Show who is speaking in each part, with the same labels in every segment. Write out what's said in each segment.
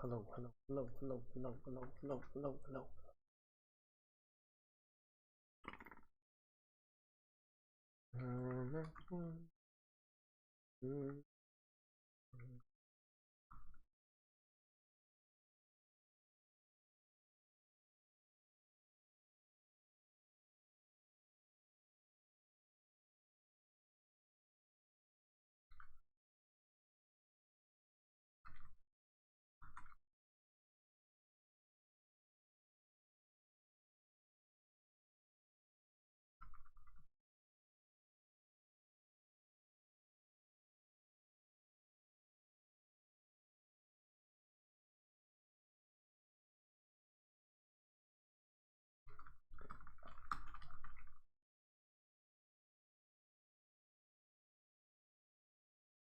Speaker 1: Hello, hello, hello, hello, hello, hello, hello, hello, hello.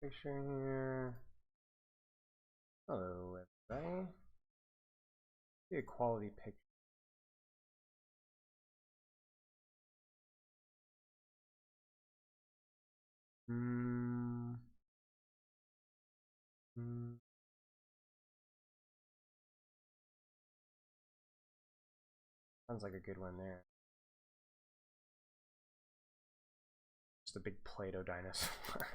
Speaker 1: Picture here. Hello, everybody. Be a quality picture. Sounds like a good one there. Just a big Play-Doh dinosaur.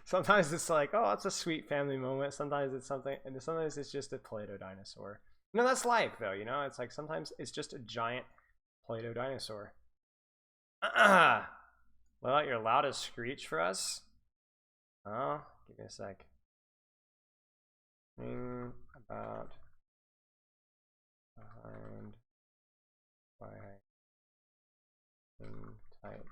Speaker 1: Sometimes it's like, oh, it's a sweet family moment. Sometimes it's something, and sometimes it's just a Play-Doh dinosaur. You know, that's life, though. You know, it's like sometimes it's just a giant Play-Doh dinosaur. Let out your loudest screech for us. Oh, give me a sec. Think about behind by type.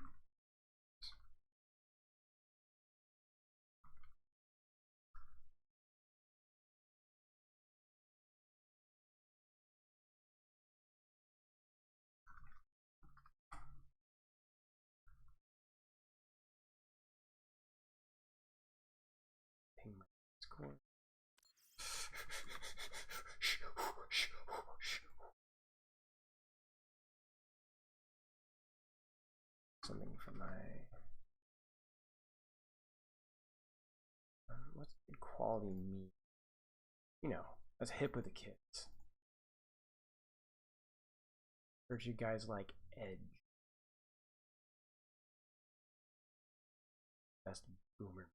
Speaker 1: Ping my Discord. Something from my what's good quality meat? You know, that's hip with the kids. Heard you guys like Edge. Best boomer.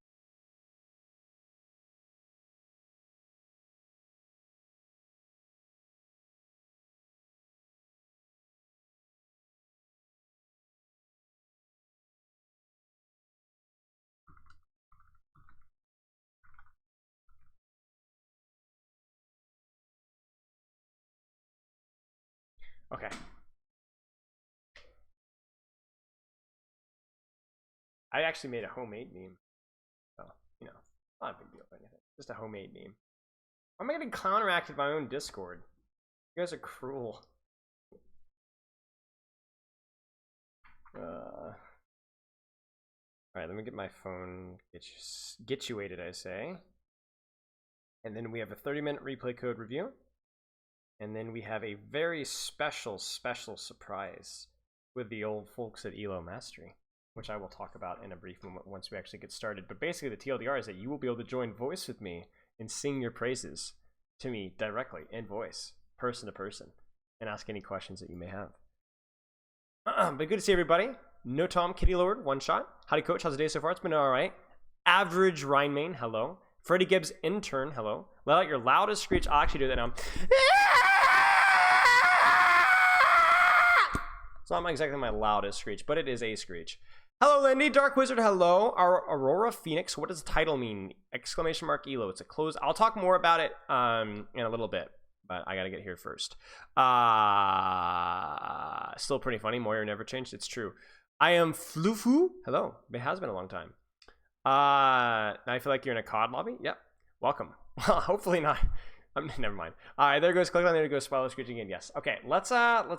Speaker 1: Okay. I actually made a homemade meme. So, you know, not a big deal or anything. Just a homemade meme. I'm getting counteracted by my own Discord. You guys are cruel. Alright, let me get my phone situated, I say. And then we have a 30-minute replay code review. And then we have a very special surprise with the old folks at ELO Mastery, which I will talk about in a brief moment once we actually get started. But basically the TLDR is that you will be able to join voice with me and sing your praises to me directly in voice, person to person, and ask any questions that you may have. But good to see everybody. No Tom, Kitty Lord, one shot. Howdy coach, how's the day so far? It's been alright. Average Rhinemain, hello. Freddie Gibbs intern, hello. Let out your loudest screech. I'll actually do that now. It's not exactly my loudest screech, but it is a screech. Hello, Lindy. Dark Wizard, hello. Our Aurora Phoenix, what does the title mean? Exclamation mark ELO. It's a close. I'll talk more about it in a little bit, but I gotta get here first. Still pretty funny. Moyer never changed. It's true. I am Flufu. Hello. It has been a long time. I feel like you're in a COD lobby. Yep. Welcome. Well, hopefully not. Never mind. All right, there goes. Click on there to go. Spoiler screeching in. Yes. Okay. Let's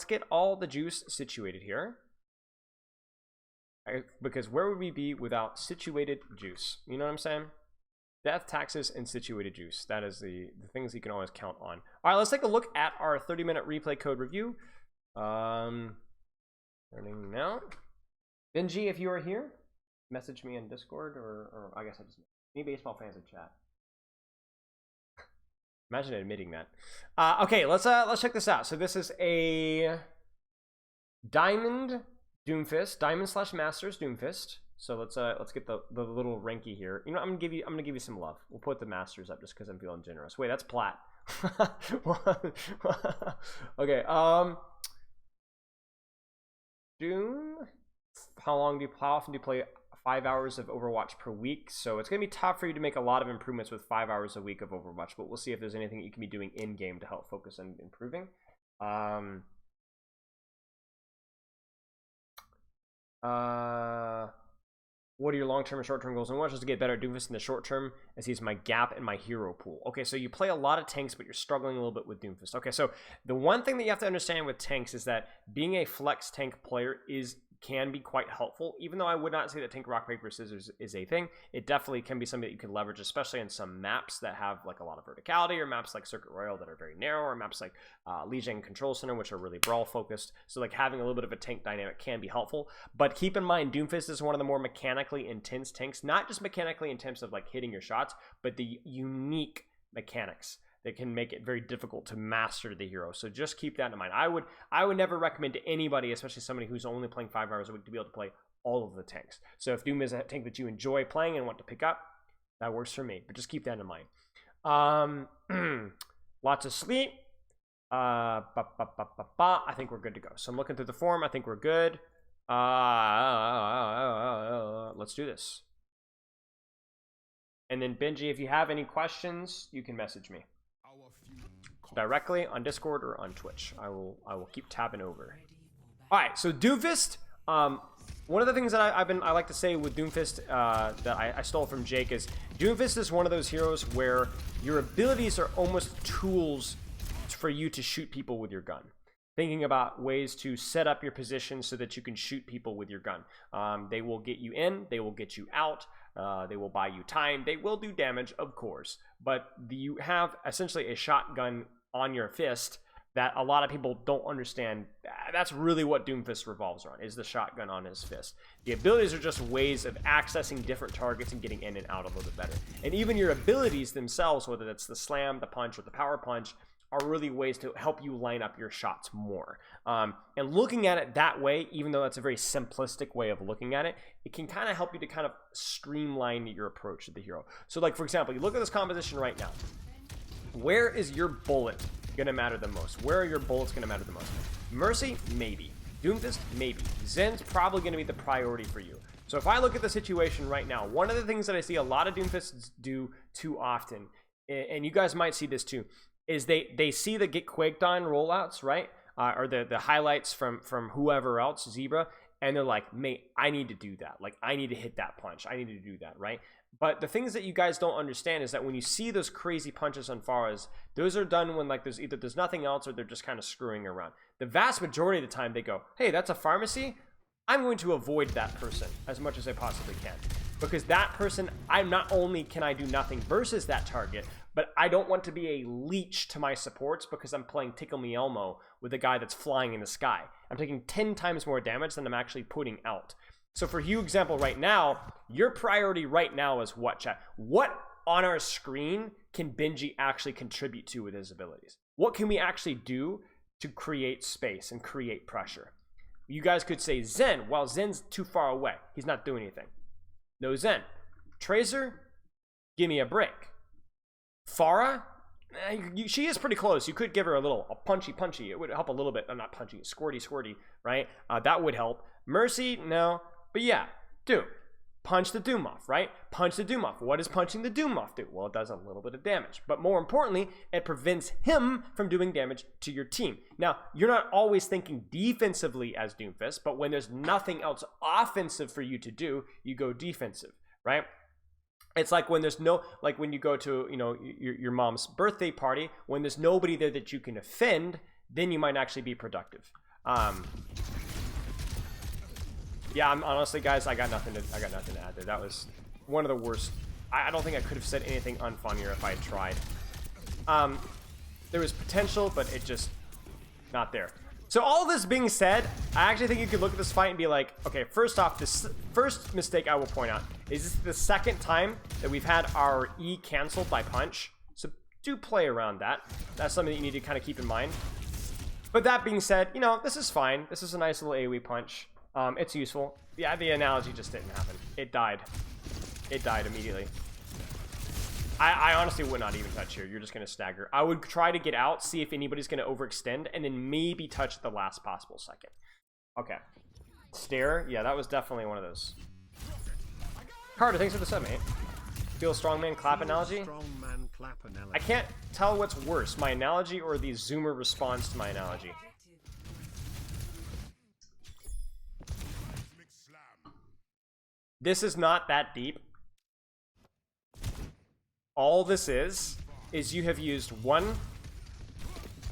Speaker 1: get all the juice situated here. Because where would we be without situated juice? You know what I'm saying? Death, taxes, and situated juice. That is the things you can always count on. All right, let's take a look at our 30-minute replay code review. Starting now. Benji, if you are here, message me in Discord, or I guess I just any baseball fans in chat. Imagine admitting that. Okay, let's check this out. So this is a Diamond Doomfist, Diamond / Masters Doomfist. So let's get the little ranky here. You know, I'm gonna give you some love. We'll put the Masters up just because I'm feeling generous. Wait, that's plat. Okay. Doom. How often do you play 5 hours of Overwatch per week? So it's gonna be tough for you to make a lot of improvements with 5 hours a week of Overwatch, but we'll see if there's anything you can be doing in game to help focus on improving. What are your long-term and short-term goals? And one is to get better at Doomfist in the short term, as he's my gap in my hero pool. Okay, so you play a lot of tanks, but you're struggling a little bit with Doomfist. Okay, so the one thing that you have to understand with tanks is that being a flex tank player can be quite helpful. Even though I would not say that tank rock paper scissors is a thing, it definitely can be something that you can leverage, especially in some maps that have like a lot of verticality, or maps like Circuit Royale that are very narrow, or maps like Legion Control Center, which are really brawl focused. So like having a little bit of a tank dynamic can be helpful. But keep in mind, Doomfist is one of the more mechanically intense tanks, not just mechanically in terms of like hitting your shots, but the unique mechanics that can make it very difficult to master the hero. So just keep that in mind. I would never recommend to anybody, especially somebody who's only playing 5 hours a week, to be able to play all of the tanks. So if Doom is a tank that you enjoy playing and want to pick up, that works for me. But just keep that in mind. Lots of sleep. I think we're good to go. So I'm looking through the form. I think we're good. Let's do this. And then Benji, if you have any questions, you can message me directly on Discord or on Twitch. I will keep tabbing over. All right, so Doomfist. One of the things that I like to say with Doomfist that I stole from Jake is Doomfist is one of those heroes where your abilities are almost tools for you to shoot people with your gun. Thinking about ways to set up your position so that you can shoot people with your gun. They will get you in, they will get you out, they will buy you time, they will do damage, of course, but you have essentially a shotgun on your fist that a lot of people don't understand. That's really what Doomfist revolves around, is the shotgun on his fist. The abilities are just ways of accessing different targets and getting in and out a little bit better. And even your abilities themselves, whether that's the slam, the punch, or the power punch, are really ways to help you line up your shots more. And looking at it that way, even though that's a very simplistic way of looking at it, it can kind of help you to kind of streamline your approach to the hero. So like, for example, you look at this composition right now. Where is your bullet gonna matter the most? Where are your bullets gonna matter the most? Mercy, maybe. Doomfist, maybe. Zen's probably gonna be the priority for you. So if I look at the situation right now, one of the things that I see a lot of Doomfists do too often, and you guys might see this too, is they see the get quaked on rollouts, right? Or the highlights from whoever else, Zebra, and they're like, mate, I need to do that. Like, I need to hit that punch. I need to do that, right? But the things that you guys don't understand is that when you see those crazy punches on Faraz, those are done when like there's nothing else, or they're just kind of screwing around. The vast majority of the time they go, hey, that's a pharmacy. I'm going to avoid that person as much as I possibly can. Because that person, not only can I do nothing versus that target, but I don't want to be a leech to my supports because I'm playing Tickle Me Elmo with a guy that's flying in the sky. I'm taking 10 times more damage than I'm actually putting out. So for you, example, right now, your priority right now is what, chat? What on our screen can Benji actually contribute to with his abilities? What can we actually do to create space and create pressure? You guys could say Zen. Well, Zen's too far away. He's not doing anything. No Zen. Tracer, give me a break. Farah, she is pretty close. You could give her a punchy. It would help a little bit. Not punchy, squirty, right? That would help. Mercy, no. But yeah, Doom. Punch the Doom off, right? Punch the Doom off. What does punching the Doom off do? Well, it does a little bit of damage. But more importantly, it prevents him from doing damage to your team. Now, you're not always thinking defensively as Doomfist, but when there's nothing else offensive for you to do, you go defensive, right? It's like when there's no, like when you go to, your mom's birthday party, when there's nobody there that you can offend, then you might actually be productive. Yeah, honestly, guys, I got nothing to add there. That was one of the worst. I don't think I could have said anything unfunnier if I had tried. There was potential, but it just not there. So all this being said, I actually think you could look at this fight and be like, okay, first off, this first mistake I will point out is this is the second time that we've had our E canceled by punch. So do play around that. That's something that you need to kind of keep in mind. But that being said, you know, this is fine. This is a nice little AoE punch. It's useful. Yeah, the analogy just didn't happen. It died. It died immediately. I honestly would not even touch here. You're just going to stagger. I would try to get out, see if anybody's going to overextend, and then maybe touch at the last possible second. Okay. Stare. Yeah, that was definitely one of those. Carter, thanks for the sub, mate. Feel strongman clap analogy? I can't tell what's worse, my analogy or the zoomer response to my analogy. This is not that deep. All this is you have used 1,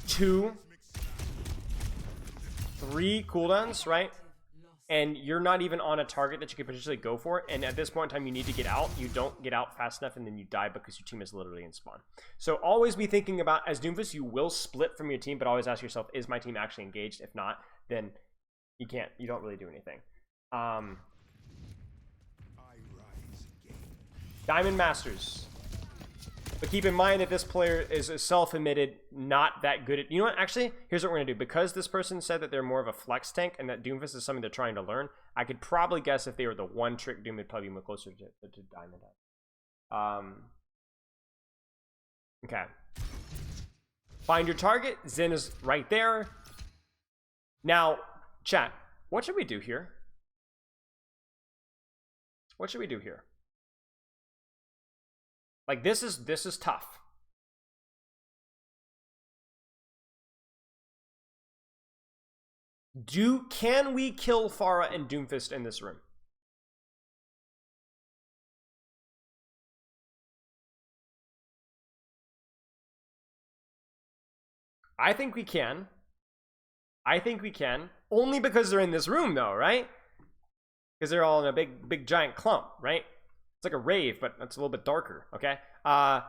Speaker 1: 2, 3 cooldowns, right? And you're not even on a target that you could potentially go for. And at this point in time, you need to get out. You don't get out fast enough, and then you die because your team is literally in spawn. So always be thinking about, as Doomfist, you will split from your team, but always ask yourself, is my team actually engaged? If not, then you can't. You don't really do anything. Diamond Masters. But keep in mind that this player is a self-admitted not that good at... You know what? Actually, here's what we're going to do. Because this person said that they're more of a flex tank and that Doomfist is something they're trying to learn, I could probably guess if they were the one-trick Doom, they'd probably be closer to Diamond. Okay. Find your target. Zen is right there. Now, chat, what should we do here? What should we do here? Like, this is tough. Can we kill Pharah and Doomfist in this room? I think we can. I think we can. Only because they're in this room, though, right? Because they're all in a big giant clump, right? It's like a rave, but it's a little bit darker, okay? But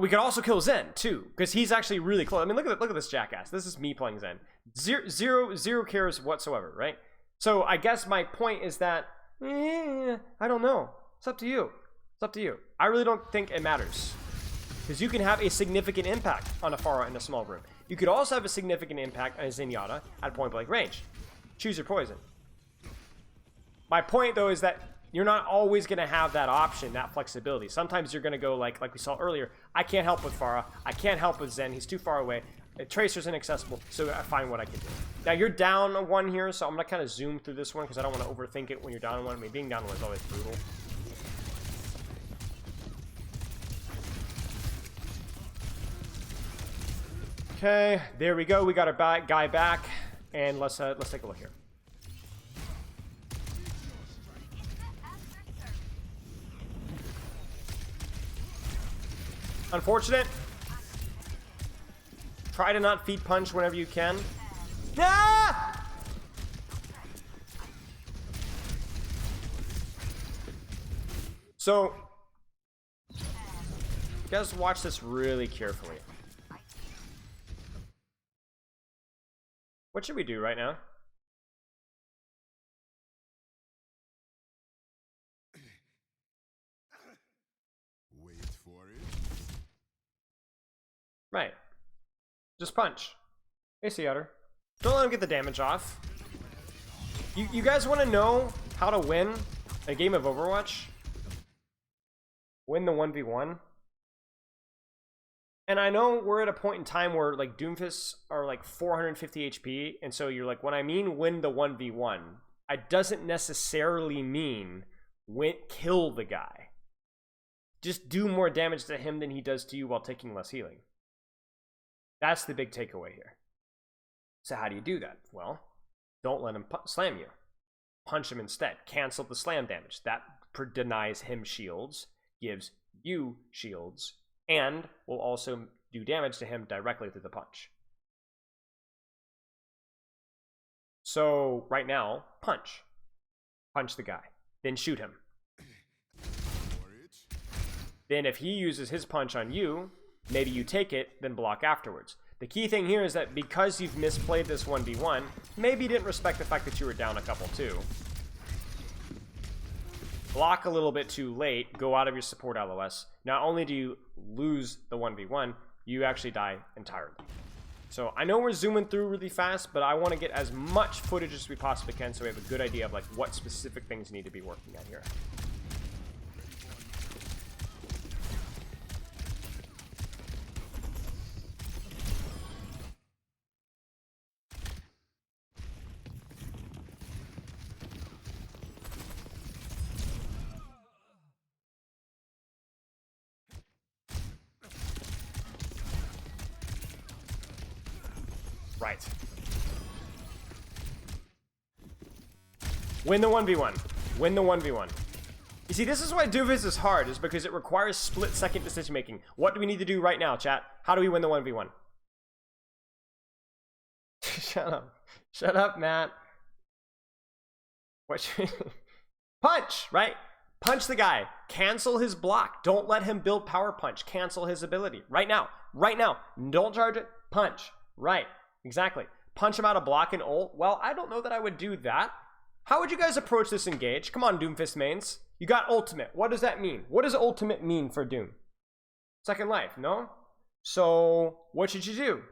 Speaker 1: we could also kill Zen, too, because he's actually really close. I mean, look at this jackass. This is me playing Zen. Zero cares whatsoever, right? So I guess my point is that, I don't know. It's up to you. It's up to you. I really don't think it matters. Because you can have a significant impact on a Pharah in a small room. You could also have a significant impact on a Zenyatta at point-blank range. Choose your poison. My point, though, is that you're not always going to have that option, that flexibility. Sometimes you're going to go like we saw earlier, I can't help with Pharah. I can't help with Zen. He's too far away. Tracer's inaccessible, so I find what I can do. Now, you're down 1 here, so I'm going to kind of zoom through this one because I don't want to overthink it when you're down 1. I mean, being down 1 is always brutal. Okay, there we go. We got our guy back, and let's take a look here. Unfortunate. Try to not feet punch whenever you can. Ah! So, you guys watch this really carefully. What should we do right now? Right. Just punch. AC Otter. Don't let him get the damage off. You guys want to know how to win a game of Overwatch? Win the 1v1? And I know we're at a point in time where like Doomfists are like 450 HP, and so you're like, when I mean win the 1v1, it doesn't necessarily mean kill the guy. Just do more damage to him than he does to you while taking less healing. That's the big takeaway here. So how do you do that? Well, don't let him slam you. Punch him instead. Cancel the slam damage. That denies him shields, gives you shields, and will also do damage to him directly through the punch. So right now, punch. Punch the guy. Then shoot him. Then if he uses his punch on you, maybe you take it, then block afterwards. The key thing here is that because you've misplayed this 1v1, maybe you didn't respect the fact that you were down a couple too. Block a little bit too late, go out of your support LOS. Not only do you lose the 1v1, you actually die entirely. So I know we're zooming through really fast, but I want to get as much footage as we possibly can so we have a good idea of like what specific things need to be working at here. Right. Win the 1v1. Win the 1v1. You see, this is why Doomfist is hard, is because it requires split-second decision-making. What do we need to do right now, chat? How do we win the 1v1? Shut up. Shut up, Matt. What should punch, right? Punch the guy. Cancel his block. Don't let him build power punch. Cancel his ability. Right now. Right now. Don't charge it. Punch. Right. Exactly. Punch him out of block and ult. Well, I don't know that I would do that. How would you guys approach this engage? Come on, Doomfist mains. You got ultimate. What does that mean? What does ultimate mean for Doom? Second life, no? So, what should you do?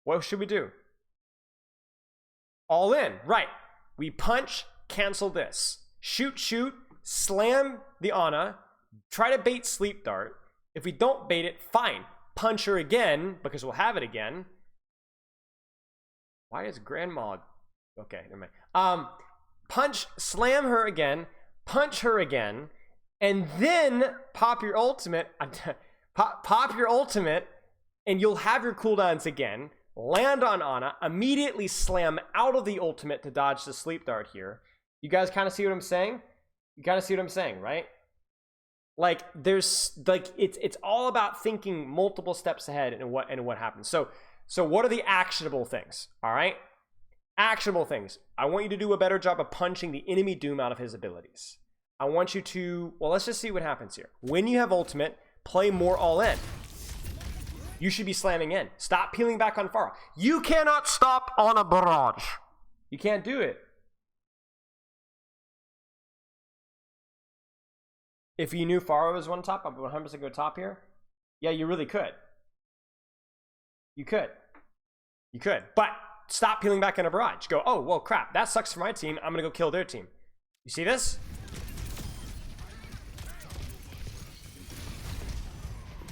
Speaker 1: What should we do? All in. Right. We punch, cancel this. Shoot, shoot, slam the Ana, try to bait sleep dart. If we don't bait it, fine. Punch her again, because we'll have it again. Why is grandma... Okay, never mind. Punch, slam her again, punch her again, and then pop your ultimate, pop your ultimate, and you'll have your cooldowns again, land on Ana, immediately slam out of the ultimate to dodge the sleep dart here. You guys kind of see what I'm saying? You kind of see what I'm saying, right? Like, there's, like, it's all about thinking multiple steps ahead and what happens. So what are the actionable things, all right? Actionable things. I want you to do a better job of punching the enemy Doom out of his abilities. I want you to, well, let's just see what happens here. When you have ultimate, play more all in. You should be slamming in. Stop peeling back on Pharah. You cannot stop on a barrage. You can't do it. If you knew Pharah was one top, I would 100% go top here. Yeah, you really could. You could. You could. But stop peeling back on a barrage. Go, oh, well, crap. That sucks for my team. I'm going to go kill their team. You see this?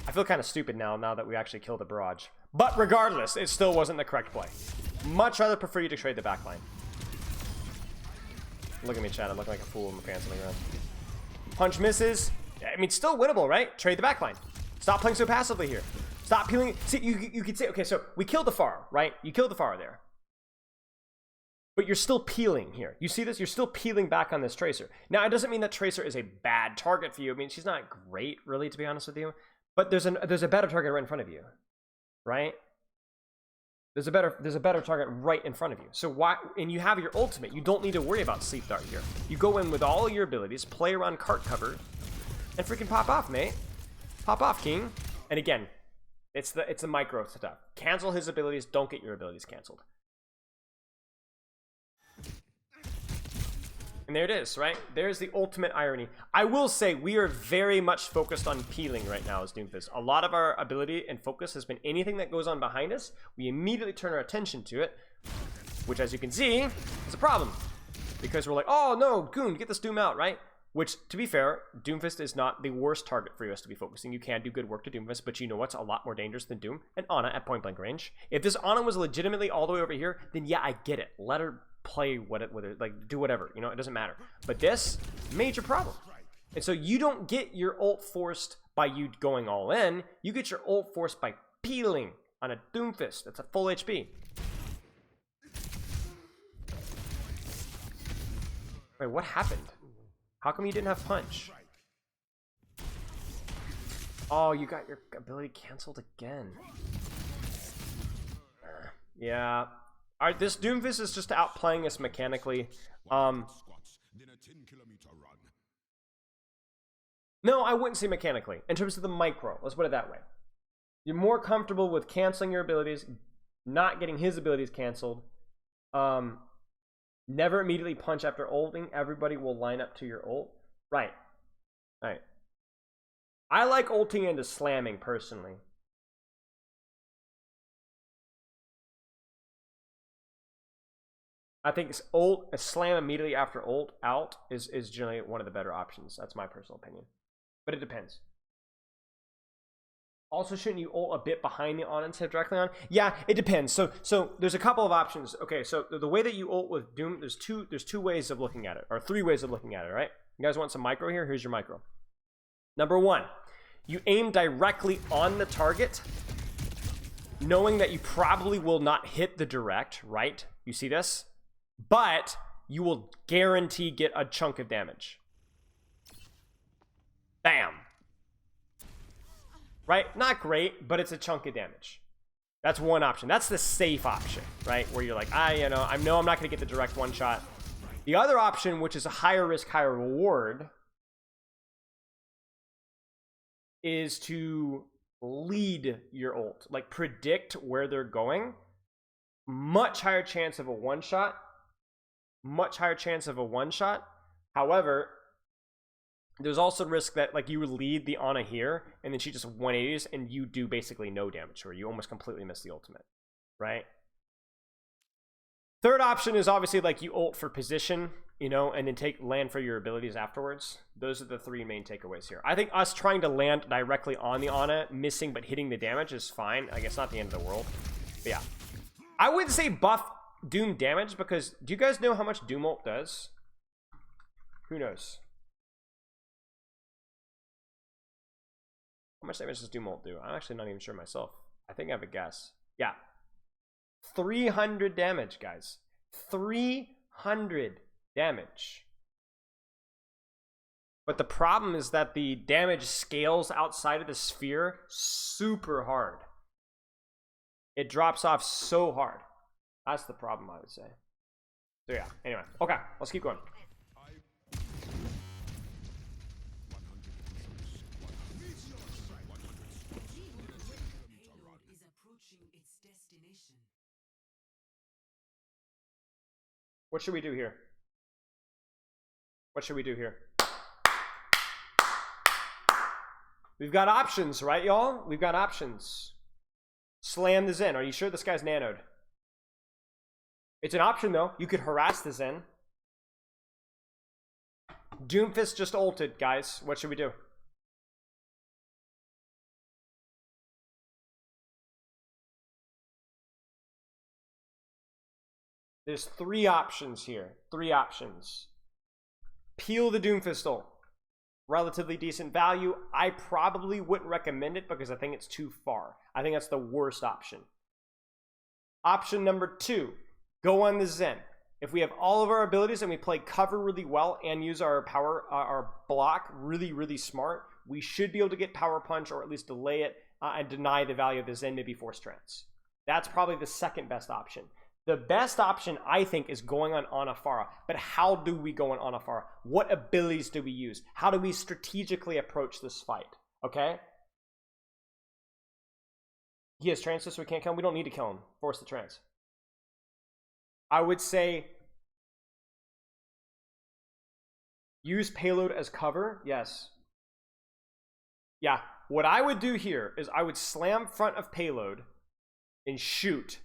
Speaker 1: I feel kind of stupid now that we actually killed the barrage. But regardless, it still wasn't the correct play. Much rather prefer you to trade the backline. Look at me, chat. I'm looking like a fool in my pants on the ground. Punch misses. I mean, still winnable, right? Trade the backline. Stop playing so passively here. Stop peeling. See, you could say, okay, so we killed the Pharah, right? You killed the Pharah there. But you're still peeling here. You see this? You're still peeling back on this Tracer. Now, it doesn't mean that Tracer is a bad target for you. I mean, she's not great, really, to be honest with you. But there's a better target right in front of you, right? There's a better target right in front of you. So why? And you have your ultimate. You don't need to worry about sleep dart here. You go in with all your abilities, play around cart cover, and freaking pop off, mate. Pop off, king. And again, it's the micro stuff. Cancel his abilities. Don't get your abilities canceled. And there it is, right? There's the ultimate irony. I will say we are very much focused on peeling right now as Doomfist. A lot of our ability and focus has been anything that goes on behind us. We immediately turn our attention to it, which, as you can see, is a problem. Because we're like, oh no, Goon, get this Doom out, right? Which, to be fair, Doomfist is not the worst target for us to be focusing. You can do good work to Doomfist, but you know what's a lot more dangerous than Doom? And Ana at point blank range. If this Ana was legitimately all the way over here, then yeah, I get it. Let her play like do whatever, you know, it doesn't matter. But this, major problem. And so you don't get your ult forced by you going all in. You get your ult forced by peeling on a Doomfist that's at full HP. Wait, what happened? How come you didn't have punch? Oh, you got your ability canceled again. Yeah. Alright, this Doomfist is just outplaying us mechanically. No, I wouldn't say mechanically. In terms of the micro, let's put it that way. You're more comfortable with canceling your abilities, not getting his abilities canceled. Never immediately punch after ulting. Everybody will line up to your ult. Right. Right. I like ulting into slamming personally. I think a slam immediately after ult out is generally one of the better options. That's my personal opinion. But it depends. Also, shouldn't you ult a bit behind the on instead of directly on? Yeah, it depends. So there's a couple of options. Okay, so the way that you ult with Doom, there's two ways of looking at it, or three ways of looking at it, right? You guys want some micro here? Here's your micro. Number one, you aim directly on the target, knowing that you probably will not hit the direct, right? You see this? But you will guarantee get a chunk of damage. Bam. Right? Not great, but it's a chunk of damage. That's one option. That's the safe option, right? Where you're like, I know I'm not going to get the direct one shot. The other option, which is a higher risk, higher reward, is to lead your ult. Like, predict where they're going. Much higher chance of a one shot. Much higher chance of a one shot. However, there's also risk that, like, you would lead the Ana here, and then she just 180s, and you do basically no damage to her. You almost completely miss the ultimate, right? Third option is obviously, like, you ult for position, you know, and then land for your abilities afterwards. Those are the three main takeaways here. I think us trying to land directly on the Ana, missing but hitting the damage is fine. I guess not the end of the world. But yeah. I wouldn't say buff Doom damage, because do you guys know how much Doom ult does? Who knows? How much damage does Doom ult do? I'm actually not even sure myself. I think I have a guess. Yeah. 300 damage, guys. 300 damage. But the problem is that the damage scales outside of the sphere super hard. It drops off so hard. That's the problem, I would say. So yeah, anyway. Okay, let's keep going. What should we do here? What should we do here? We've got options, right, y'all? We've got options. Slam the Zen. Are you sure this guy's nanoed? It's an option, though. You could harass the Zen. Doomfist just ulted, guys. What should we do? There's three options here. Three options. Peel the Doomfist ult. Relatively decent value. I probably wouldn't recommend it because I think it's too far. I think that's the worst option. Option number two. Go on the Zen. If we have all of our abilities and we play cover really well and use our power, our block really, really smart, we should be able to get power punch or at least delay it and deny the value of the Zen, maybe force trance. That's probably the second best option. The best option, I think, is going on Anafara. But how do we go on Anafara? What abilities do we use? How do we strategically approach this fight? Okay? He has trance, so we can't kill him. We don't need to kill him. Force the trance. I would say use payload as cover. Yes. Yeah. What I would do here is I would slam front of payload and shoot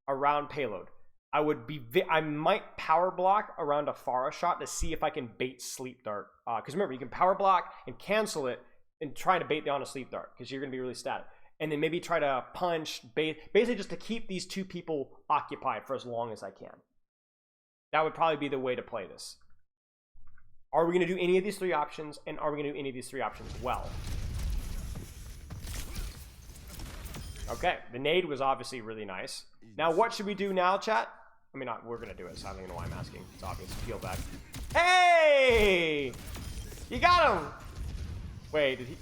Speaker 1: around payload. I might power block around a Pharah shot to see if I can bait sleep dart. Because remember, you can power block and cancel it and try to bait down a sleep dart because you're going to be really static. And then maybe try to punch, bait, basically just to keep these two people occupied for as long as I can. That would probably be the way to play this. Are we going to do any of these three options? And are we going to do any of these three options well? Okay, the nade was obviously really nice. Now, what should we do now, chat? I mean, we're going to do it, so I don't even know why I'm asking. It's obvious. Peel back. Hey! You got him! Wait, did he?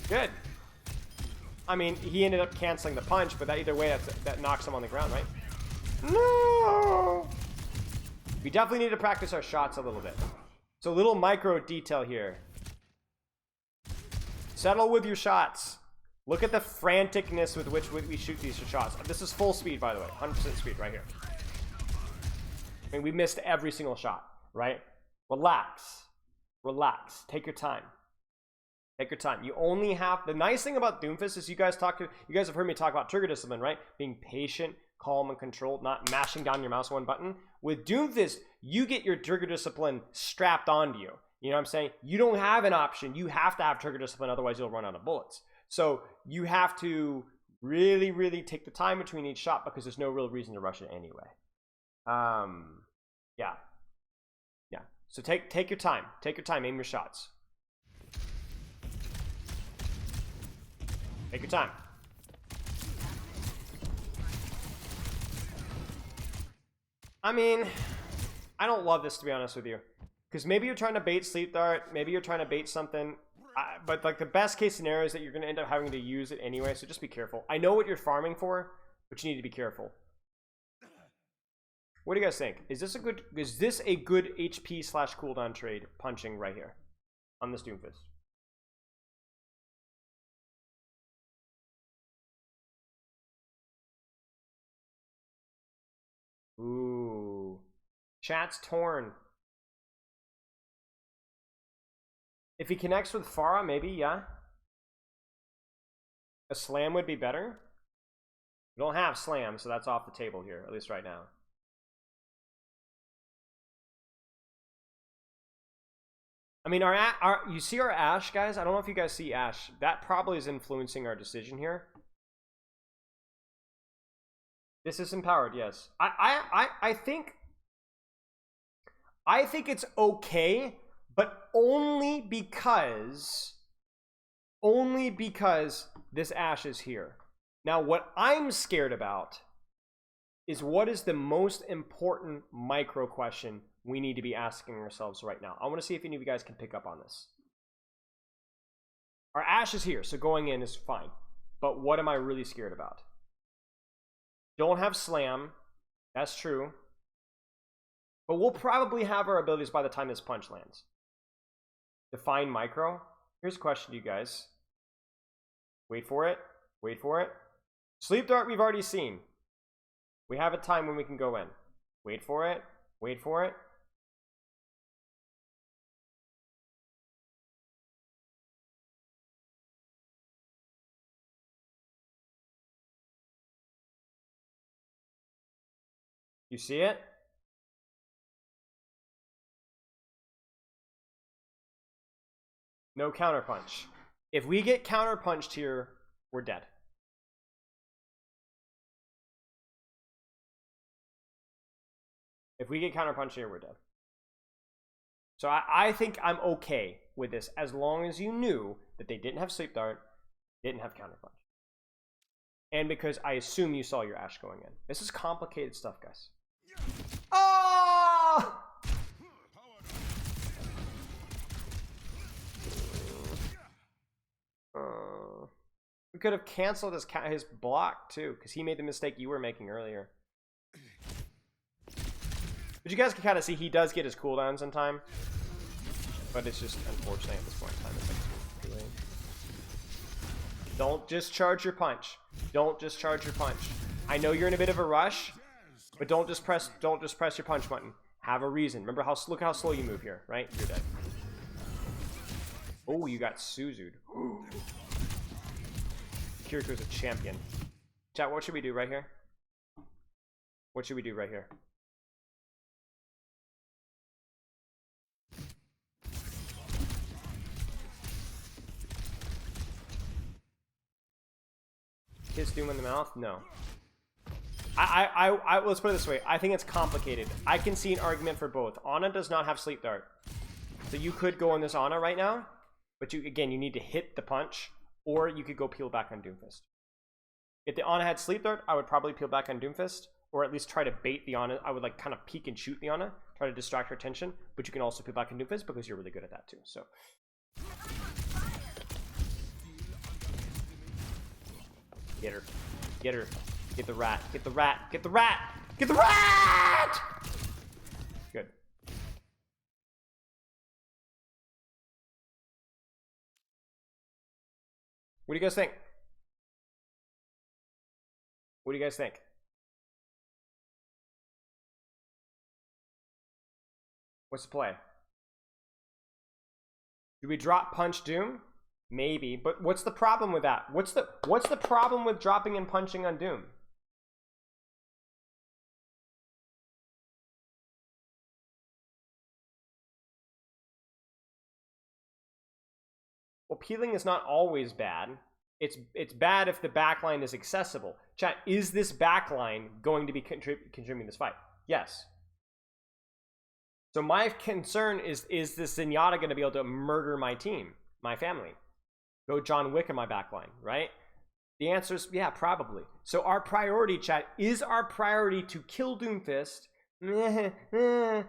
Speaker 1: Good. I mean, he ended up canceling the punch, but that either way, that knocks him on the ground, right? No! We definitely need to practice our shots a little bit. So, a little micro detail here. Settle with your shots. Look at the franticness with which we shoot these shots. This is full speed, by the way. 100% speed right here. I mean, we missed every single shot, right? Relax. Relax. Take your time. Take your time. You only have, the nice thing about Doomfist is you guys have heard me talk about trigger discipline, right? Being patient, calm, and controlled, not mashing down your mouse one button. With Doomfist, you get your trigger discipline strapped onto you. You know what I'm saying? You don't have an option. You have to have trigger discipline, otherwise you'll run out of bullets. So you have to really, really take the time between each shot because there's no real reason to rush it anyway. Yeah. So take your time. Take your time. Aim your shots. Take your time. I mean, I don't love this, to be honest with you, because maybe you're trying to bait sleep dart, maybe you're trying to bait something, but like the best case scenario is that you're going to end up having to use it anyway. So just be careful. I know what you're farming for, but you need to be careful. What do you guys think? Is this a good HP / cooldown trade punching right here on this Doomfist? Ooh. Chat's torn. If he connects with Farah, maybe, yeah. A slam would be better. We don't have slam, so that's off the table here, at least right now. I mean, you see our Ashe, guys? I don't know if you guys see Ashe. That probably is influencing our decision here. This is empowered, yes. I think it's okay, but only because this Ashe is here. Now, what I'm scared about is what is the most important micro question we need to be asking ourselves right now. I want to see if any of you guys can pick up on this. Our Ashe is here, so going in is fine. But what am I really scared about? Don't have slam. That's true. But we'll probably have our abilities by the time this punch lands. Define micro. Here's a question to you guys. Wait for it. Wait for it. Sleep dart we've already seen. We have a time when we can go in. Wait for it. Wait for it. You see it? No counterpunch. If we get counterpunched here, we're dead. If we get counterpunched here, we're dead. So I think I'm okay with this as long as you knew that they didn't have sleep dart, didn't have counterpunch. And because I assume you saw your Ashe going in. This is complicated stuff, guys. Oh! We could have canceled his block too, because he made the mistake you were making earlier. But you guys can kind of see he does get his cooldowns in time. But it's just unfortunate at this point in time. It's like too late. Don't just charge your punch. Don't just charge your punch. I know you're in a bit of a rush, but don't just press your punch button. Have a reason. Remember look how slow you move here, right? You're dead. Oh, you got Suzu'd. Kiriko's a champion. Chat, what should we do right here? What should we do right here? Kiss Doom in the mouth? No. Let's put it this way. I think it's complicated. I can see an argument for both. Ana does not have sleep dart. So you could go on this Ana right now, but you need to hit the punch, or you could go peel back on Doomfist. If the Ana had sleep dart, I would probably peel back on Doomfist, or at least try to bait the Ana. I would like kind of peek and shoot the Ana, try to distract her attention, but you can also peel back on Doomfist because you're really good at that too. So get her. Get her. Get the rat. Get the rat. Get the rat. Get the rat! Good. What do you guys think? What do you guys think? What's the play? Do we drop punch Doom? Maybe, but what's the problem with that? What's the problem with dropping and punching on Doom? Well, peeling is not always bad. It's bad if the backline is accessible. Chat, is this backline going to be contributing this fight? Yes. So my concern is this Zenyatta going to be able to murder my team, my family? Go John Wick in my backline, right? The answer is, yeah, probably. So our priority, chat, is our priority to kill Doomfist, or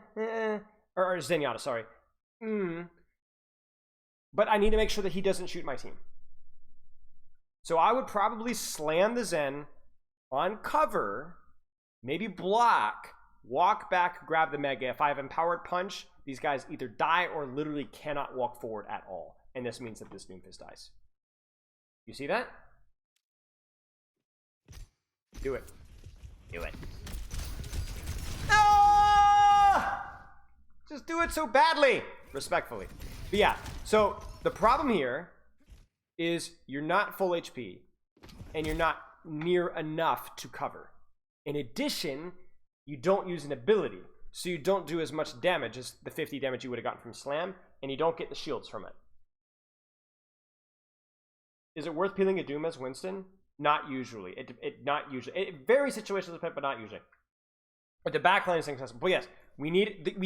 Speaker 1: Zenyatta, sorry. But I need to make sure that he doesn't shoot my team. So I would probably slam the Zen on cover, maybe block, walk back, grab the Mega. If I have Empowered Punch, these guys either die or literally cannot walk forward at all. And this means that this Doomfist dies. You see that? Do it. Do it. Ah! Just do it so badly. Respectfully. But yeah, so the problem here is you're not full HP and you're not near enough to cover. In addition, you don't use an ability, so you don't do as much damage as the 50 damage you would have gotten from Slam, and you don't get the shields from it. Is it worth peeling a Doom as Winston? Not usually. Not usually. It varies situations, but not usually. But the backline is accessible. But yes, we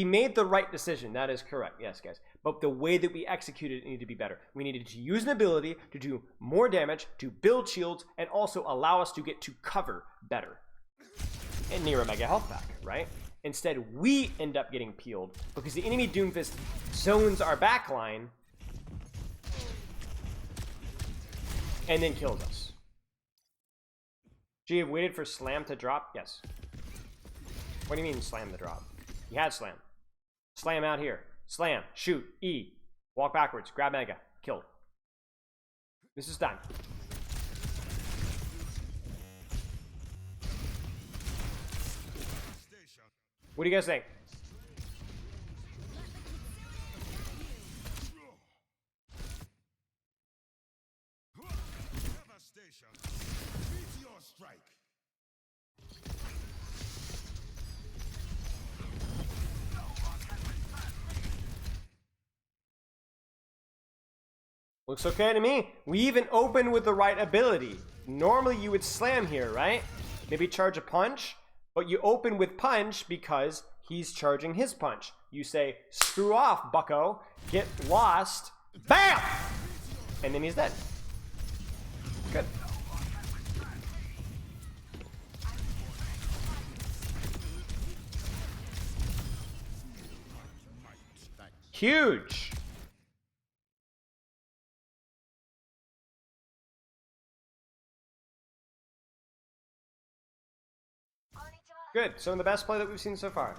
Speaker 1: made the right decision. That is correct. Yes, guys. But the way that we executed it needed to be better. We needed to use an ability to do more damage, to build shields, and also allow us to get to cover better. And near a mega health pack, right? Instead, we end up getting peeled because the enemy Doomfist zones our backline and then kills us. Should you have waited for Slam to drop? Yes. What do you mean Slam to drop? You had Slam. Slam out here. Slam. Shoot. E. Walk backwards. Grab Mega. Killed. This is done. What do you guys think? Looks okay to me. We even open with the right ability. Normally you would slam here, right? Maybe charge a punch, but you open with punch because he's charging his punch. You say, screw off, bucko. Get lost. Bam! And then he's dead. Good. Huge. Good. Some of the best play that we've seen so far.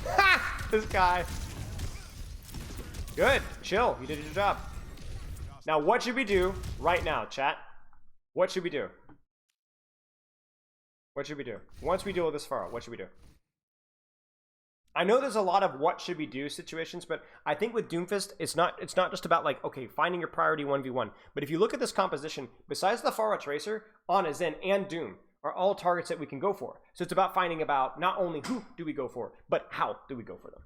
Speaker 1: Ha! This guy. Good. Chill. You did your job. Now, what should we do right now, chat? What should we do? What should we do? Once we duel this far out, what should we do? I know there's a lot of what should we do situations, but I think with Doomfist, it's not just about like, okay, finding your priority 1v1. But if you look at this composition, besides the Pharah Tracer, Ana, Zen, and Doom are all targets that we can go for. So it's about finding about not only who do we go for, but how do we go for them.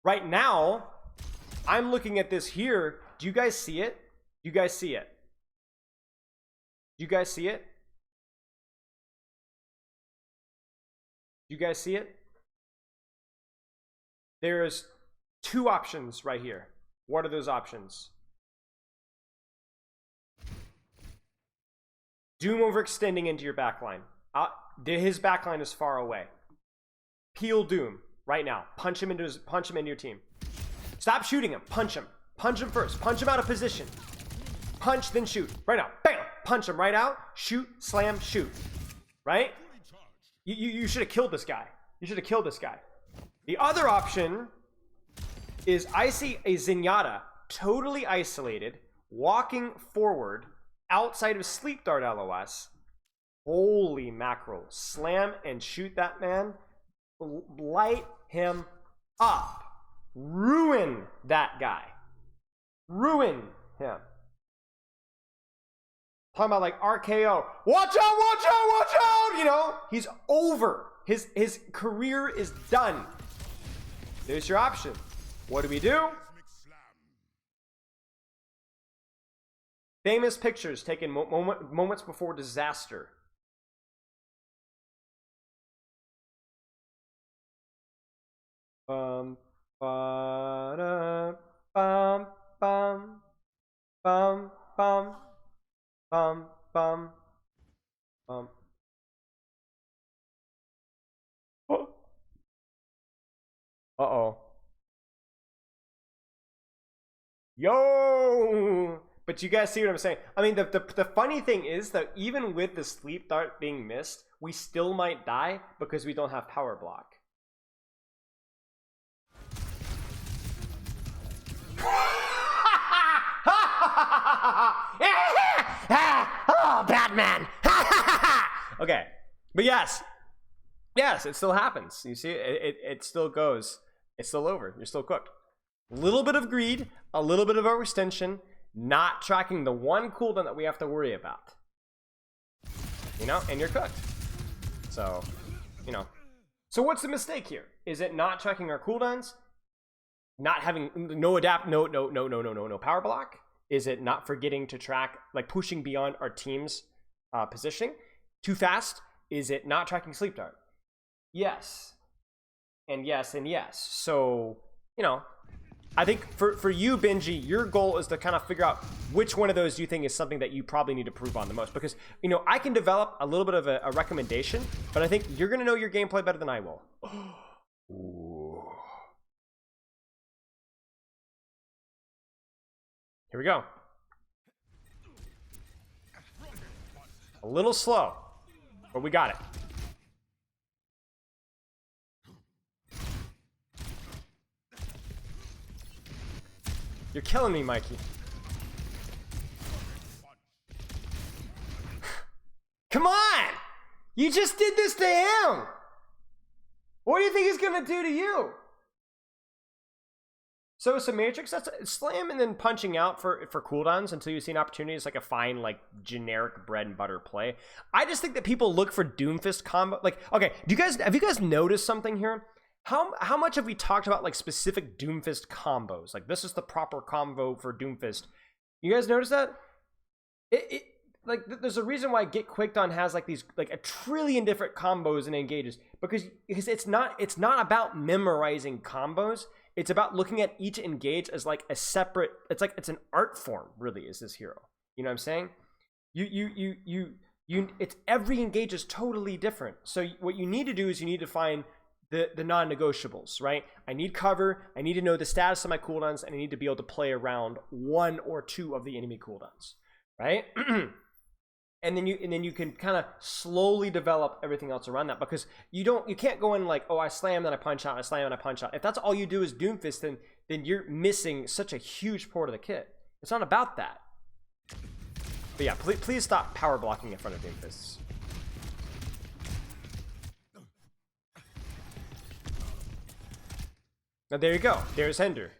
Speaker 1: Right now, I'm looking at this here. Do you guys see it? Do you guys see it? Do you guys see it? Do you guys see it? There's two options right here. What are those options? Doom overextending into your backline. His backline is far away. Peel Doom right now. Punch him into your team. Stop shooting him. Punch him. Punch him first. Punch him out of position. Punch, then shoot. Right now. Bam! Punch him right out. Shoot, slam, shoot. Right? You should have killed this guy. You should have killed this guy. The other option is I see a Zenyatta totally isolated, walking forward outside of Sleep Dart LOS. Holy mackerel. Slam and shoot that man. light him up. Ruin that guy. Ruin him. Talking about like RKO. Watch out, watch out, watch out! You know, he's over. His career is done. There's your option. What do? Famous pictures taken moments before disaster. Bum, ba-da, bum, bum, bum, bum, bum, bum, bum. Oh. Uh-oh. Yo! But you guys see what I'm saying? I mean, the funny thing is that even with the sleep dart being missed, we still might die because we don't have power block. Oh, Batman! Okay, but yes, it still happens. You see, it still goes. It's still over. You're still cooked. A little bit of greed, a little bit of overextension, not tracking the one cooldown that we have to worry about. You know, and you're cooked. So, you know. So what's the mistake here? Is it not tracking our cooldowns? Not having no power block? Is it not forgetting to track, like pushing beyond our team's positioning too fast? Is it not tracking sleep dart? Yes. And yes and yes. So, you know, I think for you, Benji, your goal is to kind of figure out which one of those you think is something that you probably need to prove on the most. Because, you know, I can develop a little bit of a recommendation, but I think you're going to know your gameplay better than I will. Ooh. Here we go. A little slow, but we got it. You're killing me, Mikey. Come on! You just did this to him! What do you think he's gonna do to you? So it's a matrix, that's slam and then punching out for cooldowns until you see an opportunity. It's like a fine, like, generic bread and butter play. I just think that people look for Doomfist combo. Like, okay, have you guys noticed something here? How much have we talked about like specific Doomfist combos? Like, this is the proper combo for Doomfist. You guys notice that? Like, there's a reason why Get Quicked On has like these like a trillion different combos and engages, because it's not about memorizing combos. It's about looking at each engage as like a separate. It's an art form, really. Is this hero? You know what I'm saying? It's every engage is totally different. So what you need to do is you need to find the non-negotiables, right? I need cover, I need to know the status of my cooldowns, and I need to be able to play around one or two of the enemy cooldowns, right? and then you can kind of slowly develop everything else around that, because you can't go in like, oh, I slam, then I punch out, I slam, and I punch out. If that's all you do is Doomfist, then you're missing such a huge part of the kit. It's not about that. But yeah, please stop power blocking in front of Doomfists. Now there you go. There's Hender.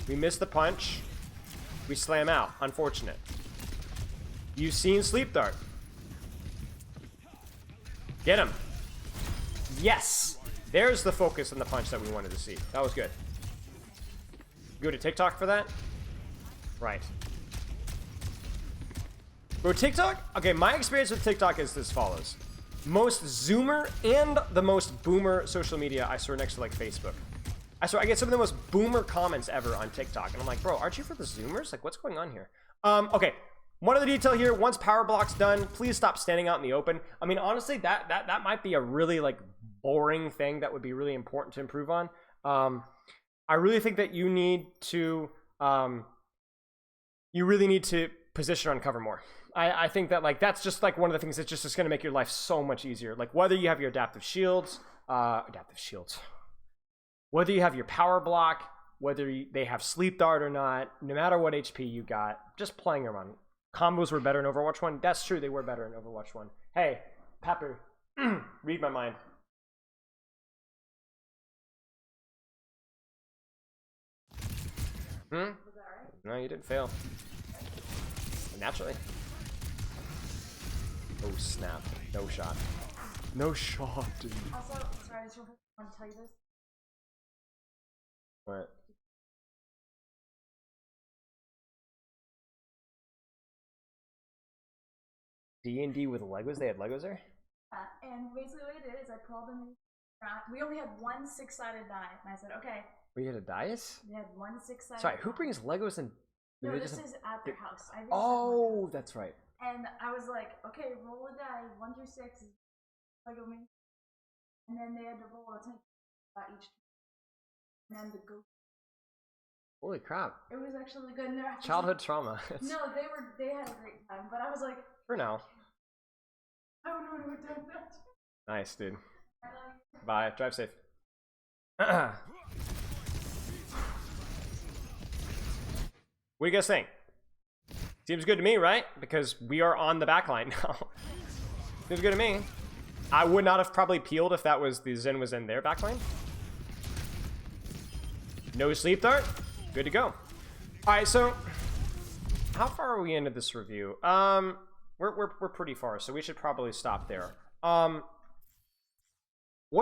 Speaker 1: We missed the punch. We slam out. Unfortunate. You've seen Sleep Dart. Get him. Yes. There's the focus and the punch that we wanted to see. That was good. Go to TikTok for that? Right. Bro, TikTok? Okay, my experience with TikTok is as follows. Most Zoomer and the most boomer social media, I swear, next to like Facebook. I swear, I get some of the most boomer comments ever on TikTok, and I'm like, bro, aren't you for the Zoomers? Like, what's going on here? Okay, one other detail here. Once power block's done, please stop standing out in the open. I mean, honestly, that might be a really like boring thing that would be really important to improve on. I really think that you really need to position on cover more. I think that like that's just like one of the things that's just going to make your life so much easier. Like whether you have your adaptive shields, whether you have your power block, whether they have sleep dart or not, no matter what HP you got, just playing around. Combos were better in Overwatch 1. That's true, they were better in Overwatch 1. Hey, Pepper, read my mind. Hmm?
Speaker 2: Was that right?
Speaker 1: No, you didn't fail. Naturally. Oh snap! No shot. No shot, dude.
Speaker 2: Also, sorry, I just want to tell you this.
Speaker 1: What? D&D with Legos? They had Legos there?
Speaker 2: And basically what I did is I pulled them in. We only had one 6-sided die, and I said, okay.
Speaker 1: We had a dice?
Speaker 2: We had one 6-sided.
Speaker 1: Sorry, who brings Legos and?
Speaker 2: No, this is at their house.
Speaker 1: Oh, that's right.
Speaker 2: And I was like, okay, roll a die, 1 through 6 is Lego me. And then they had to roll a 10 each. And then the go.
Speaker 1: Holy crap!
Speaker 2: It was actually really good. And
Speaker 1: Childhood trauma.
Speaker 2: No, they had a great time, but I was like,
Speaker 1: for now.
Speaker 2: I don't know what to do with that.
Speaker 1: Nice, dude. Bye. Drive safe. What do you guys think? Seems good to me, right? Because we are on the back line now. Seems good to me. I would not have probably peeled if that was the Zen was in their backline. No sleep dart. Good to go. All right, so how far are we into this review? We're pretty far, so we should probably stop there. What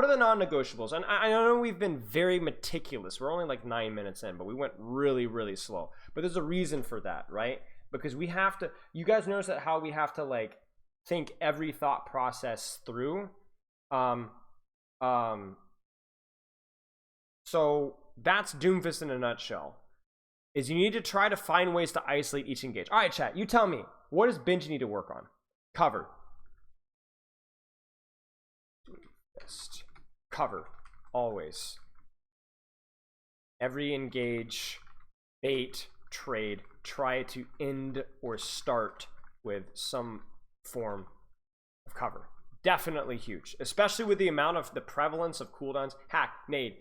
Speaker 1: are the non-negotiables? And I know we've been very meticulous. We're only like 9 minutes in, but we went really, really slow. But there's a reason for that, right? Because we have to, you guys notice that how we have to like think every thought process through. So that's Doomfist in a nutshell. Is you need to try to find ways to isolate each engage. All right, chat, you tell me. What does Benji need to work on? Cover. Just cover. Always. Every engage, bait, trade, try to end or start with some form of cover. Definitely huge. Especially with the amount of the prevalence of cooldowns. Hack, nade,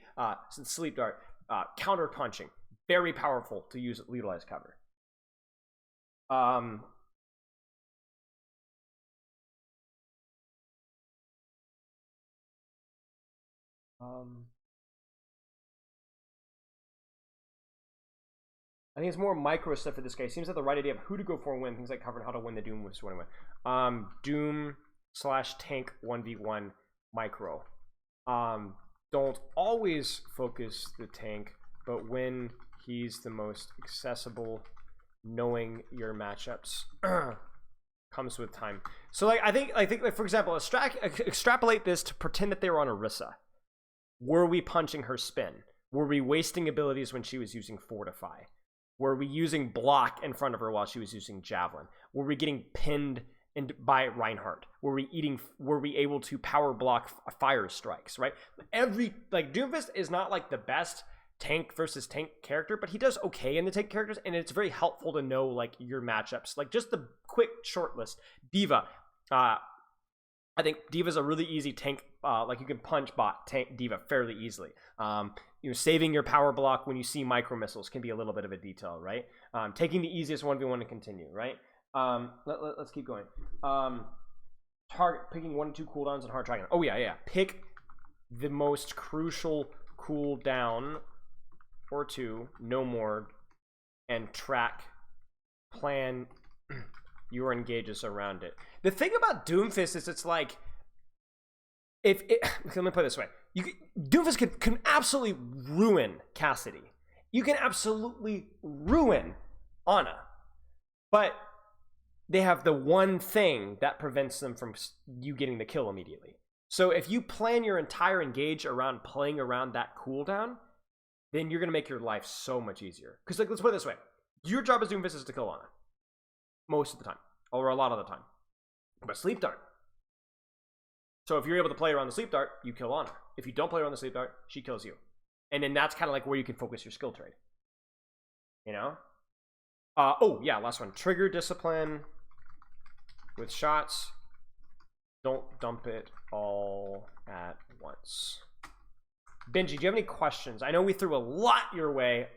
Speaker 1: sleep dart, counter punching. Very powerful to utilize cover. I think it's more micro stuff for this guy. He seems to have the right idea of who to go for and when. Things like cover and how to win the Doom with win. Doom/tank 1v1 micro. Don't always focus the tank, but when he's the most accessible, knowing your matchups comes with time. So like I think like for example, extrapolate this to pretend that they were on Orisa. Were we punching her spin? Were we wasting abilities when she was using Fortify? Were we using block in front of her while she was using Javelin? Were we getting pinned by Reinhardt? Were we able to power block fire strikes, right? Like Doomfist is not like the best tank versus tank character, but he does okay in the tank characters, and it's very helpful to know like your matchups. Like just the quick short list. D.Va. I think D.Va's a really easy tank. Like you can punch bot tank D.Va fairly easily. Saving your power block when you see micro missiles can be a little bit of a detail, right? Taking the easiest 1v1 to continue, right? Let's keep going. Target picking 1 and 2 cooldowns and hard tracking. Oh yeah. Pick the most crucial cooldown or 2, no more, and plan your engages around it. The thing about Doomfist is it's like let me put it this way. Doomfist can absolutely ruin Cassidy. You can absolutely ruin Ana. But they have the one thing that prevents them from you getting the kill immediately. So if you plan your entire engage around playing around that cooldown, then you're going to make your life so much easier. Because like, let's put it this way. Your job as Doomfist is to kill Ana. Most of the time. Or a lot of the time. But Sleep Dart. So if you're able to play around the Sleep Dart, you kill Ana. If you don't play around the Sleep Dart, she kills you. And then that's kind of like where you can focus your skill trade. You know? Oh, yeah, last one. Trigger discipline with shots. Don't dump it all at once. Benji, do you have any questions? I know we threw a lot your way.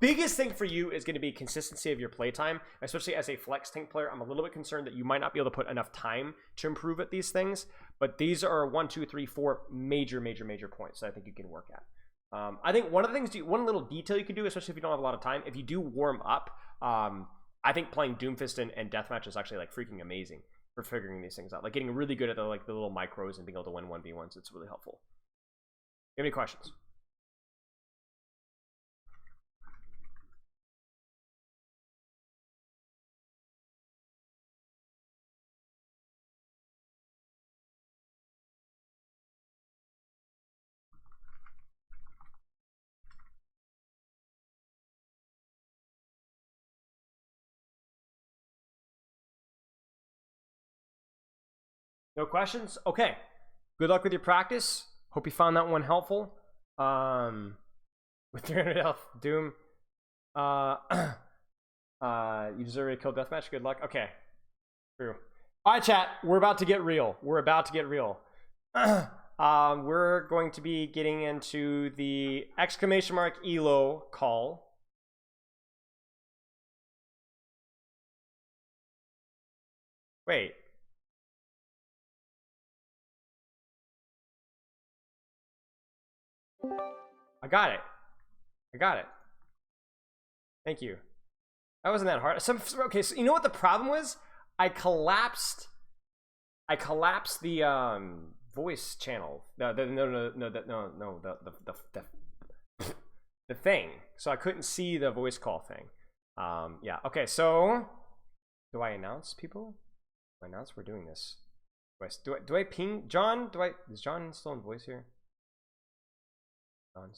Speaker 1: Biggest thing for you is going to be consistency of your playtime, especially as a flex tank player. I'm a little bit concerned that you might not be able to put enough time to improve at these things, but these are 1, 2, 3, 4 major points that I think you can work at. I think one of the things, one little detail you can do, especially if you don't have a lot of time, if you do warm up, I think playing Doomfist and Deathmatch is actually like freaking amazing for figuring these things out. Like getting really good at the little micros and being able to win 1v1s. It's really helpful. You have any questions? No questions? Okay. Good luck with your practice. Hope you found that one helpful. With 300 health, Doom. You deserve a kill deathmatch. Good luck. Okay. True. Alright, chat. We're about to get real. We're about to get real. We're going to be getting into the exclamation mark ELO call. Wait. I got it. I got it. Thank you. That wasn't that hard. Okay, so you know what the problem was? I collapsed the voice channel. The thing. So I couldn't see the voice call thing. Yeah. Okay. So do I announce people? Do I announce we're doing this? Do I ping John? Is John still in voice here? John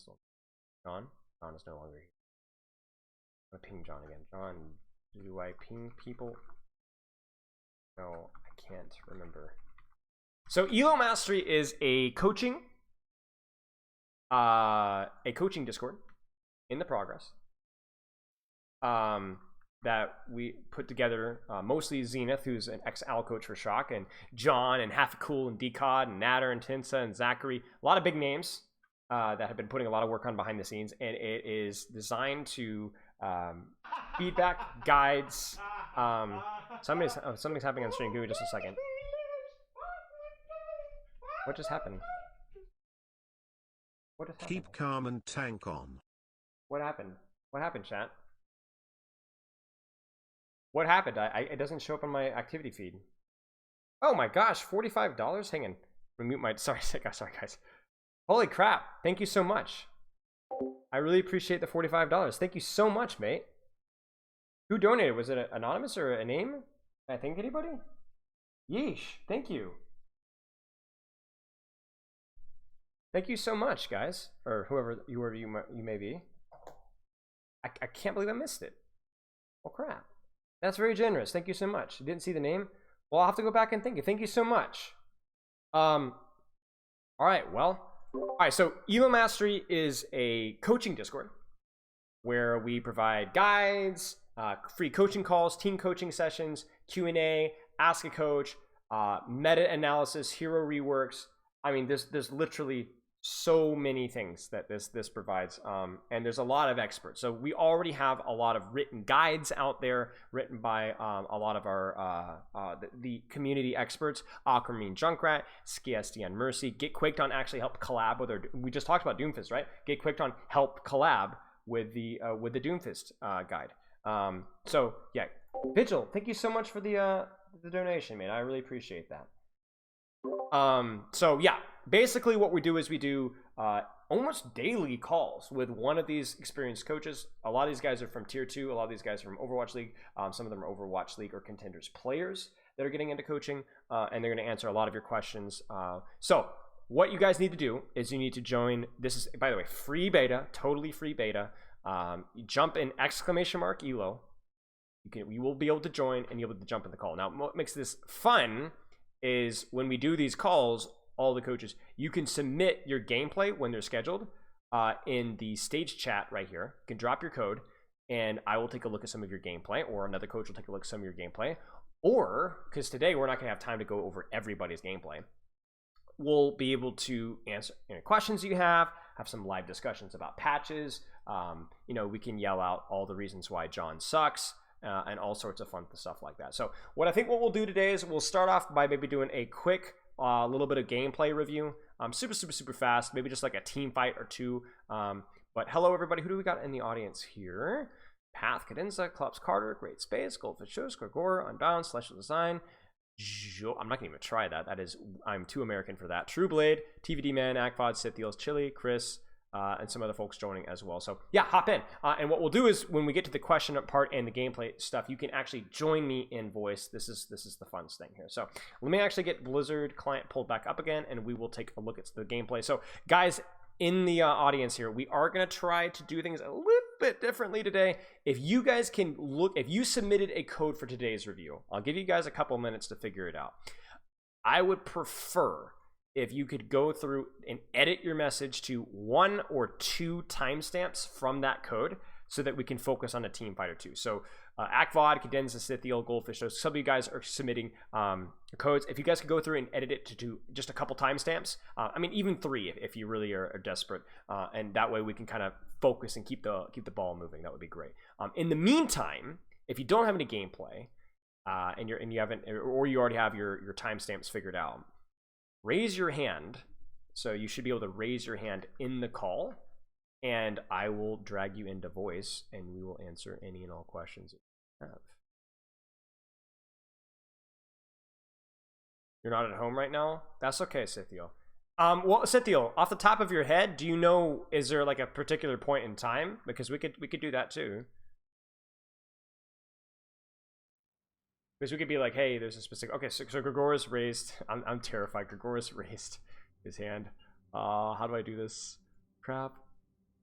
Speaker 1: is no longer here. I'm gonna ping John again. John, do I ping people? No, I can't remember. So ELO Mastery is a coaching Discord in the progress that we put together, mostly Zenith, who's an ex-Al coach for Shock, and John and Half Cool and Decod and Natter and Tinsa and Zachary, a lot of big names that have been putting a lot of work on behind the scenes, and it is designed to feedback, guides. Something's happening on stream. Give me just a second. What just happened? What just happened?
Speaker 3: Keep calm and tank on.
Speaker 1: What happened? What happened, chat? What happened? It doesn't show up on my activity feed. Oh my gosh, $45? Hang on. Remute my. Sorry, guys. Holy crap! Thank you so much. I really appreciate the $45. Thank you so much, mate. Who donated? Was it anonymous or a name? Can I thank anybody? Yeesh. Thank you. Thank you so much, guys, or whoever you may be. I can't believe I missed it. Oh crap. That's very generous. Thank you so much. You didn't see the name? Well, I'll have to go back and thank you. Thank you so much. All right. Well. All right. So ELO Mastery is a coaching Discord where we provide guides, free coaching calls, team coaching sessions, Q&A, ask a coach, meta analysis, hero reworks. I mean, there's literally so many things that this provides, and there's a lot of experts. So we already have a lot of written guides out there written by a lot of our the community experts. Aquamarine Junkrat, SKSD on Mercy, Get Quaked On actually helped collab with we just talked about Doomfist, right? Get Quaked On helped collab with the Doomfist guide. So yeah, Vigil, thank you so much for the donation, man. I really appreciate that. So yeah, basically what we do is we do almost daily calls with one of these experienced coaches. A lot of these guys are from tier 2, a lot of these guys are from Overwatch League. Some of them are Overwatch League or Contenders players that are getting into coaching, and they're going to answer a lot of your questions. So what you guys need to do is you need to join. This is, by the way, free beta, totally free beta. You jump in !ELO. You will be able to join and you'll be able to jump in the call. Now, what makes this fun is when we do these calls, all the coaches, you can submit your gameplay when they're scheduled in the stage chat right here. You can drop your code and I will take a look at some of your gameplay, or another coach will take a look at some of your gameplay, or because today we're not going to have time to go over everybody's gameplay, we'll be able to answer any questions you have some live discussions about patches. We can yell out all the reasons why John sucks. And all sorts of fun stuff like that. So what we'll do today is we'll start off by maybe doing a quick a little bit of gameplay review. Super fast. Maybe just like a team fight or two. But hello, everybody. Who do we got in the audience here? Path, Cadenza, Klops Carter, Great Space, Goldfish Shows, Gregor, Unbound, Celestial Design. I'm not gonna even try that. I'm too American for that. True Blade, TVD Man, Akvod, Sithiels, Chili, Chris, and some other folks joining as well. So yeah, hop in. And what we'll do is when we get to the question part and the gameplay stuff, you can actually join me in voice. This is the fun thing here. So let me actually get Blizzard client pulled back up again, and we will take a look at the gameplay. So guys, in the audience here, we are going to try to do things a little bit differently today. If you guys can look, if you submitted a code for today's review, I'll give you guys a couple minutes to figure it out. I would prefer if you could go through and edit your message to 1 or 2 timestamps from that code so that we can focus on a team fight or two. So Akvod, Cadenza, Sithiel, Goldfish, some of you guys are submitting codes. If you guys could go through and edit it to just a couple timestamps, I mean, even 3 if you really are desperate, and that way we can kind of focus and keep the ball moving. That would be great. In the meantime, if you don't have any gameplay, and you haven't, or you already have your timestamps figured out, raise your hand. So you should be able to raise your hand in the call, and I will drag you into voice, and we will answer any and all questions you have. You're not at home right now? That's okay, Sithiel. Well, Sithiel, off the top of your head, do you know, is there like a particular point in time? Because we could do that too. Because we could be like, hey, there's a specific... Okay, so Gregor's raised... I'm terrified. Gregor's raised his hand. How do I do this? Crap.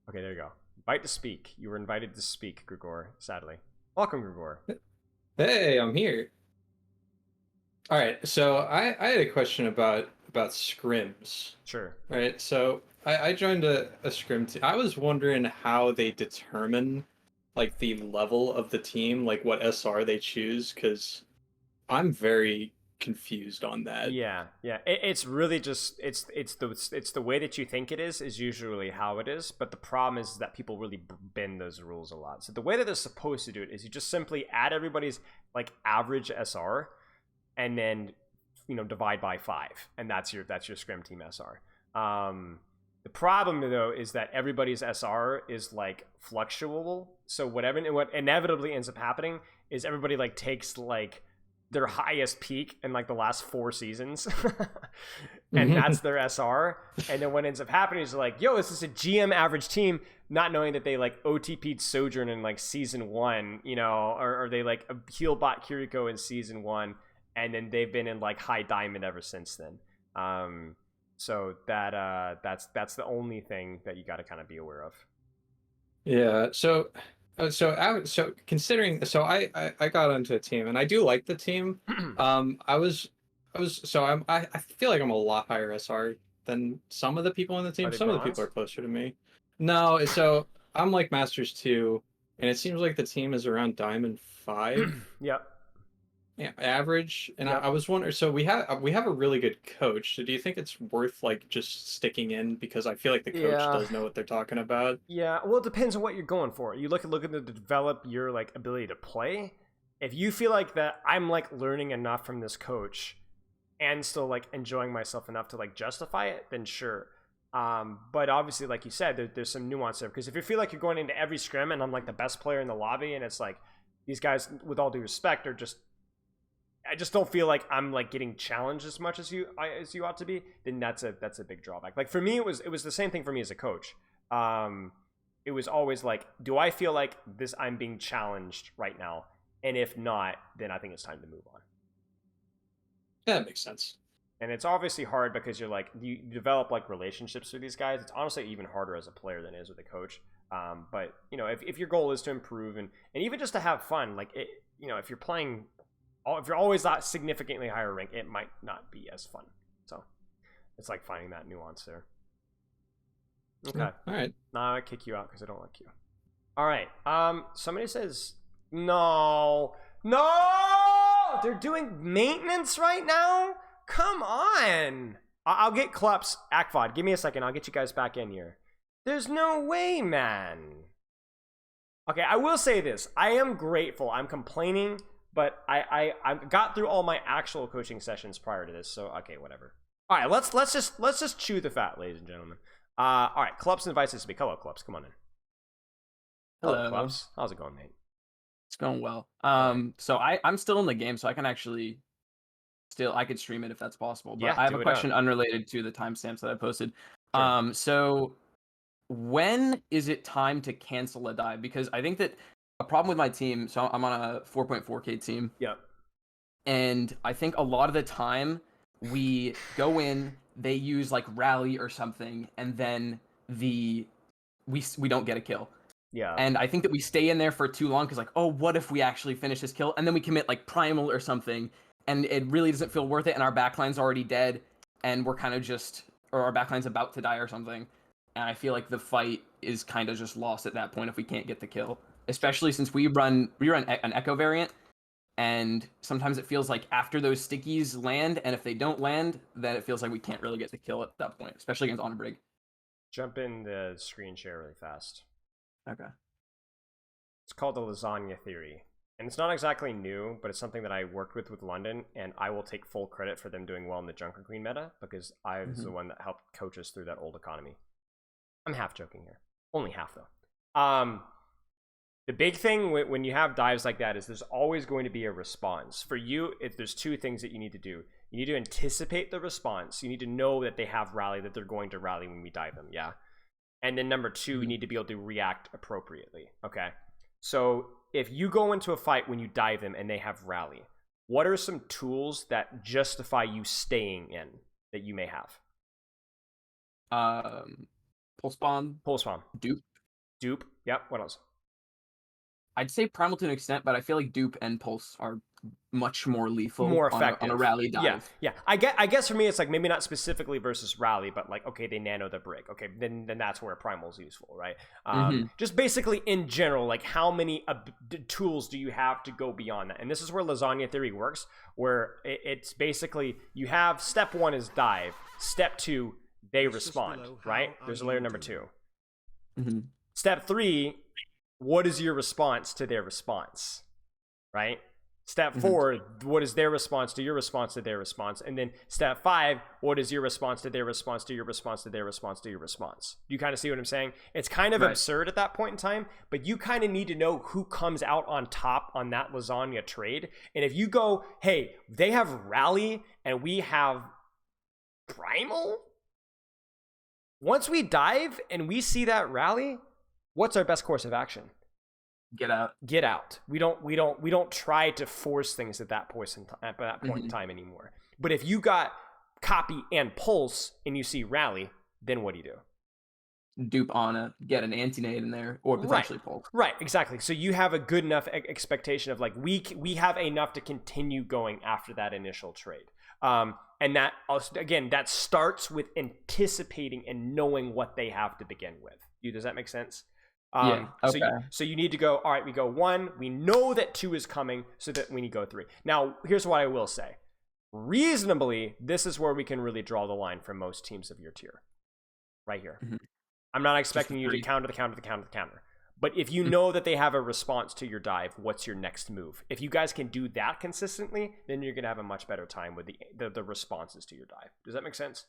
Speaker 1: Okay, there you go. Invite to speak. You were invited to speak, Gregor, sadly. Welcome, Gregor.
Speaker 3: Hey, I'm here. All right, so I had a question about scrims.
Speaker 1: Sure.
Speaker 3: Right, so I joined a scrim team. I was wondering how they determine like the level of the team, like what SR they choose, because I'm very confused on that.
Speaker 1: Yeah. It's really just it's the way that you think it is usually how it is, but the problem is that people really bend those rules a lot. So the way that they're supposed to do it is you just simply add everybody's like average SR, and then divide by 5, and that's your scrim team SR. The problem though is that everybody's SR is like fluctuable. So what inevitably ends up happening is everybody like takes like their highest peak in like the last 4 seasons and that's their SR. And then what ends up happening is like, yo, this is a GM average team, not knowing that they like OTP'd Sojourn in like season 1, or they like heal bot Kiriko in season 1, and then they've been in like high diamond ever since then. So that's the only thing that you got to kind of be aware of.
Speaker 3: Yeah. So considering, I got onto a team, and I do like the team. I feel like I'm a lot higher SR than some of the people on the team. Some of the people are closer to me. No, so I'm like Masters 2, and it seems like the team is around Diamond 5.
Speaker 1: Yep.
Speaker 3: Yeah, average. And
Speaker 1: yep.
Speaker 3: I was wondering, so we have a really good coach. So do you think it's worth like just sticking in, because I feel like the coach does know what they're talking about?
Speaker 1: Yeah, well, it depends on what you're going for. You looking to develop your like ability to play. If you feel like that I'm like learning enough from this coach and still like enjoying myself enough to like justify it, then sure. But obviously, like you said, there's some nuance there, because if you feel like you're going into every scrim and I'm like the best player in the lobby, and it's like these guys, with all due respect, I just don't feel like I'm like getting challenged as much as you ought to be, then that's a big drawback. Like for me, it was the same thing for me as a coach. It was always like, do I feel like I'm being challenged right now? And if not, then I think it's time to move on.
Speaker 3: That makes sense.
Speaker 1: And it's obviously hard because you develop like relationships with these guys. It's honestly even harder as a player than it is with a coach. But if your goal is to improve and even just to have fun, like if you're playing. If you're always that significantly higher rank, it might not be as fun. So it's like finding that nuance there. Okay.
Speaker 3: All right.
Speaker 1: Now I kick you out because I don't like you. All right. Somebody says no. They're doing maintenance right now. Come on. I'll get Kleps, Akvod. Give me a second. I'll get you guys back in here. There's no way, man. Okay, I will say this. I am grateful. I'm complaining. But I got through all my actual coaching sessions prior to this, so okay, whatever. All right, let's just chew the fat, ladies and gentlemen. All right, Clubs invites us to speak. Hello, Clubs. Come on in.
Speaker 4: Hello.
Speaker 1: Clubs. How's it going, mate?
Speaker 4: It's going well. So I'm still in the game, so I can actually I could stream it if that's possible. But
Speaker 1: Yeah,
Speaker 4: I have
Speaker 1: do
Speaker 4: a
Speaker 1: it
Speaker 4: question
Speaker 1: up.
Speaker 4: unrelated to the timestamps that I posted.
Speaker 1: Sure.
Speaker 4: So when is it time to cancel a dive? Because I think that a problem with my team, so I'm on a 4.4K team,
Speaker 1: Yep.
Speaker 4: and I think a lot of the time we go in, they use like rally or something, and then we don't get a kill.
Speaker 1: Yeah.
Speaker 4: And I think that we stay in there for too long because, like, oh, what if we actually finish this kill? And then we commit, like, primal or something, and it really doesn't feel worth it, and our backline's already dead, and we're kind of just... Or our backline's about to die or something. And I feel like the fight is kind of just lost at that point if we can't get the kill. Especially since we run an Echo variant, and sometimes it feels like after those stickies land, and if they don't land, then it feels like we can't really get the kill at that point, especially against Onbrig.
Speaker 1: Jump in the screen share really fast.
Speaker 4: Okay.
Speaker 1: It's called the lasagna theory. And it's not exactly new, but it's something that I worked with London, and I will take full credit for them doing well in the Junker Queen meta, because I was the one that helped coach us through that old economy. I'm half joking here. Only half, though. The big thing when you have dives like that is there's always going to be a response. For you, there's two things that you need to do. You need to anticipate the response. You need to know that they have rally, that they're going to rally when we dive them, yeah? And then number two, you need to be able to react appropriately, okay? So if you go into a fight when you dive them and they have rally, what are some tools that justify you staying in that you may have?
Speaker 4: Pulse Bomb.
Speaker 1: Pulse Bomb. Dupe. Yep. What else?
Speaker 4: I'd say Primal to an extent, but I feel like Dupe and Pulse are much more lethal,
Speaker 1: more effective
Speaker 4: on a rally dive.
Speaker 1: Yeah. I guess for me, it's like maybe not specifically versus rally, but like, okay, they nano the brick. Okay, then that's where Primal's useful, right? Just basically in general, like how many tools do you have to go beyond that? And this is where lasagna theory works, where it's basically you have step one is dive, step two they respond, right? There's a layer number two. Step three, what is your response to their response, right? Step four, what is their response to your response to their response? And then step five, what is your response to their response to your response to their response to your response? Do you kind of see what I'm saying? It's kind of absurd at that point in time, but you kind of need to know who comes out on top on that lasagna trade. And if you go, hey, they have rally and we have primal, once we dive and we see that rally, what's our best course of action?
Speaker 4: Get out.
Speaker 1: We don't try to force things at that point in time anymore. But if you got copy and pulse and you see rally, then what do you do?
Speaker 4: Dupe on get an anti-nade in there, or potentially pulse.
Speaker 1: Right, exactly. So you have a good enough expectation of like we have enough to continue going after that initial trade. And that also, again, that starts with anticipating and knowing what they have to begin with. Does that make sense?
Speaker 4: Yeah. Okay.
Speaker 1: So you need to go, all right, we go one, we know that two is coming, so that we need to go three. Now, here's what I will say. Reasonably, this is where we can really draw the line for most teams of your tier. Right here. I'm not expecting you to counter the counter. But if you know that they have a response to your dive, what's your next move? If you guys can do that consistently, then you're going to have a much better time with the responses to your dive. Does that make sense?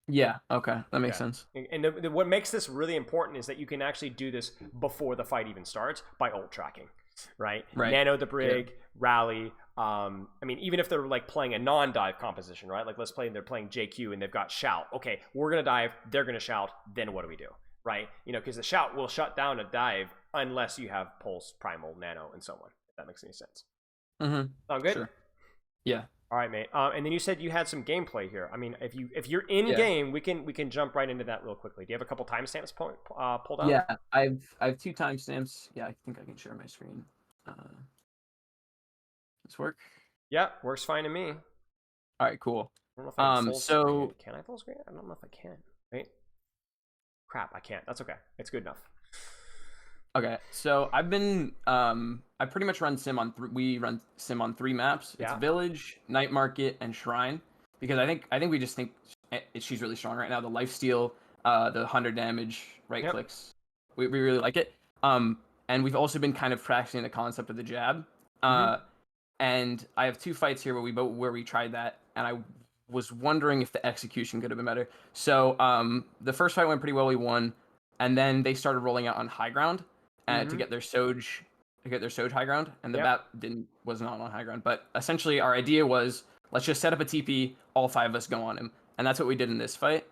Speaker 4: Yeah, okay. That makes sense.
Speaker 1: And what makes this really important is that you can actually do this before the fight even starts by ult tracking, right? Nano the brig, rally. I mean, even if they're like playing a non-dive composition, right? Like let's play, they're playing JQ and they've got shout. Okay, we're going to dive, they're going to shout, then what do we do? Right? You know, because the shout will shut down a dive unless you have pulse, primal, nano, and so on. If that makes any sense. Sound good?
Speaker 4: Sure. Yeah.
Speaker 1: All right, mate. And then you said you had some gameplay here. I mean, if you're in game, we can jump right into that real quickly. Do you have a couple timestamps pulled out?
Speaker 4: Yeah, I have 2 timestamps. Yeah, I think I can share my screen. This work?
Speaker 1: Yeah, works fine to me.
Speaker 4: All right, cool.
Speaker 1: I don't know if I can full screen. Can I full screen? I don't know if I can. Right? Crap, I can't. That's okay. It's good enough.
Speaker 4: Okay, so I've been I pretty much run sim on we run sim on 3 maps. It's Village, Night Market, and Shrine, because I think we just think she's really strong right now. The lifesteal, the 100 damage right clicks, we really like it. And we've also been kind of practicing the concept of the jab. And I have 2 fights here where we tried that, and I was wondering if the execution could have been better. So the first fight went pretty well. We won, and then they started rolling out on high ground to get their Soj high ground, and the bat was not on high ground. But essentially, our idea was let's just set up a TP. All 5 of us go on him, and that's what we did in this fight.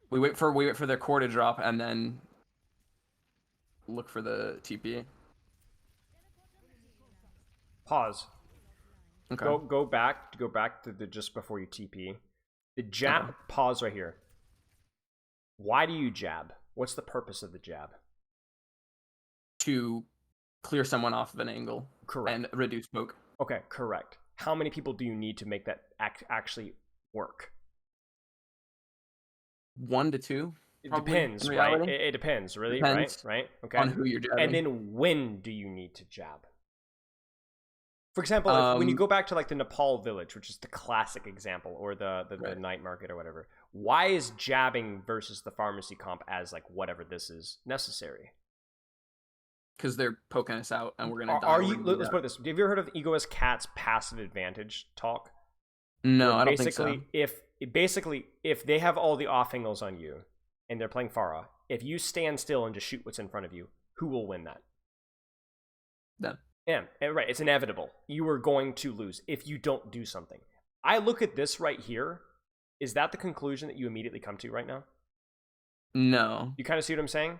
Speaker 4: We wait for their core to drop, and then look for the TP.
Speaker 1: Pause.
Speaker 4: Okay.
Speaker 1: Go back to the just before you TP. The jab.
Speaker 4: Okay.
Speaker 1: Pause right here. Why do you jab? What's the purpose of the jab?
Speaker 4: To clear someone off of an angle.
Speaker 1: Correct.
Speaker 4: And reduce poke.
Speaker 1: Okay, correct. How many people do you need to make that actually work?
Speaker 4: 1 to 2.
Speaker 1: It depends, right? It depends, really,
Speaker 4: depends
Speaker 1: right? Okay.
Speaker 4: on who you're jabbing.
Speaker 1: And then when do you need to jab? For example, when you go back to like the Nepal village, which is the classic example, or the night market or whatever, why is jabbing versus the pharmacy comp as like whatever this is necessary?
Speaker 4: Because they're poking us out and we're gonna die.
Speaker 1: Are you? Let's put it this. Have you ever heard of Egoist Cat's passive advantage talk?
Speaker 4: No, I don't think so.
Speaker 1: If they have all the off angles on you and they're playing Pharah, if you stand still and just shoot what's in front of you, who will win that?
Speaker 4: Them.
Speaker 1: Yeah, right. It's inevitable. You are going to lose if you don't do something. I look at this right here. Is that the conclusion that you immediately come to right now?
Speaker 4: No.
Speaker 1: You kind of see what I'm saying?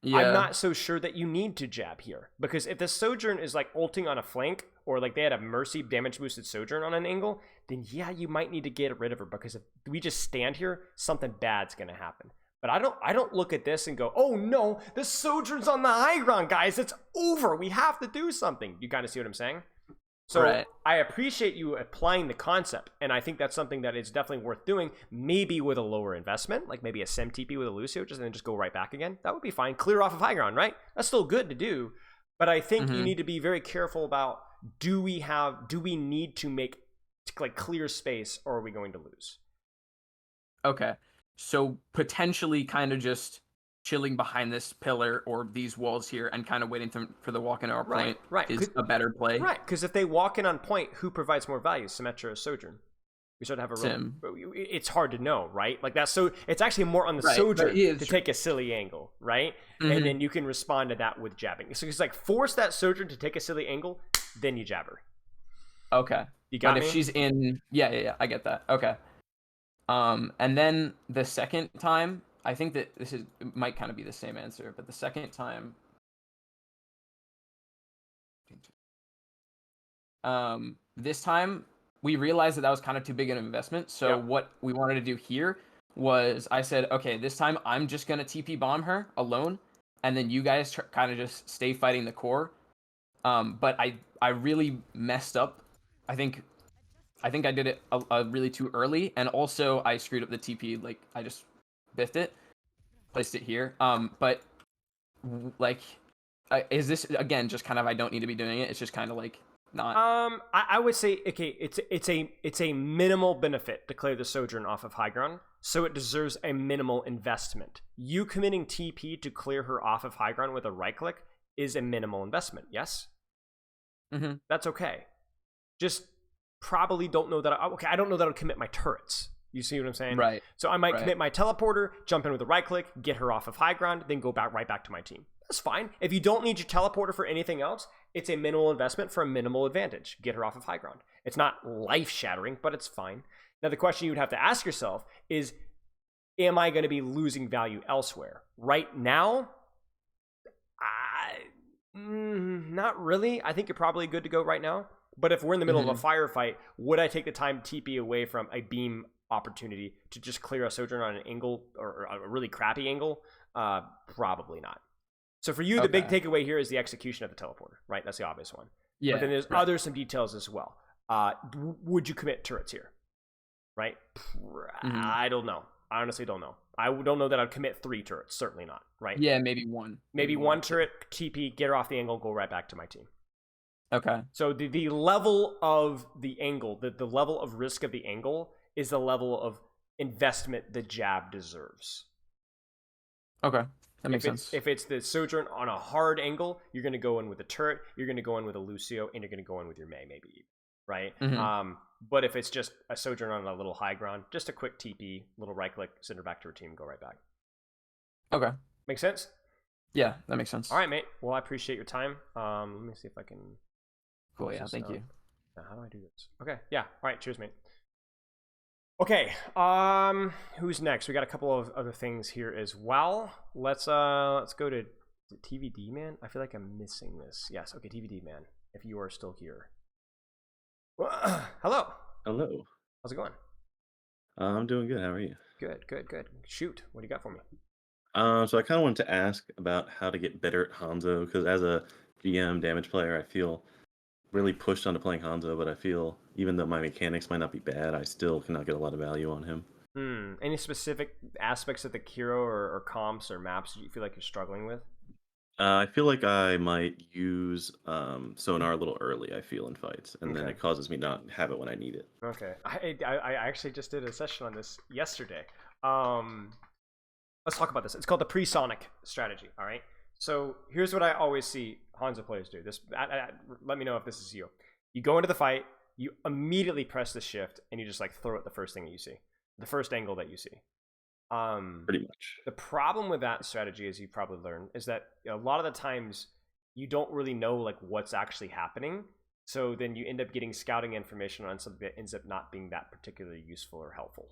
Speaker 4: Yeah.
Speaker 1: I'm not so sure that you need to jab here. Because if the Sojourn is like ulting on a flank, or like they had a Mercy damage boosted Sojourn on an angle, then yeah, you might need to get rid of her. Because if we just stand here, something bad's going to happen. But I don't look at this and go, oh no, the Sojourn's on the high ground, guys. It's over. We have to do something. You kind of see what I'm saying? So
Speaker 4: right.
Speaker 1: I appreciate you applying the concept, and I think that's something that is definitely worth doing, maybe with a lower investment, like maybe a Sim TP with a Lucio, just and then just go right back again. That would be fine. Clear off of high ground, right? That's still good to do. But I think you need to be very careful about, do we need to make like clear space, or are we going to lose?
Speaker 4: Okay. So potentially kind of just chilling behind this pillar or these walls here and kind of waiting for the walk in our point is a better play.
Speaker 1: Right, because if they walk in on point, who provides more value, Symmetra or Sojourn? We sort of have a
Speaker 4: Sim.
Speaker 1: It's hard to know, right? Like that's so it's actually more on the Sojourn to take a silly angle, right? And then you can respond to that with jabbing. So it's like force that Sojourn to take a silly angle, then you jab her.
Speaker 4: Okay.
Speaker 1: You got
Speaker 4: me?
Speaker 1: But
Speaker 4: if she's in yeah, I get that. Okay. And then the second time, I think that it might kind of be the same answer, but the second time, this time we realized that was kind of too big an investment. So what we wanted to do here was I said, okay, this time I'm just going to TP bomb her alone. And then you guys kind of just stay fighting the core. But I really messed up. I think I did it a really too early, and also I screwed up the TP. Like I just biffed it, placed it here. But like, is this again just kind of I don't need to be doing it? It's just kind of like not.
Speaker 1: I would say okay, it's a minimal benefit to clear the Sojourn off of high ground, so it deserves a minimal investment. You committing TP to clear her off of high ground with a right click is a minimal investment. Yes, that's okay. Just probably don't know that I don't know that I'll commit my turrets. You see what I'm saying?
Speaker 4: Right.
Speaker 1: So I might commit my teleporter, jump in with a right click, get her off of high ground, then go right back to my team. That's fine. If you don't need your teleporter for anything else, it's a minimal investment for a minimal advantage. Get her off of high ground. It's not life shattering, but it's fine. Now the question you would have to ask yourself is, am I going to be losing value elsewhere? Right now, not really. I think you're probably good to go right now. But if we're in the middle of a firefight, would I take the time to TP away from a beam opportunity to just clear a Sojourn on an angle or a really crappy angle? Probably not. So for you, the big takeaway here is the execution of the teleporter, right? That's the obvious one. Yeah. But then there's some details as well. Would you commit turrets here? Right? I don't know. I honestly don't know. I don't know that I'd commit 3 turrets. Certainly not. Right?
Speaker 4: Yeah, maybe one.
Speaker 1: Maybe one turret, TP, get her off the angle, go right back to my team.
Speaker 4: Okay.
Speaker 1: So the level of the angle, the level of risk of the angle is the level of investment the jab deserves.
Speaker 4: Okay. That makes sense.
Speaker 1: If it's the Sojourn on a hard angle, you're going to go in with a turret, you're going to go in with a Lucio, and you're going to go in with your Mei, maybe, right? But if it's just a sojourn on a little high ground, just a quick TP, little right click, send her back to her team, go right back.
Speaker 4: Okay.
Speaker 1: Make sense?
Speaker 4: Yeah, that makes sense.
Speaker 1: All right, mate. Well, I appreciate your time. Let me see if I can.
Speaker 4: Cool. Yeah. Thank you.
Speaker 1: Now, how do I do this? Okay. Yeah. All right. Cheers, mate. Okay. Who's next? We got a couple of other things here as well. Let's go to TVD man. I feel like I'm missing this. Yes. Okay. TVD man. If you are still here. Hello.
Speaker 5: Hello.
Speaker 1: How's it going?
Speaker 5: I'm doing good. How are you?
Speaker 1: Good. Shoot. What do you got for me?
Speaker 5: So I kind of wanted to ask about how to get better at Hanzo because as a GM damage player, I feel really pushed onto playing Hanzo, but I feel even though my mechanics might not be bad, I still cannot get a lot of value on him.
Speaker 1: Any specific aspects of the Kiro or comps or maps you feel like you're struggling with?
Speaker 5: I feel like I might use Sonar a little early, I feel, in fights, and then
Speaker 1: Okay.
Speaker 5: it causes me not have it when I need it.
Speaker 1: Okay. I actually just did a session on this yesterday. Let's talk about this. It's called the pre-Sonic strategy, all right? So here's what I always see Hanzo players do. Let me know if this is you. You go into the fight, you immediately press the shift, and you just like throw it the first thing that you see. The first angle that you see.
Speaker 5: Pretty much.
Speaker 1: The problem with that strategy, as you've probably learned, is that a lot of the times you don't really know like what's actually happening. So then you end up getting scouting information on something that ends up not being that particularly useful or helpful.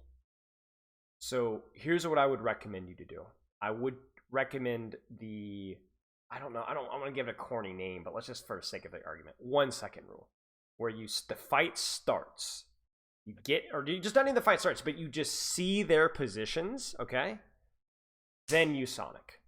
Speaker 1: So here's what I would recommend you to do. I would recommend I don't want to give it a corny name, but let's just for the sake of the argument, 1 second rule, where the fight starts. You just not even the fight starts, but you just see their positions, okay? Then you Sonic.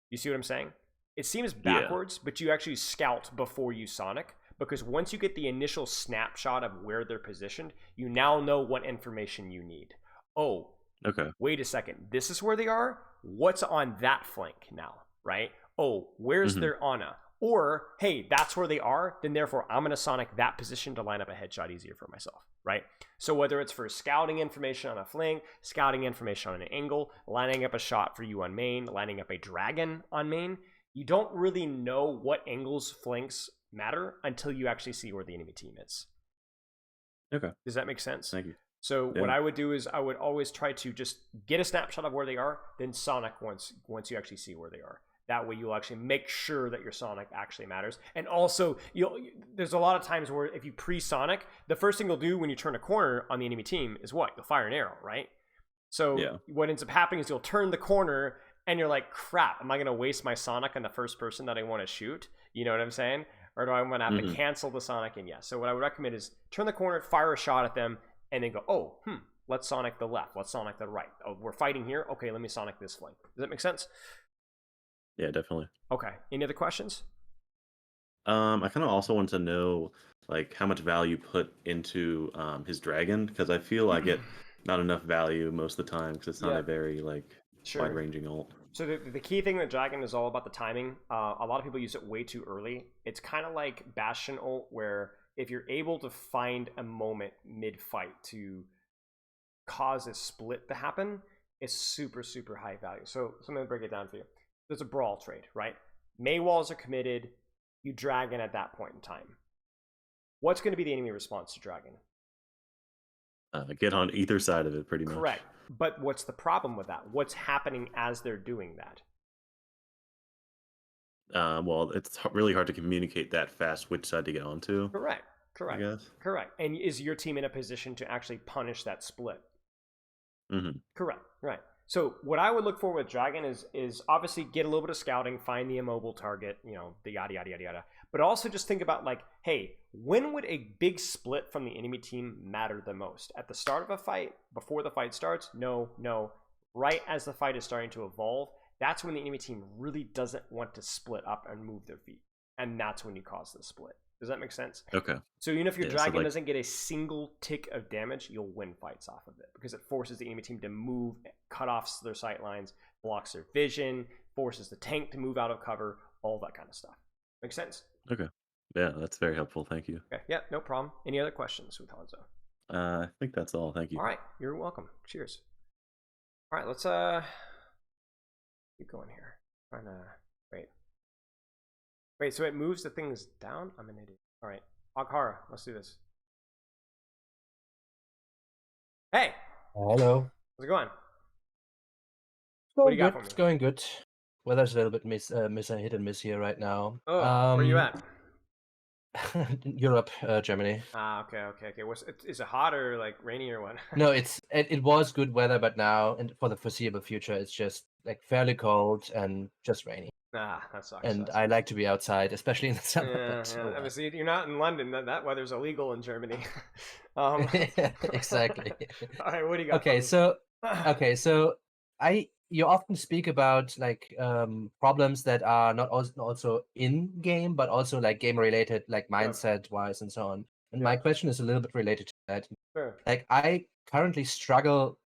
Speaker 1: You see what I'm saying? It seems backwards, but you actually scout before you Sonic, because once you get the initial snapshot of where they're positioned, you now know what information you need. Oh,
Speaker 5: Okay.
Speaker 1: wait a second. This is where they are? What's on that flank now, right? Oh, where's their Ana? Or, hey, that's where they are, then therefore I'm going to Sonic that position to line up a headshot easier for myself, right? So whether it's for scouting information on a flank, scouting information on an angle, lining up a shot for you on main, lining up a dragon on main, you don't really know what angles flanks matter until you actually see where the enemy team is.
Speaker 5: Okay.
Speaker 1: Does that make sense?
Speaker 5: Thank you.
Speaker 1: So
Speaker 5: Yeah.
Speaker 1: what I would do is I would always try to just get a snapshot of where they are, then Sonic once you actually see where they are. That way you'll actually make sure that your Sonic actually matters. And also, there's a lot of times where if you pre-Sonic, the first thing you'll do when you turn a corner on the enemy team is what? You'll fire an arrow, right? So what ends up happening is you'll turn the corner and you're like, crap, am I going to waste my Sonic on the first person that I want to shoot? You know what I'm saying? Or do I want to have to cancel the Sonic? And so what I would recommend is turn the corner, fire a shot at them, and then go, let's Sonic the left. Let's Sonic the right. Oh, we're fighting here. Okay, let me Sonic this flank. Does that make sense?
Speaker 5: Yeah, definitely.
Speaker 1: Okay. Any other questions?
Speaker 5: I kind of also want to know like how much value put into his dragon because I feel I get not enough value most of the time because it's not a very like wide-ranging ult.
Speaker 1: So the key thing with Dragon is all about the timing. A lot of people use it way too early. It's kind of like Bastion ult, where if you're able to find a moment mid-fight to cause a split to happen, it's super, super high value. So I'm going to break it down for you. There's a brawl trade, right? Mei walls are committed. You Dragon at that point in time. What's going to be the enemy response to Dragon?
Speaker 5: Get on either side of it, pretty much.
Speaker 1: Correct. But what's the problem with that? What's happening as they're doing that?
Speaker 5: Well, it's really hard to communicate that fast which side to get onto.
Speaker 1: Correct.
Speaker 5: I guess.
Speaker 1: Correct. And is your team in a position to actually punish that split? Correct. Right. So what I would look for with Dragon is obviously get a little bit of scouting, find the immobile target, the yada yada yada yada. But also just think about like, hey, when would a big split from the enemy team matter the most? At the start of a fight, before the fight starts? No. Right as the fight is starting to evolve, that's when the enemy team really doesn't want to split up and move their feet, and that's when you cause the split. Does that make sense?
Speaker 5: Okay.
Speaker 1: So even if your Dragon doesn't get a single tick of damage, you'll win fights off of it because it forces the enemy team to move, cut off their sight lines, blocks their vision, forces the tank to move out of cover, all that kind of stuff. Make sense?
Speaker 5: Okay. Yeah, that's very helpful. Thank you.
Speaker 1: Okay. Yeah, no problem. Any other questions with Hanzo?
Speaker 5: I think that's all. Thank you.
Speaker 1: All right. You're welcome. Cheers. All right. Let's keep going here. Trying to wait, so it moves the things down? I'm an idiot. All right. Aghara, let's do this. Hey,
Speaker 6: Hello.
Speaker 1: how's it going?
Speaker 6: It's
Speaker 1: What do
Speaker 6: going
Speaker 1: you got
Speaker 6: good.
Speaker 1: for me?
Speaker 6: It's going good. Weather's a little bit hit and miss here right now.
Speaker 1: Oh, where you at?
Speaker 6: Europe, Germany.
Speaker 1: Ah, okay. Is it hot or like rainy or what?
Speaker 6: No, it was good weather, but now and for the foreseeable future, it's just like fairly cold and just rainy.
Speaker 1: Ah, that sucks.
Speaker 6: And
Speaker 1: That
Speaker 6: I
Speaker 1: sucks.
Speaker 6: like to be outside, especially in the summer.
Speaker 1: Yeah,
Speaker 6: But
Speaker 1: yeah.
Speaker 6: oh well.
Speaker 1: Obviously, you're not in London. That weather's illegal in Germany. um,
Speaker 6: Exactly.
Speaker 1: All right, what do you got for
Speaker 6: Okay,
Speaker 1: me?
Speaker 6: so you often speak about like problems that are not also in game, but also like game related, like
Speaker 1: Yeah,
Speaker 6: mindset wise and so on. And my
Speaker 1: yeah,
Speaker 6: question is a little bit related to that.
Speaker 1: sure.
Speaker 6: Like I currently struggle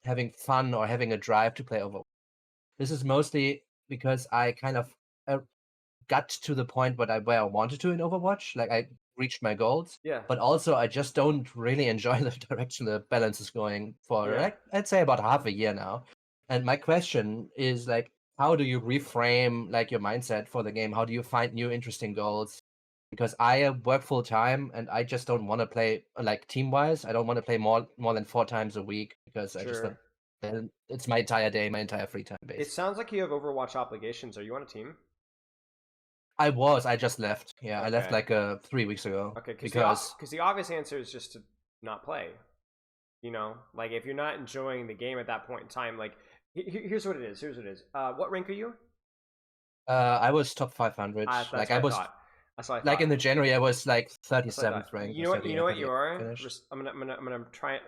Speaker 6: having fun or having a drive to play Overwatch. This is mostly because I kind of uh, got to the point where I wanted to in Overwatch. Like I reached my goals,
Speaker 1: Yeah,
Speaker 6: but also I just don't really enjoy the direction the balance is going for
Speaker 1: yeah,
Speaker 6: like I'd say about half a year now. And my question is like, how do you reframe like your mindset for the game? How do you find new interesting goals? Because I work full time and I just don't want to play like team wise. I don't want to play more than 4 times a week because I just
Speaker 1: sure.
Speaker 6: then it's my entire day, my entire free time
Speaker 1: It
Speaker 6: basically.
Speaker 1: sounds like you have Overwatch obligations. Are you on a team?
Speaker 6: I just left. Yeah, I left
Speaker 1: Okay,
Speaker 6: like 3 weeks ago
Speaker 1: okay.
Speaker 6: because
Speaker 1: Because the obvious answer is just to not play. You know, like if you're not enjoying the game at that point in time, like here's what it is. Here's what it is. What rank are you?
Speaker 6: I was top 500.
Speaker 1: That's
Speaker 6: Like
Speaker 1: what
Speaker 6: I
Speaker 1: I
Speaker 6: was
Speaker 1: thought. That's what I
Speaker 6: like
Speaker 1: thought.
Speaker 6: in the January I was like
Speaker 1: That's what I thought.
Speaker 6: 37th ranked or
Speaker 1: You
Speaker 6: 38th
Speaker 1: know
Speaker 6: I
Speaker 1: what you are.
Speaker 6: finished.
Speaker 1: I'm gonna try.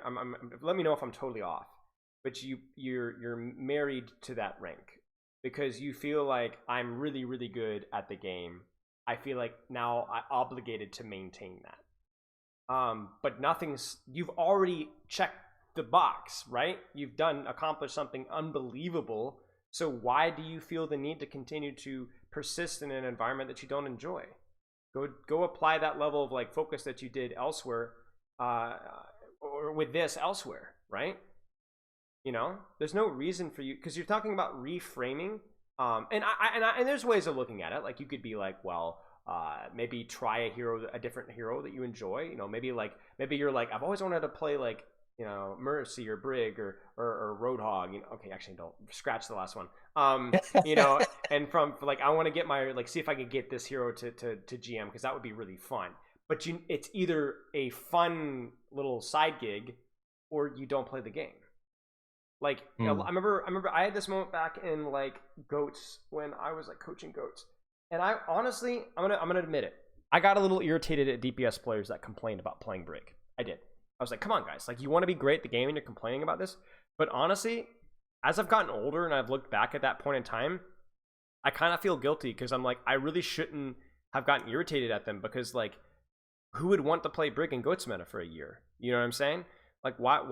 Speaker 1: Let me know if I'm totally off. But you're married to that rank because you feel like I'm really really good at the game. I feel like now I'm obligated to maintain that. But you've already checked the box, right? You've accomplished something unbelievable. So why do you feel the need to continue to persist in an environment that you don't enjoy? Go apply that level of like focus that you did elsewhere, uh, or with this elsewhere, right? You know, there's no reason for you because you're talking about reframing. And there's ways of looking at it. Like you could be like, well, maybe try a different hero that you enjoy. You know, maybe you're like, I've always wanted to play like, you know, Mercy or Brig or Roadhog. You know, okay, actually, don't scratch the last one. You know, and from like, I want to get my like, see if I could get this hero to GM because that would be really fun. But it's either a fun little side gig, or you don't play the game. Like I remember I had this moment back in like goats when I was like coaching goats, and I honestly I'm gonna admit it. I got a little irritated at DPS players that complained about playing Brig. I did. I was like, come on guys, like you want to be great at the game and you're complaining about this. But honestly, as I've gotten older and I've looked back at that point in time, I kind of feel guilty because I'm like I really shouldn't have gotten irritated at them because like who would want to play Brig and goats meta for a year? You know what I'm saying? Like why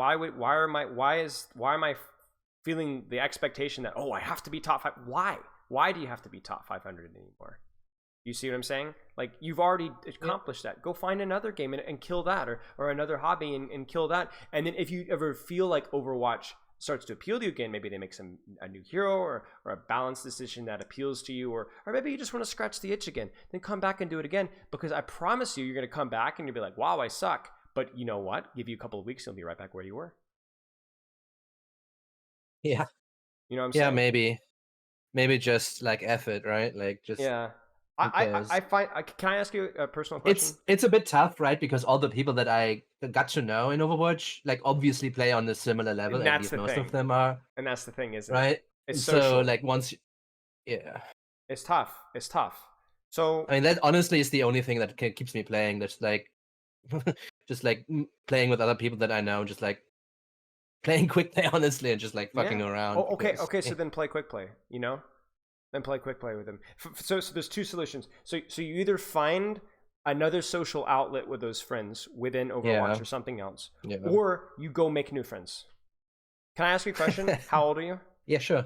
Speaker 1: am I feeling the expectation that I have to be top 5? Why do you have to be top 500 anymore? You see what I'm saying? Like you've already accomplished that. Go find another game and kill that, or another hobby and kill that. And then if you ever feel like Overwatch starts to appeal to you again, maybe they make a new hero or a balanced decision that appeals to you, or maybe you just want to scratch the itch again, then come back and do it again, because I promise you're going to come back and you'll be like, wow, I suck. But you know what? Give you a couple of weeks, you'll be right back where you were.
Speaker 6: Yeah.
Speaker 1: You know what I'm
Speaker 6: Yeah,
Speaker 1: saying?
Speaker 6: maybe just like effort, right? Like just
Speaker 1: Yeah.
Speaker 6: because
Speaker 1: I find. Can I ask you a personal question?
Speaker 6: it's a bit tough, right? Because all the people that I got to know in Overwatch, like obviously play on a similar level.
Speaker 1: And
Speaker 6: At
Speaker 1: that's
Speaker 6: least
Speaker 1: the
Speaker 6: most of
Speaker 1: thing.
Speaker 6: them are,
Speaker 1: And that's the thing, isn't it?
Speaker 6: right?
Speaker 1: It's
Speaker 6: So
Speaker 1: social.
Speaker 6: like yeah.
Speaker 1: It's tough. It's tough. So
Speaker 6: I mean, that honestly is the only thing that keeps me playing. That's like, just like playing with other people that I know, just like playing quick play, honestly, and just like fucking
Speaker 1: yeah.
Speaker 6: around.
Speaker 1: Oh, okay.
Speaker 6: Because,
Speaker 1: Okay. So then play quick play. You know, then play quick play with them. So there's two solutions. So you either find another social outlet with those friends within Overwatch or something else, or you go make new friends. Can I ask you a question? How old are you?
Speaker 6: Yeah, sure.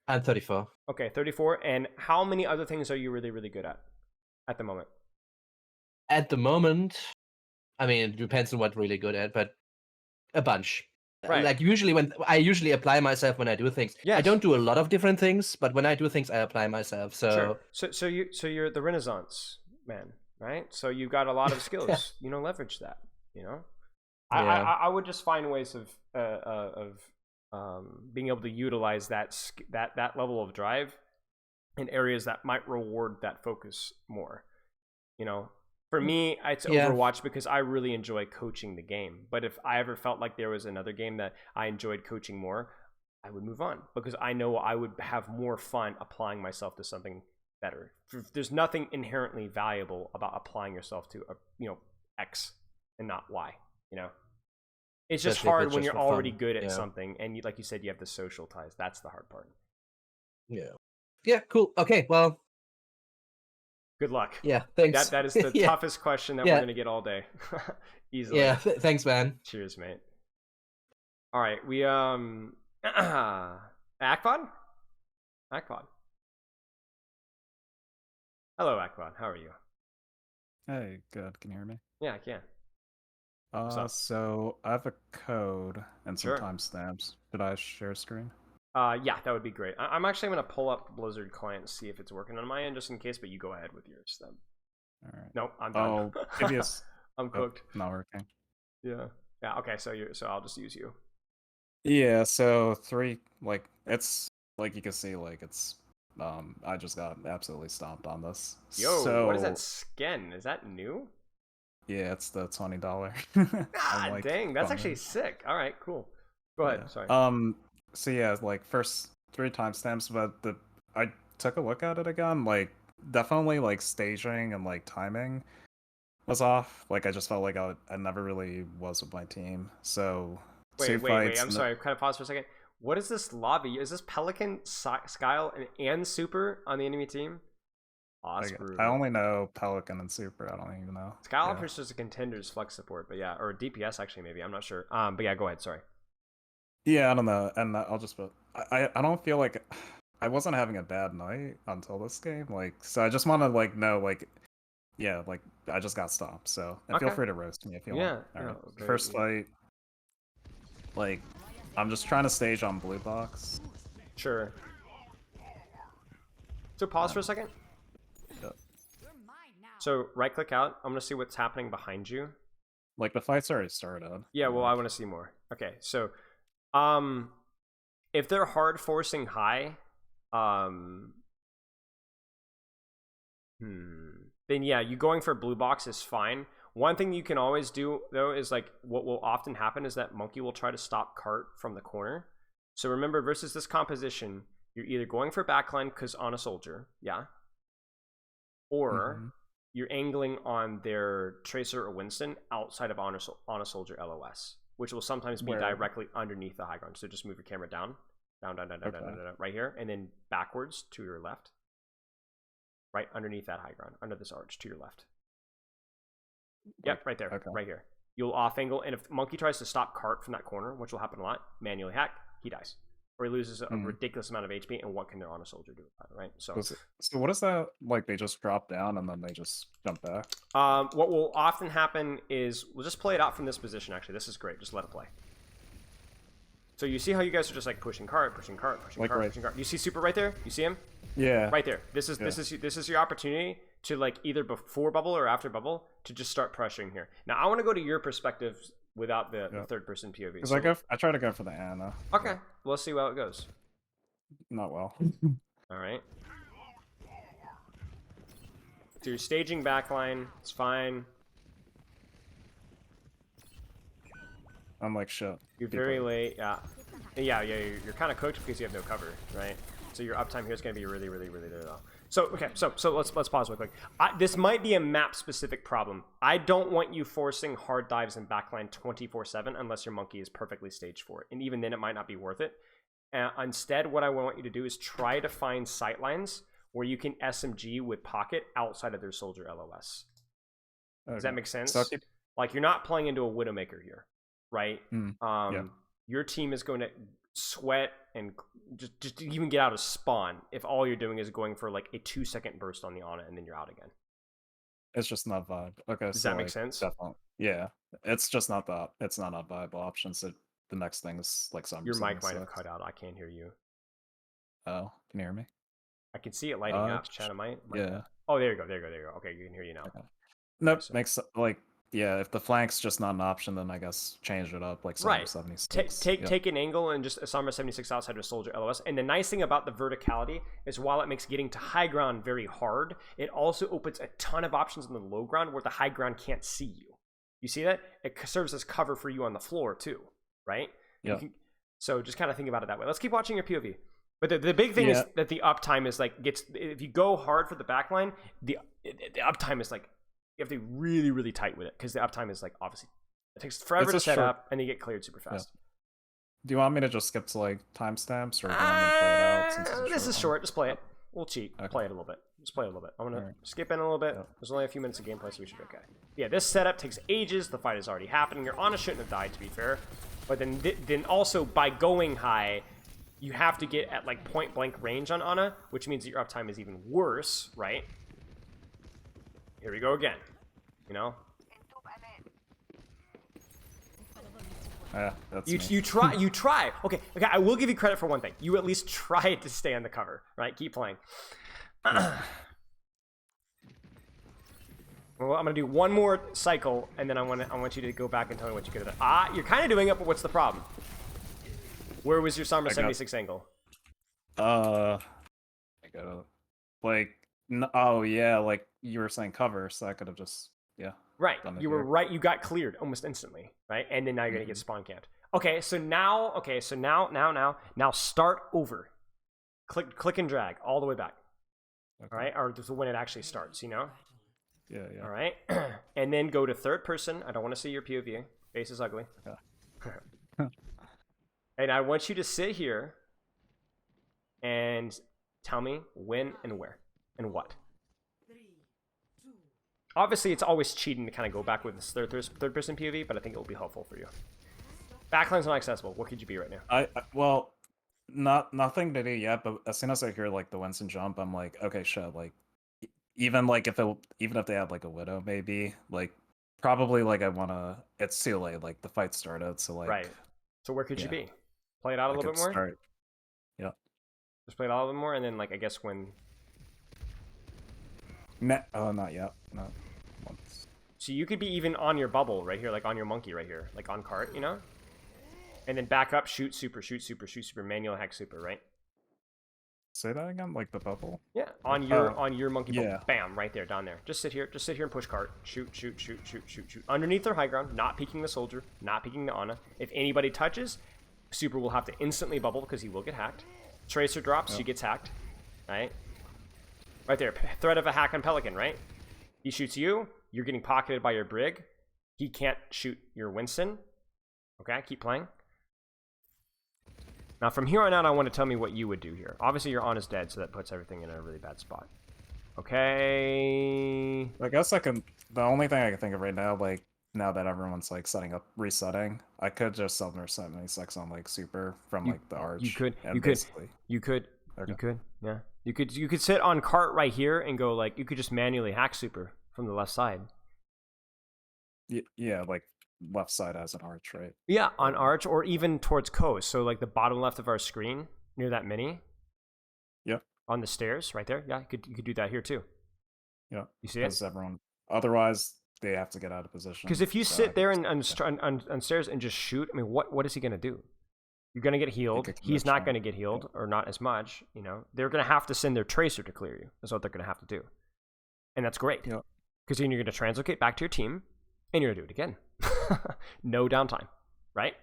Speaker 6: I'm 34.
Speaker 1: Okay, 34. And how many other things are you really, really good at the moment?
Speaker 6: At the moment, I mean, it depends on what really good at, but a bunch.
Speaker 1: Right.
Speaker 6: Like usually when I apply myself when I do things.
Speaker 1: Yes.
Speaker 6: I don't do a lot of different things, but when I do things, I apply myself. So
Speaker 1: sure. So you're the Renaissance man, right? So you've got a lot of skills. You know, leverage that. You know.
Speaker 6: Yeah.
Speaker 1: I would just find ways of being able to utilize that level of drive in areas that might reward that focus more. You know, for me, it's
Speaker 6: Yeah.
Speaker 1: Overwatch because I really enjoy coaching the game. But if I ever felt like there was another game that I enjoyed coaching more, I would move on because I know I would have more fun applying myself to something better. There's nothing inherently valuable about applying yourself to X and not Y. You know, it's just
Speaker 6: Especially if
Speaker 1: hard
Speaker 6: it's
Speaker 1: when
Speaker 6: just
Speaker 1: you're
Speaker 6: for
Speaker 1: already
Speaker 6: fun.
Speaker 1: good at
Speaker 6: Yeah.
Speaker 1: something, and like you said, you have the social ties. That's the hard part.
Speaker 6: Yeah. Yeah. Cool. Okay. Well.
Speaker 1: Good luck.
Speaker 6: Yeah. Thanks.
Speaker 1: That is the
Speaker 6: Yeah.
Speaker 1: toughest question that we're gonna get all day. Easily.
Speaker 6: Yeah. Thanks, man.
Speaker 1: Cheers, mate. All right, we Akvod? Akvod. Hello, Akvod. How are you?
Speaker 7: Hey, good. Can you hear me?
Speaker 1: Yeah, I can. What's up?
Speaker 7: So I have a code and some
Speaker 1: Sure.
Speaker 7: timestamps. Should I share screen?
Speaker 1: Yeah, that would be great. I'm actually gonna pull up Blizzard client and see if it's working on my end, just in case. But you go ahead with yours then.
Speaker 7: All right.
Speaker 1: Nope, I'm done.
Speaker 7: Oh, maybe it's
Speaker 1: I'm cooked.
Speaker 7: not working.
Speaker 1: Yeah. Yeah. Okay. So I'll just use you.
Speaker 7: Yeah. So it's like you can see, like it's I just got absolutely stomped on this.
Speaker 1: Yo,
Speaker 7: so,
Speaker 1: what is that skin? Is that new?
Speaker 7: Yeah, it's the $20.
Speaker 1: Ah, dang, that's actually sick. All right, cool. Go ahead.
Speaker 7: Yeah.
Speaker 1: Sorry.
Speaker 7: So yeah, like first 3 timestamps, but I took a look at it again. Like definitely like staging and like timing was off. Like I just felt like I never really was with my team. So
Speaker 1: Wait. I'm sorry. Kind of pause for a second. What is this lobby? Is this Pelican, Skyle, and Super on the enemy team? Oh, that's brutal.
Speaker 7: I only know Pelican and Super. I don't even know.
Speaker 1: Skyle offers just a contender's flex support, but yeah, or DPS actually maybe. I'm not sure. But yeah, go ahead. Sorry.
Speaker 7: Yeah, I don't know, and I'll just put. I don't feel like I wasn't having a bad night until this game. Like, so I just want to like know like. Yeah, like I just got stopped, so and feel free to roast me if you want. All right. First fight, like I'm just trying to stage on blue box.
Speaker 1: Sure. So pause for a second.
Speaker 7: Yep.
Speaker 1: So right click out. I'm gonna see what's happening behind you.
Speaker 7: Like the fight's already started.
Speaker 1: Yeah, well, I want to see more. Okay, so if they're hard forcing high, then yeah, you going for blue box is fine. One thing you can always do though is like what will often happen is that Monkey will try to stop cart from the corner. So remember, versus this composition, you're either going for backline because on a soldier, yeah, or you're angling on their Tracer or Winston outside of on a soldier LOS, which will sometimes be directly underneath the high ground. So just move your camera down, right here, and then backwards to your left. Right underneath that high ground, under this arch to your left. Yep, right there, right here. You'll off angle, and if Monkey tries to stop cart from that corner, which will happen a lot, manually hack, he dies. Or he loses a ridiculous amount of HP, and what can their on a soldier do with that, right? So
Speaker 7: what is that, like they just drop down and then they just jump back?
Speaker 1: What will often happen is, we'll just play it out from this position, actually. This is great, just let it play. So you see how you guys are just like pushing cart. You see Super right there? You see him?
Speaker 7: Yeah.
Speaker 1: Right there. This is your opportunity to like either before bubble or after bubble to just start pressuring here. Now I want to go to your perspective without the third person POV.
Speaker 7: Because I try to go for the Ana.
Speaker 1: Okay. Well, let's see how it goes.
Speaker 7: Not well.
Speaker 1: All right. So you're staging backline. It's fine.
Speaker 7: I'm like shit.
Speaker 1: You're very late. Yeah. You're kind of cooked because you have no cover, right? So your uptime here is going to be really low. So okay, so let's pause real quick. This might be a map specific problem. I don't want you forcing hard dives in backline 24/7 unless your Monkey is perfectly staged for it, and even then it might not be worth it. Instead, what I want you to do is try to find sightlines where you can SMG with pocket outside of their soldier LOS. Does that make sense? So like you're not playing into a Widowmaker here, right? Your team is going to sweat and just even get out of spawn if all you're doing is going for like a 2-second burst on the Ana and then you're out again.
Speaker 7: It's just not vibe. Okay,
Speaker 1: does that make sense?
Speaker 7: Definitely. Yeah, it's just not that. It's not a viable option. So the next thing is like some.
Speaker 1: Your mic might have cut out. I can't hear you.
Speaker 7: Oh, can you hear me?
Speaker 1: I can see it lighting up. China might.
Speaker 7: Yeah.
Speaker 1: Oh, there you go. Okay, you can hear you now.
Speaker 7: Okay. Nope. Makes like yeah, if the flank's just not an option, then I guess change it up like
Speaker 1: Right.
Speaker 7: Sombra 76.
Speaker 1: Take an angle and just a Sombra 76 outside of soldier LOS. And the nice thing about the verticality is while it makes getting to high ground very hard, it also opens a ton of options on the low ground where the high ground can't see you. You see that? It serves as cover for you on the floor too, right?
Speaker 7: Yeah.
Speaker 1: So just kind of think about it that way. Let's keep watching your POV. But the big thing is that the uptime is like if you go hard for the backline, the uptime is like you have to be really, really tight with it because the uptime is like obviously it takes forever to set up and you get cleared super fast.
Speaker 7: Yeah. Do you want me to just skip to like timestamps or do you want me to play it out? Since it's
Speaker 1: This is short. Just play it. We'll cheat.
Speaker 7: Okay.
Speaker 1: Play it a little bit. Just play it a little bit. I'm gonna
Speaker 7: Alright.
Speaker 1: skip in a little bit.
Speaker 7: Yep.
Speaker 1: There's only a few minutes of gameplay, so we should be okay. Yeah, this setup takes ages. The fight is already happening. Your Ana shouldn't have died, to be fair. But then also by going high, you have to get at like point blank range on Ana, which means that your uptime is even worse, right? Here we go again. You know?
Speaker 7: Yeah, that's
Speaker 1: You try. Okay, I will give you credit for one thing. You at least tried to stay on the cover, right? Keep playing. Well, I'm gonna do one more cycle, and then I want you to go back and tell me what you could have done. You're kind of doing it, but what's the problem? Where was your Sombra 76 angle?
Speaker 7: I gotta oh yeah, like you were saying cover, so I could have just
Speaker 1: Right,
Speaker 7: done it
Speaker 1: you were
Speaker 7: here.
Speaker 1: right. You got cleared almost instantly, right? And then now you're gonna get spawn camped. Okay, so now, now start over. Click and drag all the way back.
Speaker 7: Okay.
Speaker 1: All right, or just when it actually starts, you know.
Speaker 7: Yeah.
Speaker 1: All right, and then go to third person. I don't want to see your POV. Face is ugly.
Speaker 7: Yeah.
Speaker 1: And I want you to sit here and tell me when and where and what. Obviously, it's always cheating to kind of go back with this third person POV, but I think it will be helpful for you. Backline's not accessible. What could you be right now?
Speaker 7: Well, nothing to do yet, but as soon as I hear like the Winston jump, I'm like, okay, shit. Like, even if they had like a widow, maybe like probably like I wanna. It's too late. Like the fight started, so like
Speaker 1: Right. So where could you
Speaker 7: yeah.
Speaker 1: be? Play it out a
Speaker 7: I
Speaker 1: little
Speaker 7: could
Speaker 1: bit more.
Speaker 7: start. Yeah.
Speaker 1: Just play it out a little bit more, and then like I guess when.
Speaker 7: Oh, not yet. No. Once.
Speaker 1: So you could be even on your bubble right here, like on your monkey right here, like on cart, you know. And then back up, shoot super, manual hack super, right?
Speaker 7: Say that again, like the bubble.
Speaker 1: Yeah, on your monkey bubble.
Speaker 7: yeah.
Speaker 1: Bam, right there, down there. Just sit here and push cart. Shoot. Underneath their high ground, not peeking the soldier, not peeking the Ana. If anybody touches, super will have to instantly bubble because he will get hacked. Tracer drops, she gets hacked. Right? Right there, threat of a hack on Pelican, right? He shoots you, you're getting pocketed by your Brig. He can't shoot your Winston. Okay, keep playing. Now, from here on out, I want to tell me what you would do here. Obviously, your Ana's dead, so that puts everything in a really bad spot. Okay.
Speaker 7: I guess I can. The only thing I can think of right now, like now that everyone's like resetting, I could just Summoner 76 on like super from like the arch.
Speaker 1: You could.
Speaker 7: Basically.
Speaker 1: You could.
Speaker 7: Okay.
Speaker 1: You could. Yeah. You could sit on cart right here and go like you could just manually hack super from the left side.
Speaker 7: Yeah, like left side has an arch, right?
Speaker 1: Yeah, on arch or even towards coast. So like the bottom left of our screen near that mini.
Speaker 7: Yep.
Speaker 1: On the stairs right there. Yeah, you could do that here too.
Speaker 7: Yeah.
Speaker 1: You see it?
Speaker 7: Everyone. Otherwise, they have to get out of position.
Speaker 1: Because if you
Speaker 7: so
Speaker 1: sit there and on stairs and just shoot, I mean, what is he gonna do? You're gonna get healed. He's not gonna get healed, or not as much. You know, they're gonna have to send their tracer to clear you. That's what they're gonna have to do, and that's great.
Speaker 7: Yep.
Speaker 1: Because then you're gonna translocate back to your team, and you're gonna do it again. No downtime, right?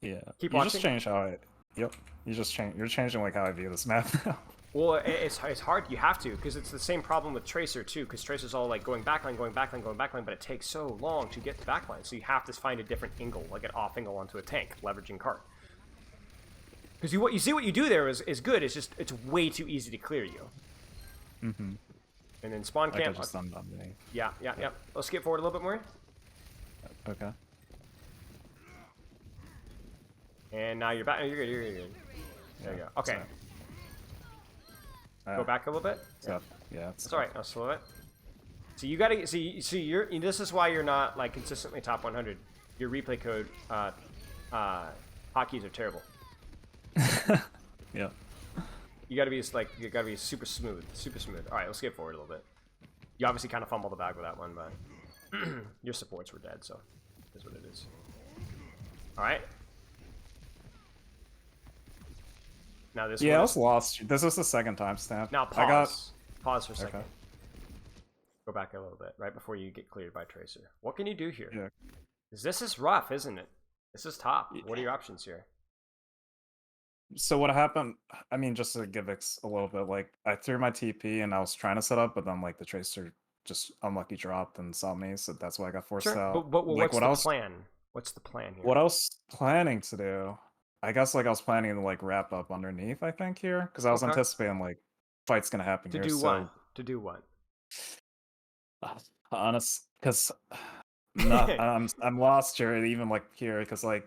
Speaker 7: Yeah.
Speaker 1: Keep
Speaker 7: you
Speaker 1: watching.
Speaker 7: just change how I. Yep. You're changing like how I view this map now.
Speaker 1: Well, it's hard. You have to, because it's the same problem with Tracer too. Because Tracer's all like going backline, but it takes so long to get to backline. So you have to find a different angle, like an off angle onto a tank, leveraging cart. Because what you do there is good. It's just it's way too easy to clear you.
Speaker 7: Mm-hmm.
Speaker 1: And then spawn
Speaker 7: Like I
Speaker 1: camp.
Speaker 7: just done that many.
Speaker 1: Yeah. Let's skip forward a little bit more.
Speaker 7: Okay.
Speaker 1: And now you're back. You're good. There you go. Okay. Go back a little bit.
Speaker 7: So, yeah.
Speaker 1: It's all right. I'll slow it. So you gotta see. This is why you're not like consistently top 100. Your replay code hotkeys are terrible.
Speaker 7: Yeah.
Speaker 1: You gotta be super smooth. All right, let's skip forward a little bit. You obviously kind of fumbled the bag with that one, but Your supports were dead, so that's what it is. All right. Now this.
Speaker 7: Yeah, I
Speaker 1: one
Speaker 7: was
Speaker 1: is...
Speaker 7: lost. This is the second timestamp.
Speaker 1: Now pause.
Speaker 7: I got...
Speaker 1: Pause for a second.
Speaker 7: Okay.
Speaker 1: Go back a little bit, right before you get cleared by Tracer. What can you do here?
Speaker 7: Yeah.
Speaker 1: 'Cause this is rough, isn't it? This is top. What are your options here?
Speaker 7: So what happened, I mean, just to give X a little bit, like, I threw my TP and I was trying to set up, but then, like, the Tracer just unlucky dropped and saw me, so that's why I got forced out.
Speaker 1: But
Speaker 7: Like,
Speaker 1: what's the plan? What's the plan here?
Speaker 7: What I was planning to do, I guess, like, I was planning to, like, wrap up underneath, I think, here, because I was
Speaker 1: Okay.
Speaker 7: anticipating, like, fight's gonna happen
Speaker 1: To
Speaker 7: here,
Speaker 1: do
Speaker 7: so...
Speaker 1: what? To do what?
Speaker 7: Honest, because I'm lost here, even, like, here, because, like,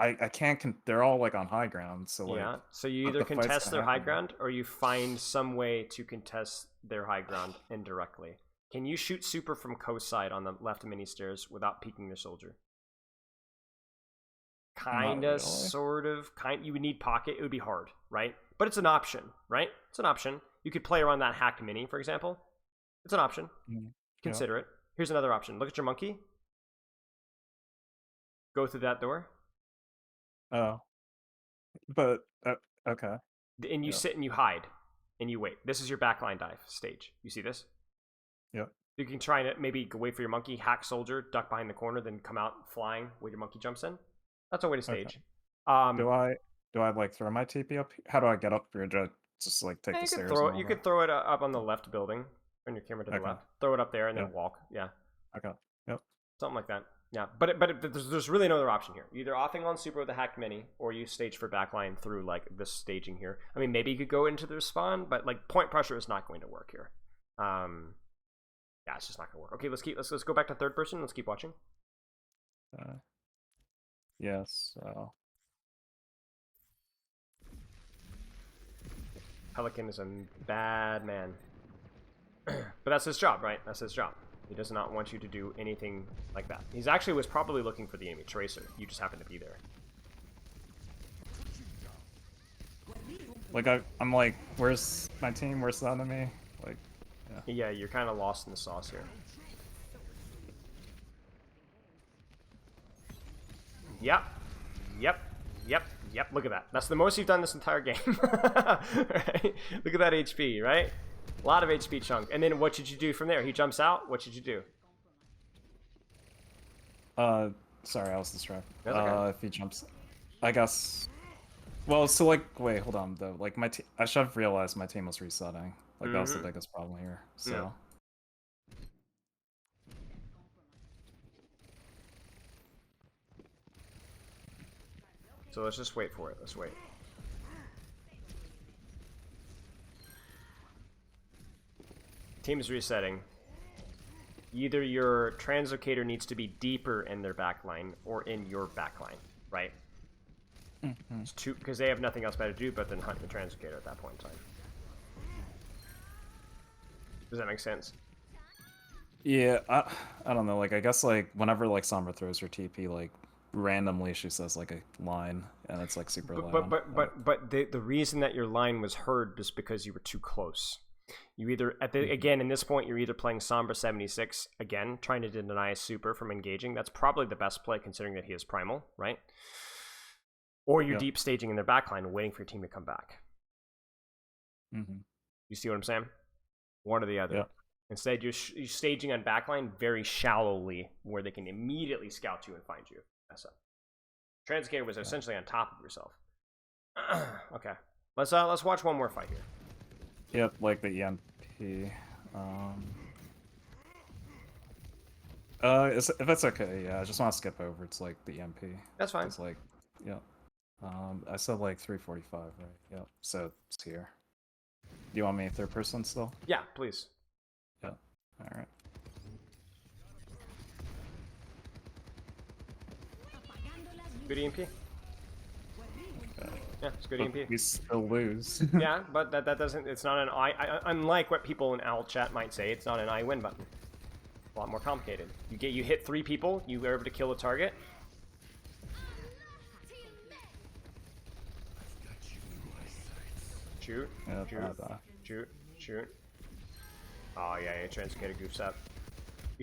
Speaker 7: I can't. They're all like on high ground, so like.
Speaker 1: Yeah. So you
Speaker 7: but
Speaker 1: either
Speaker 7: the fight's
Speaker 1: contest
Speaker 7: gonna
Speaker 1: their high
Speaker 7: happen.
Speaker 1: ground, or you find some way to contest their high ground indirectly. Can you shoot super from coast side on the left mini stairs without peeking their soldier? Kinda,
Speaker 7: really.
Speaker 1: sort of. You would need pocket. It would be hard, right? But it's an option, right? It's an option. You could play around that hacked mini, for example. It's an option. Consider it. Here's another option. Look at your monkey. Go through that door.
Speaker 7: Oh. But okay.
Speaker 1: And you sit and you hide. And you wait. This is your backline dive stage. You see this?
Speaker 7: Yep.
Speaker 1: You can try to maybe wait for your monkey, hack soldier, duck behind the corner, then come out flying when your monkey jumps in. That's a way to stage.
Speaker 7: Okay. Do I like throw my TP up? How do I get up here? Do I just like take the stairs?
Speaker 1: You could throw it up on the left building. Turn your camera to the left. Throw it up there and then walk. Yeah.
Speaker 7: Okay. Yep.
Speaker 1: Something like that. Yeah, but there's really no other option here. You're either offing on super with a hacked mini, or you stage for backline through like this staging here. I mean, maybe you could go into the spawn, but like point pressure is not going to work here. Yeah, it's just not gonna work. Okay, let's go back to third person. Let's keep watching.
Speaker 7: Yes. So.
Speaker 1: Pelican is a bad man, but that's his job, right? That's his job. He does not want you to do anything like that. He's actually was probably looking for the enemy Tracer. You just happen to be there.
Speaker 7: Like I'm like, where's my team? Where's the enemy? Like,
Speaker 1: yeah, you're kind of lost in the sauce here. Yep. Look at that. That's the most you've done this entire game. Right? Look at that HP, right? A lot of HP chunk. And then what should you do from there? He jumps out. What should you do?
Speaker 7: Sorry, I was distracted.
Speaker 1: That's okay.
Speaker 7: If he jumps, I guess. Well, so like, wait, hold on though. Like my I should have realized my team was resetting. Like that was the biggest problem here. So.
Speaker 1: Yeah. So let's just wait for it. Let's wait. Team is resetting. Either your translocator needs to be deeper in their backline or in your backline, right?
Speaker 7: Mm-hmm.
Speaker 1: It's two, because they have nothing else better to do but then hunt the translocator at that point in time. Does that make sense?
Speaker 7: Yeah, I don't know. Like I guess like whenever like Sombra throws her TP, like randomly she says like a line and it's like super loud.
Speaker 1: But the reason that your line was heard was because you were too close. You either again in this point you're either playing Sombra 76 again, trying to deny super from engaging. That's probably the best play considering that he is primal, right? Or you're deep staging in their backline, waiting for your team to come back. You see what I'm saying? One or the other. Instead, you're staging on backline very shallowly, where they can immediately scout you and find you. Mess up. Translocator was essentially on top of yourself. Okay, let's watch one more fight here.
Speaker 7: Yep, like the EMP. If it's okay, yeah, I just want to skip over. It's like the EMP.
Speaker 1: That's fine.
Speaker 7: It's like, I said like 345, right? Yep. So it's here. Do you want me third person still?
Speaker 1: Yeah, please.
Speaker 7: Yeah. All right.
Speaker 1: Good EMP. Yeah, it's good EMP.
Speaker 7: We still lose.
Speaker 1: Yeah, but that doesn't. It's not an unlike what people in Owl chat might say. It's not an I win button. A lot more complicated. You hit 3 people. You were able to kill a target. Shoot.
Speaker 7: Yeah,
Speaker 1: Shoot. Oh yeah, translocator goofs up.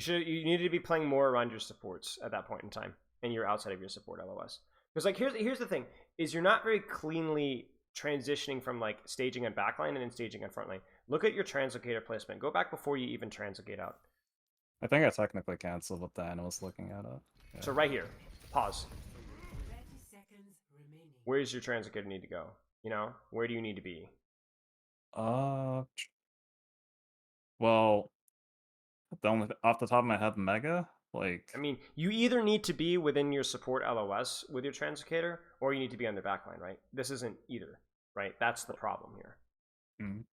Speaker 1: You need to be playing more around your supports at that point in time, and you're outside of your support LOS. Because like here's the thing: is you're not very cleanly transitioning from like staging and backline and then staging and frontline. Look at your translocator placement. Go back before you even translocate out.
Speaker 7: I think I technically canceled with that and I was looking at it. Yeah.
Speaker 1: So right here, pause. Where does your translocator need to go? You know, where do you need to be?
Speaker 7: Well, off the top of my head, Mega, like...
Speaker 1: I mean, you either need to be within your support LOS with your translocator, or you need to be on the backline, right? This isn't either, right? That's the problem here.
Speaker 7: Mm.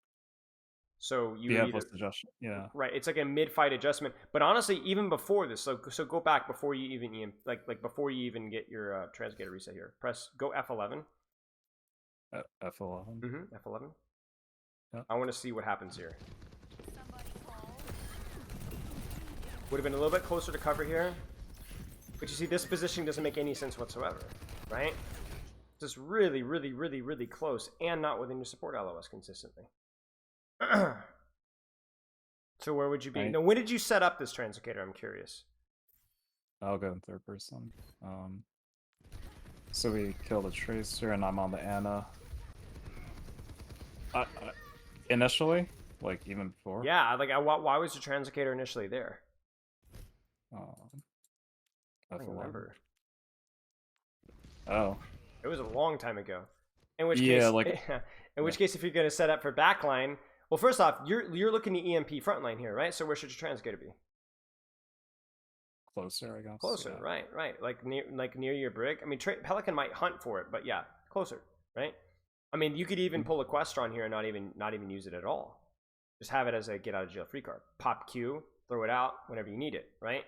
Speaker 1: So you
Speaker 7: Yeah,
Speaker 1: either,
Speaker 7: plus adjustment. Yeah.
Speaker 1: right? It's like a mid-fight adjustment. But honestly, even before this, so go back before you even before you even get your translocator reset here. Go F11.
Speaker 7: F11.
Speaker 1: F11.
Speaker 7: Yeah.
Speaker 1: I want to see what happens here. Would have been a little bit closer to cover here, but you see this position doesn't make any sense whatsoever, right? Just really, really, really, really close and not within your support LOS consistently. So where would you be?
Speaker 7: Right.
Speaker 1: Now, when did you set up this translocator? I'm curious.
Speaker 7: I'll go in third person. So we kill the Tracer and I'm on the Ana. Initially? Like even before?
Speaker 1: Yeah, like why was the translocator initially there? I don't remember.
Speaker 7: Oh.
Speaker 1: It was a long time ago. In which
Speaker 7: Yeah,
Speaker 1: case,
Speaker 7: like...
Speaker 1: in which case, if you're going to set up for backline, well, first off, you're looking at EMP frontline here, right? So where should your translocator be?
Speaker 7: Closer, I guess.
Speaker 1: Closer,
Speaker 7: yeah.
Speaker 1: right. Like near your brick. I mean, Pelican might hunt for it, but yeah, closer, right? I mean, you could even pull a quest on here and not even use it at all. Just have it as a get out of jail free card. Pop Q, throw it out whenever you need it, right?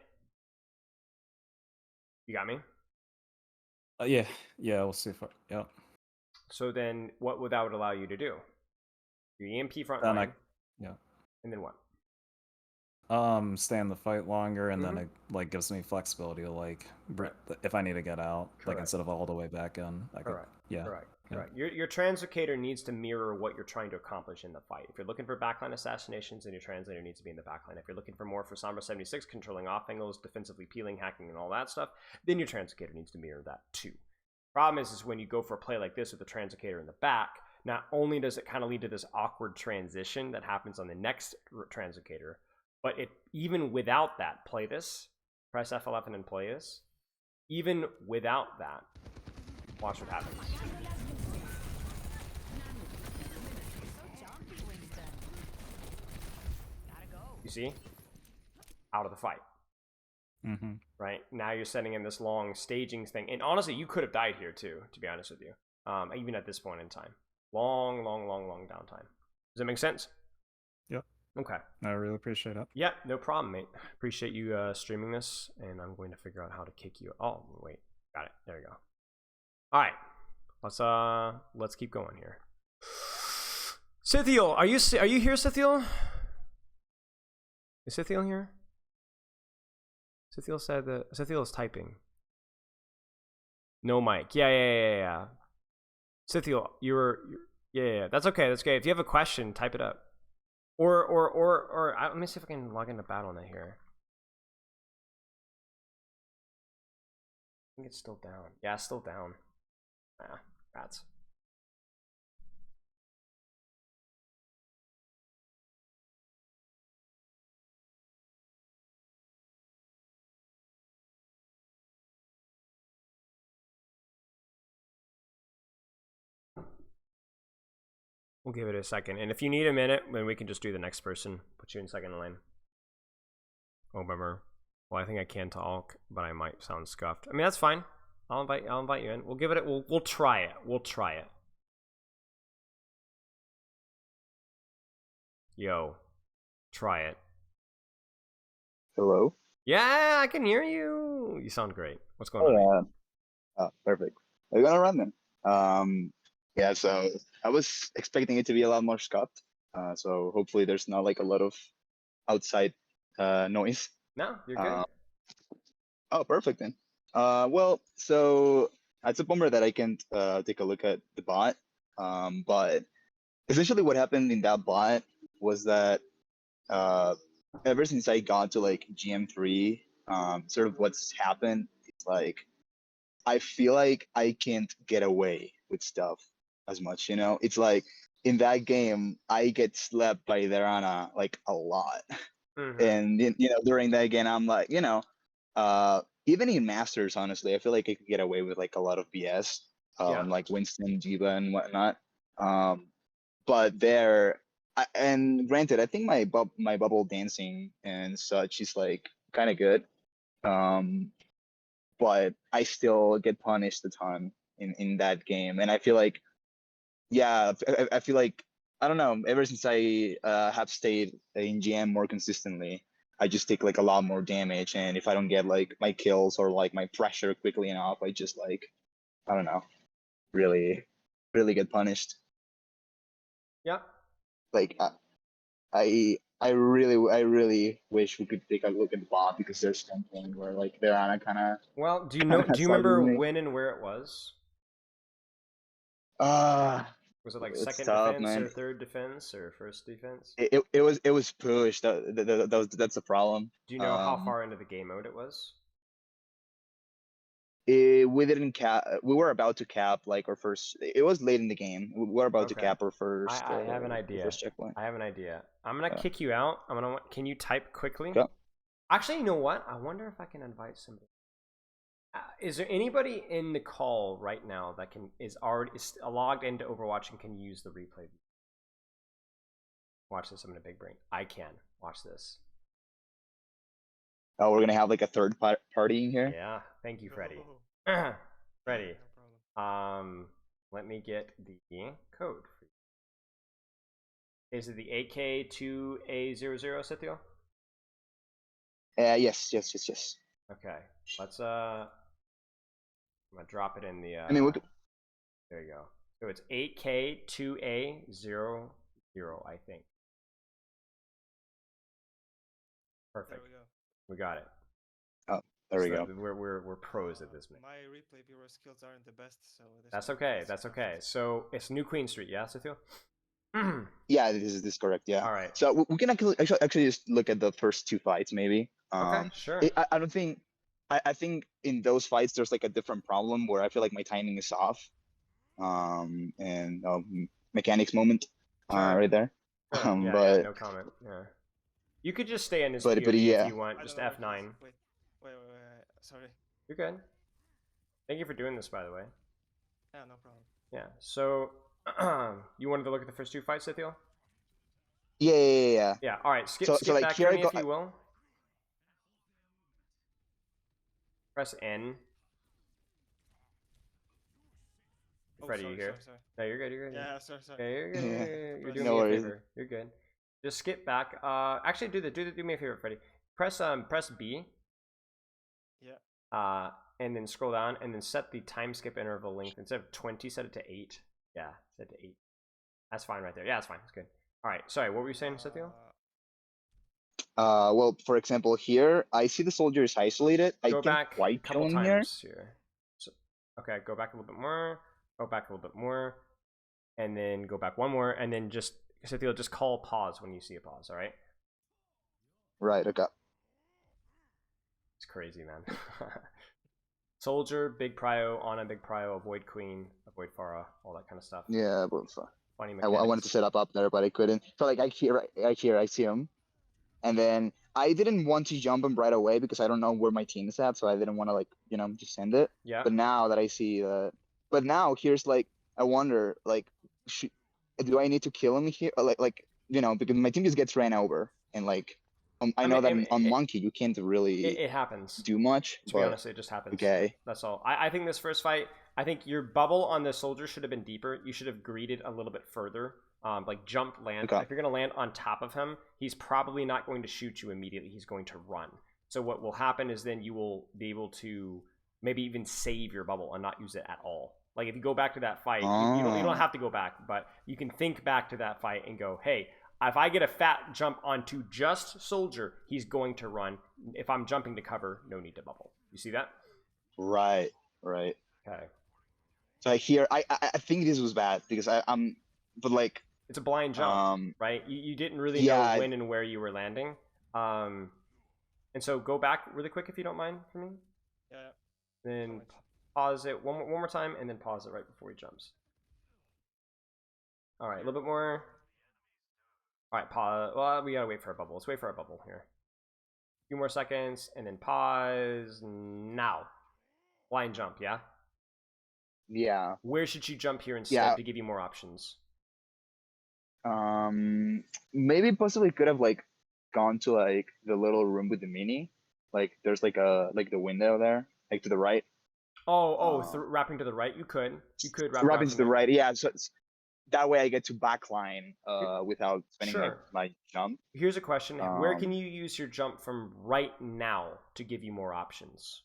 Speaker 1: You got me?
Speaker 7: Yeah, we'll see if yeah.
Speaker 1: So then what would that allow you to do? Your EMP front
Speaker 7: Then
Speaker 1: line.
Speaker 7: yeah.
Speaker 1: And then what?
Speaker 7: Stay in the fight longer, and then it like gives me flexibility to like if I need to get out, like instead of all the way back in.
Speaker 1: Correct.
Speaker 7: Yeah.
Speaker 1: Correct. Your translocator needs to mirror what you're trying to accomplish in the fight. If you're looking for backline assassinations, then your translator needs to be in the backline. If you're looking for more for Sombra 76, controlling off angles, defensively peeling, hacking, and all that stuff, then your translocator needs to mirror that too. Problem is when you go for a play like this with the translocator in the back, not only does it kind of lead to this awkward transition that happens on the next translocator, but even without that, play this, press F11 and play this. Even without that, watch what happens. You see? Out of the fight.
Speaker 7: Mm-hmm.
Speaker 1: Right? Now you're setting in this long staging thing. And honestly, you could have died here too, to be honest with you. Even at this point in time. Long downtime. Does that make sense?
Speaker 7: Yep.
Speaker 1: Okay.
Speaker 7: I really appreciate it.
Speaker 1: Yeah, no problem, mate. Appreciate you streaming this, and I'm going to figure out how to kick you. Oh, wait. Got it. There you go. All right. Let's keep going here. Scythiel, are you here, Scythiel? Is Scythiel here? Scythiel said that Scythiel is typing. No mic. Yeah. Scythiel, yeah. That's okay. That's okay. If you have a question, type it up. Or let me see if I can log into Battle.net here. I think it's still down. Yeah, it's still down. Ah, rats. We'll give it a second. And if you need a minute, then we can just do the next person. Put you in second line. Oh, bummer. Well, I think I can talk, but I might sound scuffed. I mean, that's fine. I'll invite you in. We'll give it. We'll try it. We'll try it. Yo, try it.
Speaker 8: Hello?
Speaker 1: Yeah, I can hear you. You sound great. What's going on?
Speaker 8: Oh, perfect. We're gonna run then. Yeah, so I was expecting it to be a lot more scuffed. So hopefully there's not like a lot of outside noise.
Speaker 1: No, you're good.
Speaker 8: Oh, perfect then. Well, so it's a bummer that I can't take a look at the bot. But essentially what happened in that bot was that ever since I got to like GM3, sort of what's happened is like I feel like I can't get away with stuff as much, you know? It's like in that game I get slept by Verana like a lot.
Speaker 1: Mhm.
Speaker 8: And you know, during that game I'm like, you know, even in Masters, honestly, I feel like I could get away with like a lot of BS.
Speaker 1: Yeah.
Speaker 8: Like Winston, Diva and whatnot. But there and granted, I think my bubble dancing and such is like kind of good. But I still get punished a ton in that game, and I feel like, yeah, I feel like I don't know. Ever since I have stayed in GM more consistently, I just take like a lot more damage, and if I don't get like my kills or like my pressure quickly enough, I just like I don't know, really, really get punished.
Speaker 1: Yeah.
Speaker 8: Like I really wish we could take a look at the bot because there's something where like Verana kind
Speaker 1: Well, do you
Speaker 8: of
Speaker 1: know? Do you
Speaker 8: sided
Speaker 1: remember
Speaker 8: with me.
Speaker 1: when and where it was? Was it like
Speaker 8: It's
Speaker 1: second
Speaker 8: tough,
Speaker 1: defense or
Speaker 8: man.
Speaker 1: third defense or first defense?
Speaker 8: It was pushed. That's the problem.
Speaker 1: Do you know how far into the game mode it was?
Speaker 8: We didn't cap. We were about to cap like our first. It was late in the game. We were about to
Speaker 1: Okay.
Speaker 8: cap our first.
Speaker 1: I have an
Speaker 8: our
Speaker 1: idea.
Speaker 8: first checkpoint.
Speaker 1: I have an idea. I'm gonna
Speaker 8: Yeah.
Speaker 1: kick you out. Can you type quickly?
Speaker 8: Yeah.
Speaker 1: Actually, you know what? I wonder if I can invite somebody. Is there anybody in the call right now that is logged into Overwatch and can use the replay? Watch this. I'm gonna big brain. I can watch this.
Speaker 8: Oh, we're gonna have like a third party in here.
Speaker 1: Yeah. Thank you, Freddie. Freddie. Let me get the code for you. Is it the AK2A00, Sithio?
Speaker 8: Yes.
Speaker 1: Okay. Let's I'm gonna drop it in the
Speaker 8: I mean, we could,
Speaker 1: there you go. So it's 8K2A00, I think. Perfect.
Speaker 9: There we go.
Speaker 1: We got it.
Speaker 8: there we
Speaker 1: So
Speaker 8: go.
Speaker 1: We're pros at this, man.
Speaker 9: My replay viewer skills aren't the best, so
Speaker 1: That's okay. That's okay. So it's New Queen Street, yeah, Sithio?
Speaker 8: Yeah, this is correct. Yeah.
Speaker 1: All right.
Speaker 8: So we can actually just look at the first two fights, maybe.
Speaker 1: Okay, sure.
Speaker 8: I don't think. I think in those fights there's like a different problem where I feel like my timing is off. And mechanics moment,
Speaker 1: Sure.
Speaker 8: right there.
Speaker 1: Sure. Yeah,
Speaker 8: but
Speaker 1: no comment. Yeah. You could just stay in his
Speaker 8: but
Speaker 1: POV
Speaker 8: yeah.
Speaker 1: if you want. Just F9.
Speaker 9: Wait. Sorry.
Speaker 1: You're good. Thank you for doing this, by the way.
Speaker 9: Yeah, no problem.
Speaker 1: Yeah. So, you wanted to look at the first two fights, Sithio?
Speaker 8: Yeah.
Speaker 1: Yeah. All right. Skip
Speaker 8: So like
Speaker 1: back
Speaker 8: here
Speaker 1: to
Speaker 8: I
Speaker 1: me
Speaker 8: go.
Speaker 1: if you will. Press N.
Speaker 9: Oh,
Speaker 1: Freddie,
Speaker 9: sorry,
Speaker 1: you here?
Speaker 9: sorry.
Speaker 1: No, you're good. You're good.
Speaker 9: Yeah, sorry.
Speaker 1: Yeah, you're good.
Speaker 8: Yeah.
Speaker 1: You're doing
Speaker 8: No
Speaker 1: me a
Speaker 8: worries.
Speaker 1: favor. You're good. Just skip back. Actually, do me a favor, Freddie. Press B.
Speaker 9: Yeah.
Speaker 1: And then scroll down, and then set the time skip interval length instead of 20. Set it to 8. Yeah, set it to 8. That's fine right there. Yeah, that's fine. That's good. All right. Sorry, what were you saying, Sithio?
Speaker 8: Well, for example, here I see the soldier is isolated. I
Speaker 1: Go
Speaker 8: can't
Speaker 1: back a
Speaker 8: quite
Speaker 1: couple
Speaker 8: kill him here.
Speaker 1: times here. So, okay, go back a little bit more. Go back a little bit more, and then go back one more, and then just Sithio, just call pause when you see a pause. All right.
Speaker 8: Right. Okay.
Speaker 1: It's crazy, man. Soldier, big prio, Ana, big prio, avoid queen, avoid Farah, all that kind of stuff.
Speaker 8: Yeah, but
Speaker 1: Funny
Speaker 8: I wanted
Speaker 1: mechanics.
Speaker 8: to set up there, but I couldn't. So like I see him, and then I didn't want to jump him right away because I don't know where my team is at, so I didn't want to like just send it.
Speaker 1: Yeah.
Speaker 8: But now that I see but now here's like I wonder like, do I need to kill him here? Like because my team just gets ran over, and like I know
Speaker 1: mean,
Speaker 8: that on Monkey you can't really
Speaker 1: it happens.
Speaker 8: do much.
Speaker 1: To be honest, it just happens.
Speaker 8: Okay.
Speaker 1: That's all. I think this first fight, I think your bubble on the soldier should have been deeper. You should have greeted a little bit further. Like jump land.
Speaker 8: Okay.
Speaker 1: If you're going to land on top of him, he's probably not going to shoot you immediately. He's going to run. So what will happen is then you will be able to maybe even save your bubble and not use it at all. Like if you go back to that fight, you don't have to go back, but you can think back to that fight and go, hey, if I get a fat jump onto just soldier, he's going to run. If I'm jumping to cover, no need to bubble. You see that?
Speaker 8: Right.
Speaker 1: Okay.
Speaker 8: So I think this was bad because but like
Speaker 1: it's a blind jump, right? You didn't really know when and where you were landing. And so go back really quick if you don't mind for me.
Speaker 9: Yeah.
Speaker 1: Then pause it one more time, and then pause it right before he jumps. All right, a little bit more. All right, pause. Well, we gotta wait for a bubble. Let's wait for our bubble here. A few more seconds, and then pause now. Line jump, yeah?
Speaker 8: Yeah.
Speaker 1: Where should you jump here instead to give you more options?
Speaker 8: Maybe possibly could have like gone to like the little room with the mini. Like there's like the window there, like to the right.
Speaker 1: Wrapping to the right. You could wrap
Speaker 8: Wrapping to the
Speaker 1: there.
Speaker 8: right. Yeah. So that way I get to backline without spending my jump.
Speaker 1: Here's a question: where can you use your jump from right now to give you more options?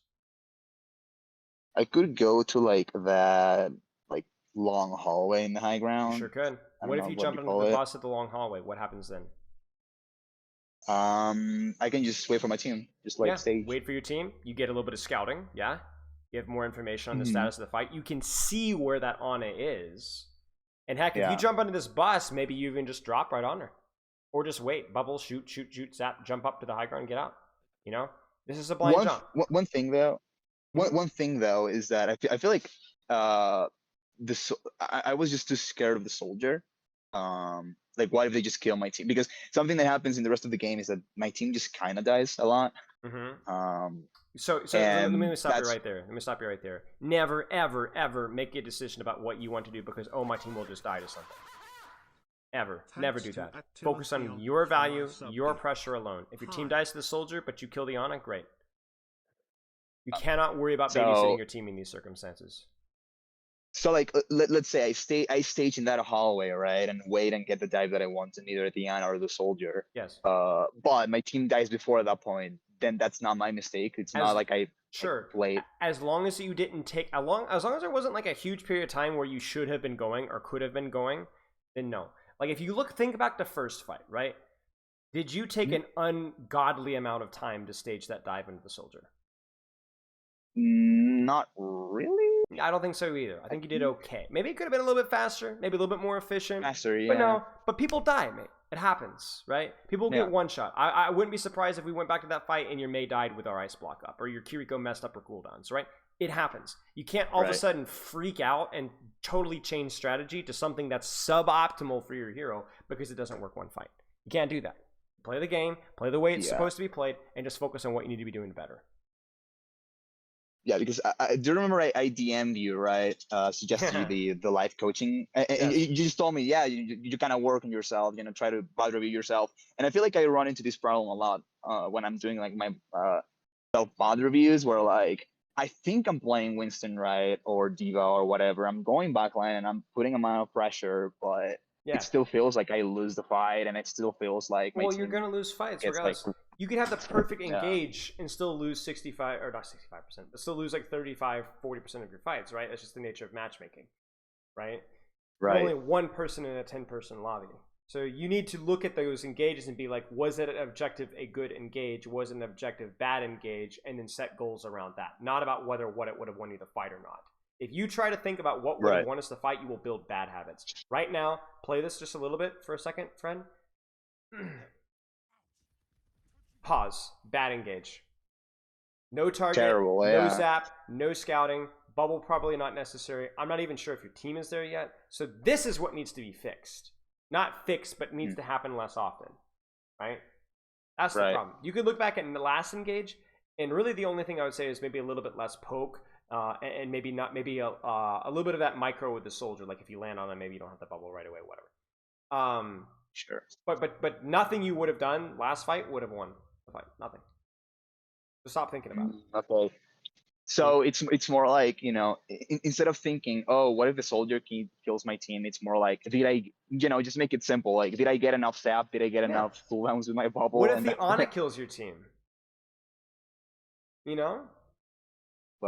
Speaker 8: I could go to like that like long hallway in the high ground.
Speaker 1: You sure could. What if you jump into the bus at the long hallway? What happens then?
Speaker 8: I can just wait for my team. Just like stage.
Speaker 1: Wait for your team. You get a little bit of scouting. Yeah. You have more information on the status of the fight. You can see where that Ana is. And heck, if you jump onto this bus, maybe you even just drop right on her. Or just wait. Bubble, shoot, zap, jump up to the high ground, get out. You know? This is a blind jump.
Speaker 8: One thing though. One thing though is that I feel like I was just too scared of the soldier. Like what if they just kill my team? Because something that happens in the rest of the game is that my team just kind of dies a lot.
Speaker 1: So let me stop you right there. Never, ever, ever make a decision about what you want to do because my team will just die to something. Ever. Never do that. Focus on your value, your pressure alone. If your team dies to the soldier, but you kill the Ana, great. You cannot worry about babysitting your team in these circumstances.
Speaker 8: So like let's say I stage in that hallway, right, and wait and get the dive that I want in either the Ana or the soldier.
Speaker 1: Yes.
Speaker 8: But my team dies before that point, then that's not my mistake. It's not like I played.
Speaker 1: As long as you didn't take as long as there wasn't like a huge period of time where you should have been going or could have been going, then no. Like if you think back to first fight, right? Did you take an ungodly amount of time to stage that dive into the soldier?
Speaker 8: Not really.
Speaker 1: I don't think so either. I think you did okay. Maybe it could have been a little bit faster, maybe a little bit more efficient.
Speaker 8: Faster, yeah.
Speaker 1: But no, but people die, mate. It happens, right? People get one shot. I wouldn't be surprised if we went back to that fight and your Mei died with our ice block up, or your Kiriko messed up her cooldowns, right? It happens. You can't all of a sudden freak out and totally change strategy to something that's suboptimal for your hero because it doesn't work one fight. You can't do that. Play the game, play the way it's supposed to be played, and just focus on what you need to be doing better.
Speaker 8: Yeah, because I do remember I DM'd you, right? Suggested you the life coaching. And you just told me, you kind of work on yourself, try to bot review yourself. And I feel like I run into this problem a lot when I'm doing like my self bot reviews where like, I think I'm playing Winston right or Diva or whatever. I'm going backline and I'm putting a amount of pressure, but it still feels like I lose the fight and it still feels like my team
Speaker 1: you're going to lose fights regardless. Like, you could have the perfect engage and still lose 65 or not 65%, but still lose like 35, 40% of your fights, right? That's just the nature of matchmaking, right?
Speaker 8: Right.
Speaker 1: Only one person in a 10-person lobby. So you need to look at those engages and be like, was it an objective a good engage? Was it an objective bad engage? And then set goals around that. Not about what it would have won you the fight or not. If you try to think about what would have won us the fight, you will build bad habits. Right now, play this just a little bit for a second, friend. Pause. Bad engage. No target.
Speaker 8: Terrible,
Speaker 1: no zap. No scouting. Bubble probably not necessary. I'm not even sure if your team is there yet. So this is what needs to be fixed. Not fixed, but needs to happen less often. Right? That's the problem. You could look back at the last engage, and really the only thing I would say is maybe a little bit less poke, and maybe a little bit of that micro with the soldier. Like if you land on it, maybe you don't have the bubble right away, whatever.
Speaker 8: Sure.
Speaker 1: But nothing you would have done last fight would have won the fight. Nothing. So stop thinking about it.
Speaker 8: Okay. So it's more like, instead of thinking, oh, what if the soldier kills my team? It's more like, did I, just make it simple. Like, did I get enough sap? Did I get enough cooldowns with my bubble?
Speaker 1: What if the Ana kills your team?
Speaker 8: Well,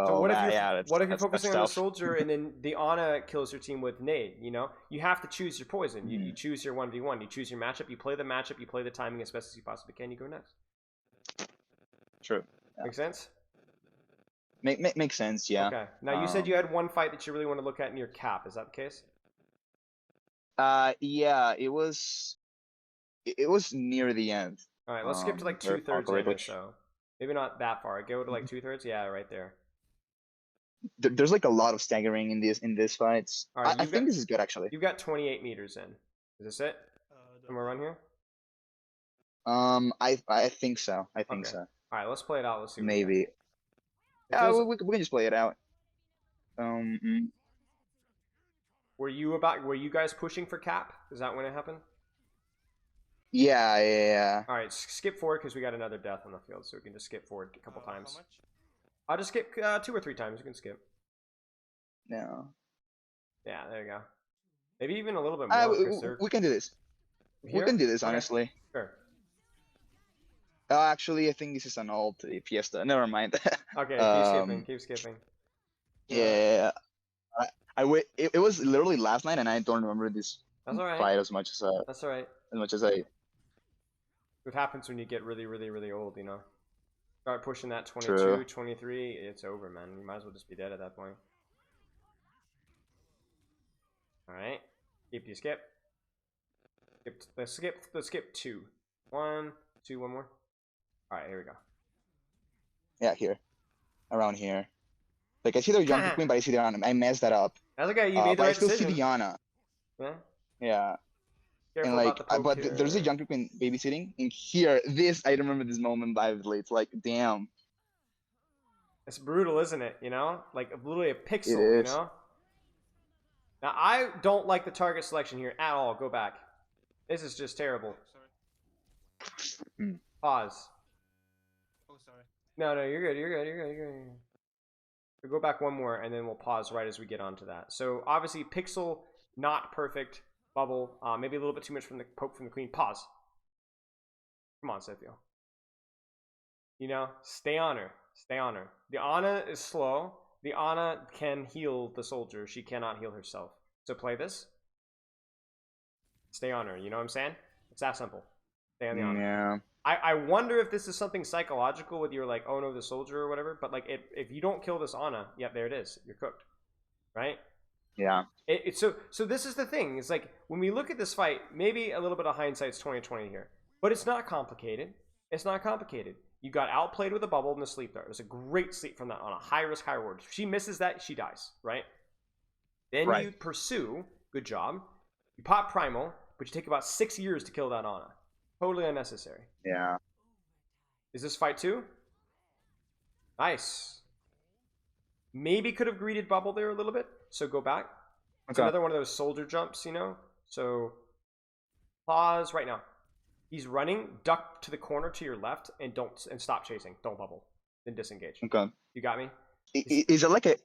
Speaker 1: so what if you're focusing on the soldier and then the Ana kills your team with nade? You have to choose your poison. You choose your 1v1. You choose your matchup. You play the matchup. You play the timing as best as you possibly can. You go next.
Speaker 8: True.
Speaker 1: Make sense?
Speaker 8: Makes sense, yeah.
Speaker 1: Okay. Now you said you had one fight that you really want to look at in your cap. Is that the case?
Speaker 8: Yeah, it was near the end.
Speaker 1: All right, let's skip to like
Speaker 8: Very
Speaker 1: 2/3 in or
Speaker 8: awkward.
Speaker 1: so. Maybe not that far. Go to like 2/3. Yeah, right there.
Speaker 8: There's like a lot of staggering in these fights.
Speaker 1: All right,
Speaker 8: I think this is good actually.
Speaker 1: You've got 28 meters in. Is this it? Am I run here?
Speaker 8: I think so. I think
Speaker 1: Okay.
Speaker 8: so.
Speaker 1: All right, let's play it out. Let's see. What we
Speaker 8: Maybe.
Speaker 1: get. It
Speaker 8: Yeah,
Speaker 1: feels-
Speaker 8: we can just play it out.
Speaker 1: Were you guys pushing for cap? Is that when it happened?
Speaker 8: Yeah.
Speaker 1: All right, skip forward because we got another death on the field, so we can just skip forward a couple times.
Speaker 9: How much?
Speaker 1: I'll just skip 2 or 3 times. You can skip.
Speaker 8: No.
Speaker 1: Yeah, there you go. Maybe even a little bit more. 'cause they're
Speaker 8: We can do this.
Speaker 1: here?
Speaker 8: We can do this,
Speaker 1: Okay,
Speaker 8: honestly.
Speaker 1: Sure.
Speaker 8: Actually, I think this is an old Fiesta. Never mind.
Speaker 1: Okay, keep skipping.
Speaker 8: Yeah. It was literally last night, and I don't remember this
Speaker 1: That's all right.
Speaker 8: fight as much as
Speaker 1: That's all right.
Speaker 8: I.
Speaker 1: What happens when you get really, really, really old, you know? Start pushing that 22,
Speaker 8: True.
Speaker 1: 23, it's over, man. You might as well just be dead at that point. Alright. Keep you skip. Let's skip 2. 1, 2, one more. Alright, here we go.
Speaker 8: Yeah, here, around here. Like I see the Junker Queen, but I see the Ana. I messed that up.
Speaker 1: That's okay, you made the
Speaker 8: But I
Speaker 1: right
Speaker 8: still
Speaker 1: decision.
Speaker 8: see the Ana.
Speaker 1: Yeah?
Speaker 8: Yeah.
Speaker 1: Careful
Speaker 8: And like,
Speaker 1: about the poke
Speaker 8: but
Speaker 1: here.
Speaker 8: there's a Junker Queen babysitting, and here, I remember this moment vividly. It's like, damn.
Speaker 1: It's brutal, isn't it? You know? Like, literally a pixel,
Speaker 8: It
Speaker 1: you
Speaker 8: is.
Speaker 1: know? Now, I don't like the target selection here at all. Go back. This is just terrible.
Speaker 9: Sorry.
Speaker 1: Pause.
Speaker 9: Oh, sorry.
Speaker 1: No, you're good. We'll go back one more, and then we'll pause right as we get onto that. So, obviously, pixel, not perfect. Bubble, maybe a little bit too much from the poke from the queen. Pause. Come on, Sethio. You know, stay on her. Stay on her. The Ana is slow. The Ana can heal the soldier. She cannot heal herself. So play this. Stay on her. You know what I'm saying? It's that simple. Stay on the Ana.
Speaker 8: Yeah.
Speaker 1: I wonder if this is something psychological with your like, oh no, the soldier or whatever. But like, if you don't kill this Ana, yeah, there it is. You're cooked, right?
Speaker 8: Yeah.
Speaker 1: So this is the thing. It's like when we look at this fight, maybe a little bit of hindsight's 20/20 here, but it's not complicated. It's not complicated. You got outplayed with a bubble and a sleep dart. It was a great sleep from that on a high risk, high reward. If she misses that, she dies, right? Then
Speaker 8: Right.
Speaker 1: you pursue. Good job. You pop primal, but you take about 6 years to kill that Ana. Totally unnecessary.
Speaker 8: Yeah.
Speaker 1: Is this fight 2? Nice. Maybe could have greeted bubble there a little bit. So go back. It's
Speaker 8: Okay.
Speaker 1: another one of those soldier jumps, you know? So pause right now. He's running, duck to the corner to your left, and stop chasing. Don't bubble. Then disengage.
Speaker 8: Okay.
Speaker 1: You got me?
Speaker 8: Is it like a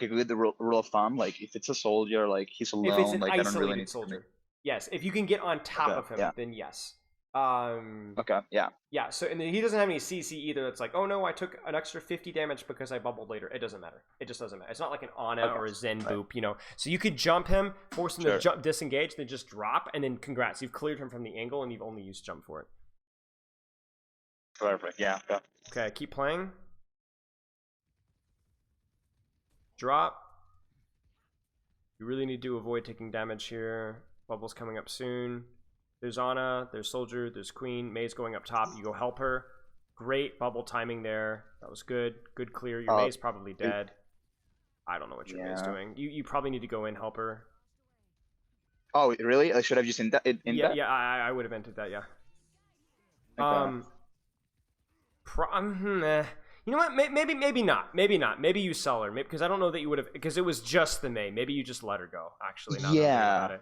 Speaker 8: good rule of thumb? Like if it's a soldier, like he's alone,
Speaker 1: If it's an
Speaker 8: like I don't really
Speaker 1: isolated
Speaker 8: need
Speaker 1: soldier. Yes. If you can get on top
Speaker 8: Okay,
Speaker 1: of him,
Speaker 8: yeah.
Speaker 1: then yes.
Speaker 8: Okay. Yeah.
Speaker 1: Yeah, so and he doesn't have any CC either. It's like, oh no, I took an extra 50 damage because I bubbled later. It doesn't matter. It just doesn't matter. It's not like an Ana
Speaker 8: Okay.
Speaker 1: or a Zen
Speaker 8: Right.
Speaker 1: boop, you know. So you could jump him, force him to
Speaker 8: Sure.
Speaker 1: jump, disengage, then just drop, and then congrats, you've cleared him from the angle, and you've only used jump for it.
Speaker 8: Perfect. Yeah. Yeah.
Speaker 1: Okay, keep playing. Drop. You really need to avoid taking damage here. Bubble's coming up soon. There's Ana, there's Soldier, there's Queen. May's going up top. You go help her. Great bubble timing there. That was good. Good clear. Your May's probably dead. I don't know what your May's
Speaker 8: Yeah.
Speaker 1: doing. You probably need to go in, help her.
Speaker 8: Oh, really? I should have just in that.
Speaker 1: Yeah, I would have entered that, yeah.
Speaker 8: Okay.
Speaker 1: You know what? Maybe not. Maybe you sell her. Maybe, because I don't know that you would have, because it was just the May. Maybe you just let her go. Actually, now that I'm thinking
Speaker 8: Yeah.
Speaker 1: about it.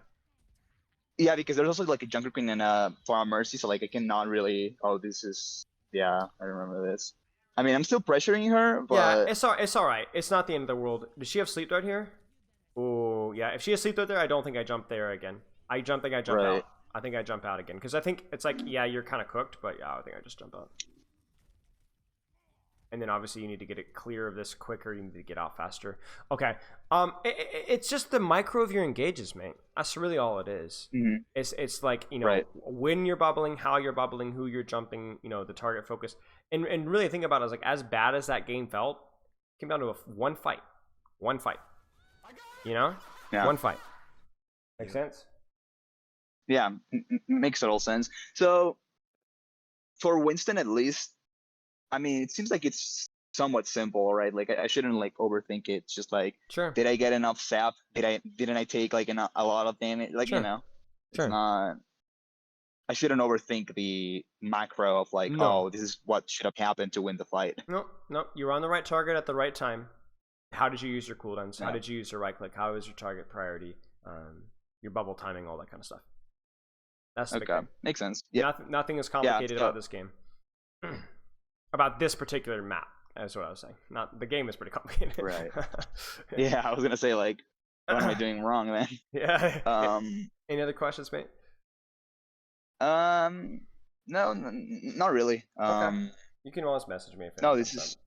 Speaker 8: Yeah, because there's also like a Junker Queen and a Farm Mercy, so like I cannot really. Oh, this is. Yeah, I remember this. I mean, I'm still pressuring her, but
Speaker 1: Yeah, it's all right. It's not the end of the world. Does she have sleep dart here? Oh, yeah. If she has sleep dart there, I don't think I jump there again. I jump
Speaker 8: Right.
Speaker 1: out. I think I jump out again because I think it's like, yeah, you're kind of cooked, but yeah, I think I just jump out. And then obviously you need to get it clear of this quicker. You need to get out faster. Okay. It's just the micro of your engages, mate. That's really all it is.
Speaker 8: Mhm.
Speaker 1: It's like, you know,
Speaker 8: Right.
Speaker 1: when you're bubbling, how you're bubbling, who you're jumping, you know, the target focus. And really think about it, like as bad as that game felt, it came down to one fight. One fight. You know?
Speaker 8: Yeah.
Speaker 1: One fight. Make sense?
Speaker 8: yeah, makes total sense. So for Winston at least, I mean, it seems like it's somewhat simple, right? Like I shouldn't like overthink it. It's just like,
Speaker 1: Sure.
Speaker 8: did I get enough sap? Didn't I take like a lot of damage? Like
Speaker 1: Sure.
Speaker 8: it's
Speaker 1: Sure.
Speaker 8: not. I shouldn't overthink the macro of like,
Speaker 1: No.
Speaker 8: oh, this is what should have happened to win the fight.
Speaker 1: Nope. You were on the right target at the right time. How did you use your cooldowns? How
Speaker 8: Yeah.
Speaker 1: did you use your right click? How was your target priority? Your bubble timing, all that kind of stuff. That's the big
Speaker 8: Okay,
Speaker 1: thing.
Speaker 8: makes sense. Yeah,
Speaker 1: Nothing is complicated
Speaker 8: so-
Speaker 1: about this game. About this particular map, that's what I was saying. Not the game is pretty complicated.
Speaker 8: Right. Yeah, I was gonna say like, what am I doing wrong, man?
Speaker 1: Yeah. Any other questions, mate?
Speaker 8: No, not really.
Speaker 1: Okay. You can always message me if
Speaker 8: No,
Speaker 1: anything
Speaker 8: this
Speaker 1: comes
Speaker 8: is.
Speaker 1: up.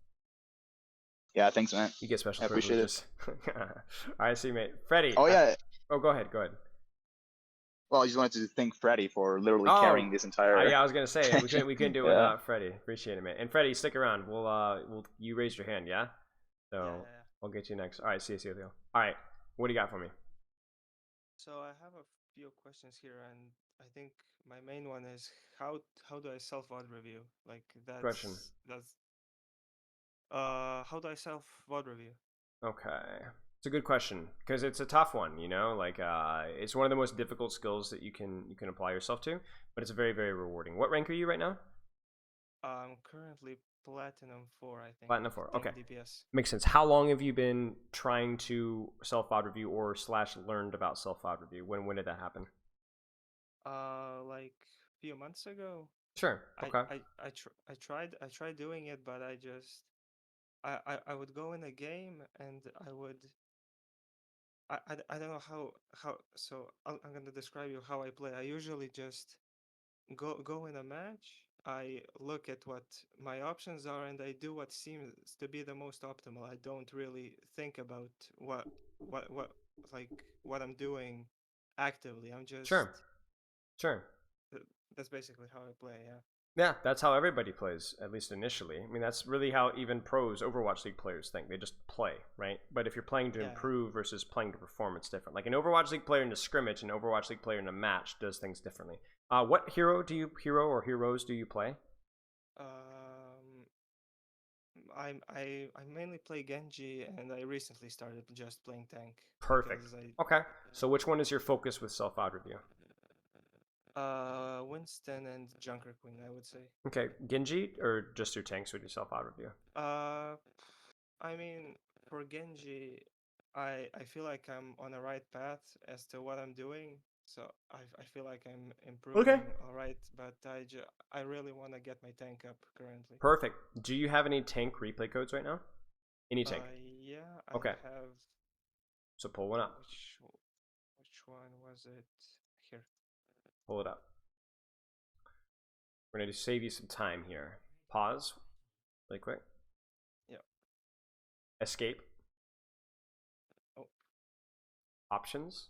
Speaker 8: Yeah, thanks, man.
Speaker 1: You get special
Speaker 8: I appreciate it.
Speaker 1: privileges. All right, see you, mate. Freddie.
Speaker 8: Oh yeah.
Speaker 1: Oh, go ahead.
Speaker 8: Well, I just wanted to thank Freddie for literally
Speaker 1: Oh,
Speaker 8: carrying this entire.
Speaker 1: Yeah, I was gonna say we couldn't do it
Speaker 8: Yeah.
Speaker 1: without Freddie. Appreciate it, man. And Freddie, stick around. We'll you raised your hand, yeah? So
Speaker 9: Yeah.
Speaker 1: I'll get you next. All right, see you, Theo. All right, what do you got for me?
Speaker 9: So I have a few questions here, and I think my main one is how do I self VOD review? Like that's
Speaker 1: Question.
Speaker 9: how do I self VOD review?
Speaker 1: Okay, it's a good question because it's a tough one. You know, like it's one of the most difficult skills that you can apply yourself to, but it's very very rewarding. What rank are you right now?
Speaker 9: I'm currently Platinum 4, I think.
Speaker 1: Platinum 4.
Speaker 9: 10
Speaker 1: Okay.
Speaker 9: DPS.
Speaker 1: Makes sense. How long have you been trying to self VOD review or / learned about self VOD review? When did that happen?
Speaker 9: Like a few months ago.
Speaker 1: Sure. Okay.
Speaker 9: I tried doing it, but I would go in a game and I don't know how so I'm gonna describe you how I play. I usually just go in a match. I look at what my options are and I do what seems to be the most optimal. I don't really think about what I'm doing actively. I'm just
Speaker 1: Sure.
Speaker 9: That's basically how I play. Yeah.
Speaker 1: Yeah, that's how everybody plays, at least initially. I mean, that's really how even pros, Overwatch League players think. They just play, right? But if you're playing to improve versus playing to perform, it's different. Like an Overwatch League player in a scrimmage, an Overwatch League player in a match does things differently. What hero or heroes do you play?
Speaker 9: I mainly play Genji, and I recently started just playing tank.
Speaker 1: Perfect. Okay. So which one is your focus with self VOD review?
Speaker 9: Winston and Junker Queen, I would say.
Speaker 1: Okay, Genji or just your tanks with your self VOD review?
Speaker 9: I mean, for Genji, I feel like I'm on the right path as to what I'm doing. So I feel like I'm improving all right, but I really want to get my tank up currently.
Speaker 1: Perfect. Do you have any tank replay codes right now? Any tank?
Speaker 9: Yeah,
Speaker 1: Okay.
Speaker 9: I have.
Speaker 1: So pull one up.
Speaker 9: Which one was it? Here.
Speaker 1: Pull it up. We're going to save you some time here. Pause really quick.
Speaker 9: Yeah.
Speaker 1: Escape.
Speaker 9: Oh.
Speaker 1: Options.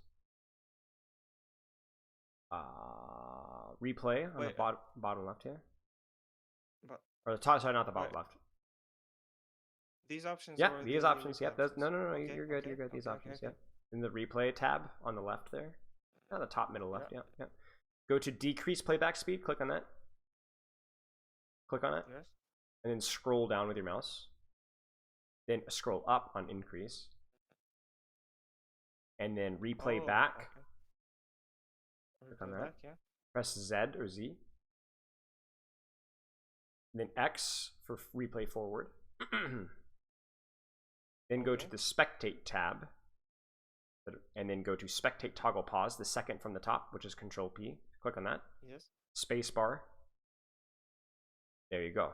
Speaker 1: Replay on the bottom left here. Or the top, sorry, not the bottom left.
Speaker 9: These options.
Speaker 1: Yeah,
Speaker 9: or
Speaker 1: these
Speaker 9: the
Speaker 1: options. Yep.
Speaker 9: options?
Speaker 1: No.
Speaker 9: Okay,
Speaker 1: You're good.
Speaker 9: okay,
Speaker 1: You're good. These
Speaker 9: okay,
Speaker 1: options.
Speaker 9: okay.
Speaker 1: Yep. In the replay tab on the left there. On the top middle left. Yep. Yep. Go to decrease playback speed. Click on that. Click on it.
Speaker 9: Yes.
Speaker 1: And then scroll down with your mouse. Then scroll up on increase. And then replay back.
Speaker 9: Okay.
Speaker 1: Click on
Speaker 9: Replay
Speaker 1: that.
Speaker 9: back, yeah.
Speaker 1: Press Z or Z. And then X for replay forward. Then go to the spectate tab. And then go to spectate toggle pause, the second from the top, which is Control P. Click on that.
Speaker 9: Yes.
Speaker 1: Space bar. There you go.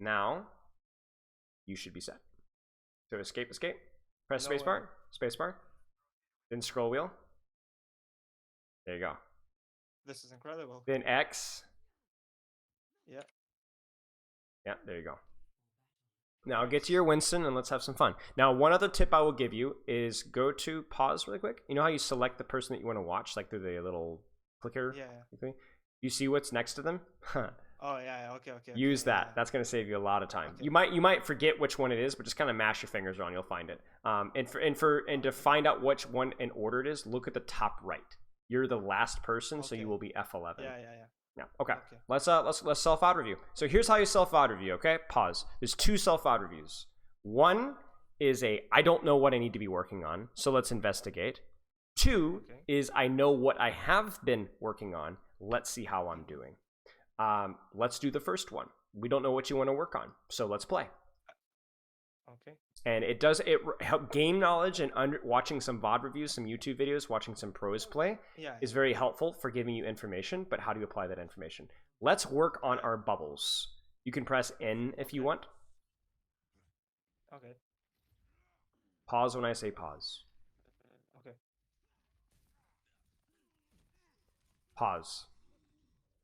Speaker 1: Now you should be set. So escape. Press
Speaker 9: No
Speaker 1: space bar. Then scroll wheel. There you go.
Speaker 9: This is incredible.
Speaker 1: Then X.
Speaker 9: Yeah.
Speaker 1: Yeah, there you go. Now get to your Winston and let's have some fun. Now, one other tip I will give you is go to pause really quick. You know how you select the person that you want to watch, like through the little clicker?
Speaker 9: Yeah.
Speaker 1: Thing? You see what's next to them?
Speaker 9: Oh yeah. Okay.
Speaker 1: Use
Speaker 9: okay,
Speaker 1: that.
Speaker 9: yeah.
Speaker 1: That's going to save you a lot of time.
Speaker 9: Okay.
Speaker 1: You might forget which one it is, but just kind of mash your fingers on. You'll find it. And to find out which one in order it is, look at the top right. You're the last person, so
Speaker 9: Okay.
Speaker 1: you will be F11.
Speaker 9: Yeah.
Speaker 1: Yeah. Okay.
Speaker 9: Okay.
Speaker 1: Let's self VOD review. So here's how you self VOD review. Okay. Pause. There's 2 self VOD reviews. One is I don't know what I need to be working on, so let's investigate. 2
Speaker 9: Okay.
Speaker 1: is I know what I have been working on. Let's see how I'm doing. Let's do the first one. We don't know what you want to work on, so let's play.
Speaker 9: Okay.
Speaker 1: And it help game knowledge and watching some VOD reviews, some YouTube videos, watching some pros play
Speaker 9: Yeah.
Speaker 1: is very helpful for giving you information, but how do you apply that information? Let's work on our bubbles. You can press N if you want.
Speaker 9: Okay.
Speaker 1: Pause when I say pause.
Speaker 9: Okay.
Speaker 1: Pause.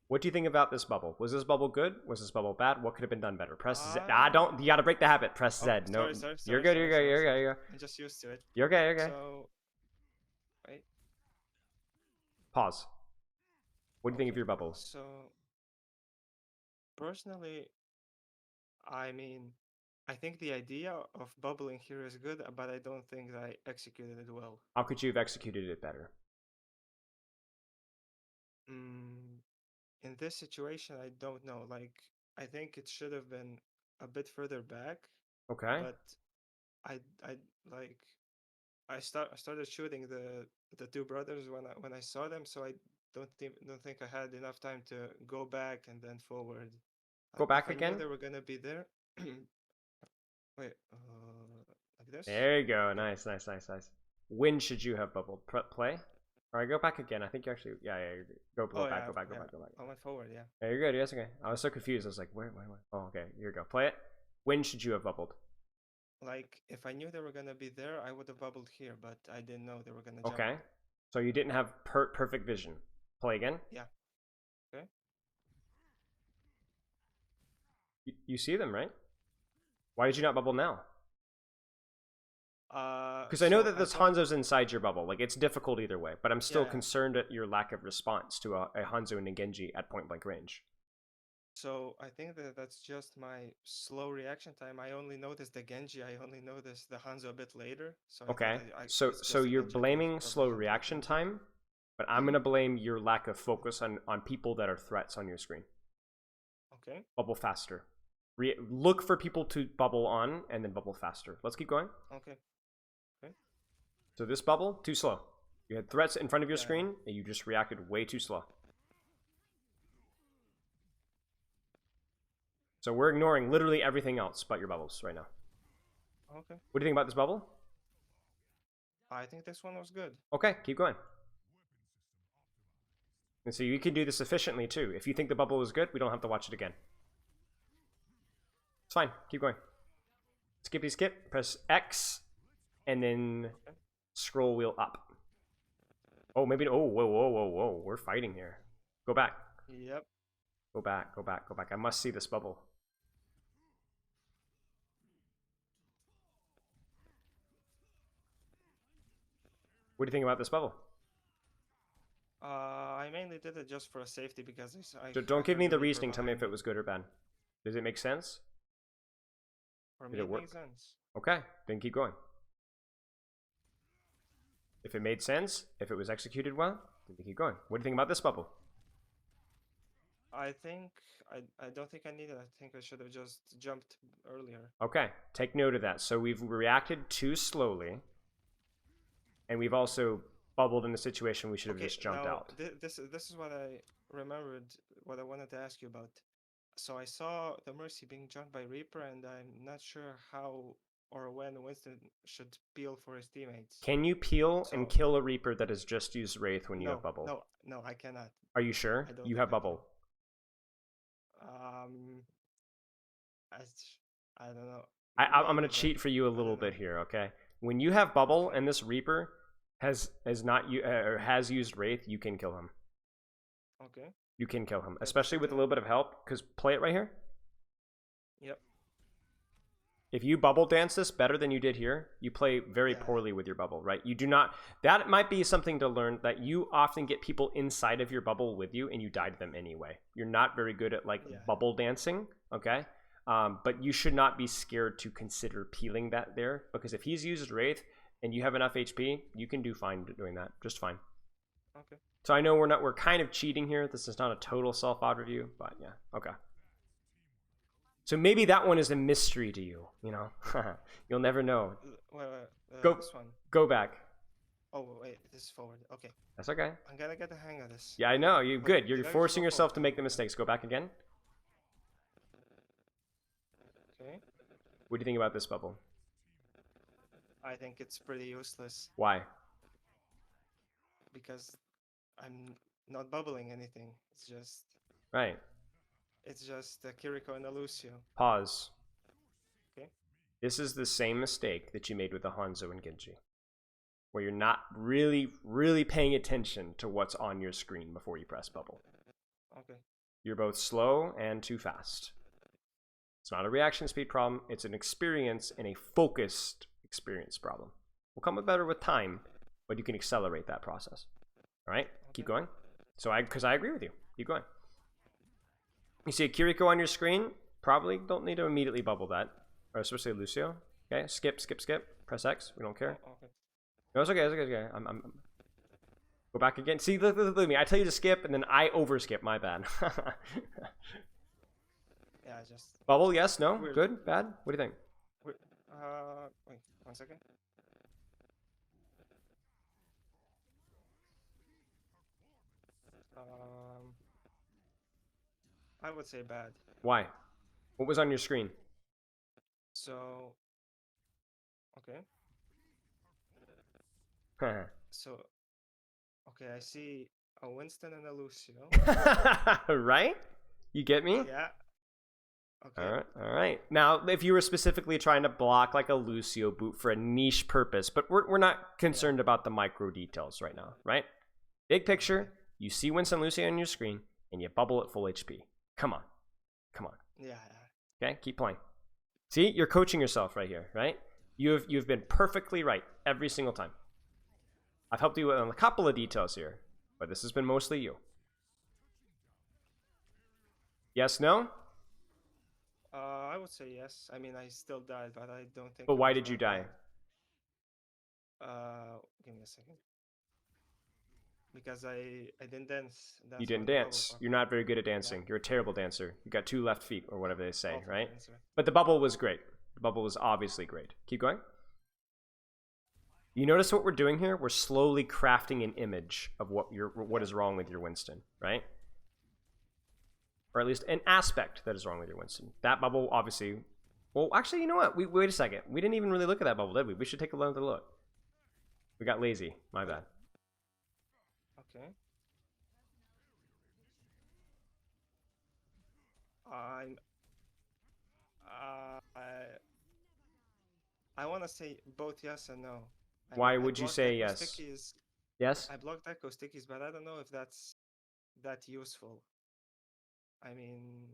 Speaker 1: What do you think about this bubble? Was this bubble good? Was this bubble bad? What could have been done better? Press Z. Don't. You gotta break the habit. Press Z. No.
Speaker 9: Sorry,
Speaker 1: You're good. You're good. You're good. You're good.
Speaker 9: I'm just used to it.
Speaker 1: You're okay. You're okay.
Speaker 9: So, wait.
Speaker 1: Pause. What do you think of your bubbles?
Speaker 9: So, personally, I mean, I think the idea of bubbling here is good, but I don't think I executed it well.
Speaker 1: How could you have executed it better?
Speaker 9: In this situation, I don't know. Like, I think it should have been a bit further back.
Speaker 1: Okay.
Speaker 9: But I started shooting the 2 brothers when I saw them, so I don't think I had enough time to go back and then forward.
Speaker 1: Go back
Speaker 9: If I knew
Speaker 1: again?
Speaker 9: they were gonna be there. Wait, like this?
Speaker 1: There you go. Nice. When should you have bubbled? Play? All right, go back again. I think you actually, yeah. Go back.
Speaker 9: Yeah,
Speaker 1: Go back.
Speaker 9: I went forward, yeah.
Speaker 1: Yeah, you're good. Yes, okay. I was so confused. I was like, where? Oh, okay. Here you go. Play it. When should you have bubbled?
Speaker 9: Like, if I knew they were gonna be there, I would have bubbled here, but I didn't know they were gonna jump.
Speaker 1: Okay. So you didn't have perfect vision. Play again.
Speaker 9: Yeah. Okay.
Speaker 1: You see them, right? Why did you not bubble now? Because I know that this Hanzo's inside your bubble. Like, it's difficult either way, but I'm still concerned at your lack of response to a Hanzo and a Genji at point blank range.
Speaker 9: So I think that's just my slow reaction time. I only noticed the Genji. I only noticed the Hanzo a bit later. So
Speaker 1: Okay.
Speaker 9: it's just
Speaker 1: So
Speaker 9: the
Speaker 1: you're
Speaker 9: Genji that was
Speaker 1: blaming
Speaker 9: probably
Speaker 1: slow
Speaker 9: not
Speaker 1: reaction
Speaker 9: working.
Speaker 1: time, but I'm gonna blame your lack of focus on people that are threats on your screen.
Speaker 9: Okay.
Speaker 1: Bubble faster. Look for people to bubble on and then bubble faster. Let's keep going.
Speaker 9: Okay.
Speaker 1: So this bubble, too slow. You had threats in front of your screen, and you just reacted way too slow. So we're ignoring literally everything else but your bubbles right now.
Speaker 9: Okay.
Speaker 1: What do you think about this bubble?
Speaker 9: I think this one was good.
Speaker 1: Okay, keep going. And so you can do this efficiently too. If you think the bubble is good, we don't have to watch it again. It's fine. Keep going. Skippy skip. Press X, and then scroll wheel up. Oh, maybe. Oh, whoa. We're fighting here. Go back.
Speaker 9: Yep.
Speaker 1: Go back. I must see this bubble. What do you think about this bubble?
Speaker 9: I mainly did it just for safety because
Speaker 1: Don't give me the
Speaker 9: really
Speaker 1: reasoning. Tell me if
Speaker 9: behind
Speaker 1: it was good or bad. Does it make sense?
Speaker 9: For
Speaker 1: Did
Speaker 9: me,
Speaker 1: it
Speaker 9: it
Speaker 1: work?
Speaker 9: makes sense.
Speaker 1: Okay, then keep going. If it made sense, if it was executed well, then keep going. What do you think about this bubble?
Speaker 9: I think I don't think I needed it. I think I should have just jumped earlier.
Speaker 1: Okay, take note of that. So we've reacted too slowly, and we've also bubbled in a situation we should have just jumped
Speaker 9: now,
Speaker 1: out.
Speaker 9: This is what I remembered. What I wanted to ask you about. So I saw the Mercy being jumped by Reaper, and I'm not sure how or when Winston should peel for his teammates.
Speaker 1: Can you peel and kill a Reaper that has just used Wraith when you have bubble?
Speaker 9: No, I cannot.
Speaker 1: Are you sure? You have bubble.
Speaker 9: I don't know.
Speaker 1: I'm gonna cheat for you a little bit here, okay? When you have bubble and this Reaper has used Wraith, you can kill him.
Speaker 9: Okay.
Speaker 1: You can kill him, especially with a little bit of help. Because play it right here.
Speaker 9: Yep.
Speaker 1: If you bubble dance this better than you did here, you play very poorly with your bubble, right? You do not. That might be something to learn, that you often get people inside of your bubble with you and you die to them anyway. You're not very good at bubble dancing, okay? But you should not be scared to consider peeling that there, because if he's used Wraith and you have enough HP, you can do fine doing that, just fine.
Speaker 9: Okay.
Speaker 1: So I know we're kind of cheating here. This is not a total self-odd review, but yeah, okay. So maybe that one is a mystery to you, you know? You'll never know.
Speaker 9: Wait,
Speaker 1: Go-
Speaker 9: this one.
Speaker 1: Go back.
Speaker 9: Oh wait, this is forward. Okay.
Speaker 1: That's okay.
Speaker 9: I'm gonna get the hang of this.
Speaker 1: Yeah, I know. You're
Speaker 9: Wait,
Speaker 1: good. You're
Speaker 9: did I just
Speaker 1: forcing
Speaker 9: go
Speaker 1: yourself to
Speaker 9: forward?
Speaker 1: make the mistakes. Go back again.
Speaker 9: Okay.
Speaker 1: What do you think about this bubble?
Speaker 9: I think it's pretty useless
Speaker 1: Why?
Speaker 9: because I'm not bubbling anything.
Speaker 1: Right.
Speaker 9: It's just Kiriko and Lucio.
Speaker 1: Pause.
Speaker 9: Okay.
Speaker 1: This is the same mistake that you made with the Hanzo and Genji, where you're not really paying attention to what's on your screen before you press bubble.
Speaker 9: Okay.
Speaker 1: You're both slow and too fast. It's not a reaction speed problem. It's an experience and a focused experience problem. Will come better with time, but you can accelerate that process. All right, keep going. So because I agree with you. Keep going. You see a Kiriko on your screen, probably don't need to immediately bubble that, or especially Lucio. Okay, skip. Press X. We don't care.
Speaker 9: Oh, okay.
Speaker 1: No, it's okay. It's okay. I'm go back again. See, look at me. I tell you to skip, and then I overskip. My bad.
Speaker 9: Yeah, just
Speaker 1: Bubble? Yes. No.
Speaker 9: Weird.
Speaker 1: Good. Bad. What do you think?
Speaker 9: wait. Wait 1 second. I would say bad.
Speaker 1: Why? What was on your screen?
Speaker 9: So. Okay. So. Okay, I see a Winston and a Lucio.
Speaker 1: Right? You get me?
Speaker 9: Yeah. Okay.
Speaker 1: All right. Now, if you were specifically trying to block like a Lucio boot for a niche purpose, but we're not concerned about the micro details right now, right? Big picture, you see Winston and Lucio on your screen, and you bubble at full HP. Come on.
Speaker 9: Yeah.
Speaker 1: Okay, keep playing. See, you're coaching yourself right here, right? You've been perfectly right every single time. I've helped you on a couple of details here, but this has been mostly you. Yes, no?
Speaker 9: I would say yes. I mean, I still died, but I don't think.
Speaker 1: But
Speaker 9: it
Speaker 1: why
Speaker 9: was
Speaker 1: did you
Speaker 9: that
Speaker 1: die?
Speaker 9: bad. Give me a second. Because I didn't dance. That's
Speaker 1: You didn't
Speaker 9: what the bubble
Speaker 1: dance.
Speaker 9: popped.
Speaker 1: You're not very good at dancing. You're a terrible dancer. You got 2 left feet, or whatever they say,
Speaker 9: Awful
Speaker 1: right?
Speaker 9: dancer.
Speaker 1: But the bubble was great. The bubble was obviously great. Keep going. You notice what we're doing here? We're slowly crafting an image of what is wrong with your Winston, right? Or at least an aspect that is wrong with your Winston. That bubble, obviously... Well, actually, you know what? Wait a second. We didn't even really look at that bubble, did we? We should take another look. We got lazy. My bad.
Speaker 9: Okay. I want to say both yes and no.
Speaker 1: Why
Speaker 9: I
Speaker 1: would you
Speaker 9: blocked
Speaker 1: say
Speaker 9: echo
Speaker 1: yes?
Speaker 9: stickies-
Speaker 1: Yes?
Speaker 9: I blocked echo stickies, but I don't know if that's that useful. I mean,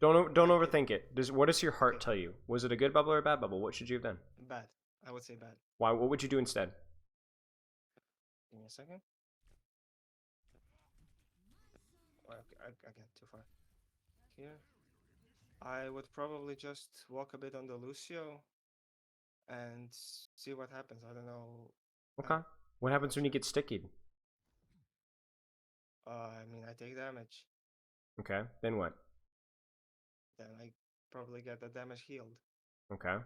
Speaker 1: Don't
Speaker 9: like,
Speaker 1: overthink it. What does your heart
Speaker 9: Okay.
Speaker 1: tell you? Was it a good bubble or a bad bubble? What should you have done?
Speaker 9: Bad. I would say bad.
Speaker 1: Why? What would you do instead?
Speaker 9: Give me a second. Oh, okay, I got too far. Here. I would probably just walk a bit on the Lucio and see what happens. I don't know.
Speaker 1: Okay. What happens when you get stickied?
Speaker 9: I mean, I take damage.
Speaker 1: Okay. Then what?
Speaker 9: Then I probably get the damage healed.
Speaker 1: Okay.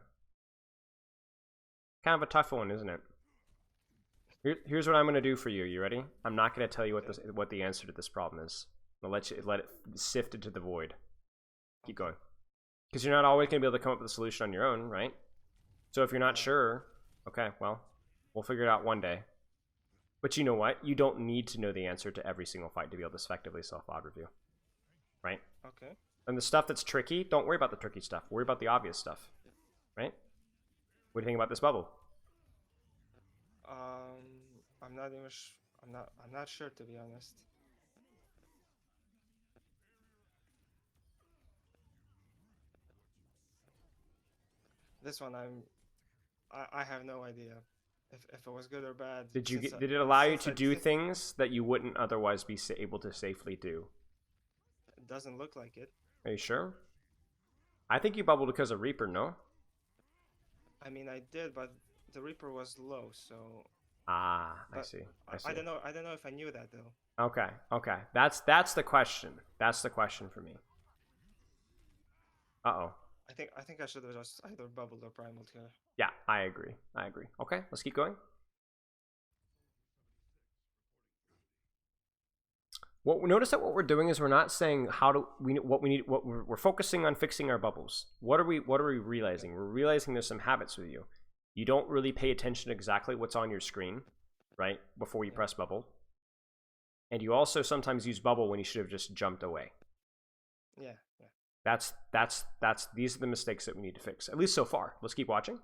Speaker 1: Kind of a tough one, isn't it? Here's what I'm going to do for you. You ready? I'm not going to tell you what the answer to this problem is. I'll let it sift into the void. Keep going. Because you're not always going to be able to come up with a solution on your own, right? So if you're not sure, okay, well, we'll figure it out one day. But you know what? You don't need to know the answer to every single fight to be able to effectively self-odd review. Right?
Speaker 9: Okay.
Speaker 1: And the stuff that's tricky, don't worry about the tricky stuff. Worry about the obvious stuff. Right? What do you think about this bubble?
Speaker 9: I'm not even. I'm not sure, to be honest. This one, I have no idea if it was good or bad.
Speaker 1: Did
Speaker 9: since
Speaker 1: it allow you
Speaker 9: since
Speaker 1: to
Speaker 9: I
Speaker 1: do
Speaker 9: did-
Speaker 1: things that you wouldn't otherwise be able to safely do?
Speaker 9: It doesn't look like it.
Speaker 1: Are you sure? I think you bubbled because of Reaper, no?
Speaker 9: I mean, I did, but the Reaper was low, so
Speaker 1: Ah, I
Speaker 9: But
Speaker 1: see.
Speaker 9: I don't know. I don't know if I knew that though.
Speaker 1: Okay, okay. That's the question. That's the question for me. Uh-oh.
Speaker 9: I think I should have just either bubbled or primaled here.
Speaker 1: Yeah, I agree. I agree. Okay, let's keep going. Notice that what we're doing is we're not saying we're focusing on fixing our bubbles. What are we realizing? We're realizing there's some habits with you. You don't really pay attention to exactly what's on your screen, right? Before you press bubble. And you also sometimes use bubble when you should have just jumped away.
Speaker 9: Yeah.
Speaker 1: These are the mistakes that we need to fix, at least so far. Let's keep watching.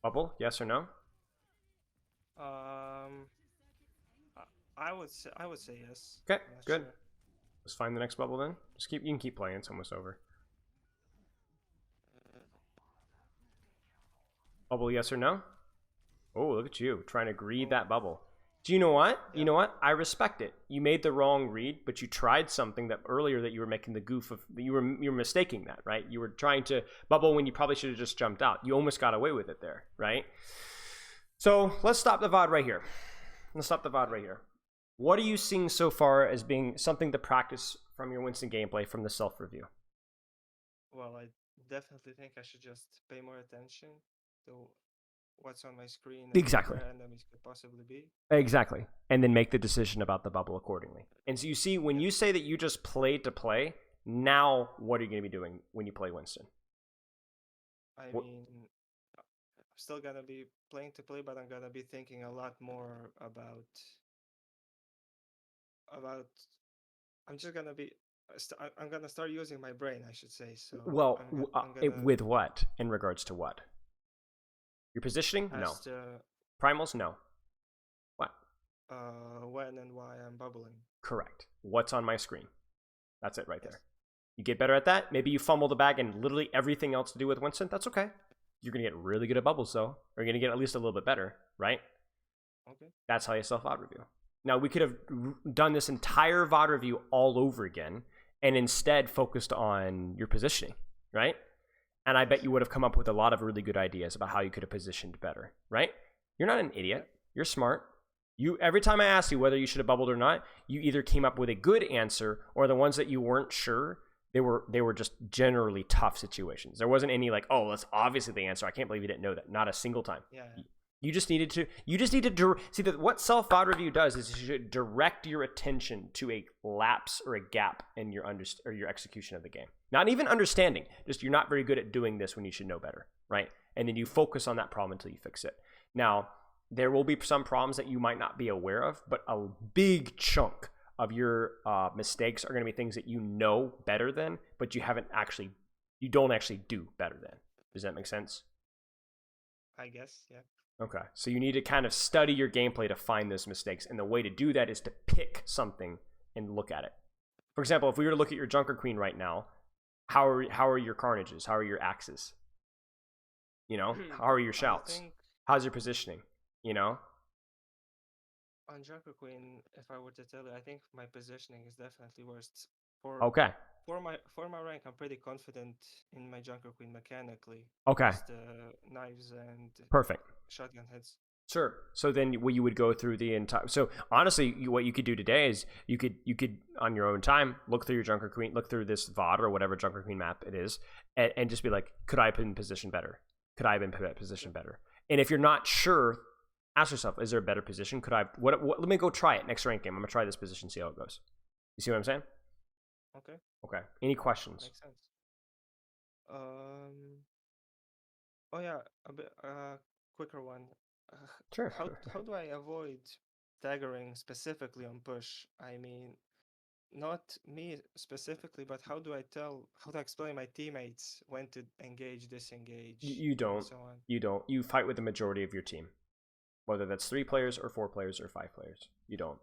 Speaker 1: Bubble, yes or no?
Speaker 9: I would say yes.
Speaker 1: Okay,
Speaker 9: I'm not
Speaker 1: good.
Speaker 9: sure.
Speaker 1: Let's find the next bubble then. You can keep playing, it's almost over. Bubble, yes or no? Oh, look at you, trying to greed that bubble. Do you know what?
Speaker 9: Yeah.
Speaker 1: You know what? I respect it. You made the wrong read, but you tried something that earlier that you were making the goof of. You were mistaking that, right? You were trying to bubble when you probably should have just jumped out. You almost got away with it there, right? So let's stop the VOD right here. What are you seeing so far as being something to practice from your Winston gameplay from the self-review?
Speaker 9: Well, I definitely think I should just pay more attention to what's on my screen and
Speaker 1: Exactly.
Speaker 9: where enemies could possibly be.
Speaker 1: Exactly. And then make the decision about the bubble accordingly. And so you see, when you say that you just played to play, now what are you going to be doing when you play Winston?
Speaker 9: I mean, I'm still gonna be playing to play, but I'm gonna be thinking a lot more about. I'm just gonna be. I'm gonna start using my brain, I should say. So.
Speaker 1: Well,
Speaker 9: I'm gonna,
Speaker 1: with what? In regards to what? Your positioning? No. Primals? No. What?
Speaker 9: When and why I'm bubbling.
Speaker 1: Correct. What's on my screen? That's it right there. You get better at that. Maybe you fumble the bag and literally everything else to do with Winston. That's okay. You're going to get really good at bubbles, though. Or you're going to get at least a little bit better, right?
Speaker 9: Okay.
Speaker 1: That's how you self-VOD review. Now, we could have done this entire VOD review all over again and instead focused on your positioning, right? And I bet you would have come up with a lot of really good ideas about how you could have positioned better, right? You're not an idiot. You're smart. Every time I asked you whether you should have bubbled or not, you either came up with a good answer or the ones that you weren't sure, they were just generally tough situations. There wasn't any like, oh, that's obviously the answer. I can't believe you didn't know that. Not a single time.
Speaker 9: Yeah.
Speaker 1: You just needed to see that what self-VOD review does is you should direct your attention to a lapse or a gap in your execution of the game. Not even understanding, just you're not very good at doing this when you should know better, right? And then you focus on that problem until you fix it. Now, there will be some problems that you might not be aware of, but a big chunk of your mistakes are going to be things that you know better than, but you don't actually do better than. Does that make sense?
Speaker 9: I guess, yeah.
Speaker 1: Okay, so you need to kind of study your gameplay to find those mistakes, and the way to do that is to pick something and look at it. For example, if we were to look at your Junker Queen right now, how are your carnages? How are your axes? You know, how are your shouts? How's your positioning? You know?
Speaker 9: On Junker Queen, if I were to tell you, I think my positioning is definitely worst.
Speaker 1: Okay.
Speaker 9: For my rank, I'm pretty confident in my Junker Queen mechanically.
Speaker 1: Okay.
Speaker 9: Just knives and
Speaker 1: perfect
Speaker 9: shotgun heads.
Speaker 1: Sure. So then you would go through the entire. So honestly, what you could do today is you could on your own time look through your Junker Queen, look through this VOD or whatever Junker Queen map it is, and just be like, could I have been positioned better? Could I have been positioned better? And if you're not sure, ask yourself, is there a better position? Could I? What? Let me go try it next rank game. I'm gonna try this position, see how it goes. You see what I'm saying?
Speaker 9: Okay.
Speaker 1: Okay. Any questions?
Speaker 9: Makes sense. Oh yeah, a bit quicker one.
Speaker 1: Sure.
Speaker 9: How do I avoid staggering specifically on push? I mean, not me specifically, but how do I explain my teammates when to engage, disengage?
Speaker 1: You don't.
Speaker 9: And so on?
Speaker 1: You don't. You fight with the majority of your team, whether that's 3 players or 4 players or 5 players. You don't.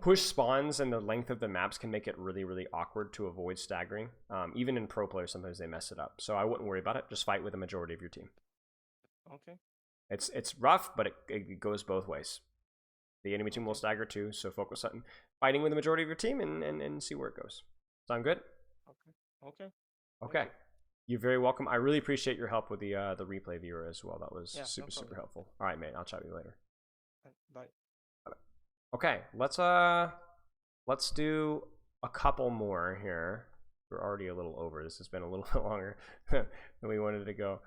Speaker 1: Push spawns and the length of the maps can make it really, really awkward to avoid staggering. Even in pro players, sometimes they mess it up. So I wouldn't worry about it. Just fight with the majority of your team.
Speaker 9: Okay.
Speaker 1: It's rough, but it goes both ways. The enemy team will stagger too, so focus on fighting with the majority of your team and see where it goes. Sound good?
Speaker 9: Okay.
Speaker 1: Okay. You're very welcome. I really appreciate your help with the replay viewer as well. That was
Speaker 9: Yeah,
Speaker 1: super
Speaker 9: no
Speaker 1: super
Speaker 9: problem.
Speaker 1: helpful. All right, mate. I'll chat with you later.
Speaker 9: Bye.
Speaker 1: Okay, let's do a couple more here. We're already a little over. This has been a little bit longer than we wanted to go.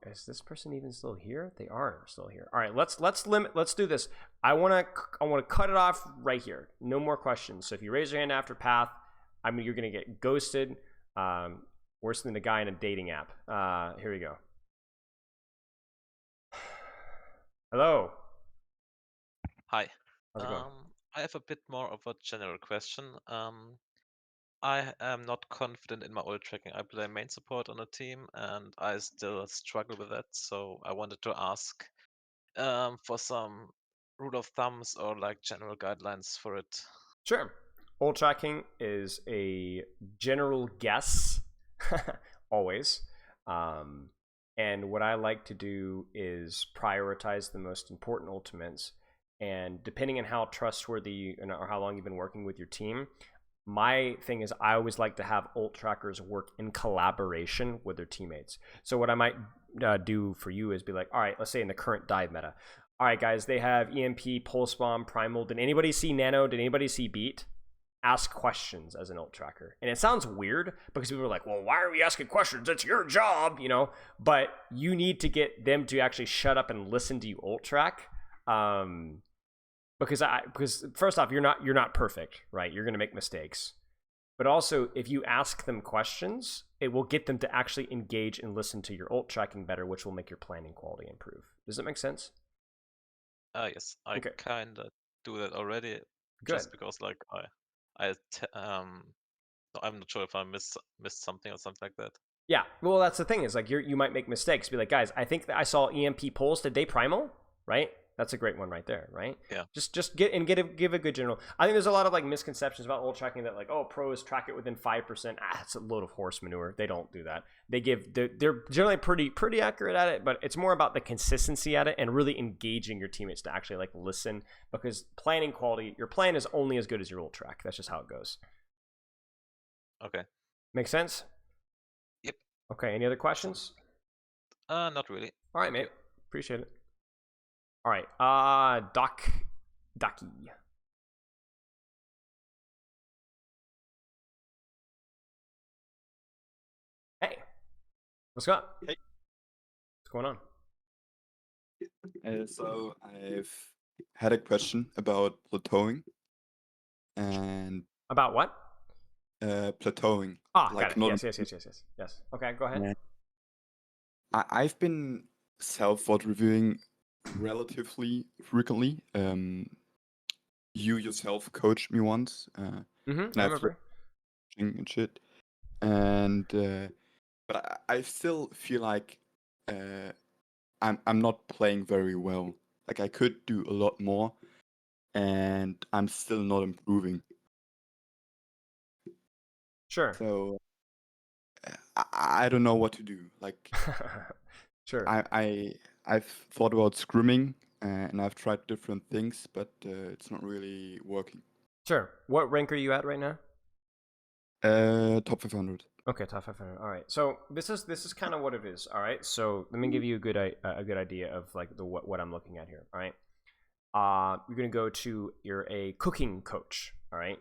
Speaker 1: Is this person even still here? They are still here. All right, let's do this. I want to cut it off right here. No more questions. So if you raise your hand after path, you're gonna get ghosted. Worse than the guy in a dating app. Here we go. Hello.
Speaker 10: Hi.
Speaker 1: How's it going?
Speaker 10: I have a bit more of a general question. I am not confident in my ult tracking. I play main support on a team, and I still struggle with that. So I wanted to ask for some rule of thumbs or like general guidelines for it.
Speaker 1: Sure. Ult tracking is a general guess, always. And what I like to do is prioritize the most important ultimates. And depending on how trustworthy or how long you've been working with your team, my thing is I always like to have ult trackers work in collaboration with their teammates. So what I might do for you is be like, all right, let's say in the current dive meta, all right, guys, they have EMP, Pulse Bomb, Primal. Did anybody see Nano? Did anybody see Beat? Ask questions as an ult tracker. And it sounds weird because people are like, well, why are we asking questions? It's your job, you know? But you need to get them to actually shut up and listen to you ult track. Because first off, you're not perfect, right? You're gonna make mistakes. But also, if you ask them questions, it will get them to actually engage and listen to your ult tracking better, which will make your planning quality improve. Does that make sense?
Speaker 10: Yes, I
Speaker 1: Okay.
Speaker 10: kind of do that already,
Speaker 1: Good.
Speaker 10: just because like I'm not sure if I missed something or something like that.
Speaker 1: Yeah, well, that's the thing is like you might make mistakes. Be like, guys, I think that I saw EMP Pulse. Did they primal? Right? That's a great one right there, right?
Speaker 10: Yeah.
Speaker 1: Just give a good general. I think there's a lot of like misconceptions about ult tracking that like, oh, pros track it within 5%. It's a load of horse manure. They don't do that. They're generally pretty accurate at it, but it's more about the consistency at it and really engaging your teammates to actually like listen, because planning quality, your plan is only as good as your ult track. That's just how it goes.
Speaker 10: Okay.
Speaker 1: Make sense?
Speaker 10: Yep.
Speaker 1: Okay, any other questions?
Speaker 10: Not really.
Speaker 1: All right, mate. Appreciate it. All right, Ducky. Hey, what's up?
Speaker 11: Hey.
Speaker 1: What's going on?
Speaker 11: So I've had a question about plateauing and
Speaker 1: About what?
Speaker 11: plateauing.
Speaker 1: Ah,
Speaker 11: like
Speaker 1: got it. Yes. Okay, go ahead.
Speaker 11: And I've been self-VOD reviewing relatively frequently. You yourself coached me once.
Speaker 1: I
Speaker 11: and I've
Speaker 1: remember.
Speaker 11: and shit. And but I still feel like I'm not playing very well. Like I could do a lot more, and I'm still not improving.
Speaker 1: Sure.
Speaker 11: So I don't know what to do. Like
Speaker 1: Sure.
Speaker 11: I've thought about scrimming and I've tried different things, but it's not really working.
Speaker 1: Sure. What rank are you at right now?
Speaker 11: Top 500.
Speaker 1: Okay, top 500. All right. So this is kind of what it is. All right. So let me give you a good idea of like what I'm looking at here. All right. You're gonna go to you're a cooking coach. All right.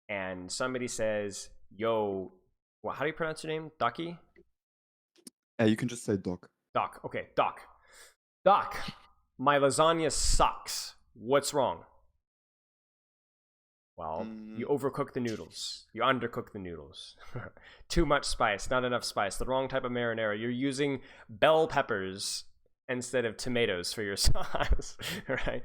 Speaker 1: And somebody says, "Yo, how do you pronounce your name? Ducky?"
Speaker 11: You can just say Doc.
Speaker 1: Doc. Okay, Doc. Doc, my lasagna sucks. What's wrong? Well, you overcook the noodles. You undercook the noodles. Too much spice, not enough spice. The wrong type of marinara. You're using bell peppers instead of tomatoes for your sauce, right?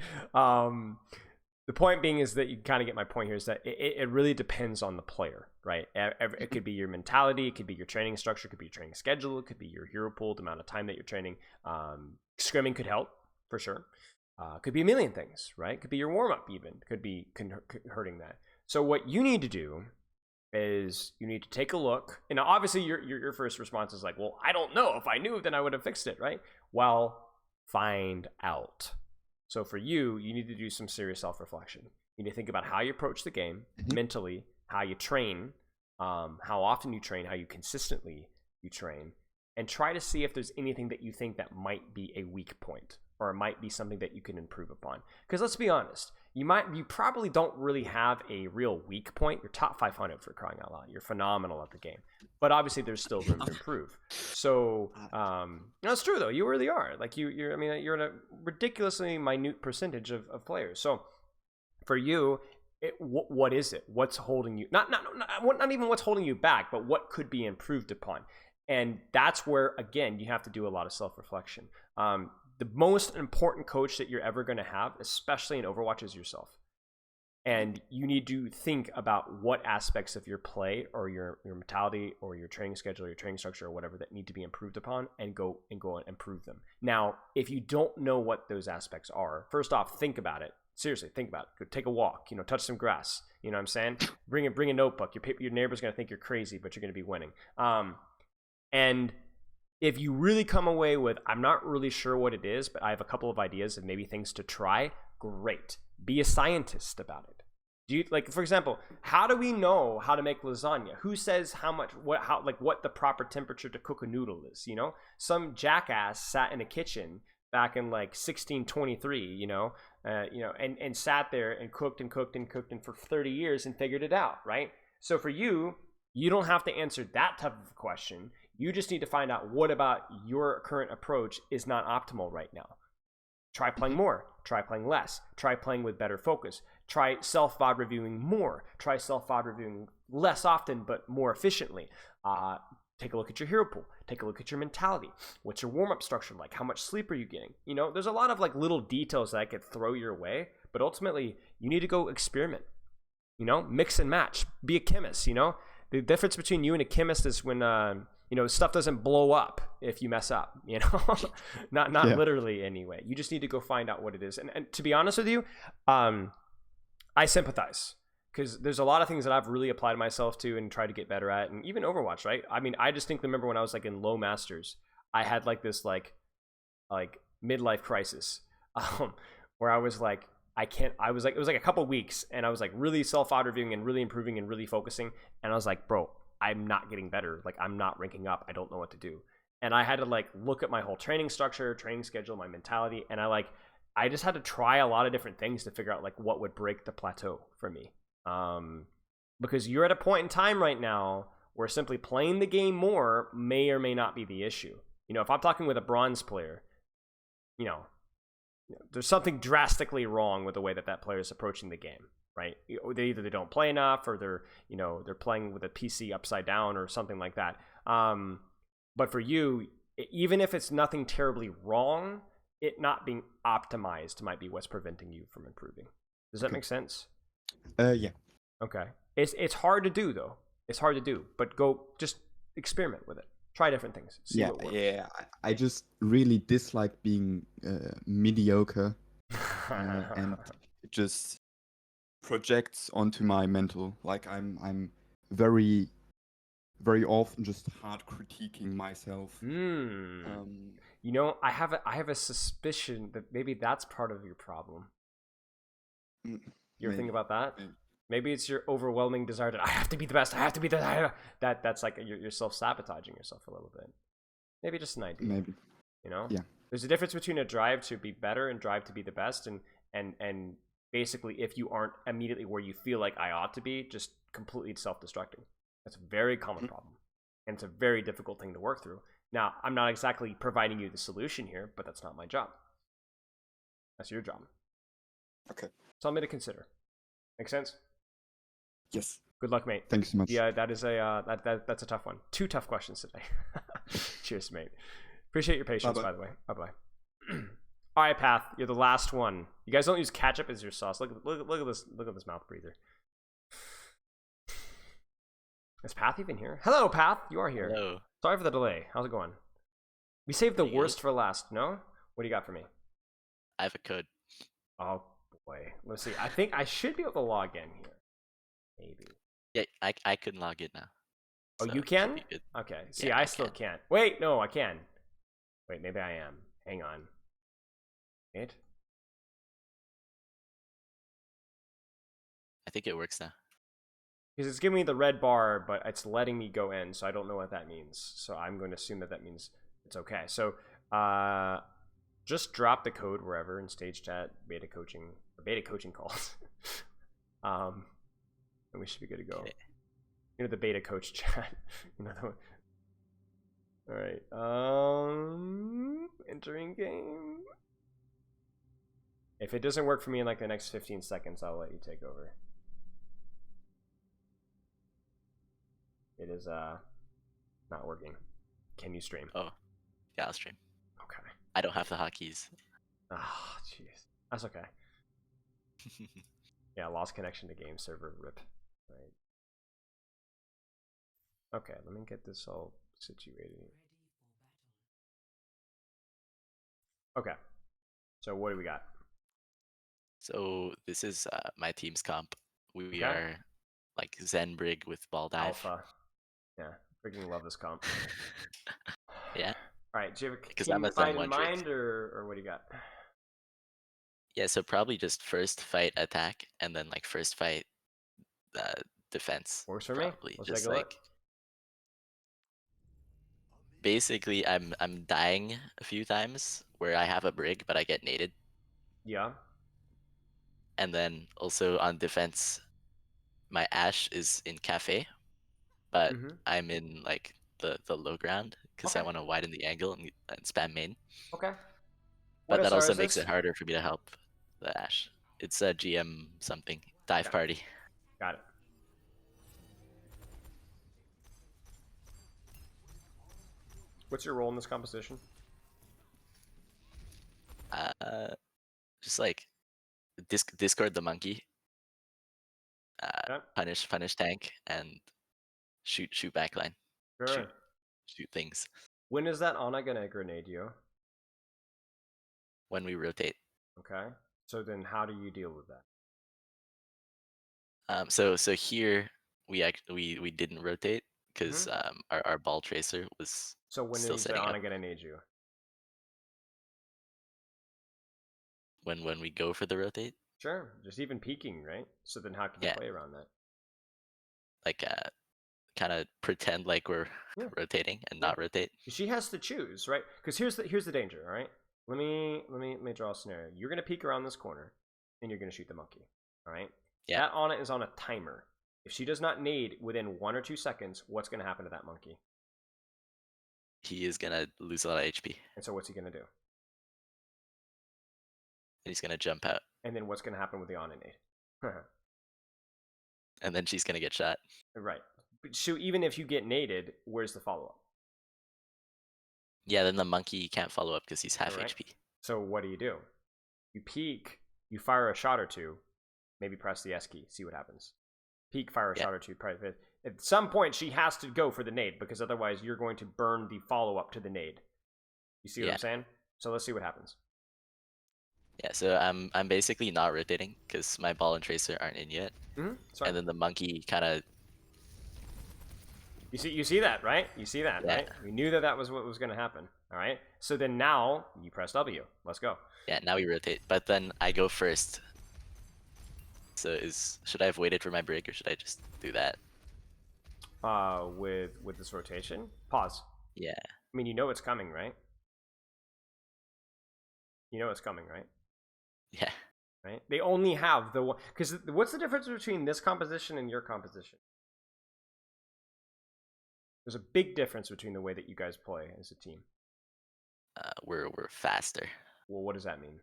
Speaker 1: The point being is that you kind of get my point here is that it really depends on the player, right? It could be your mentality, it could be your training structure, it could be your training schedule, it could be your hero pool, the amount of time that you're training. Scrimming could help, for sure. Could be a million things, right? Could be your warm-up even. Could be hurting that. So what you need to do is you need to take a look. And obviously your first response is like, well, I don't know. If I knew, then I would have fixed it, right? Well, find out. So for you, you need to do some serious self-reflection. You need to think about how you approach the game mentally, how you train, how often you train, how you consistently you train, and try to see if there's anything that you think that might be a weak point, or it might be something that you can improve upon. Because let's be honest, you probably don't really have a real weak point. You're top 500 for crying out loud. You're phenomenal at the game, but obviously there's still room to improve. So it's true though. You really are. Like you're in a ridiculously minute percentage of players. So for you, what is it? What's holding you? Not even what's holding you back, but what could be improved upon. And that's where, again, you have to do a lot of self-reflection. The most important coach that you're ever going to have, especially in Overwatch, is yourself. And you need to think about what aspects of your play or your mentality or your training schedule, or your training structure, or whatever that need to be improved upon, and go and improve them. Now, if you don't know what those aspects are, first off, think about it. Seriously, think about it. Go take a walk, touch some grass. You know what I'm saying? Bring a notebook. Your neighbor's going to think you're crazy, but you're going to be winning. And if you really come away with, I'm not really sure what it is, but I have a couple of ideas and maybe things to try, great. Be a scientist about it. Do you, like, for example, how do we know how to make lasagna? Who says what the proper temperature to cook a noodle is? Some jackass sat in a kitchen back in like 1623, and sat there and cooked and for 30 years and figured it out, right? So for you, you don't have to answer that type of question. You just need to find out what about your current approach is not optimal right now. Try playing more. Try playing less. Try playing with better focus. Try self-VOD reviewing more. Try self-VOD reviewing less often, but more efficiently. Take a look at your hero pool. Take a look at your mentality. What's your warm-up structure like? How much sleep are you getting? There's a lot of like little details that I could throw your way, but ultimately you need to go experiment. Mix and match. Be a chemist. The difference between you and a chemist is when stuff doesn't blow up if you mess up, not literally anyway. You just need to go find out what it is. And to be honest with you, I sympathize, because there's a lot of things that I've really applied myself to and tried to get better at, and even Overwatch, right? I mean, I distinctly remember when I was like in low masters, I had like this like midlife crisis, where I was like, it was like a couple weeks, and I was like really self-VOD reviewing and really improving and really focusing, and I was like, bro, I'm not getting better. Like, I'm not ranking up. I don't know what to do. And I had to like look at my whole training structure, training schedule, my mentality, and I just had to try a lot of different things to figure out like what would break the plateau for me. Because you're at a point in time right now where simply playing the game more may or may not be the issue. If I'm talking with a bronze player, there's something drastically wrong with the way that player is approaching the game, right? Either they don't play enough, or they're playing with a PC upside down or something like that. But for you, even if it's nothing terribly wrong, it not being optimized might be what's preventing you from improving. Does that make sense?
Speaker 11: Yeah.
Speaker 1: Okay. It's hard to do though. It's hard to do, but go just experiment with it. Try different things. See what works.
Speaker 11: Yeah. I just really dislike being mediocre, and it just projects onto my mental. Like I'm very, very often just hard critiquing myself.
Speaker 1: I have a suspicion that maybe that's part of your problem. You ever think about that? Maybe it's your overwhelming desire that I have to be the best. I have to be the that's like you're self-sabotaging yourself a little bit. Maybe just an idea.
Speaker 11: Maybe. Yeah.
Speaker 1: There's a difference between a drive to be better and drive to be the best, and basically if you aren't immediately where you feel like I ought to be, just completely self-destructing. That's a very common problem, and it's a very difficult thing to work through. Now, I'm not exactly providing you the solution here, but that's not my job. That's your job.
Speaker 11: Okay.
Speaker 1: Something to consider. Make sense?
Speaker 11: Yes.
Speaker 1: Good luck, mate.
Speaker 11: Thanks so much.
Speaker 1: Yeah, that is that's a tough one. 2 tough questions today. Cheers, mate. Appreciate your patience, by the way. Bye-bye. All right, Path, you're the last one. You guys don't use ketchup as your sauce. Look at this. Look at this mouth breather. Is Path even here? Hello, Path. You are here.
Speaker 10: Hello.
Speaker 1: Sorry for the delay. How's it going? We saved the worst for last. No? What do you got for me?
Speaker 10: I have a code.
Speaker 1: Oh boy. Let's see. I think I should be able to log in here. Maybe.
Speaker 10: Yeah, I can log in now.
Speaker 1: Oh,
Speaker 10: So
Speaker 1: you
Speaker 10: it should
Speaker 1: can?
Speaker 10: be good.
Speaker 1: Okay. See,
Speaker 10: Yeah,
Speaker 1: I
Speaker 10: I
Speaker 1: still
Speaker 10: can.
Speaker 1: can't. Wait, no, I can. Wait, maybe I am. Hang on. Nade?
Speaker 12: I think it works now.
Speaker 1: Because it's giving me the red bar, but it's letting me go in, so I don't know what that means. So I'm going to assume that that means it's okay. So just drop the code wherever in stage chat, beta coaching calls. And we should be good to go.
Speaker 12: Okay.
Speaker 1: You know, the beta coach chat. You know, all right. Entering game. If it doesn't work for me in like the next 15 seconds, I'll let you take over. It is not working. Can you stream?
Speaker 12: Oh, yeah, I'll stream.
Speaker 1: Okay.
Speaker 12: I don't have the hotkeys.
Speaker 1: Ah, jeez. That's okay. Yeah, lost connection to game server. Rip. Right. Okay, let me get this all situated. Okay. So what do we got?
Speaker 12: So this is my team's comp. We
Speaker 1: Okay.
Speaker 12: are like Zen Brig with ball dive.
Speaker 1: Alpha. Yeah, freaking love this comp.
Speaker 12: Yeah.
Speaker 1: All right, do you have a
Speaker 12: Because
Speaker 1: team
Speaker 12: I'm a
Speaker 1: fight
Speaker 12: Zen
Speaker 1: in
Speaker 12: one-trick.
Speaker 1: mind, or what do you got?
Speaker 12: Yeah, so probably just first fight attack and then like first fight defense.
Speaker 1: Works for me.
Speaker 12: Probably
Speaker 1: Let's
Speaker 12: just
Speaker 1: take a
Speaker 12: like
Speaker 1: look.
Speaker 12: basically I'm dying a few times where I have a brig but I get naded.
Speaker 1: Yeah.
Speaker 12: And then also on defense, my Ash is in cafe, but
Speaker 1: Mhm.
Speaker 12: I'm in like the low ground because I
Speaker 1: Okay.
Speaker 12: want to widen the angle and spam main.
Speaker 1: Okay.
Speaker 12: But
Speaker 1: What
Speaker 12: that
Speaker 1: SR
Speaker 12: also
Speaker 1: is
Speaker 12: makes
Speaker 1: this?
Speaker 12: it harder for me to help the Ash. It's a GM something dive
Speaker 1: Yeah.
Speaker 12: party.
Speaker 1: Got it. What's your role in this composition?
Speaker 12: Just like discord the monkey,
Speaker 1: Yeah.
Speaker 12: punish tank, and shoot backline,
Speaker 1: Sure.
Speaker 12: shoot things
Speaker 1: When is that Ana gonna grenade you?
Speaker 12: when we rotate.
Speaker 1: Okay. So then, how do you deal with that?
Speaker 12: So here we didn't rotate because our ball tracer was
Speaker 1: So when
Speaker 12: still
Speaker 1: is the
Speaker 12: setting up.
Speaker 1: Ana gonna nade you?
Speaker 12: When we go for the rotate,
Speaker 1: Sure. Just even peeking, right? So then, how can you
Speaker 12: Yeah.
Speaker 1: play around that?
Speaker 12: like kind of pretend like we're
Speaker 1: Yeah.
Speaker 12: rotating and not rotate.
Speaker 1: She has to choose, right? Because here's the danger. All right. Let me draw a scenario. You're gonna peek around this corner, and you're gonna shoot the monkey. All right.
Speaker 12: Yeah.
Speaker 1: That Ana is on a timer. If she does not nade within 1 or 2 seconds, what's gonna happen to that monkey?
Speaker 12: He is gonna lose a lot of HP,
Speaker 1: And so what's he gonna do?
Speaker 12: and he's gonna jump out,
Speaker 1: And then what's gonna happen with the Ana nade?
Speaker 12: and then she's gonna get shot.
Speaker 1: Right. So even if you get naded, where's the follow up?
Speaker 12: Yeah, then the monkey can't follow up because he's half
Speaker 1: Correct.
Speaker 12: HP.
Speaker 1: So what do? You peek, you fire a shot or two, maybe press the S key, see what happens. Peek, fire a
Speaker 12: Yeah.
Speaker 1: shot or two. At some point, she has to go for the nade because otherwise you're going to burn the follow up to the nade. You see what
Speaker 12: Yeah.
Speaker 1: I'm saying? So let's see what happens.
Speaker 12: Yeah, so I'm basically not rotating because my ball and tracer aren't in yet, and then the monkey kind of.
Speaker 1: You see that, right? You see that,
Speaker 12: Yeah.
Speaker 1: right? We knew that was what was going to happen. All right. So then now you press W. Let's go.
Speaker 12: Yeah, now we rotate, but then I go first. So should I have waited for my break or should I just do that?
Speaker 1: With this rotation, pause.
Speaker 12: Yeah.
Speaker 1: I mean, you know it's coming, right? You know it's coming, right?
Speaker 12: Yeah.
Speaker 1: Right. They only have the one. Because what's the difference between this composition and your composition? There's a big difference between the way that you guys play as a team.
Speaker 12: We're faster.
Speaker 1: Well, what does that mean?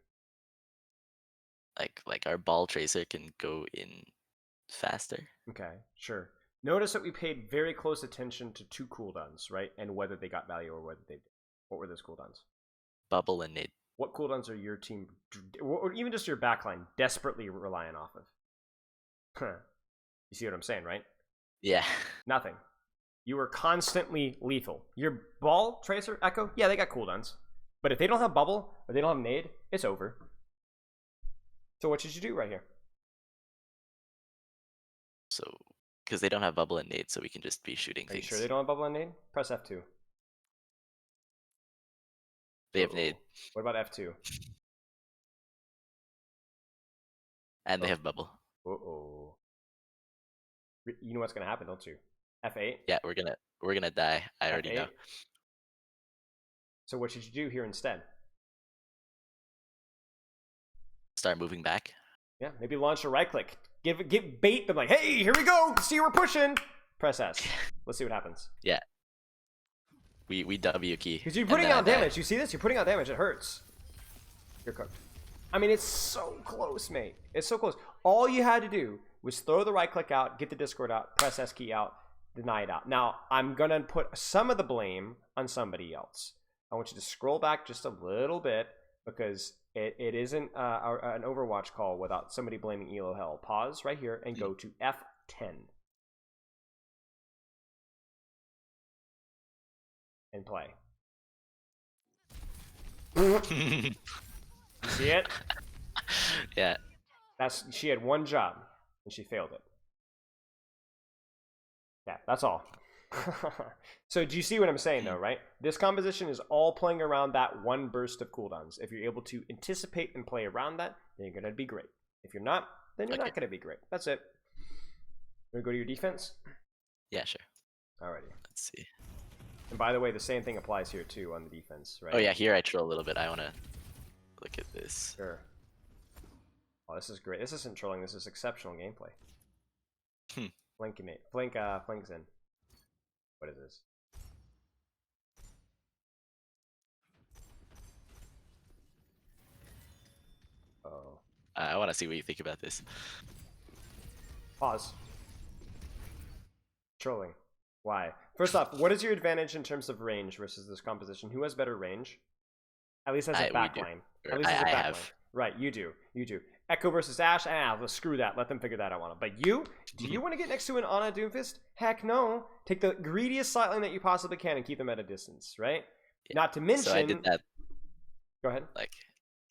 Speaker 12: Like our ball tracer can go in faster.
Speaker 1: Okay, sure. Notice that we paid very close attention to 2 cooldowns, right? And whether they got value or whether they did. What were those cooldowns?
Speaker 12: Bubble and nade.
Speaker 1: What cooldowns are your team, or even just your backline, desperately relying off of? You see what I'm saying, right?
Speaker 12: Yeah.
Speaker 1: Nothing. You are constantly lethal. Your ball, tracer, echo, yeah, they got cooldowns. But if they don't have bubble, or they don't have nade, it's over. So what should you do right here?
Speaker 12: So, because they don't have bubble and nade, so we can just be shooting
Speaker 1: Are you
Speaker 12: things.
Speaker 1: sure they don't have bubble and nade? Press F2.
Speaker 12: They have nade.
Speaker 1: What about F2?
Speaker 12: And they have bubble.
Speaker 1: Uh-oh. You know what's gonna happen, don't you? F8?
Speaker 12: Yeah, we're gonna die. I already know.
Speaker 1: F8. So what should you do here instead?
Speaker 12: Start moving back.
Speaker 1: Yeah, maybe launch a right click. Give bait them like, hey, here we go. See, we're pushing. Press S. Let's see what happens.
Speaker 12: Yeah. We W key.
Speaker 1: Because you're putting out damage. You see this? You're putting out damage. It hurts. You're cooked. I mean, it's so close, mate. It's so close. All you had to do was throw the right click out, get the Discord out, press S key out, deny it out. Now, I'm going to put some of the blame on somebody else. I want you to scroll back just a little bit because it isn't an Overwatch call without somebody blaming ELO Hell. Pause right here and go to F10. And play. You see it?
Speaker 12: Yeah.
Speaker 1: She had one job and she failed it. Yeah, that's all. So do you see what I'm saying though, right? This composition is all playing around that one burst of cooldowns. If you're able to anticipate and play around that, then you're gonna be great. If you're not, then you're not gonna be great. That's it. Wanna go to your defense?
Speaker 12: Yeah, sure.
Speaker 1: Alrighty.
Speaker 12: Let's see.
Speaker 1: And by the way, the same thing applies here too on the defense, right?
Speaker 12: Oh yeah, here I troll a little bit. I wanna look at this.
Speaker 1: Sure. Oh, this is great. This isn't trolling. This is exceptional gameplay. Flanking it. Flanks in. What is this? Oh.
Speaker 12: I want to see what you think about this.
Speaker 1: Pause. Trolling. Why? First off, what is your advantage in terms of range versus this composition? Who has better range? At least as a backline. At least as a backline. Right, you do. You do. Echo versus Ashe? Let's screw that. Let them figure that out. But you? Do you want to get next to an Ana Doomfist? Heck no. Take the greediest sightline that you possibly can and keep them at a distance, right? Yeah. Not to mention...
Speaker 12: So I did that...
Speaker 1: Go ahead.
Speaker 12: Like,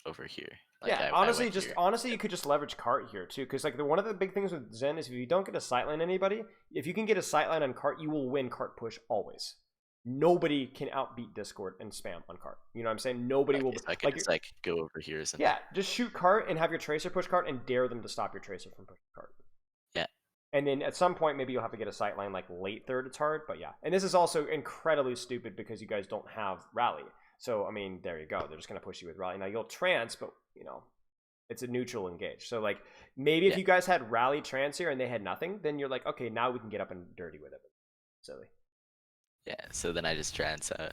Speaker 12: over here. Like
Speaker 1: yeah, honestly, you could just leverage cart here too, because like one of the big things with Zen is if you don't get a sightline anybody, if you can get a sightline on cart, you will win cart push always. Nobody can outbeat Discord and spam on cart. You know what I'm saying? Nobody will.
Speaker 12: So I could just like go over here or something.
Speaker 1: Yeah, just shoot cart and have your tracer push cart and dare them to stop your tracer from pushing cart.
Speaker 12: Yeah.
Speaker 1: And then at some point maybe you'll have to get a sightline like late third. It's hard, but yeah. And this is also incredibly stupid because you guys don't have rally. So I mean, there you go. They're just gonna push you with rally. Now you'll trance, but you know, it's a neutral engage. So like maybe if you guys had rally trance here and they had nothing, then you're like, okay, now we can get up and dirty with it. Silly.
Speaker 12: Yeah, so then I just trance out.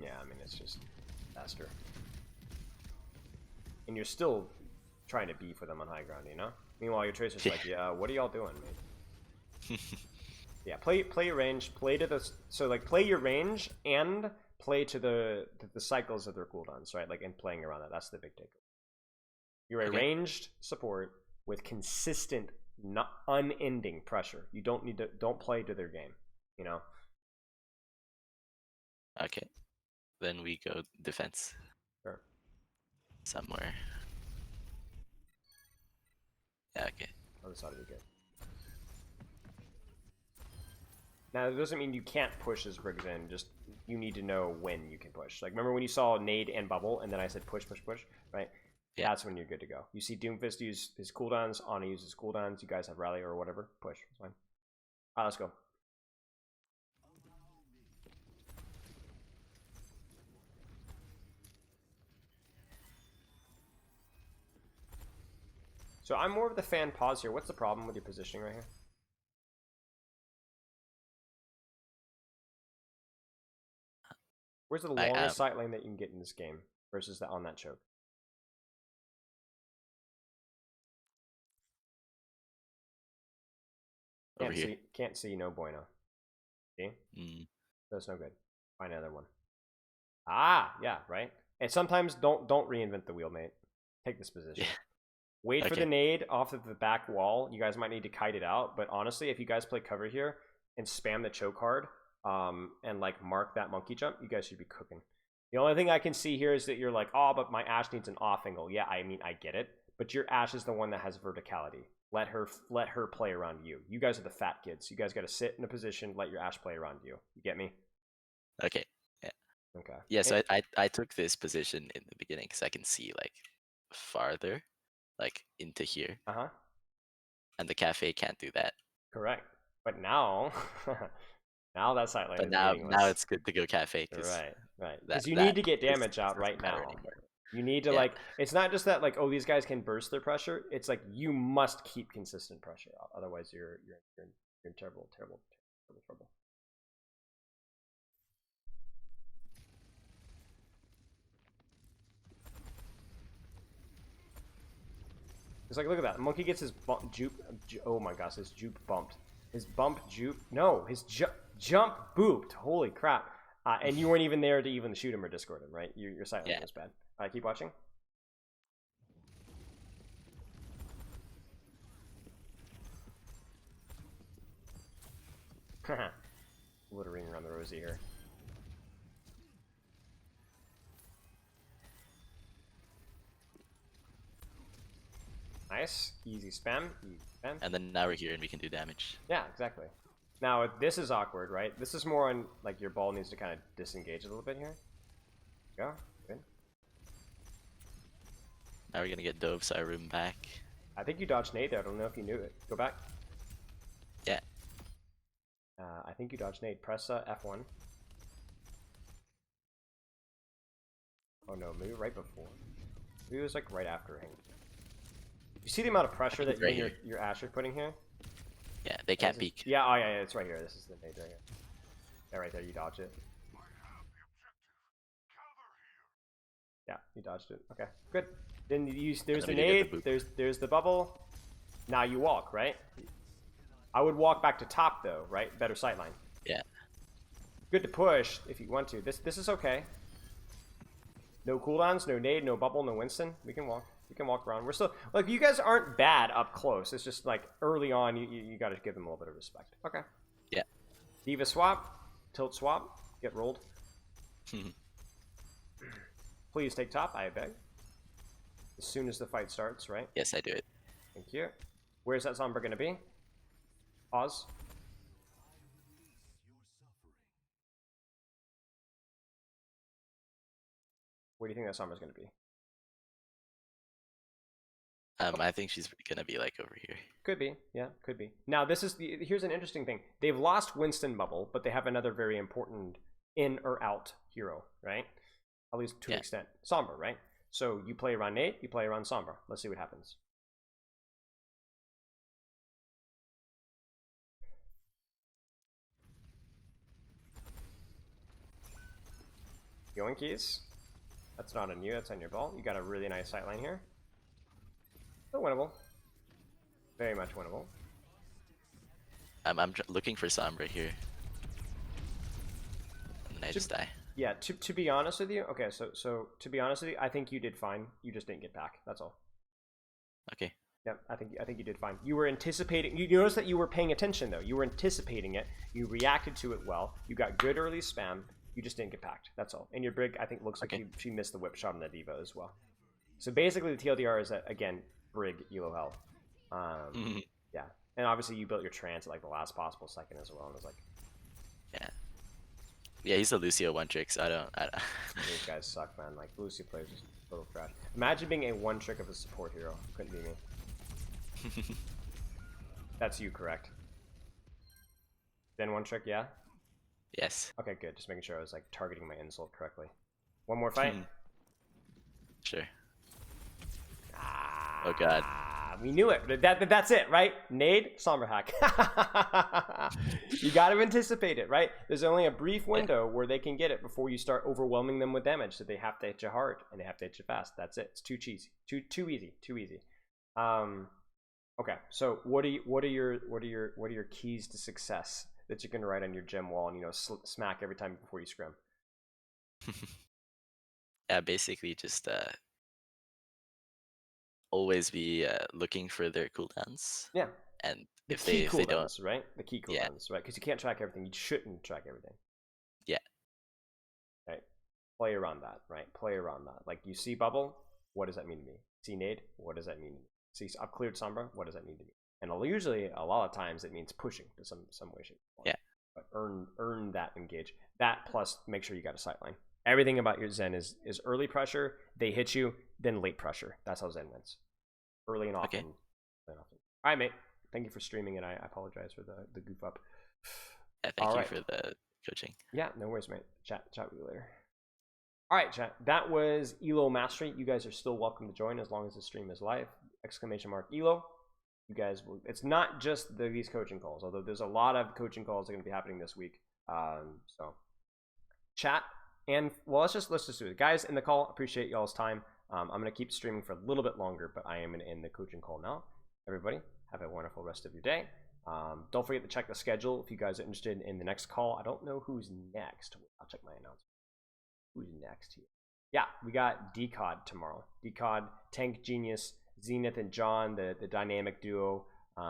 Speaker 1: Yeah, I mean it's just faster. And you're still trying to beef with them on high ground, you know? Meanwhile your tracer's like, yeah, what are y'all doing, man? Yeah, play your range, play to the play your range and play to the cycles of their cooldowns, right? Like and playing around that. That's the big takeaway. You're a ranged support with consistent, not unending pressure. You don't play to their game, you know?
Speaker 12: Okay. Then we go defense.
Speaker 1: Sure.
Speaker 12: Somewhere. Yeah, okay.
Speaker 1: Oh, this ought to be good. Now, it doesn't mean you can't push as Briggs in, just you need to know when you can push. Like, remember when you saw nade and bubble, and then I said push, push, push, right? Yeah. That's when you're good to go. You see Doomfist use his cooldowns, Ana uses cooldowns, you guys have rally or whatever, push, it's fine. Alright, let's go. So I'm more of the fan pause here. What's the problem with your positioning right here? Where's the longest sight lane that you can get in this game versus on that choke?
Speaker 12: Over here.
Speaker 1: Can't see, no bueno. See? That's no good. Find another one. Ah, yeah, right. And sometimes don't reinvent the wheel, mate. Take this position. Yeah. Wait for the nade off of the back wall. You guys might need to kite it out, but honestly, if you guys play cover here and spam the choke hard, and like mark that monkey jump, you guys should be cooking. The only thing I can see here is that you're like, oh, but my Ashe needs an off angle. Yeah, I mean, I get it, but your Ashe is the one that has verticality. Let her play around you. You guys are the fat kids. You guys got to sit in a position, let your Ashe play around you. You get me?
Speaker 12: Okay. Yeah.
Speaker 1: Okay.
Speaker 12: Yeah. So I took this position in the beginning because I can see like farther. like into here,
Speaker 1: Uh-huh.
Speaker 12: and the cafe can't do that.
Speaker 1: Correct. But now, now that sight
Speaker 12: But
Speaker 1: is
Speaker 12: now
Speaker 1: meaningless.
Speaker 12: it's good to go cafe because
Speaker 1: Right. Because you need to get damage out right
Speaker 12: matter
Speaker 1: now.
Speaker 12: anymore.
Speaker 1: You need to like. It's not just that like, oh, these guys can burst their pressure. It's like you must keep consistent pressure out. Otherwise, you're in terrible trouble. It's like, look at that. Monkey gets his juke. Oh my gosh, his juke bumped. His bump juke. No, his jump booped. Holy crap. And you weren't even there to even shoot him or discord him, right? Your sight line was bad. All right, keep watching. Littering around the rosy here. Nice. Easy spam.
Speaker 12: And then now we're here and we can do damage.
Speaker 1: Yeah, exactly. Now, this is awkward, right? This is more on, like, your ball needs to kind of disengage a little bit here. Go. Good.
Speaker 12: Now we're going to get Dove's room back.
Speaker 1: I think you dodged nade there. I don't know if you knew it. Go back.
Speaker 12: Yeah.
Speaker 1: I think you dodged nade. Press F1. Oh no, maybe right before. Maybe it was like right after him. You see the amount of pressure that
Speaker 12: right
Speaker 1: your Asher putting here?
Speaker 12: Yeah, they can't peek.
Speaker 1: Yeah, oh yeah, it's right here. This is the nade right here. Yeah, right there, you dodged it. Yeah, you dodged it. Okay, good. Then there's the nade, there's the bubble. Now you walk, right? I would walk back to top though, right? Better sightline.
Speaker 12: Yeah.
Speaker 1: Good to push if you want to. This is okay. No cooldowns, no nade, no bubble, no Winston. We can walk. We can walk around. We're still like, you guys aren't bad up close. It's just like early on, you got to give them a little bit of respect. Okay.
Speaker 12: Yeah.
Speaker 1: Diva swap, tilt swap, get rolled. Please take top, I beg. As soon as the fight starts, right?
Speaker 12: Yes, I do it.
Speaker 1: Thank you. Where's that Sombra gonna be? Pause. Where do you think that Sombra's gonna be?
Speaker 12: I think she's gonna be like over here.
Speaker 1: Could be, yeah, could be. Now here's an interesting thing. They've lost Winston Bubble, but they have another very important in or out hero, right? At least to an extent. Sombra, right? So you play around Nate, you play around Sombra. Let's see what happens. Yoinkies. That's not on you, that's on your ball. You got a really nice sightline here. But winnable. Very much winnable.
Speaker 12: I'm looking for Sombra here. And then I just die.
Speaker 1: Yeah, to be honest with you, okay, so to be honest with you, I think you did fine. You just didn't get back. That's all.
Speaker 12: Okay.
Speaker 1: Yep, I think you did fine. You were anticipating. You noticed that you were paying attention though. You were anticipating it. You reacted to it well. You got good early spam. You just didn't get packed. That's all. And your Brig, I think, looks like she missed the whip shot on the Diva as well. So basically, the TLDR is that again, Brig ELO health. Yeah, and obviously you built your trance at like the last possible second as well. And it was like,
Speaker 12: yeah. Yeah, he's a Lucio one trick, so I don't.
Speaker 1: These guys suck, man. Like, Lucio players just total trash. Imagine being a one trick of a support hero. Couldn't be me. That's you, correct? Then one trick, yeah?
Speaker 12: Yes.
Speaker 1: Okay, good. Just making sure I was like targeting my insult correctly. One more fight?
Speaker 12: Sure. Oh god.
Speaker 1: We knew it. That's it, right? Nade, Sombra hack. You gotta anticipate it, right? There's only a brief window where they can get it before you start overwhelming them with damage. So they have to hit you hard and they have to hit you fast. That's it. It's too cheesy. Too easy. Okay. So what are your keys to success that you can write on your gem wall and smack every time before you scrim?
Speaker 12: Yeah, basically just always be looking for their cooldowns.
Speaker 1: Yeah.
Speaker 12: And
Speaker 1: if they don't, right? The key cooldowns, right? Because you can't track everything. You shouldn't track everything.
Speaker 12: Yeah.
Speaker 1: Right. Play around that, right? Play around that. Like, you see bubble, what does that mean to me? See nade, what does that mean to me? See I've cleared Sombra, what does that mean to me? And usually, a lot of times, it means pushing to some way, shape, or form.
Speaker 12: Yeah.
Speaker 1: But earn that engage. That plus make sure you got a sightline. Everything about your Zen is early pressure. They hit you, then late pressure. That's how Zen wins. Early and often.
Speaker 12: Okay.
Speaker 1: All right, mate. Thank you for streaming, and I apologize for the goof up.
Speaker 12: Yeah, thank
Speaker 1: All
Speaker 12: you
Speaker 1: right.
Speaker 12: for the coaching.
Speaker 1: Yeah, no worries, mate. Chat with you later. All right, chat. That was ELO Mastery. You guys are still welcome to join as long as the stream is live. Exclamation mark ELO. You guys will. It's not just these coaching calls, although there's a lot of coaching calls that are going to be happening this week. So chat and well, let's just do it, guys. In the call, appreciate y'all's time. I'm going to keep streaming for a little bit longer, but I am going to end the coaching call now. Everybody, have a wonderful rest of your day. Don't forget to check the schedule if you guys are interested in the next call. I don't know who's next. I'll check my announcement. Who's next here? Yeah, we got Decod tomorrow. Decod, Tank Genius, Zenith and John, the dynamic duo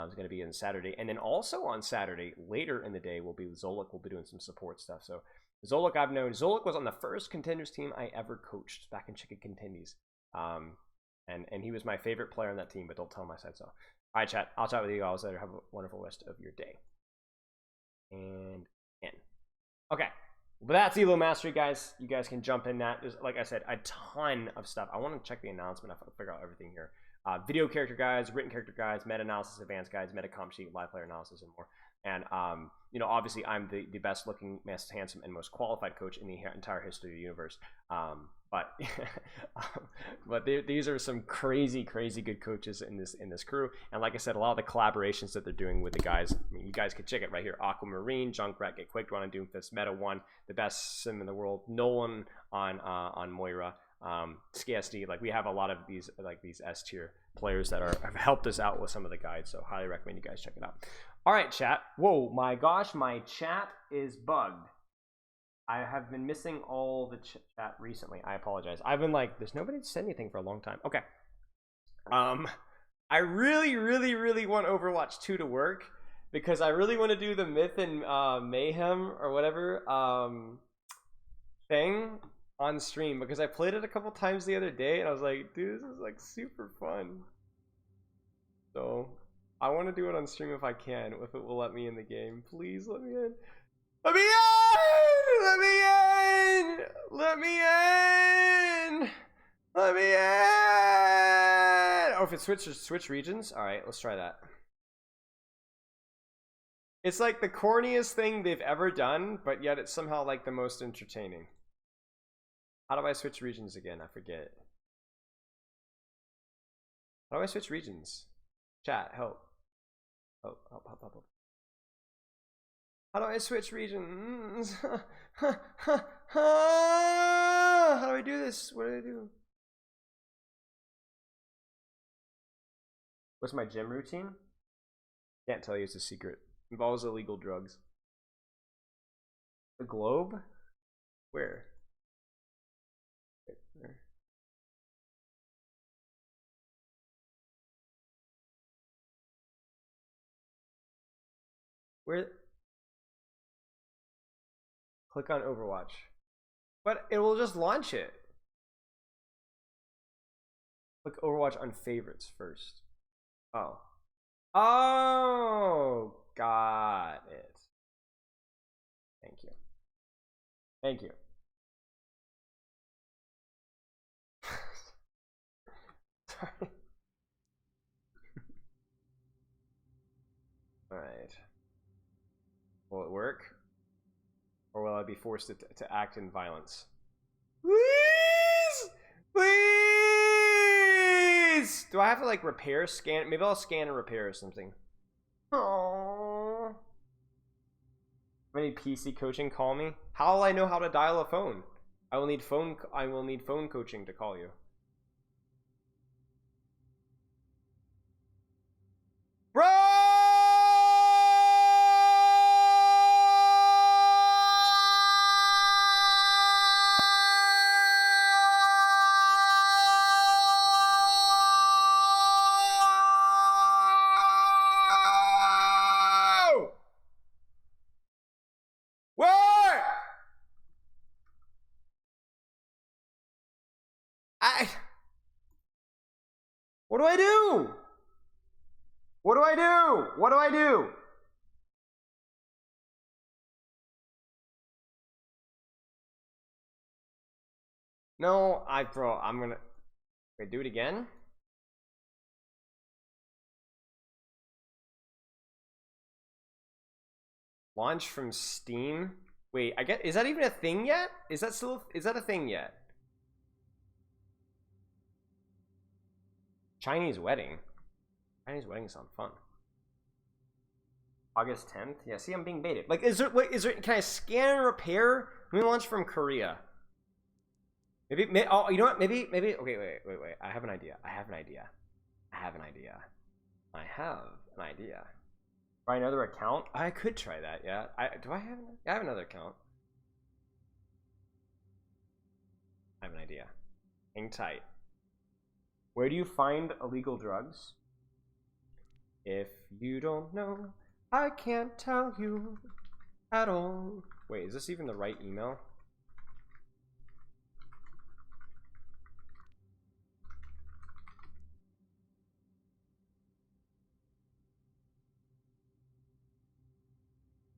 Speaker 1: is going to be on Saturday. And then also on Saturday, later in the day, will be Zolik. We'll be doing some support stuff. So Zolik, I've known. Zolik was on the first Contenders team I ever coached back in Chicken Contendies. And he was my favorite player on that team, but don't tell him I said so. All right, chat. I'll chat with you guys later. Have a wonderful rest of your day. And end. Okay. But that's ELO Mastery, guys. You guys can jump in that. There's, like I said, a ton of stuff. I want to check the announcement. I'll figure out everything here. Video character guides, written character guides, meta-analysis, advanced guides, meta-comp sheet, live player analysis, and more. And, you know, obviously I'm the best looking, most handsome, and most qualified coach in the entire history of the universe. But these are some crazy good coaches in this crew. And like I said, a lot of the collaborations that they're doing with the guys, I mean, you guys can check it right here. Aquamarine, Junkrat, Get Quaked on Doomfist, Meta 1, the best sim in the world, Nolan on Moira, SKSD. Like, we have a lot of these S tier players that have helped us out with some of the guides, so highly recommend you guys check it out. All right, chat. Whoa, my gosh, my chat is bugged. I have been missing all the chat recently. I apologize. I've been like, there's nobody to send anything for a long time. Okay. I really want Overwatch 2 to work because I really want to do the Myth and Mayhem or whatever thing on stream, because I played it a couple times the other day and I was like, dude, this is like super fun. So I want to do it on stream if I can, if it will let me in the game. Please let me in. Let me in! Let me in! Let me in! Let me in! Oh, if it switch regions? Alright, let's try that. It's like the corniest thing they've ever done, but yet it's somehow like the most entertaining. How do I switch regions again? I forget. How do I switch regions? Chat, help. Help. How do I switch regions? How do I do this? What do I do? What's my gym routine? Can't tell you, it's a secret. Involves illegal drugs. The globe? Where? Where? Where? Click on Overwatch. But it will just launch it. Click Overwatch on favorites first. Oh. Oh, got it. Thank you. Thank you. Sorry. All right. Will it work? Or will I be forced to act in violence? Please! Please! Do I have to like repair, scan? Maybe I'll scan and repair or something. Aww. Any PC coaching, call me. How will I know how to dial a phone? I will need phone coaching to call you. Bro! What do I do? What do I do? What do I do? No, bro, I'm gonna... Wait, do it again? Launch from Steam. Wait, I get. Is that even a thing yet? Is that a thing yet? Chinese wedding. Chinese wedding sound fun. August 10th. Yeah, see, I'm being baited. Like, is there? Can I scan and repair? Let me launch from Korea. Maybe. Oh, you know what? Maybe. Okay, wait. I have an idea. Try another account? I could try that, yeah. I have another account. I have an idea. Hang tight. Where do you find illegal drugs? If you don't know, I can't tell you at all. Wait, is this even the right email?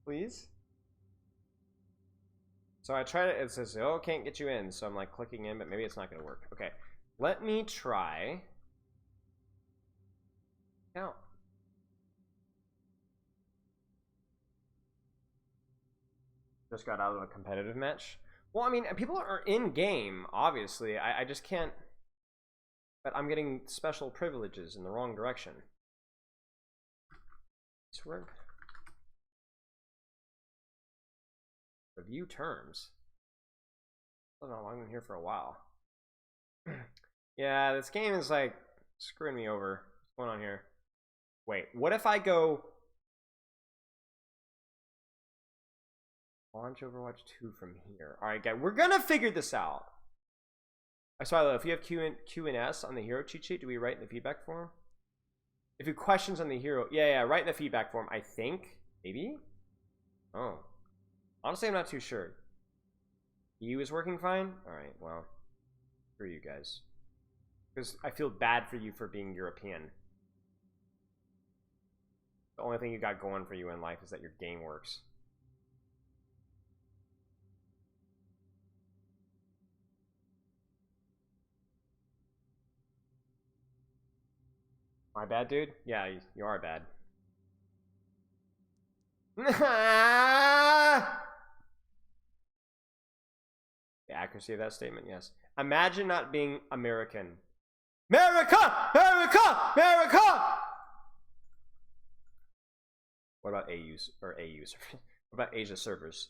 Speaker 1: Please? So I try to, it says, oh, can't get you in. So I'm like clicking in, but maybe it's not going to work. Okay, let me try. Now. Just got out of a competitive match. Well, I mean, people are in game, obviously. I just can't. But I'm getting special privileges in the wrong direction. This work. Review terms. I don't know, I've been here for a while. Yeah, this game is like screwing me over. What's going on here? Wait, what if I go launch Overwatch 2 from here? Alright, guys, we're gonna figure this out. I saw if you have Q and S on the hero cheat sheet, do we write in the feedback form? If you have questions on the hero, yeah, write in the feedback form, I think. Maybe? Oh. Honestly, I'm not too sure. EU is working fine? Alright, well. Screw you guys. Because I feel bad for you for being European. The only thing you got going for you in life is that your game works. My bad, dude? Yeah, you are bad. The accuracy of that statement, yes. Imagine not being American. America! America! America! What about AUs? Or AUs? What about Asia servers?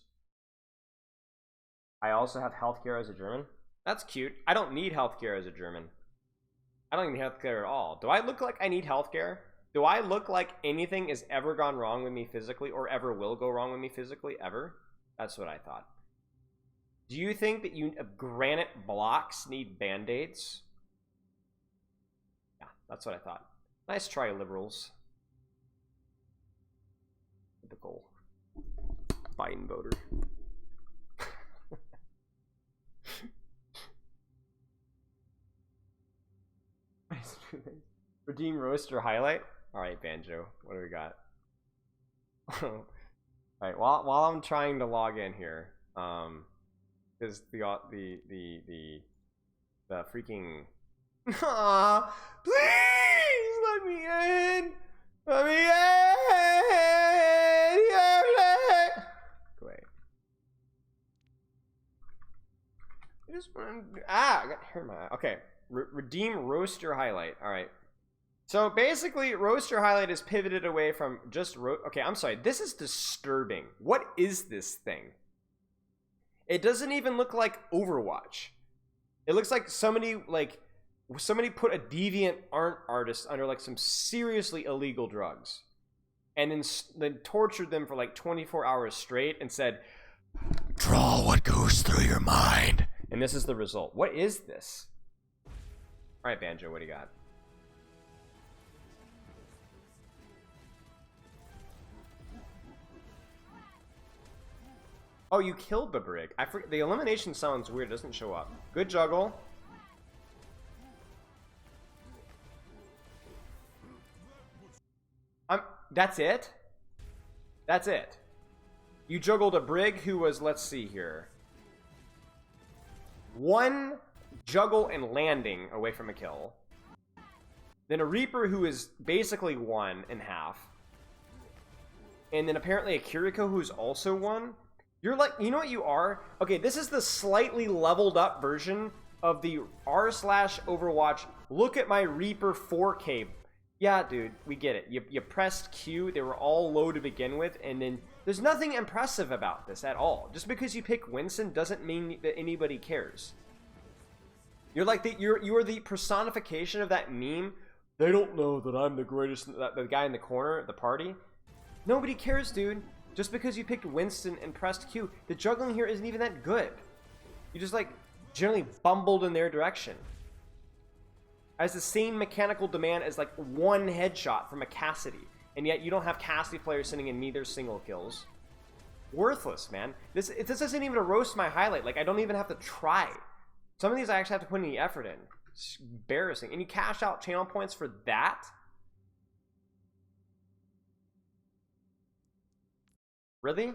Speaker 1: I also have healthcare as a German. That's cute. I don't need healthcare as a German. I don't need healthcare at all. Do I look like I need healthcare? Do I look like anything has ever gone wrong with me physically or ever will go wrong with me physically ever? That's what I thought. Do you think that granite blocks need band-aids? Yeah, that's what I thought. Nice try, liberals. Typical Biden voter. Redeem roaster highlight. All right, Banjo. What do we got? All right. While I'm trying to log in here, is the freaking. Aw, please let me in. Let me in. Wait. I just want to. I got here my. Okay. Redeem roaster highlight. All right. So basically, roaster highlight is pivoted away from just okay, I'm sorry. This is disturbing. What is this thing? It doesn't even look like Overwatch. It looks like somebody put a deviant art artist under like some seriously illegal drugs, and then tortured them for like 24 hours straight and said, "Draw what goes through your mind." And this is the result. What is this? All right, Banjo, what do you got? Oh, you killed the brig. The elimination sounds weird. It doesn't show up. Good juggle. That's it? That's it. You juggled a brig who was, let's see here, one juggle and landing away from a kill. Then a Reaper who is basically 1 and half. and then apparently a Kiriko who's also one. You're like, you know what you are? Okay, this is the slightly leveled up version of the r/Overwatch. Look at my Reaper 4K. Yeah, dude, we get it. You pressed Q, they were all low to begin with, and then there's nothing impressive about this at all. Just because you pick Winston doesn't mean that anybody cares. You're like you are the personification of that meme. They don't know that I'm the greatest, the guy in the corner at the party. Nobody cares, dude. Just because you picked Winston and pressed Q, the juggling here isn't even that good. You just like generally bumbled in their direction. Has the same mechanical demand as like one headshot from a Cassidy, and yet you don't have Cassidy players sending in neither single kills. Worthless, man. This isn't even a roast my highlight. Like, I don't even have to try. Some of these I actually have to put any effort in. It's embarrassing. And you cash out channel points for that? Really?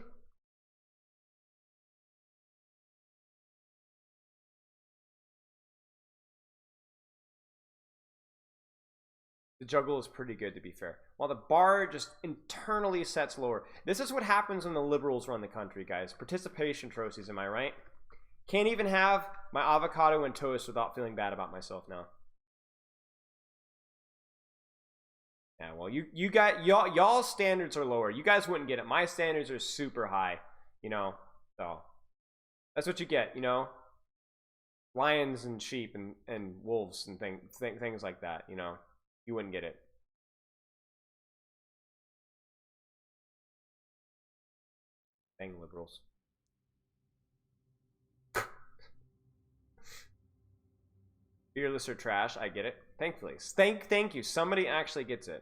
Speaker 1: The juggle is pretty good, to be fair. While the bar just internally sets lower. This is what happens when the liberals run the country, guys. Participation trophies, am I right? Can't even have my avocado and toast without feeling bad about myself now. Yeah, well, you got y'all standards are lower. You guys wouldn't get it. My standards are super high, you know. So that's what you get, you know. Lions and sheep and wolves and things like that, you know. You wouldn't get it. Dang liberals. Fearless or trash, I get it. Thankfully. Thank you. Somebody actually gets it.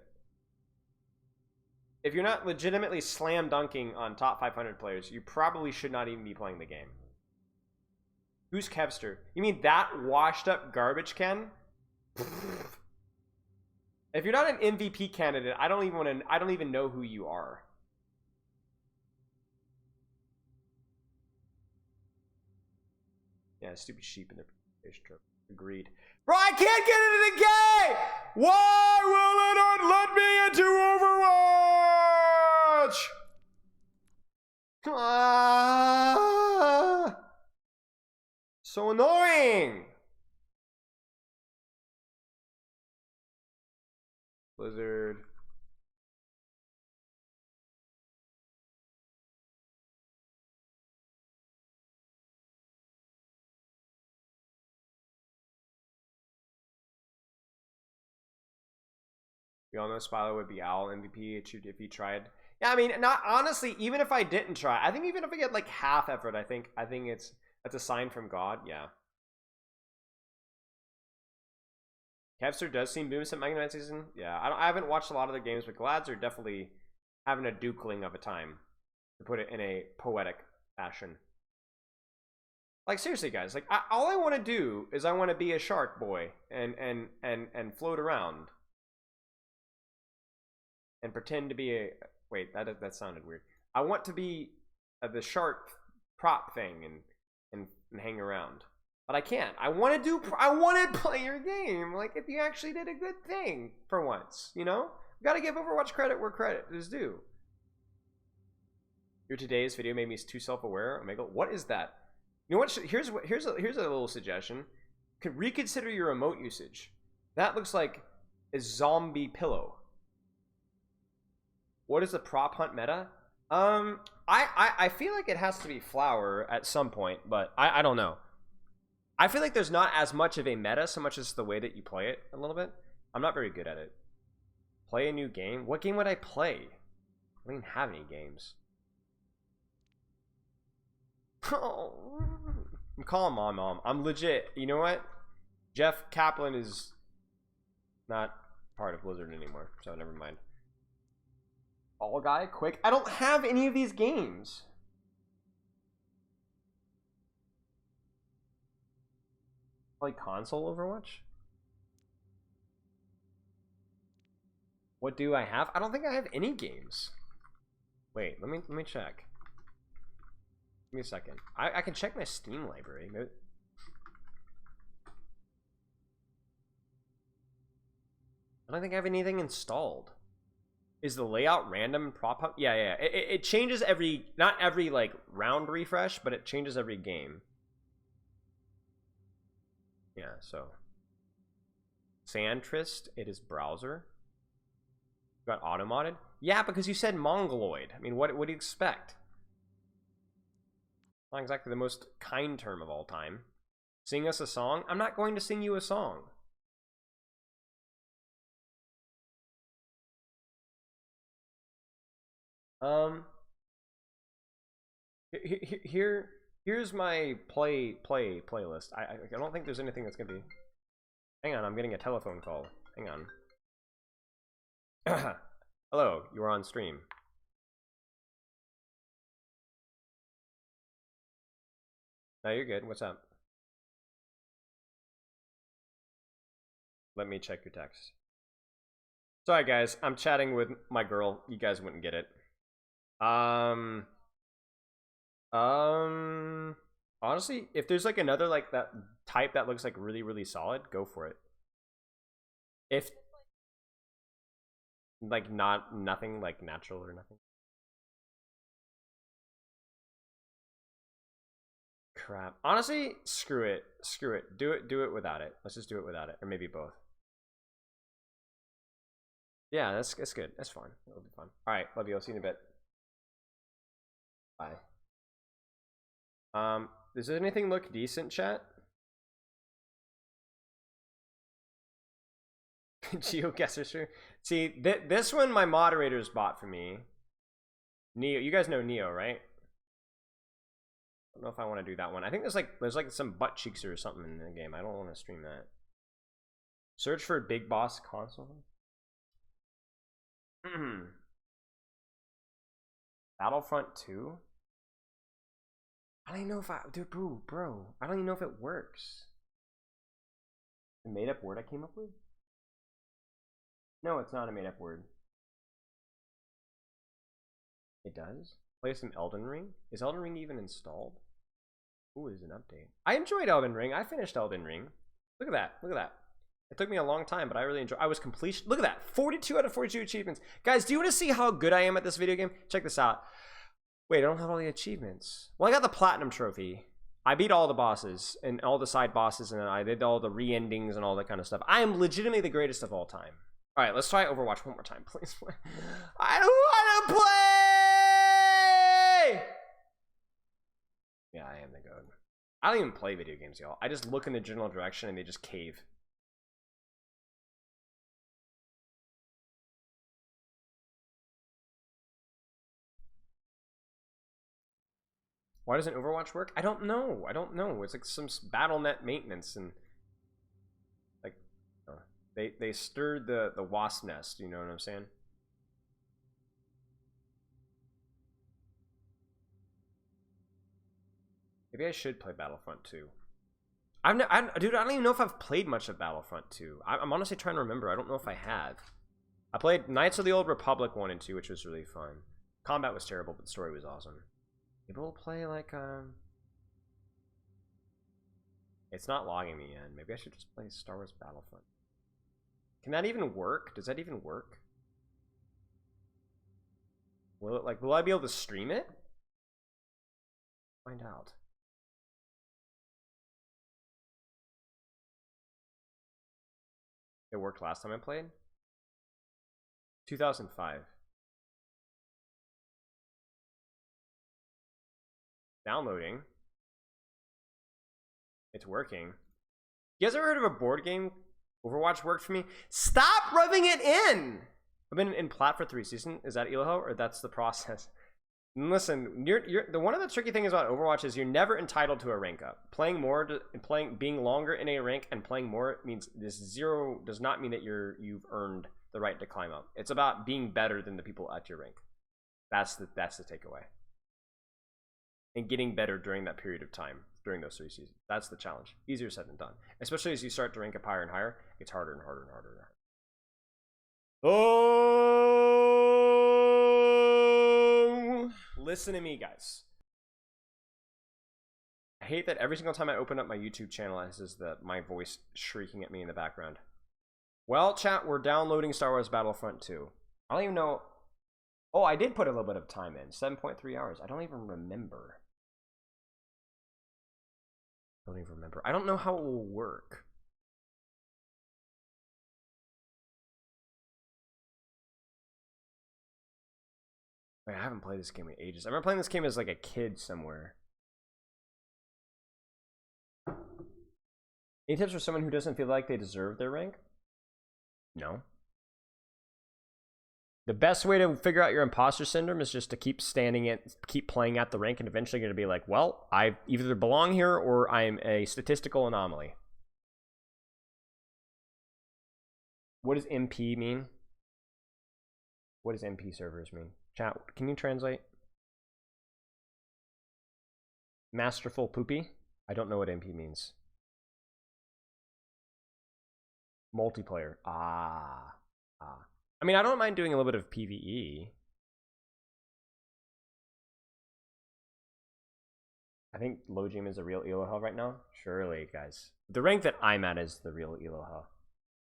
Speaker 1: If you're not legitimately slam dunking on top 500 players, you probably should not even be playing the game. Who's Kevster? You mean that washed up garbage can? If you're not an MVP candidate, I don't even know who you are. Yeah, stupid sheep in their presentation trip. Agreed. Bro, I can't get into the game! Why will it not let me into Overwatch? Ah, so annoying! Blizzard. We all know Spilo would be Owl MVP if he tried. Yeah, I mean, not honestly, even if I didn't try, I think even if I get like half effort, I think that's a sign from God. Yeah. Kevster does seem boomsome Mega Man season. Yeah, I haven't watched a lot of their games, but Glads are definitely having a dukeling of a time, to put it in a poetic fashion. Like seriously, guys, like all I want to do is I want to be a shark boy and float around and pretend to be a wait. That sounded weird. I want to be the shark prop thing and hang around. But I can't. I want to play your game. Like, if you actually did a good thing for once, you know? You gotta give Overwatch credit where credit is due. Your today's video made me too self-aware. Omega, what is that? You know what? Here's a little suggestion. Could reconsider your emote usage. That looks like a zombie pillow. What is the prop hunt meta? I feel like it has to be flower at some point, but I don't know. I feel like there's not as much of a meta, so much as the way that you play it a little bit. I'm not very good at it. Play a new game? What game would I play? I don't even have any games. Oh, I'm calling mom. I'm legit. You know what? Jeff Kaplan is not part of Blizzard anymore, so never mind. All Guy, quick. I don't have any of these games. Like console Overwatch? What do I have? I don't think I have any games. Wait, let me check. Give me a second. I can check my Steam library. I don't think I have anything installed. Is the layout random and prop up? Yeah. It changes every, not every like round refresh, but it changes every game. Yeah, so. Sandtrist, it is browser. Got auto-modded? Yeah, because you said Mongoloid. I mean, what do you expect? Not exactly the most kind term of all time. Sing us a song? I'm not going to sing you a song. Here's my playlist. I don't think there's anything that's gonna be. Hang on, I'm getting a telephone call. Hang on. Hello, you are on stream. No, you're good. What's up? Let me check your text. Sorry, guys. I'm chatting with my girl. You guys wouldn't get it. Honestly, if there's like another like that type that looks like really solid, go for it. If like nothing like natural or nothing. Crap. Honestly, screw it. Do it without it. Let's just do it without it, or maybe both. Yeah, that's good. That's fine. It'll be fun. All right, love you. I'll see you in a bit. Bye. Does anything look decent, chat? GeoGuessr. See, this one my moderators bought for me. Neo, you guys know Neo, right? I don't know if I want to do that one. I think there's like some butt cheeks or something in the game. I don't want to stream that. Search for Big Boss console. Battlefront 2. I don't even know if bro. I don't even know if it works. The made-up word I came up with? No, it's not a made-up word. It does? Play some Elden Ring? Is Elden Ring even installed? Ooh, is an update. I enjoyed Elden Ring. I finished Elden Ring. Look at that. Look at that. It took me a long time, but I really enjoyed. I was completion. Look at that. 42 out of 42 achievements. Guys, do you want to see how good I am at this video game? Check this out. Wait, I don't have all the achievements. Well, I got the platinum trophy. I beat all the bosses and all the side bosses, and then I did all the re-endings and all that kind of stuff. I am legitimately the greatest of all time. All right, let's try Overwatch one more time, please. I don't want to play! Yeah, I am the goat. I don't even play video games, y'all. I just look in the general direction and they just cave. Why doesn't Overwatch work? I don't know. It's like some BattleNet maintenance and like they stirred the wasp nest. You know what I'm saying? Maybe I should play Battlefront 2. Dude, I don't even know if I've played much of Battlefront 2. I'm honestly trying to remember. I don't know if I have. I played Knights of the Old Republic 1 and 2, which was really fun. Combat was terrible, but the story was awesome. Maybe we'll play like it's not logging me in. Maybe I should just play Star Wars Battlefront. Can that even work? Does that even work? Will I be able to stream it? Find out. It worked last time I played? 2005. Downloading. It's working. You guys ever heard of a board game? Overwatch worked for me. Stop rubbing it in! I've been in plat for 3 seasons. Is that ELO or that's the process? Listen, one of the tricky things about Overwatch is you're never entitled to a rank up. Being longer in a rank and playing more means this zero does not mean that you've earned the right to climb up. It's about being better than the people at your rank. That's the takeaway. And getting better during that period of time, during those 3 seasons. That's the challenge. Easier said than done. Especially as you start to rank up higher and higher, it gets harder and harder and harder and harder. Oh, listen to me, guys. I hate that every single time I open up my YouTube channel, it says my voice shrieking at me in the background. Well, chat, we're downloading Star Wars Battlefront 2. I don't even know. Oh, I did put a little bit of time in. 7.3 hours. I don't even remember. I don't know how it will work. Wait, I haven't played this game in ages. I remember playing this game as like a kid somewhere. Any tips for someone who doesn't feel like they deserve their rank? No. The best way to figure out your imposter syndrome is just to keep playing at the rank, and eventually you're going to be like, well, I either belong here or I'm a statistical anomaly. What does MP mean? What does MP servers mean? Chat, can you translate? Masterful poopy? I don't know what MP means. Multiplayer. Ah. I mean, I don't mind doing a little bit of PvE. I think low gym is the real ELO hell right now. Surely, guys. The rank that I'm at is the real ELO hell.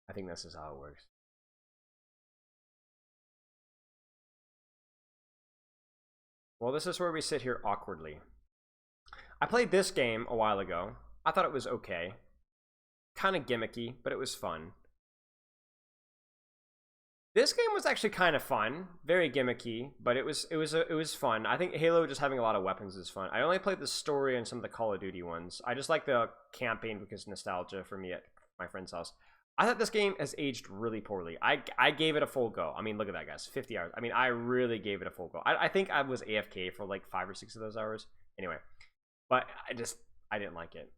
Speaker 1: I think this is how it works. Well, this is where we sit here awkwardly. I played this game a while ago. I thought it was okay. Kind of gimmicky, but it was fun. This game was actually kind of fun, very gimmicky, but it was fun. I think Halo just having a lot of weapons is fun. I only played the story and some of the Call of Duty ones. I just like the campaign because nostalgia for me at my friend's house. I thought this game has aged really poorly. I gave it a full go. I mean, look at that, guys, 50 hours. I mean, I really gave it a full go. I think I was AFK for like 5 or 6 of those hours. Anyway, but I didn't like it.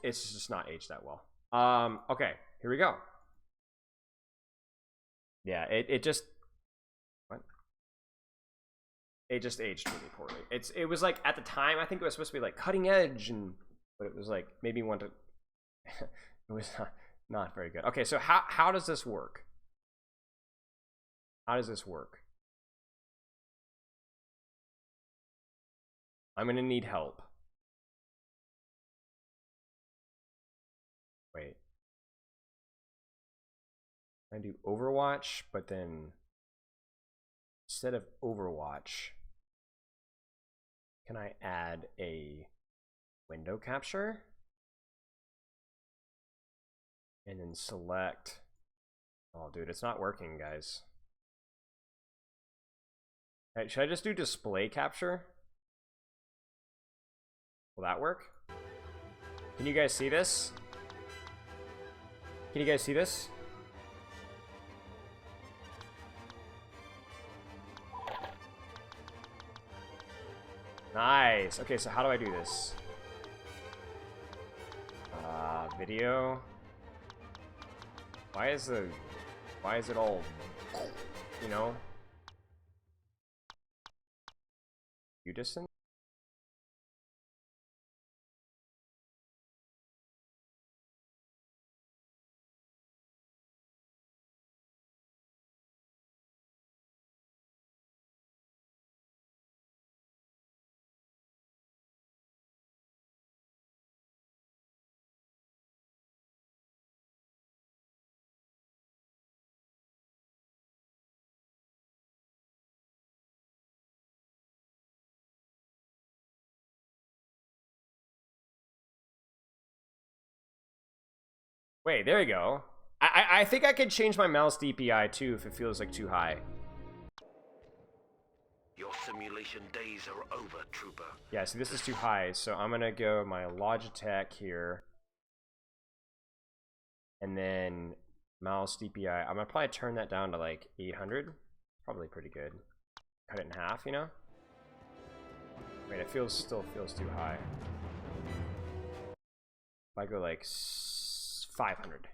Speaker 1: It's just not aged that well. Okay, here we go. Yeah, it just aged really poorly. It was like at the time I think it was supposed to be like cutting edge, but it was like made me want to. It was not very good. Okay, so how does this work? How does this work? I'm gonna need help. Wait. I do Overwatch, but then instead of Overwatch, can I add a window capture? And then select. Oh, dude, it's not working, guys. Right, should I just do display capture? Will that work? Can you guys see this? Can you guys see this? Nice. Okay, so how do I do this? Video. Why is it all, you know? You distant? Wait, there you go. I think I could change my mouse DPI too if it feels like too high.
Speaker 13: Your simulation days are over, Trooper.
Speaker 1: Yeah, see, this is too high, so I'm gonna go my Logitech here. And then mouse DPI. I'm gonna probably turn that down to like 800. Probably pretty good. Cut it in half, you know? Wait, it still feels too high. If I go like 500.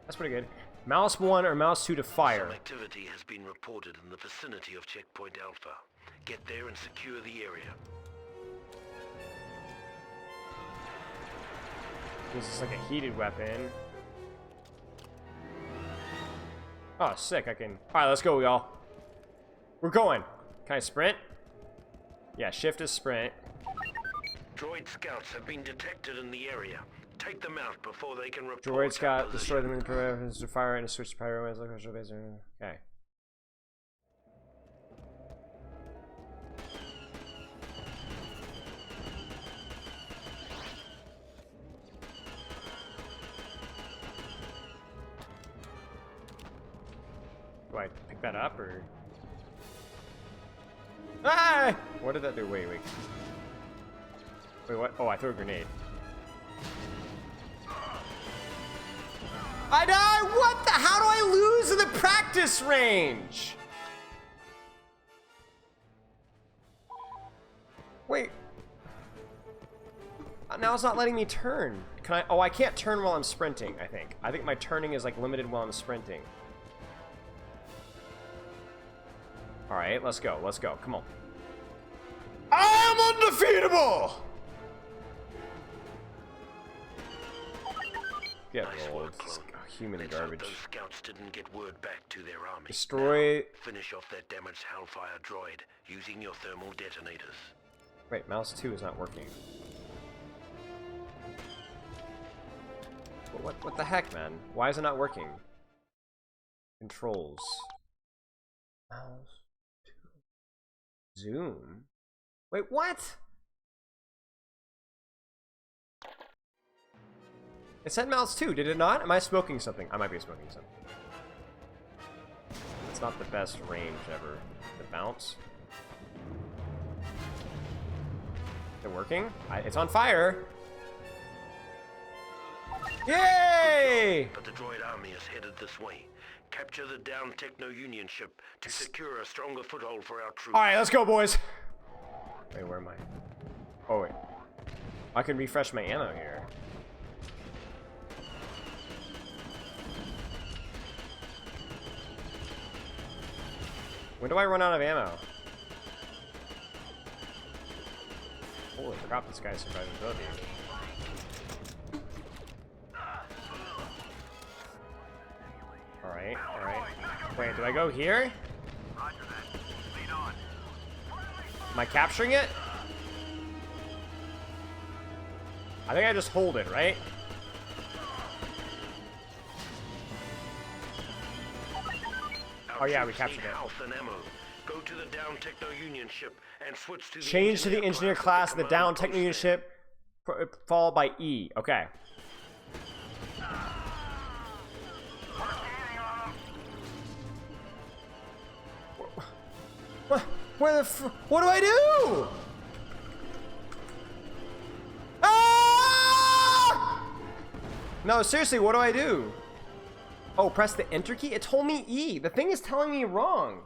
Speaker 1: That's pretty good. Mouse 1 or mouse 2 to fire.
Speaker 13: Some activity has been reported in the vicinity of Checkpoint Alpha. Get there and secure the area.
Speaker 1: This is like a heated weapon. Oh, sick. I can... Alright, let's go, y'all. We're going. Can I sprint? Yeah, shift is sprint.
Speaker 13: Droid scouts have been detected in the area. Take them out before they can report.
Speaker 1: Droids got destroy them in the perimeter to fire and switch to pyro. Okay. Do I pick that up or? Ah! What did that do? Wait. Wait, what? Oh, I threw a grenade. I died! What the? How do I lose in the practice range? Wait. Now it's not letting me turn. Can I? Oh, I can't turn while I'm sprinting, I think. I think my turning is like limited while I'm sprinting. Alright, let's go. Let's go. Come on. I am undefeatable! Get rolled. Human garbage.
Speaker 13: Those scouts didn't get word back to their army.
Speaker 1: Destroy.
Speaker 13: Finish off that damaged Hellfire droid using your thermal detonators.
Speaker 1: Wait, mouse 2 is not working. What the heck, man? Why is it not working? Controls. Mouse 2. Zoom. Wait, what? It said mouse 2, did it not? Am I smoking something? I might be smoking something. It's not the best range ever. The bounce. Is it working? It's on fire. Yay!
Speaker 13: But the droid army is headed this way. Capture the down Techno-Union ship to secure a stronger foothold for our troops.
Speaker 1: Alright, let's go, boys. Wait, where am I? Oh, wait. I can refresh my ammo here. When do I run out of ammo? Holy crap, this guy's survivability. Alright, alright. Wait, do I go here? Am I capturing it? I think I just hold it, right? Oh yeah, we captured it.
Speaker 13: Go to the down Techno-Union ship and switch to the
Speaker 1: Change to the engineer class of the down Techno-Union ship, followed by E. Okay. What do I do? Ah! No, seriously, what do I do? Oh, press the enter key? It told me E. The thing is telling me wrong.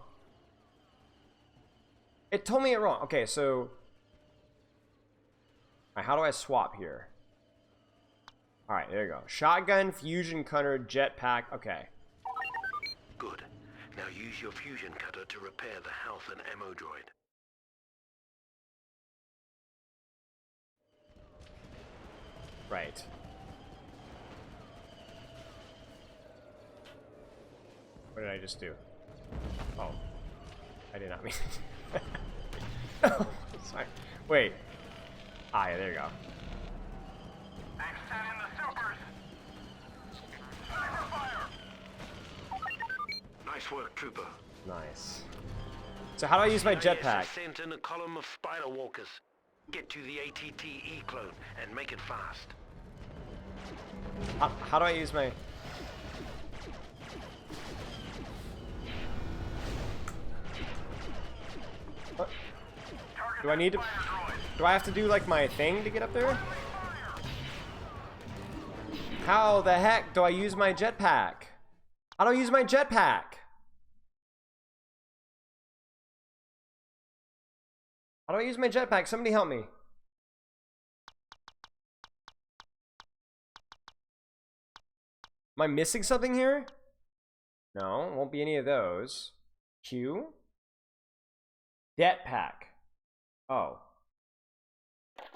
Speaker 1: It told me it wrong. Okay, so... Alright, how do I swap here? Alright, there you go. Shotgun, fusion cutter, jetpack. Okay.
Speaker 13: Good. Now use your fusion cutter to repair the health and ammo droid.
Speaker 1: Right. What did I just do? Oh. I did not mean it. Oh, sorry. Wait. Ah, yeah, there you go.
Speaker 13: Nice work, trooper.
Speaker 1: Nice. So how do I use my jetpack?
Speaker 13: Sent in a column of spider walkers. Get to the ATTE clone and make it fast.
Speaker 1: How do I use my... What? Do I need to... Do I have to do like my thing to get up there? How the heck do I use my jetpack? How do I use my jetpack? How do I use my jetpack? Somebody help me. Am I missing something here? No, it won't be any of those. Q. Jetpack. Oh.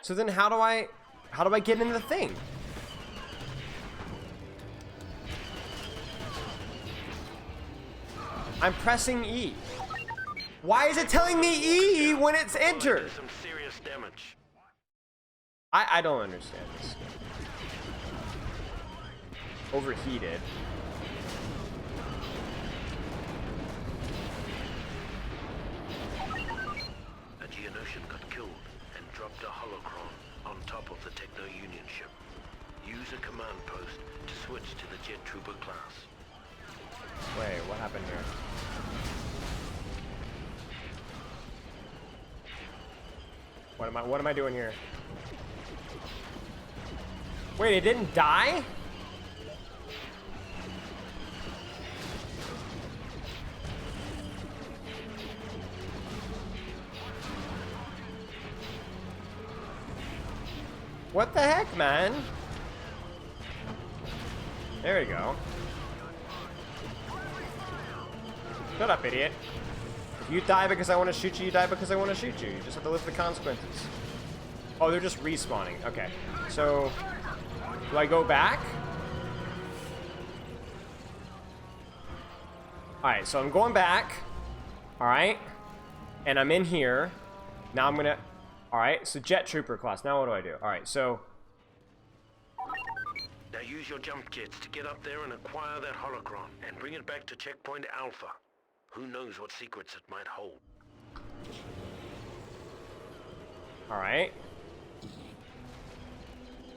Speaker 1: So then how do I get into the thing? I'm pressing E. Why is it telling me E when it's enter?
Speaker 13: Some serious damage.
Speaker 1: I don't understand this. overheated.
Speaker 13: A Geonosian got killed and dropped a holocron on top of the Techno Union ship. Use a command post to switch to the Jet Trooper class.
Speaker 1: Wait, what happened here? What am I doing here? Wait, it didn't die? What the heck, man? There we go. Shut up, idiot. If you die because I want to shoot you, you die because I want to shoot you. You just have to live with the consequences. Oh, they're just respawning. Okay. So, do I go back? Alright, so I'm going back. Alright. And I'm in here. Now I'm gonna... Alright, so Jet Trooper class. Now what do I do? Alright, so...
Speaker 13: Now use your jump jets to get up there and acquire that holocron and bring it back to checkpoint Alpha. Who knows what secrets it might hold.
Speaker 1: Alright.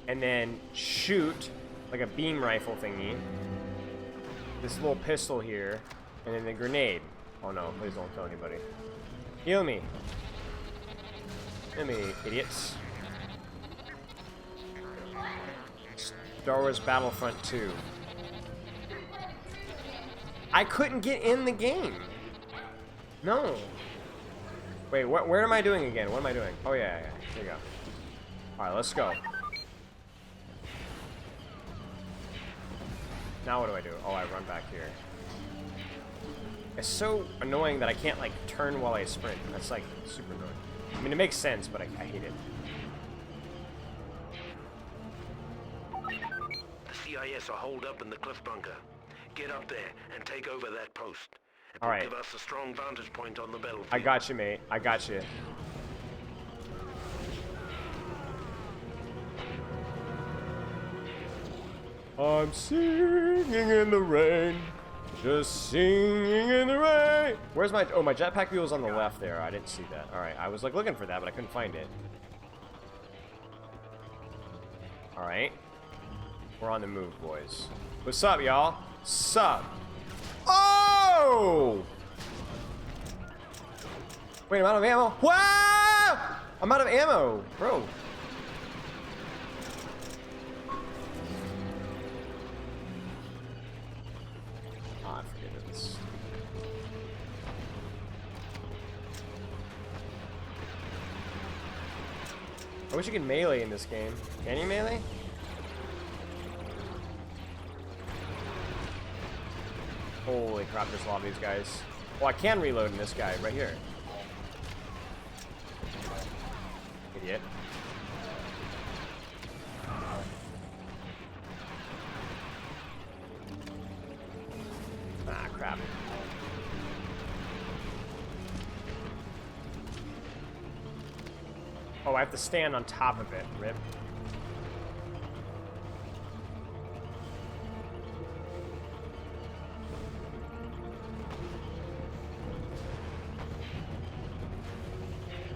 Speaker 1: And then shoot, like a beam rifle thingy. This little pistol here. And then the grenade. Oh no, please don't kill anybody. Heal me. Heal me, idiots. Star Wars Battlefront 2. I couldn't get in the game. No. Wait, where am I doing again? What am I doing? Oh, yeah. Here we go. Alright, let's go. Now what do I do? Oh, I run back here. It's so annoying that I can't, like, turn while I sprint. That's, like, super annoying. I mean, it makes sense, but I hate it.
Speaker 13: The CIS are holed up in the cliff bunker. Get up there and take over that post. It
Speaker 1: All
Speaker 13: will
Speaker 1: right.
Speaker 13: give us a strong vantage point on the battlefield.
Speaker 1: I got you, mate. I got you. I'm singing in the rain. Just singing in the rain. Where's my... Oh, my jetpack wheel is on the left there. I didn't see that. Alright, I was, like, looking for that, but I couldn't find it. Alright. We're on the move, boys. What's up, y'all? Sup? Oh! Wait, I'm out of ammo. Wow! I'm out of ammo, bro. Ah, forget this. I wish you could melee in this game. Can you melee? Holy crap, there's a lot of these guys. Oh, I can reload in this guy right here. Idiot. Ah, crap. Oh, I have to stand on top of it. Rip.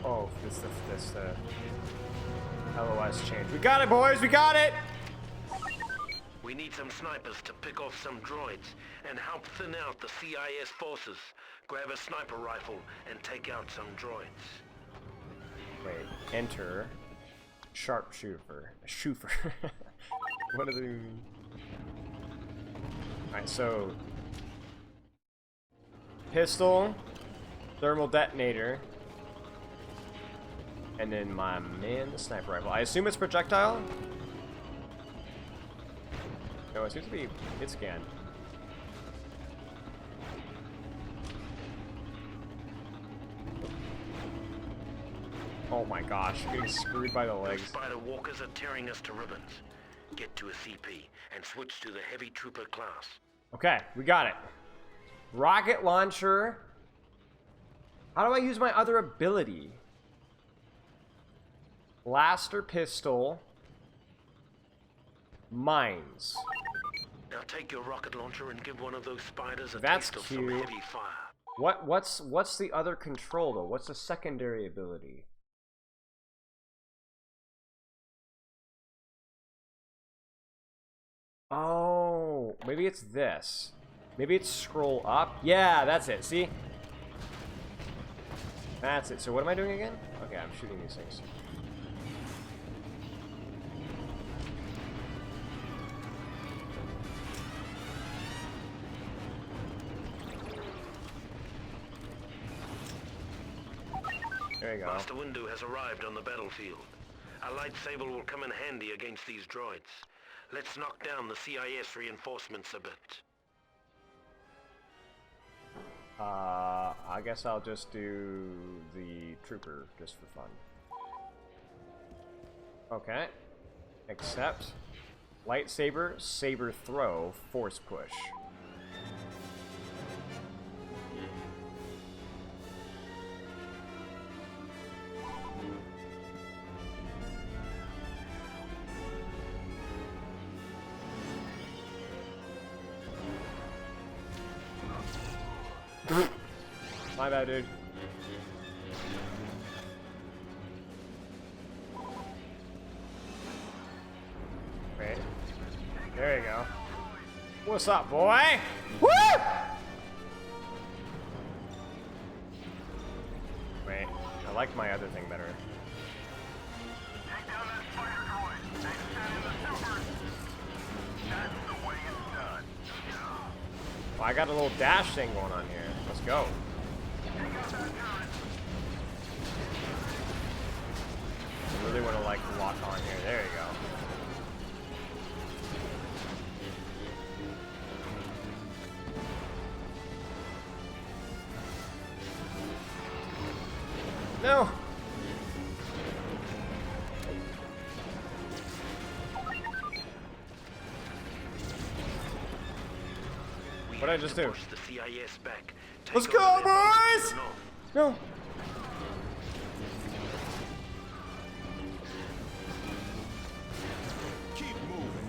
Speaker 1: Oh, this LOS change. We got it, boys. We got it.
Speaker 13: We need some snipers to pick off some droids and help thin out the CIS forces. Grab a sniper rifle and take out some droids.
Speaker 1: Wait, enter sharpshooter. Shooter. What does it even mean? Alright, so pistol, thermal detonator, and then my man, the sniper rifle. I assume it's projectile? No, it seems to be hit scan. Oh my gosh, I'm getting screwed by the legs.
Speaker 13: Spider walkers are tearing us to ribbons. Get to a CP and switch to the heavy trooper class.
Speaker 1: Okay, we got it. Rocket launcher. How do I use my other ability? Blaster pistol. Mines.
Speaker 13: Now take your rocket launcher and give one of those spiders a
Speaker 1: That's
Speaker 13: taste of some
Speaker 1: cute.
Speaker 13: heavy fire.
Speaker 1: What's the other control though? What's the secondary ability? Oh, maybe it's this. Maybe it's scroll up. Yeah, that's it. See? That's it. So what am I doing again? Okay, I'm shooting these things. There you go.
Speaker 13: Master Windu has arrived on the battlefield. A lightsaber will come in handy against these droids. Let's knock down the CIS reinforcements a bit.
Speaker 1: I guess I'll just do the trooper just for fun. Okay. Accept. Lightsaber, saber throw, force push. My bad, dude. Wait. There you go. What's up, boy? Woo! Wait. I like my other thing better.
Speaker 14: Take down that spider droid. They send in the super. That's the way it's done.
Speaker 1: Oh, I got a little dash thing going on here. Let's go. I really want to like lock on here. There you go. No. What did I just do?
Speaker 13: Push the CIS back.
Speaker 1: Let's go, boys! No.
Speaker 14: Keep moving.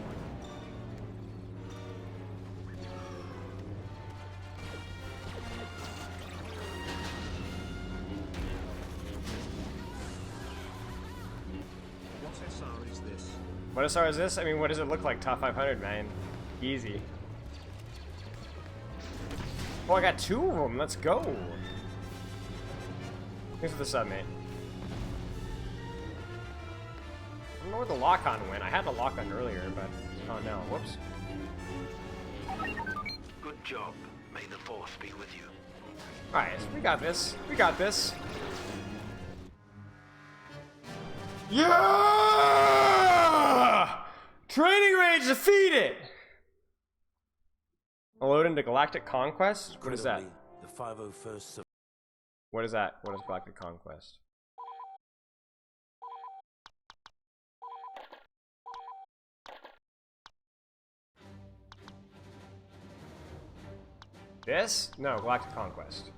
Speaker 14: What SR is this?
Speaker 1: What SR is this? I mean, what does it look like? Top 500, man. Easy. Oh, I got 2 of them. Let's go. Thanks for the sub, mate. I don't know where the lock-on went. I had the lock-on earlier, but... Oh, no. Whoops.
Speaker 13: Good job. May the force be with you.
Speaker 1: Alright, we got this. We got this. Yeah! Training range defeated! Load into Galactic Conquest? What is that?
Speaker 15: The 501st.
Speaker 1: What is that? What is Galactic Conquest? This? No, Galactic Conquest.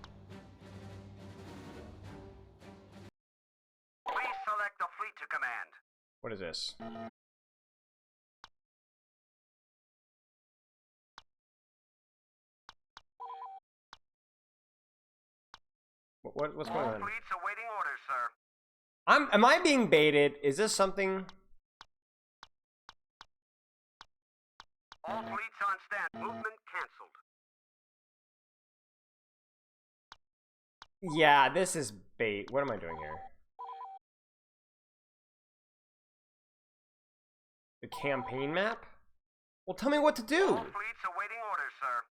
Speaker 14: Please select a fleet to command.
Speaker 1: What is this? What's going
Speaker 14: All
Speaker 1: on?
Speaker 14: fleets awaiting orders, sir.
Speaker 1: Am I being baited? Is this something?
Speaker 14: All fleets on stand. Movement cancelled.
Speaker 1: Yeah, this is bait. What am I doing here? The campaign map? Well, tell me what to do.
Speaker 14: All fleets awaiting orders, sir.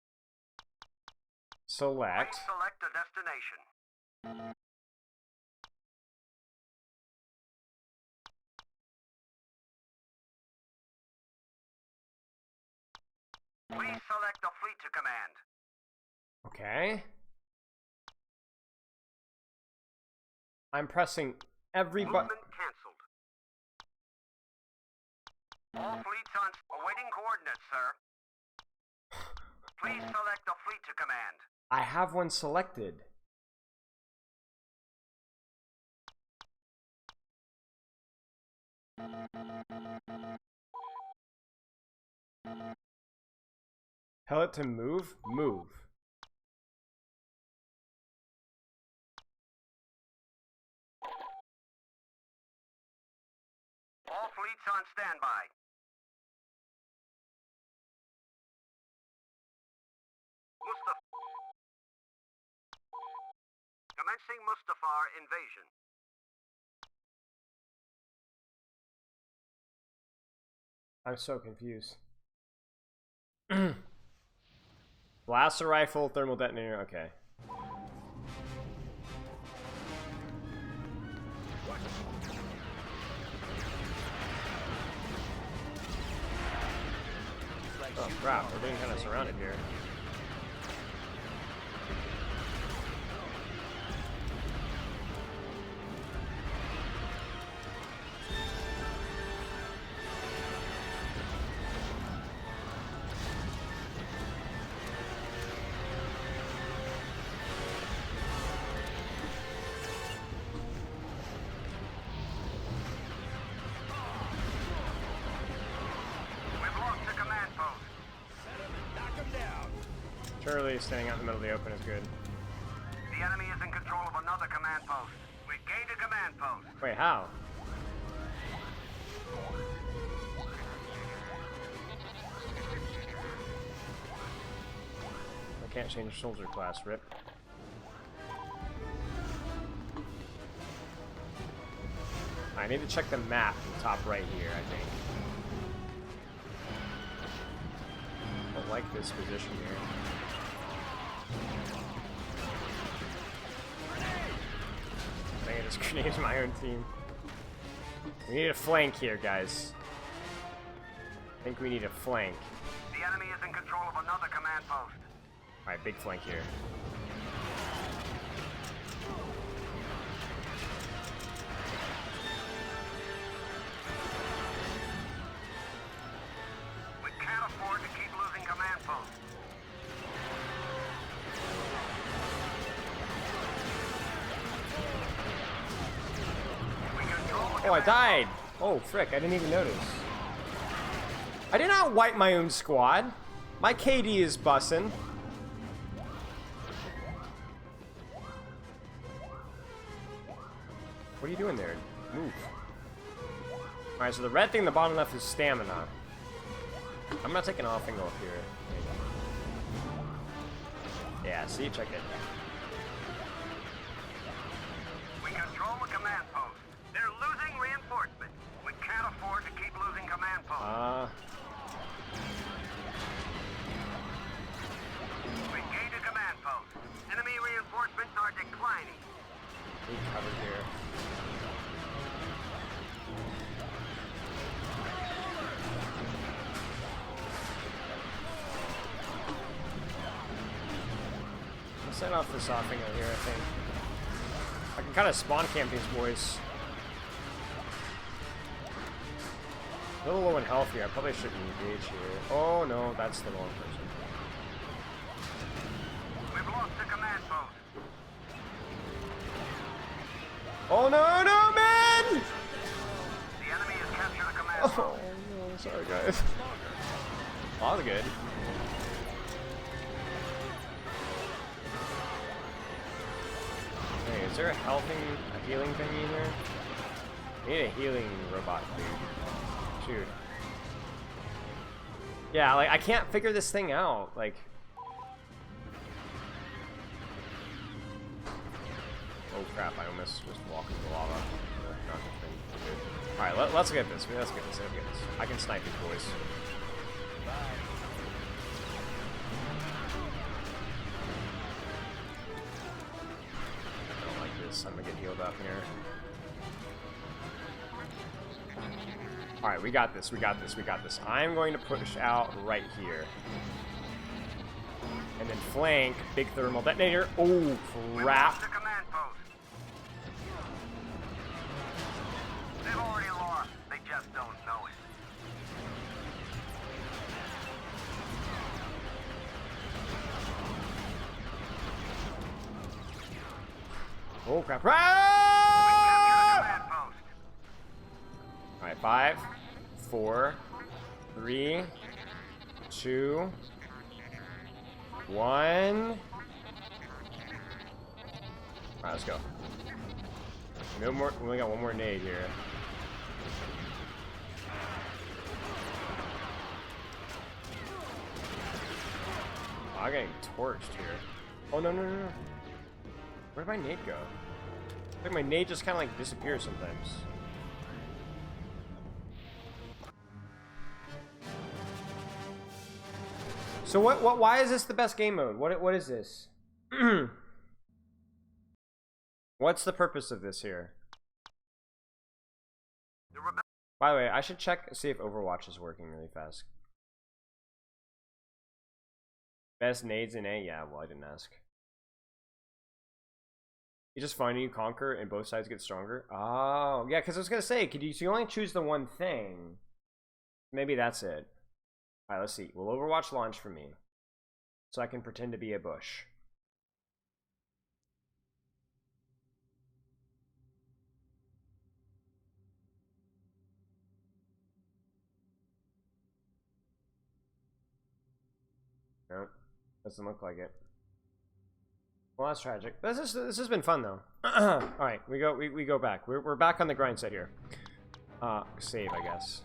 Speaker 1: Select.
Speaker 14: Please select a destination. Please select a fleet to command.
Speaker 1: Okay. I'm pressing every button.
Speaker 14: Movement cancelled. All fleets on awaiting coordinates, sir. Please select a fleet to command.
Speaker 1: I have one selected. Tell it to move? Move.
Speaker 14: All fleets on standby. Commencing Mustafar invasion.
Speaker 1: I'm so confused. Blaster rifle, thermal detonator, okay. Oh crap, we're being kind of surrounded here. Charlie standing out in the middle of the open is good.
Speaker 14: The enemy is in control of another command post. We gained a command post.
Speaker 1: Wait, how? I can't change soldier class, rip. I need to check the map in the top right here, I think. I don't like this position here. I think I just grenaded my own team. We need a flank here, guys. I think we need a flank.
Speaker 14: The enemy is in control of another command post.
Speaker 1: Alright, big flank here.
Speaker 14: We can't afford to keep losing command posts.
Speaker 1: Oh, I died! Oh, frick, I didn't even notice. I did not wipe my own squad. My KD is bussin'. What are you doing there? Move. Alright, so the red thing in the bottom left is stamina. I'm gonna take an off angle up here. Yeah, see? Check it.
Speaker 14: We control the command post. They're losing reinforcement. We can't afford to keep losing command posts. We gained a command post. Enemy reinforcements are declining.
Speaker 1: We covered here. I'll set off this off angle here, I think. I can kind of spawn camp these boys. A little low in health here. I probably shouldn't engage here. Oh no, that's the wrong person.
Speaker 14: We've lost a command post.
Speaker 1: Oh no, no, man!
Speaker 14: The enemy has captured a command
Speaker 1: Oh
Speaker 14: post.
Speaker 1: no, sorry guys. Oh, that was good. Hey, is there a healing thingy here? I need a healing robot, dude. Shoot. Yeah, like, I can't figure this thing out, like... Oh crap, I almost just walked into the lava. Not good. Alright, let's get this. Let's get this. I can snipe these boys. I don't like this. I'm gonna get healed up here. Alright, we got this. I'm going to push out right here. And then flank, big thermal detonator. Oh, crap.
Speaker 14: They've already lost. They just don't know it.
Speaker 1: Oh, crap. Ah! Alright, 5, 4, 3, 2, One. Alright, let's go. No more. We only got one more nade here. Oh, I'm getting torched here. Oh, no, no, no, no. Where did my nade go? I think my nade just kind of like disappears sometimes. So why is this the best game mode? What is this? What's the purpose of this here? By the way, I should check, see if Overwatch is working really fast. Best nades in A? Yeah, well, I didn't ask. You just find you conquer and both sides get stronger? Oh, yeah, because I was going to say, so you only choose the one thing. Maybe that's it. Alright, let's see. Will Overwatch launch for me? So I can pretend to be a bush. No, doesn't look like it. Well, that's tragic. This has been fun though. All right, we go back. We're back on the grind set here. Save, I guess.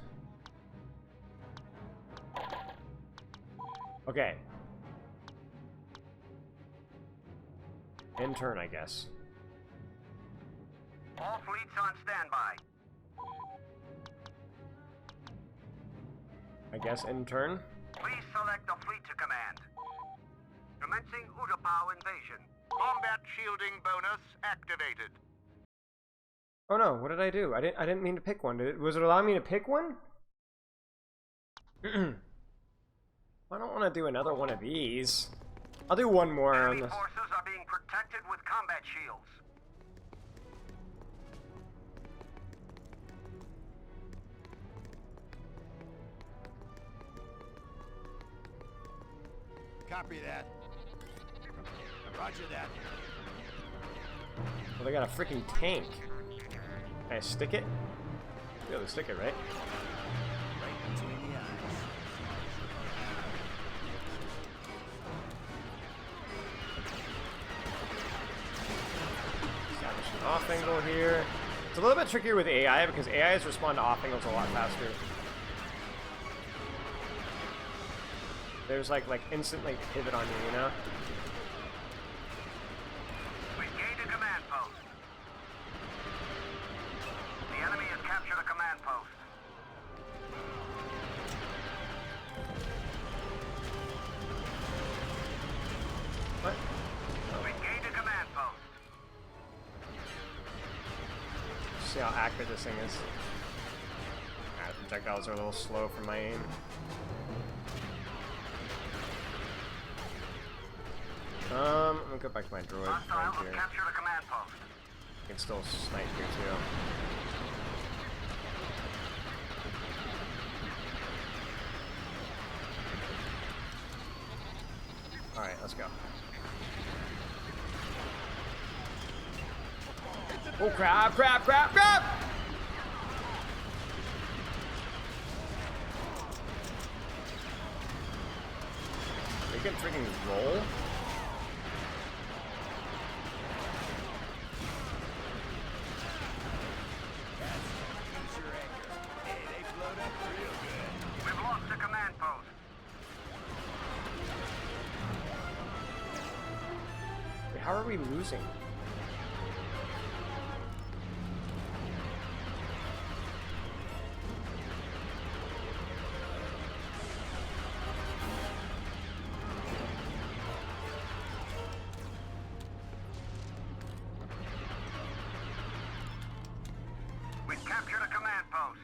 Speaker 1: Okay. In turn, I guess.
Speaker 14: All fleets on standby.
Speaker 1: I guess in turn.
Speaker 14: Please select a fleet to command. Commencing Utapau invasion. Combat shielding bonus activated.
Speaker 1: Oh no, what did I do? I didn't mean to pick one. Was it allowing me to pick one? I don't want to do another one of these. I'll do one more on
Speaker 14: Enemy
Speaker 1: this.
Speaker 14: forces are being protected with combat shields.
Speaker 15: Copy that. Roger that.
Speaker 1: Well, they got a freaking tank. Can I stick it? Be able to stick it, right?
Speaker 15: Right between the eyes.
Speaker 1: Establish an off angle here. It's a little bit trickier with AI because AIs respond to off angles a lot faster. There's like instant pivot on you, you know?
Speaker 14: We've gained a command post. The enemy has captured a command post.
Speaker 1: What?
Speaker 14: We've gained a command post.
Speaker 1: See how accurate this thing is. Alright, projectiles are a little slow for my aim. I'm gonna go back to my droid right
Speaker 14: Hostiles have
Speaker 1: here.
Speaker 14: captured a command post.
Speaker 1: I can still snipe here too. Alright, let's go. Oh crap, crap, crap, crap! They can freaking roll?
Speaker 14: We've lost a command post.
Speaker 1: Wait, how are we losing?
Speaker 14: We've captured a command post.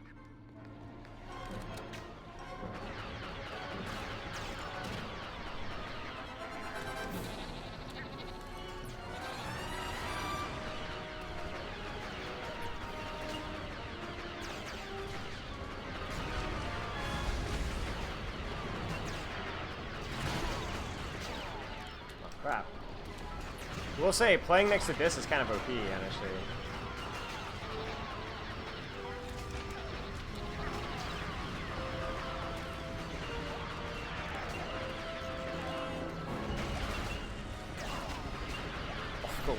Speaker 1: Oh, crap. We'll say, playing next to this is kind of OP, honestly.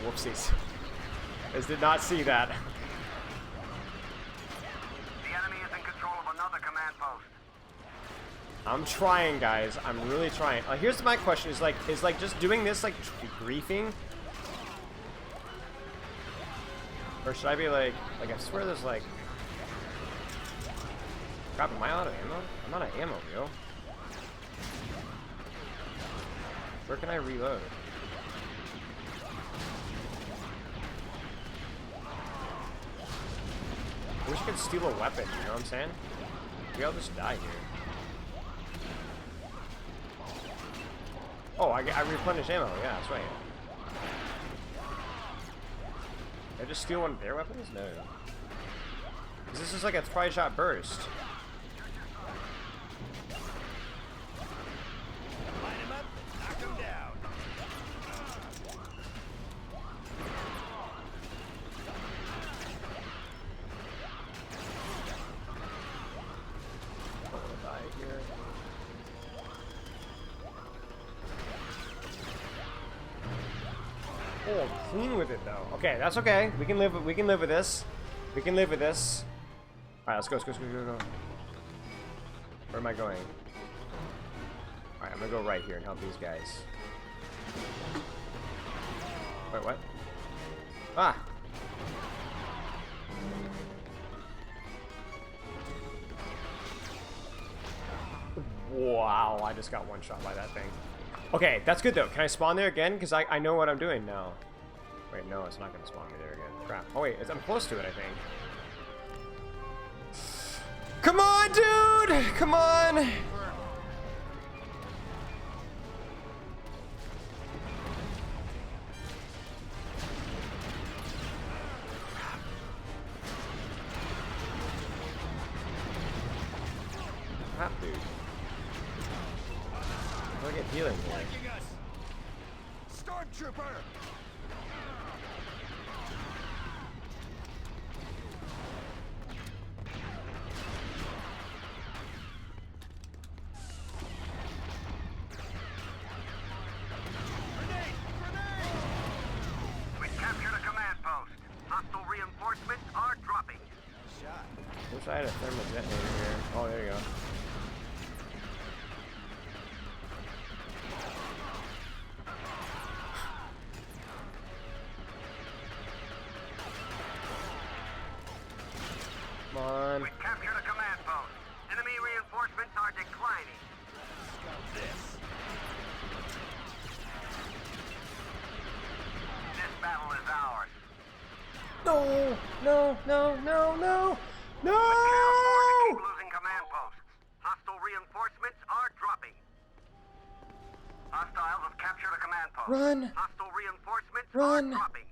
Speaker 1: Whoopsies. Just did not see that.
Speaker 14: The enemy is in control of another command post.
Speaker 1: I'm trying, guys. I'm really trying. Here's my question: is like just doing this like griefing, or should I be like I swear there's like. Crap, am I out of ammo? I'm out of ammo, yo. Where can I reload? I wish I could steal a weapon, you know what I'm saying? Maybe I'll just die here. Oh, I replenish ammo, yeah, that's right. Did I just steal one of their weapons? No. Because this is like a 5-shot burst.
Speaker 15: Line him up, knock him down.
Speaker 1: I'll die here. Oh, I'm clean with it though. Okay, that's okay. We can live with this. We can live with this. Alright, let's go. Where am I going? Alright, I'm gonna go right here and help these guys. Wait, what? Ah! Wow, I just got one shot by that thing. Okay, that's good though. Can I spawn there again? Because I know what I'm doing now. Wait, no, it's not gonna spawn me there again. Crap. Oh wait, I'm close to it, I think. Come on, dude! Come on! Crap, dude. How do I get healing here?
Speaker 15: Flanking us. Stormtrooper.
Speaker 14: We captured a command post. Hostile reinforcements are dropping.
Speaker 15: Shot.
Speaker 1: Wish I had a thermal detonator here. Oh, there you go. Come on.
Speaker 14: We captured a command post. Enemy reinforcements are declining.
Speaker 15: This.
Speaker 14: This battle is ours.
Speaker 1: No! No! No! No! No! No!
Speaker 14: Keep losing command posts. Hostile reinforcements are dropping. Hostiles have captured a command post.
Speaker 1: Run!
Speaker 14: Hostile reinforcements
Speaker 1: Run!
Speaker 14: are dropping.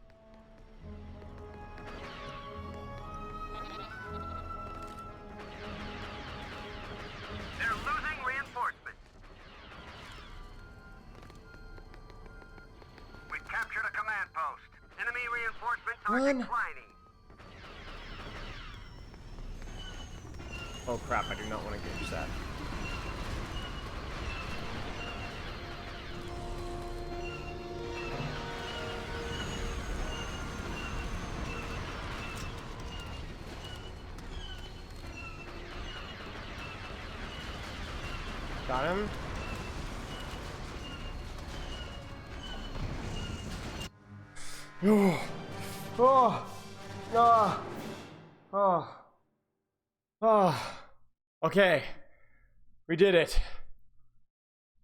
Speaker 14: They're losing reinforcements. We captured a command post. Enemy reinforcements are
Speaker 1: Run!
Speaker 14: declining.
Speaker 1: Oh crap, I do not want to gauge that. Got him. Oh, oh, oh, oh, oh. Okay, we did it.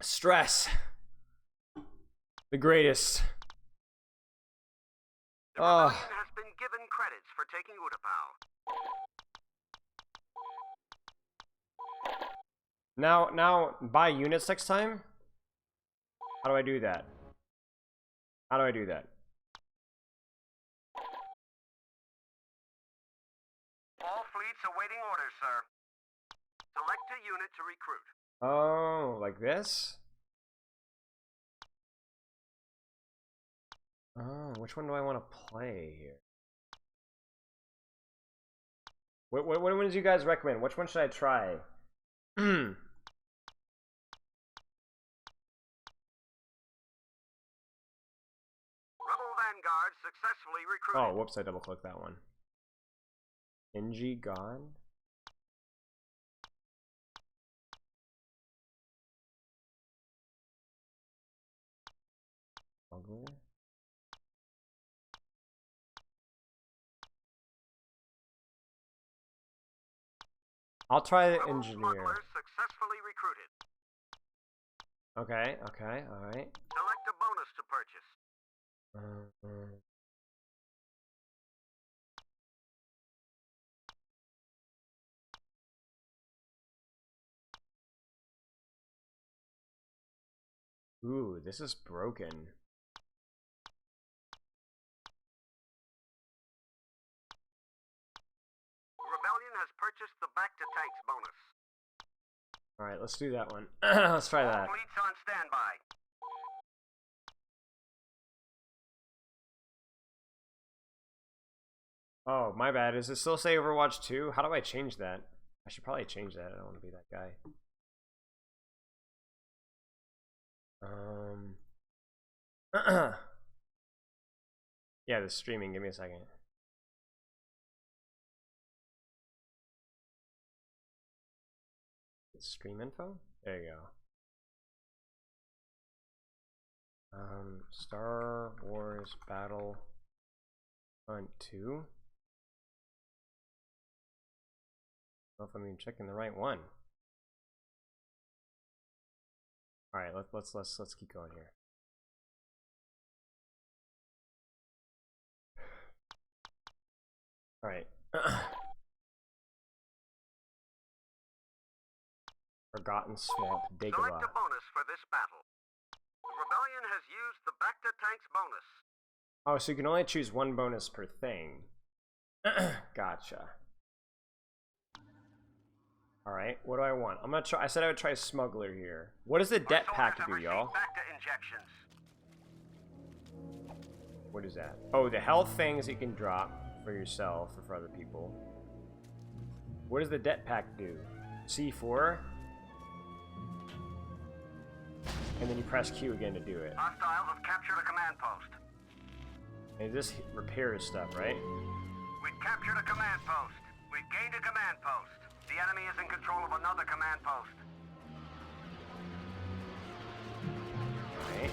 Speaker 1: Stress, the greatest.
Speaker 14: The rebellion has been given credits for taking Utapau.
Speaker 1: Now, buy units next time? How do I do that? How do I do that?
Speaker 14: All fleets awaiting orders, sir. Select a unit to recruit.
Speaker 1: Oh, like this? Oh, which one do I want to play here? What ones do you guys recommend? Which one should I try? Rebel
Speaker 14: Vanguard successfully recruited.
Speaker 1: Oh, whoops! I double clicked that one. NG God. Smuggler. I'll try the
Speaker 14: Rebel
Speaker 1: engineer.
Speaker 14: smugglers successfully recruited.
Speaker 1: Okay, okay, alright.
Speaker 14: Select a bonus to purchase.
Speaker 1: Ooh, this is broken.
Speaker 14: Rebellion has purchased the back to tanks bonus.
Speaker 1: Alright, let's do that one. Let's try that.
Speaker 14: Fleets on standby.
Speaker 1: Oh, my bad. Does it still say Overwatch 2? How do I change that? I should probably change that. I don't want to be that guy. Yeah, the streaming. Give me a second. Stream info? There you go. Star Wars Battlefront 2. I don't know if I'm even checking the right one. All right, let's keep going here. All right. Forgotten Swamp
Speaker 14: Select
Speaker 1: Dagobah.
Speaker 14: a bonus for this battle. The Rebellion has used the back to tanks bonus.
Speaker 1: Oh, so you can only choose one bonus per thing. Gotcha. Alright, what do I want? I'm gonna try. I said I would try Smuggler here. What does the det pack do, y'all?
Speaker 14: Back to injections.
Speaker 1: What is that? Oh, the health things you can drop for yourself or for other people. What does the det pack do? C4? And then you press Q again to do it.
Speaker 14: Hostiles have captured a command post.
Speaker 1: And this repairs stuff, right?
Speaker 14: We've captured a command post. We've gained a command post. The enemy is in control of another command post.
Speaker 1: Right.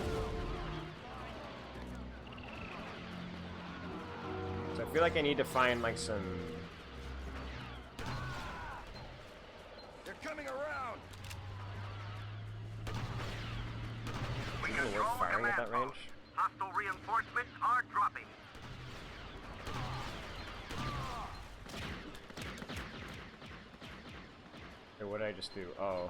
Speaker 1: So I feel like I need to find like some.
Speaker 15: They're coming around.
Speaker 14: We
Speaker 1: Is it
Speaker 14: control
Speaker 1: worth
Speaker 14: the
Speaker 1: firing at
Speaker 14: command
Speaker 1: that range?
Speaker 14: post. Hostile reinforcements are dropping.
Speaker 1: Okay, what did I just do? Oh.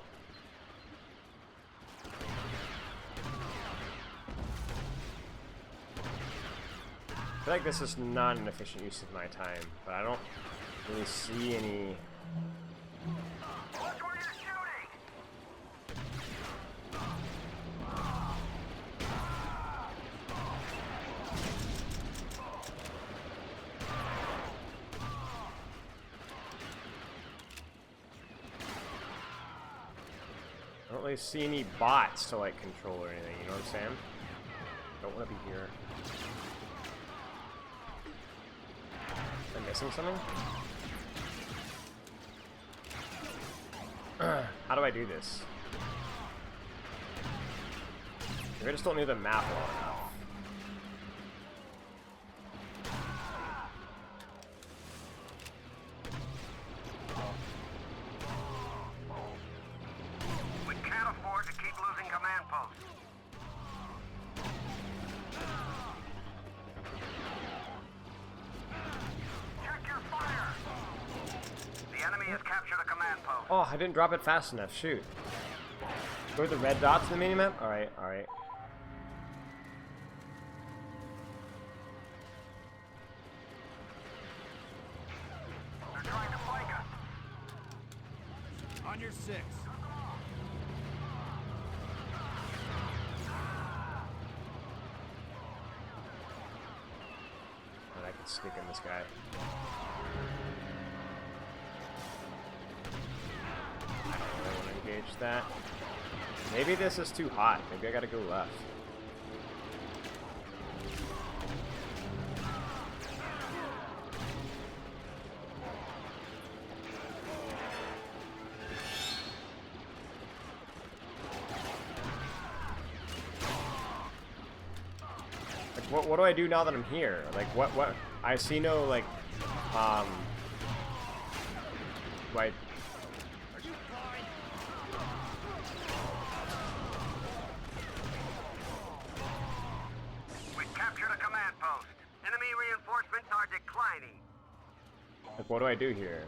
Speaker 1: I feel like this is not an efficient use of my time, but I don't really see any.
Speaker 14: Watch where you're shooting!
Speaker 1: I don't really see any bots to like control or anything, you know what I'm saying? Don't want to be here. Am I missing something? How do I do this? Maybe I just don't know the map well enough.
Speaker 14: We can't afford to keep losing command posts. Check your fire! The enemy has captured a command post.
Speaker 1: Oh, I didn't drop it fast enough. Shoot. Go to the red dots in the minimap? Alright, alright.
Speaker 14: They're trying to flank us.
Speaker 15: On your six.
Speaker 1: And I can stick in this guy. I don't really want to engage that. Maybe this is too hot. Maybe I gotta go left. what do I do now that I'm here? Like, what? I see no, like, like...
Speaker 14: We've captured a command post. Enemy reinforcements are declining.
Speaker 1: Like, what do I do here?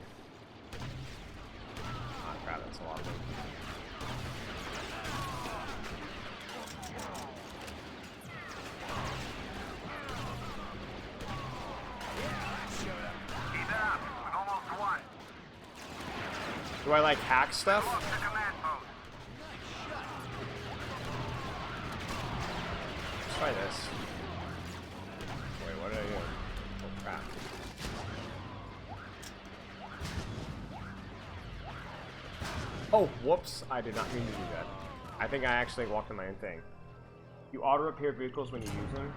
Speaker 1: Oh, crap, that's a lot of them.
Speaker 14: Keep it up. We've almost won.
Speaker 1: Do I, like, hack stuff?
Speaker 14: Lost the command post.
Speaker 1: Let's try this. Wait, what did I do? Oh, crap. Oh, whoops. I did not mean to do that. I think I actually walked in my own thing. You auto-repair vehicles when you use them?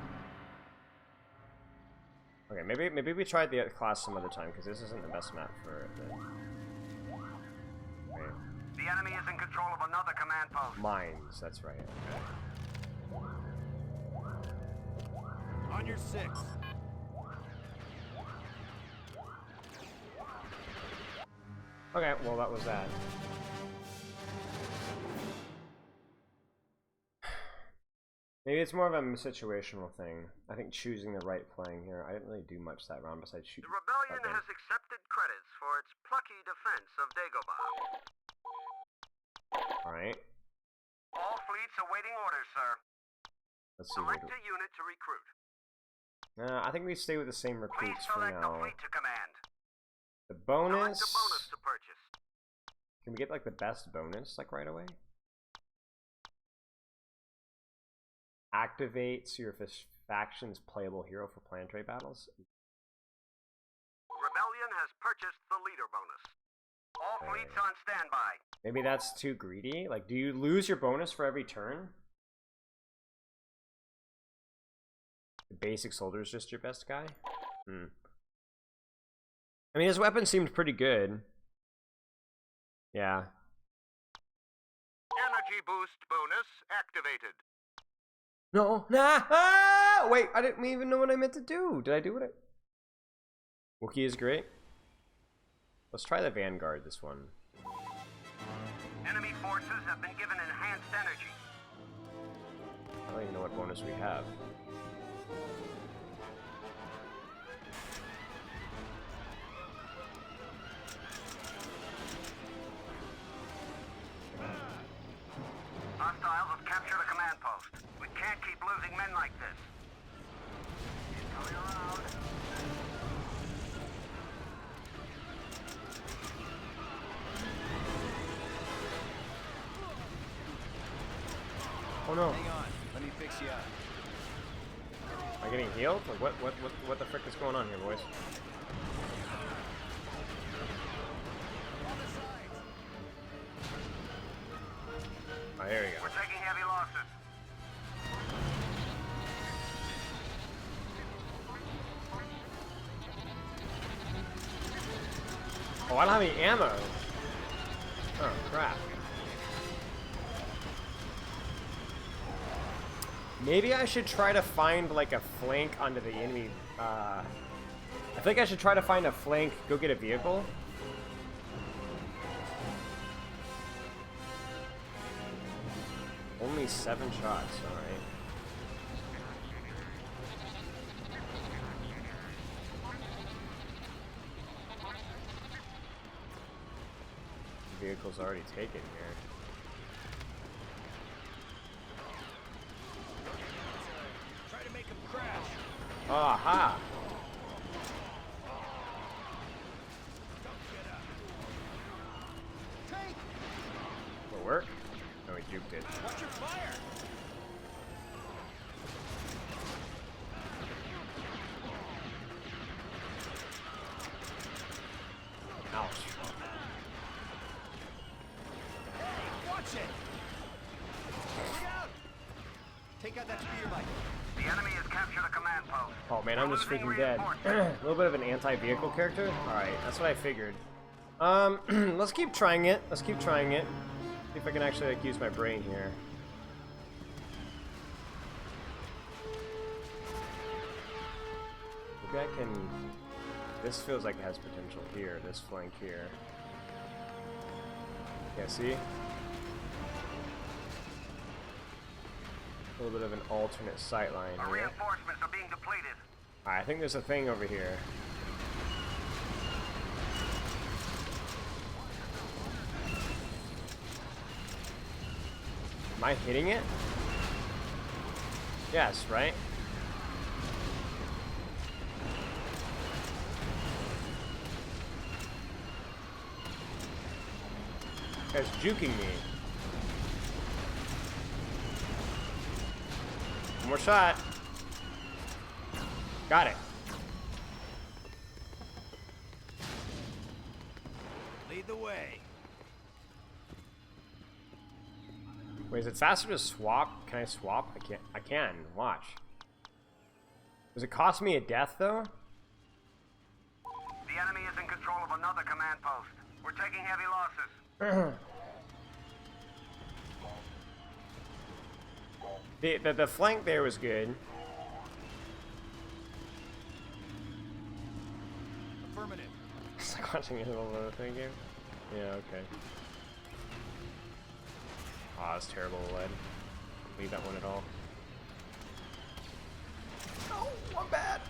Speaker 1: Okay, maybe we tried the class some other time, because this isn't the best map for it. Wait.
Speaker 14: The enemy is in control of another command post.
Speaker 1: Mines, that's right. Okay.
Speaker 15: On your 6.
Speaker 1: Okay, well that was that. Maybe it's more of a situational thing. I think choosing the right playing here. I didn't really do much that round besides shoot.
Speaker 14: The rebellion has accepted credits for its plucky defense of Dagobah.
Speaker 1: Alright.
Speaker 14: All fleets awaiting orders, sir.
Speaker 1: Let's see.
Speaker 14: Select a unit to recruit.
Speaker 1: I think we stay with the same
Speaker 14: Please
Speaker 1: recruits for
Speaker 14: select a
Speaker 1: now.
Speaker 14: fleet to command.
Speaker 1: The bonus.
Speaker 14: Select a bonus to purchase.
Speaker 1: Can we get like the best bonus like right away? Activate so your faction's playable hero for planetary battles.
Speaker 14: Rebellion has purchased the leader bonus. All fleets on standby.
Speaker 1: Maybe that's too greedy. Like, do you lose your bonus for every turn? The basic soldier is just your best guy? Hmm. I mean, his weapon seemed pretty good. Yeah.
Speaker 14: Energy boost bonus activated.
Speaker 1: No, nah, ah! Wait, I didn't even know what I meant to do. Did I do what I... Wookiee is great. Let's try the Vanguard, this one.
Speaker 14: Enemy forces have been given enhanced energy.
Speaker 1: I don't even know what bonus we have.
Speaker 14: Hostiles have captured a command post. We can't keep losing men like this. He's coming around.
Speaker 1: Oh no.
Speaker 15: Hang on. Let me fix you up.
Speaker 1: Am I getting healed? Like, what the frick is going on here, boys? Oh, here we go.
Speaker 14: We're taking heavy losses.
Speaker 1: Oh, I don't have any ammo. Oh, crap. Maybe I should try to find, like, a flank onto the enemy. I think I should try to find a flank, go get a vehicle. Only 7 shots, alright. Vehicle's already taken here.
Speaker 15: Try to make him crash.
Speaker 1: Aha! Will work? No, he juked it.
Speaker 15: Watch your fire.
Speaker 1: Ouch.
Speaker 15: Hey, watch it. Look out. Take out that spear bike.
Speaker 14: The enemy has captured a command post.
Speaker 1: Oh man, I'm just freaking dead. A little bit of an anti-vehicle character? Alright, that's what I figured. Let's keep trying it. Let's keep trying it. See if I can actually like use my brain here. Maybe I can... This feels like it has potential here, this flank here. Yeah, see? A little bit of an alternate sight line
Speaker 14: Our
Speaker 1: here.
Speaker 14: reinforcements are being depleted.
Speaker 1: Alright, I think there's a thing over here. Am I hitting it? Yes, right? It's juking me. One more shot. Got it.
Speaker 15: Lead the way.
Speaker 1: Wait, is it faster to swap? Can I swap? I can't. I can. Watch. Does it cost me a death, though?
Speaker 14: The enemy is in control of another command post. We're taking heavy losses.
Speaker 1: The flank there was good.
Speaker 15: Affirmative.
Speaker 1: It's like watching a little thing game. Yeah, okay. Ah, oh, that's terrible lead. Leave that one at all. Oh, I'm bad.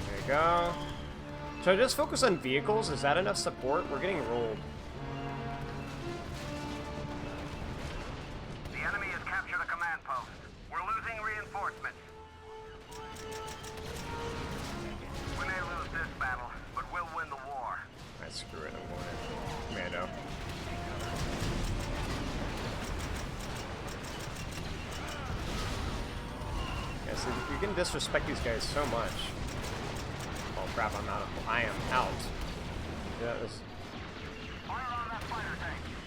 Speaker 1: There you go. Should I just focus on vehicles? Is that enough support? We're getting rolled.
Speaker 14: The enemy has captured a command post. We're losing reinforcements. We may lose this battle, but we'll win the war.
Speaker 1: Alright, screw it. I'm going in. Commando. Yeah, so you can disrespect these guys so much. Oh crap, I'm out. I am out. Yeah, this...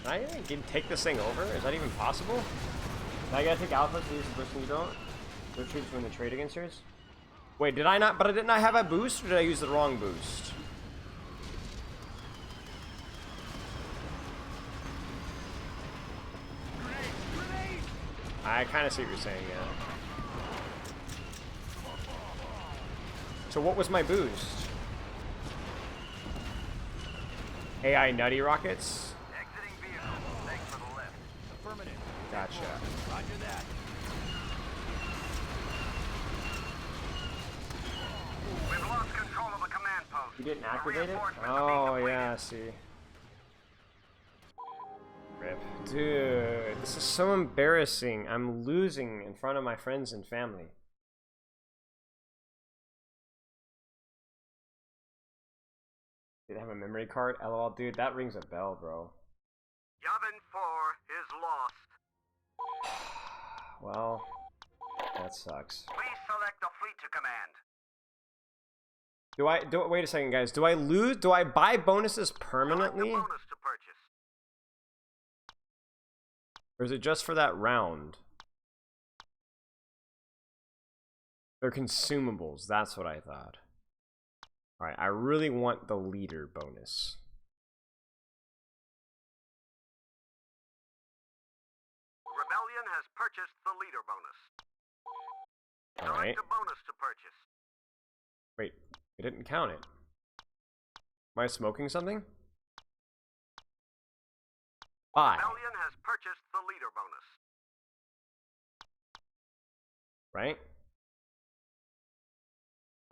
Speaker 1: Can I even take this thing over? Is that even possible? Now I gotta take Alpha to use the person you don't? No troops when the trade against yours? Wait, did I not? But I didn't I have a boost, or did I use the wrong boost? I kind of see what you're saying, yeah. So what was my boost? AI nutty rockets?
Speaker 14: Exiting vehicle. Thanks for the lift.
Speaker 15: Affirmative.
Speaker 1: Gotcha.
Speaker 15: Roger that.
Speaker 14: We've lost control of the command post.
Speaker 1: You didn't activate it? Oh, yeah, I see. Rip. Dude, this is so embarrassing. I'm losing in front of my friends and family. Did I have a memory card? LOL, dude, that rings a bell, bro.
Speaker 14: Yavin 4 is lost.
Speaker 1: Well, that sucks.
Speaker 14: Please select a fleet to command.
Speaker 1: Wait a second, guys. Do I lose? Do I buy bonuses permanently?
Speaker 14: Bonus to purchase.
Speaker 1: Or is it just for that round? They're consumables. That's what I thought. Alright, I really want the leader bonus.
Speaker 14: Rebellion has purchased the leader bonus.
Speaker 1: Alright.
Speaker 14: Select a bonus to purchase.
Speaker 1: Wait, it didn't count it. Am I smoking something? Buy.
Speaker 14: Rebellion has purchased the leader bonus.
Speaker 1: Right?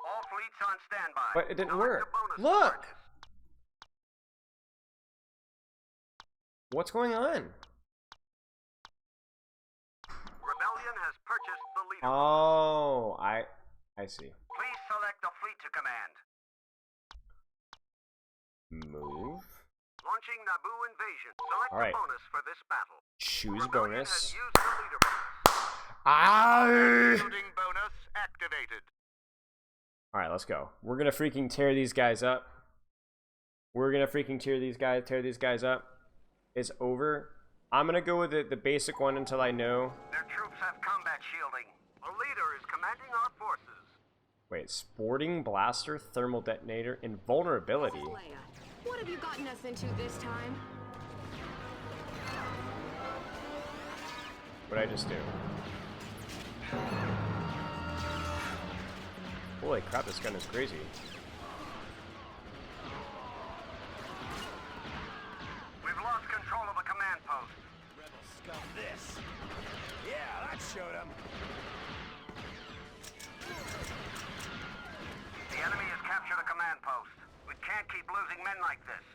Speaker 14: All fleets on standby.
Speaker 1: But it didn't
Speaker 14: Select
Speaker 1: work.
Speaker 14: a bonus to
Speaker 1: Look!
Speaker 14: purchase.
Speaker 1: What's going on?
Speaker 14: Rebellion has purchased the leader.
Speaker 1: Oh, I see.
Speaker 14: Please select a fleet to command.
Speaker 1: Move.
Speaker 14: Launching Naboo invasion. Select
Speaker 1: All right.
Speaker 14: a bonus for this battle.
Speaker 1: Choose
Speaker 14: Rebellion
Speaker 1: bonus.
Speaker 14: has used the leader bonus.
Speaker 1: Ah!
Speaker 14: Shooting bonus activated.
Speaker 1: Alright, let's go. We're gonna freaking tear these guys up. We're gonna freaking tear these guys up. It's over. I'm gonna go with the basic one until I know.
Speaker 14: Their troops have combat shielding. A leader is commanding our forces.
Speaker 1: Wait, sporting blaster, thermal detonator, invulnerability.
Speaker 16: Leia, what have you gotten us into this time?
Speaker 1: What'd I just do? Holy crap, this gun is crazy.
Speaker 14: We've lost control of the command post.
Speaker 15: Rebels scum this. Yeah, that showed them.
Speaker 14: The enemy has captured a command post. We can't keep losing men like this.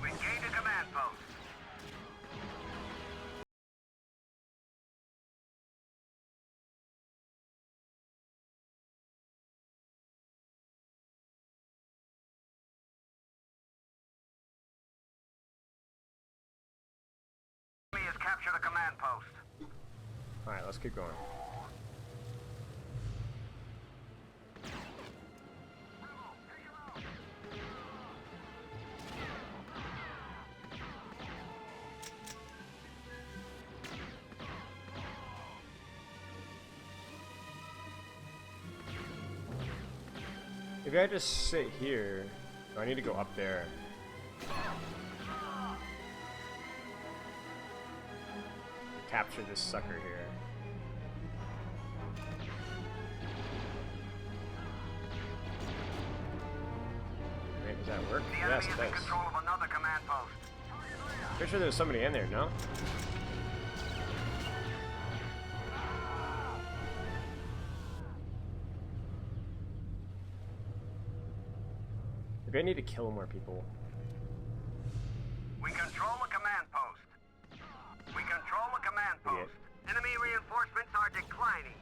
Speaker 14: We gained a command post. The enemy has captured a command post.
Speaker 1: Alright, let's keep going. Maybe I just sit here. Oh, I need to go up there. Capture this sucker here. Wait, does that work?
Speaker 14: The
Speaker 1: Yes,
Speaker 14: enemy
Speaker 1: it
Speaker 14: is in
Speaker 1: does.
Speaker 14: control of another command post.
Speaker 1: Pretty sure there's somebody in there, no? Maybe I need to kill more people.
Speaker 14: We control the command post. We control the command
Speaker 1: Idiot.
Speaker 14: post. Enemy reinforcements are declining.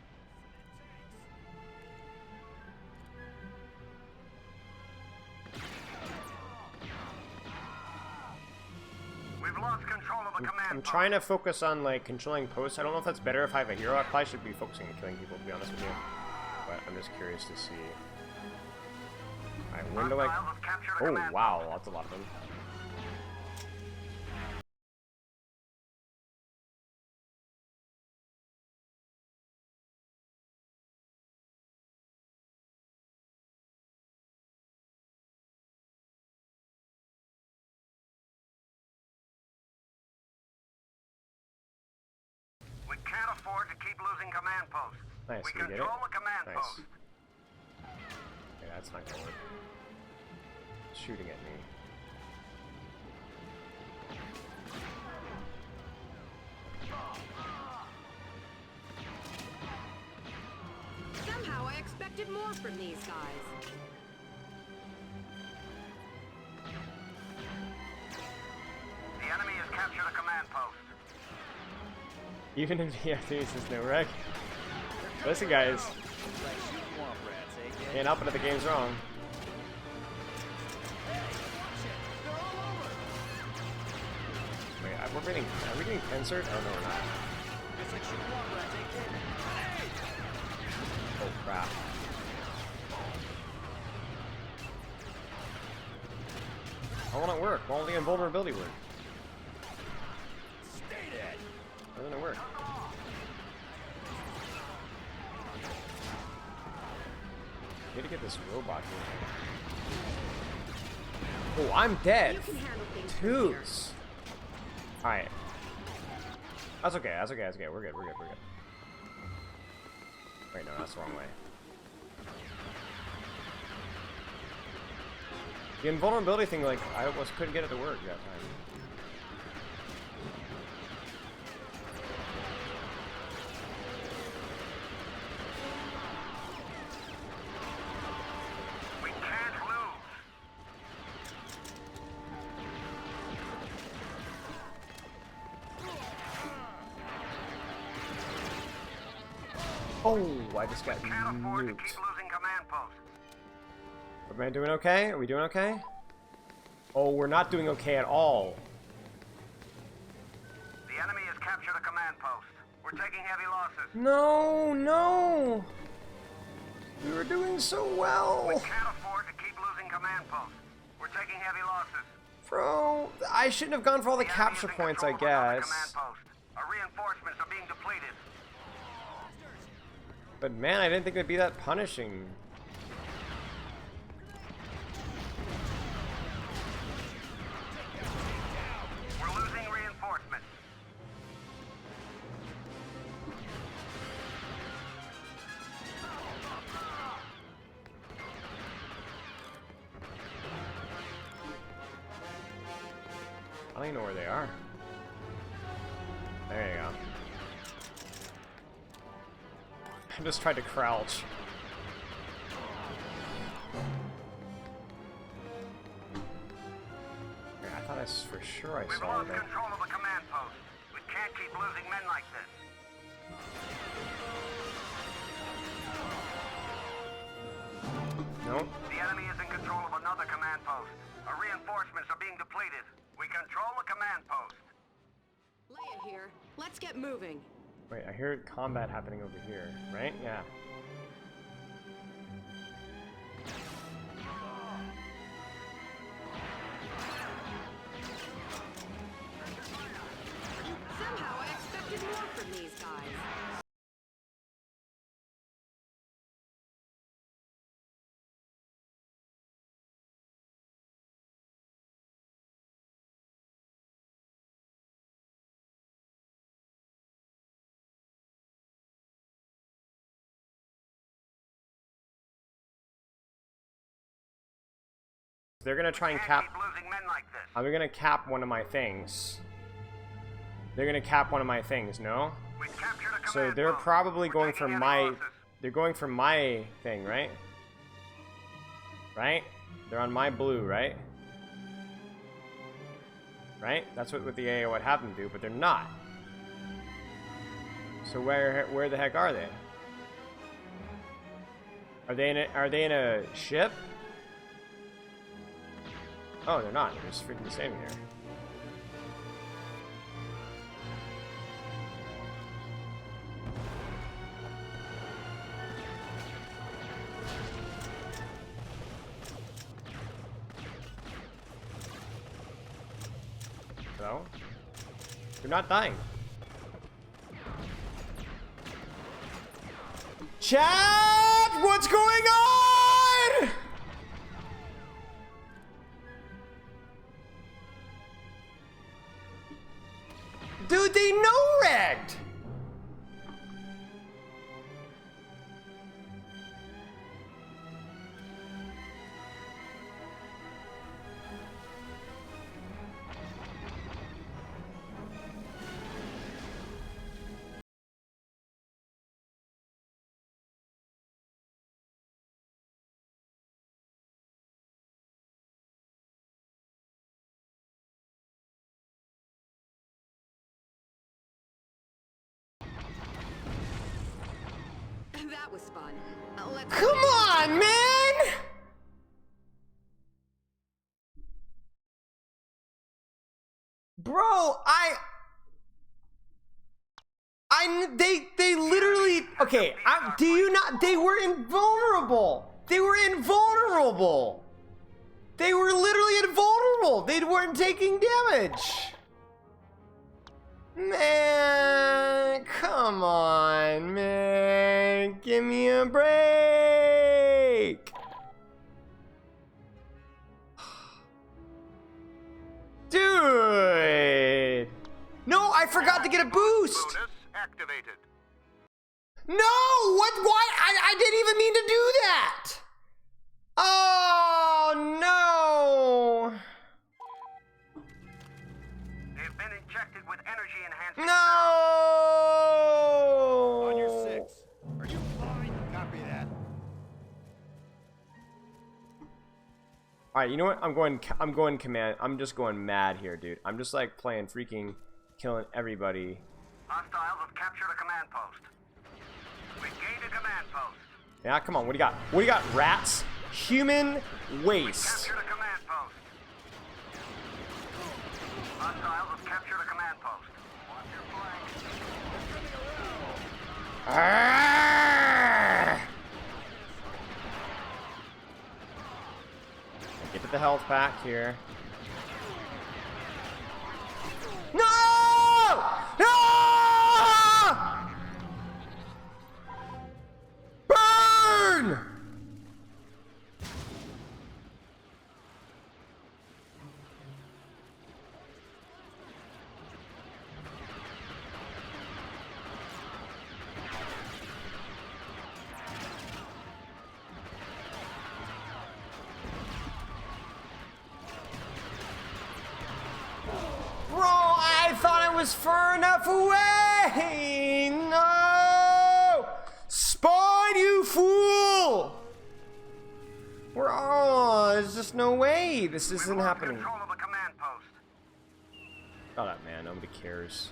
Speaker 14: We've lost control of the command
Speaker 1: I'm
Speaker 14: post.
Speaker 1: trying to focus on like controlling posts. I don't know if that's better if I have a hero. I probably should be focusing on killing people, to be honest with you. But I'm just curious to see. Alright, when do I...
Speaker 14: Hostiles have captured a
Speaker 1: Oh,
Speaker 14: command
Speaker 1: wow, that's a lot of them.
Speaker 14: We can't afford to keep losing command posts.
Speaker 1: Nice,
Speaker 14: We
Speaker 1: we get it.
Speaker 14: control the command
Speaker 1: Nice.
Speaker 14: post.
Speaker 1: Okay, that's not gonna work. It's shooting at me.
Speaker 16: Somehow I expected more from these guys.
Speaker 14: The enemy has captured a command post.
Speaker 1: Even if VFTs is no wreck. Listen, guys.
Speaker 15: Like shooting womp rats, eh, kid?
Speaker 1: Can't help it if the game's wrong.
Speaker 15: They're all over.
Speaker 1: Wait, are we getting censored? Oh, no, we're not.
Speaker 15: It's like shooting womp rats, eh, kid? Hey!
Speaker 1: Oh, crap. Why won't it work? Why won't the invulnerability work?
Speaker 15: Stay dead.
Speaker 1: Why doesn't it work? Need to get this robot here. Oh, I'm dead.
Speaker 16: You can handle things from here.
Speaker 1: Toots. Alright. That's okay, that's okay, that's okay. We're good, we're good, we're good. Wait, no, that's the wrong way. The invulnerability thing, like, I almost couldn't get it to work that time.
Speaker 14: We can't lose.
Speaker 1: Oh, I just got
Speaker 14: Can't afford to
Speaker 1: nuked.
Speaker 14: keep losing command posts.
Speaker 1: Am I doing okay? Are we doing okay? Oh, we're not doing okay at all.
Speaker 14: The enemy has captured a command post. We're taking heavy losses.
Speaker 1: No, no! We were doing so
Speaker 14: We
Speaker 1: well!
Speaker 14: can't afford to keep losing command posts. We're taking heavy losses.
Speaker 1: Bro, I shouldn't have gone for all the
Speaker 14: The enemy
Speaker 1: capture
Speaker 14: is in
Speaker 1: points, I
Speaker 14: control of another
Speaker 1: guess.
Speaker 14: command post. Our reinforcements are being depleted.
Speaker 1: But man, I didn't think it'd be that punishing.
Speaker 14: We're losing reinforcements.
Speaker 1: I don't even know where they are. There you go. I just tried to crouch. I thought for sure I
Speaker 14: We've
Speaker 1: saw
Speaker 14: lost
Speaker 1: that.
Speaker 14: control of the command post. We can't keep losing men like this.
Speaker 1: Nope.
Speaker 14: The enemy is in control of another command post. Our reinforcements are being depleted. We control the command post.
Speaker 16: Leia here. Let's get moving.
Speaker 1: Wait, I hear combat happening over here, right? Yeah.
Speaker 16: Somehow I expected more from these guys.
Speaker 1: They're gonna try and cap.
Speaker 14: Keep losing men like this.
Speaker 1: Are they gonna cap one of my things? They're gonna cap one of my things, no?
Speaker 14: We captured a
Speaker 1: So
Speaker 14: command
Speaker 1: they're
Speaker 14: post.
Speaker 1: probably
Speaker 14: We're
Speaker 1: going
Speaker 14: taking
Speaker 1: for
Speaker 14: enemy
Speaker 1: my.
Speaker 14: losses.
Speaker 1: They're going for my thing, right? Right? They're on my blue, right? Right? That's what the AO would have them do, but they're not. So where the heck are they? Are they in a ship? Oh, they're not. They're just freaking standing here. Hello? You're not dying. Chat! What's going on? Dude, they no-regged!
Speaker 16: That was fun. Let's
Speaker 1: Come on, man! Bro, they literally, okay, do you not, they were invulnerable. They were invulnerable. They were literally invulnerable. They weren't taking damage. Man, come on, man. Give me a break. Dude. No, I forgot to get a boost.
Speaker 14: Bonus activated.
Speaker 1: No, what? Why? I didn't even mean to do that. Oh, no.
Speaker 14: They've been injected with energy enhancing.
Speaker 1: No.
Speaker 15: On your 6. Are you fine? Copy that.
Speaker 1: All right, you know what? I'm going command. I'm just going mad here, dude. I'm just like playing freaking killing everybody.
Speaker 14: Hostiles have captured a command post. We gained a command post.
Speaker 1: Yeah, come on. What do you got? What do you got? Rats? Human waste.
Speaker 14: Captured a command post. Hostiles have captured a command post. Watch your flank.
Speaker 1: Arrgh! Get to the health pack here. No! No! on! Bro, I thought I was far enough away! No! Spawn, you fool! There's just no way this isn't happening. Shut up, man. Nobody cares.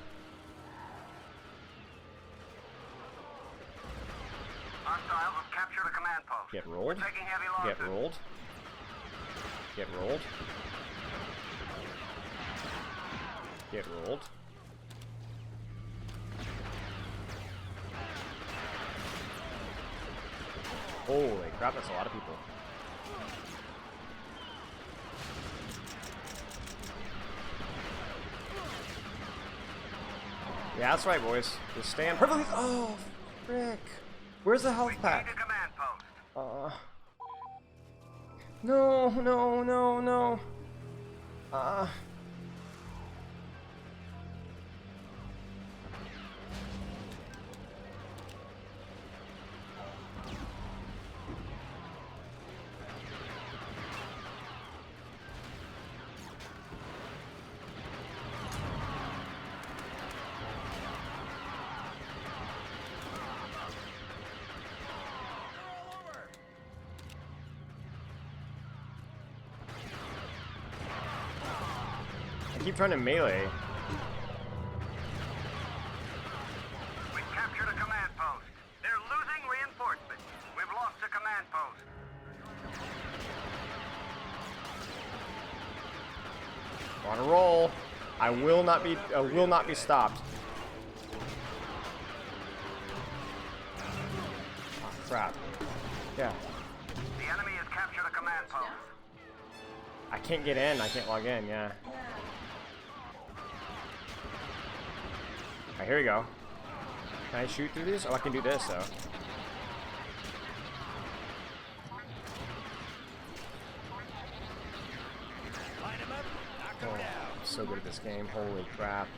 Speaker 14: Hostiles have captured a command post.
Speaker 1: Get rolled.
Speaker 14: Taking heavy losses.
Speaker 1: Get rolled. Get rolled. Get rolled. Holy crap, that's a lot of people. Yeah, that's right, boys. Just stand perfectly. Oh, frick. Where's the health pack? No, no, no, no. I keep trying to melee.
Speaker 14: We've captured a command post. They're losing reinforcements. We've lost a command post.
Speaker 1: On a roll. I will not be stopped. Oh, crap. Yeah.
Speaker 14: The enemy has captured a command post.
Speaker 1: I can't get in. I can't log in. Yeah. Alright, here we go. Can I shoot through these? Oh, I can do this, though. Oh, I'm so good at this game. Holy crap.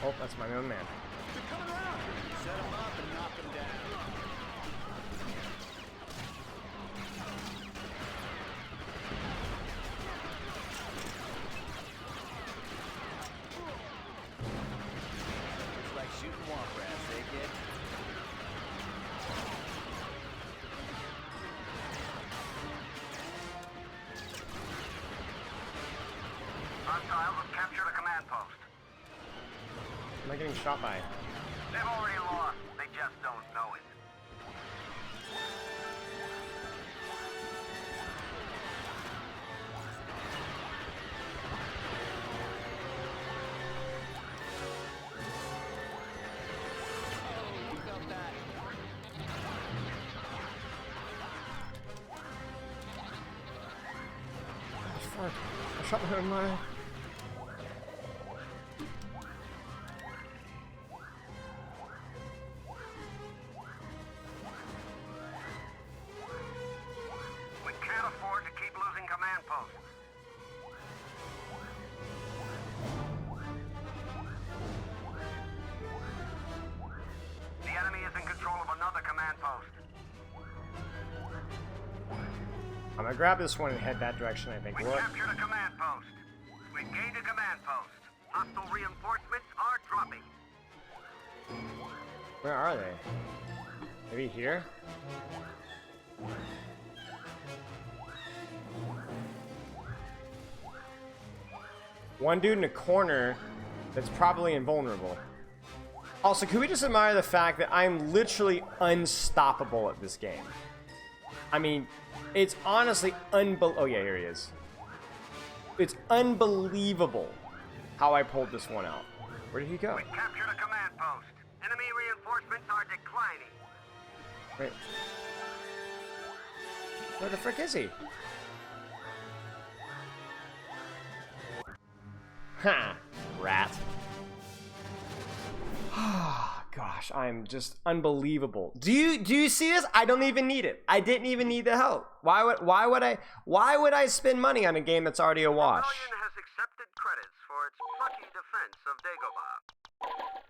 Speaker 1: Oh, that's my own man.
Speaker 15: Set him up and knock him down. It's like shooting womp rats, eh, kid?
Speaker 14: Hostiles have captured a command post.
Speaker 1: Am I getting shot by?
Speaker 14: They've already lost. They just don't know it.
Speaker 1: Fuck. I shot my own man.
Speaker 14: We can't afford to keep losing command posts. The enemy is in control of another command post.
Speaker 1: I'm gonna grab this one and head that direction, I think.
Speaker 14: We
Speaker 1: Look.
Speaker 14: captured a command post. We gained a command post. Hostile reinforcements are dropping.
Speaker 1: Where are they? Maybe here? One dude in a corner that's probably invulnerable. Also, could we just admire the fact that I'm literally unstoppable at this game? I mean, it's honestly oh yeah, here he is. It's unbelievable how I pulled this one out. Where did he go?
Speaker 14: We captured a command post. Enemy reinforcements are declining.
Speaker 1: Wait. Where the frick is he? Ha! Rat. Gosh, I'm just unbelievable. Do you see this? I don't even need it. I didn't even need the help. Why would I spend money on a game that's already a wash?
Speaker 14: Rebellion has accepted credits for its plucky defense of Dagobah.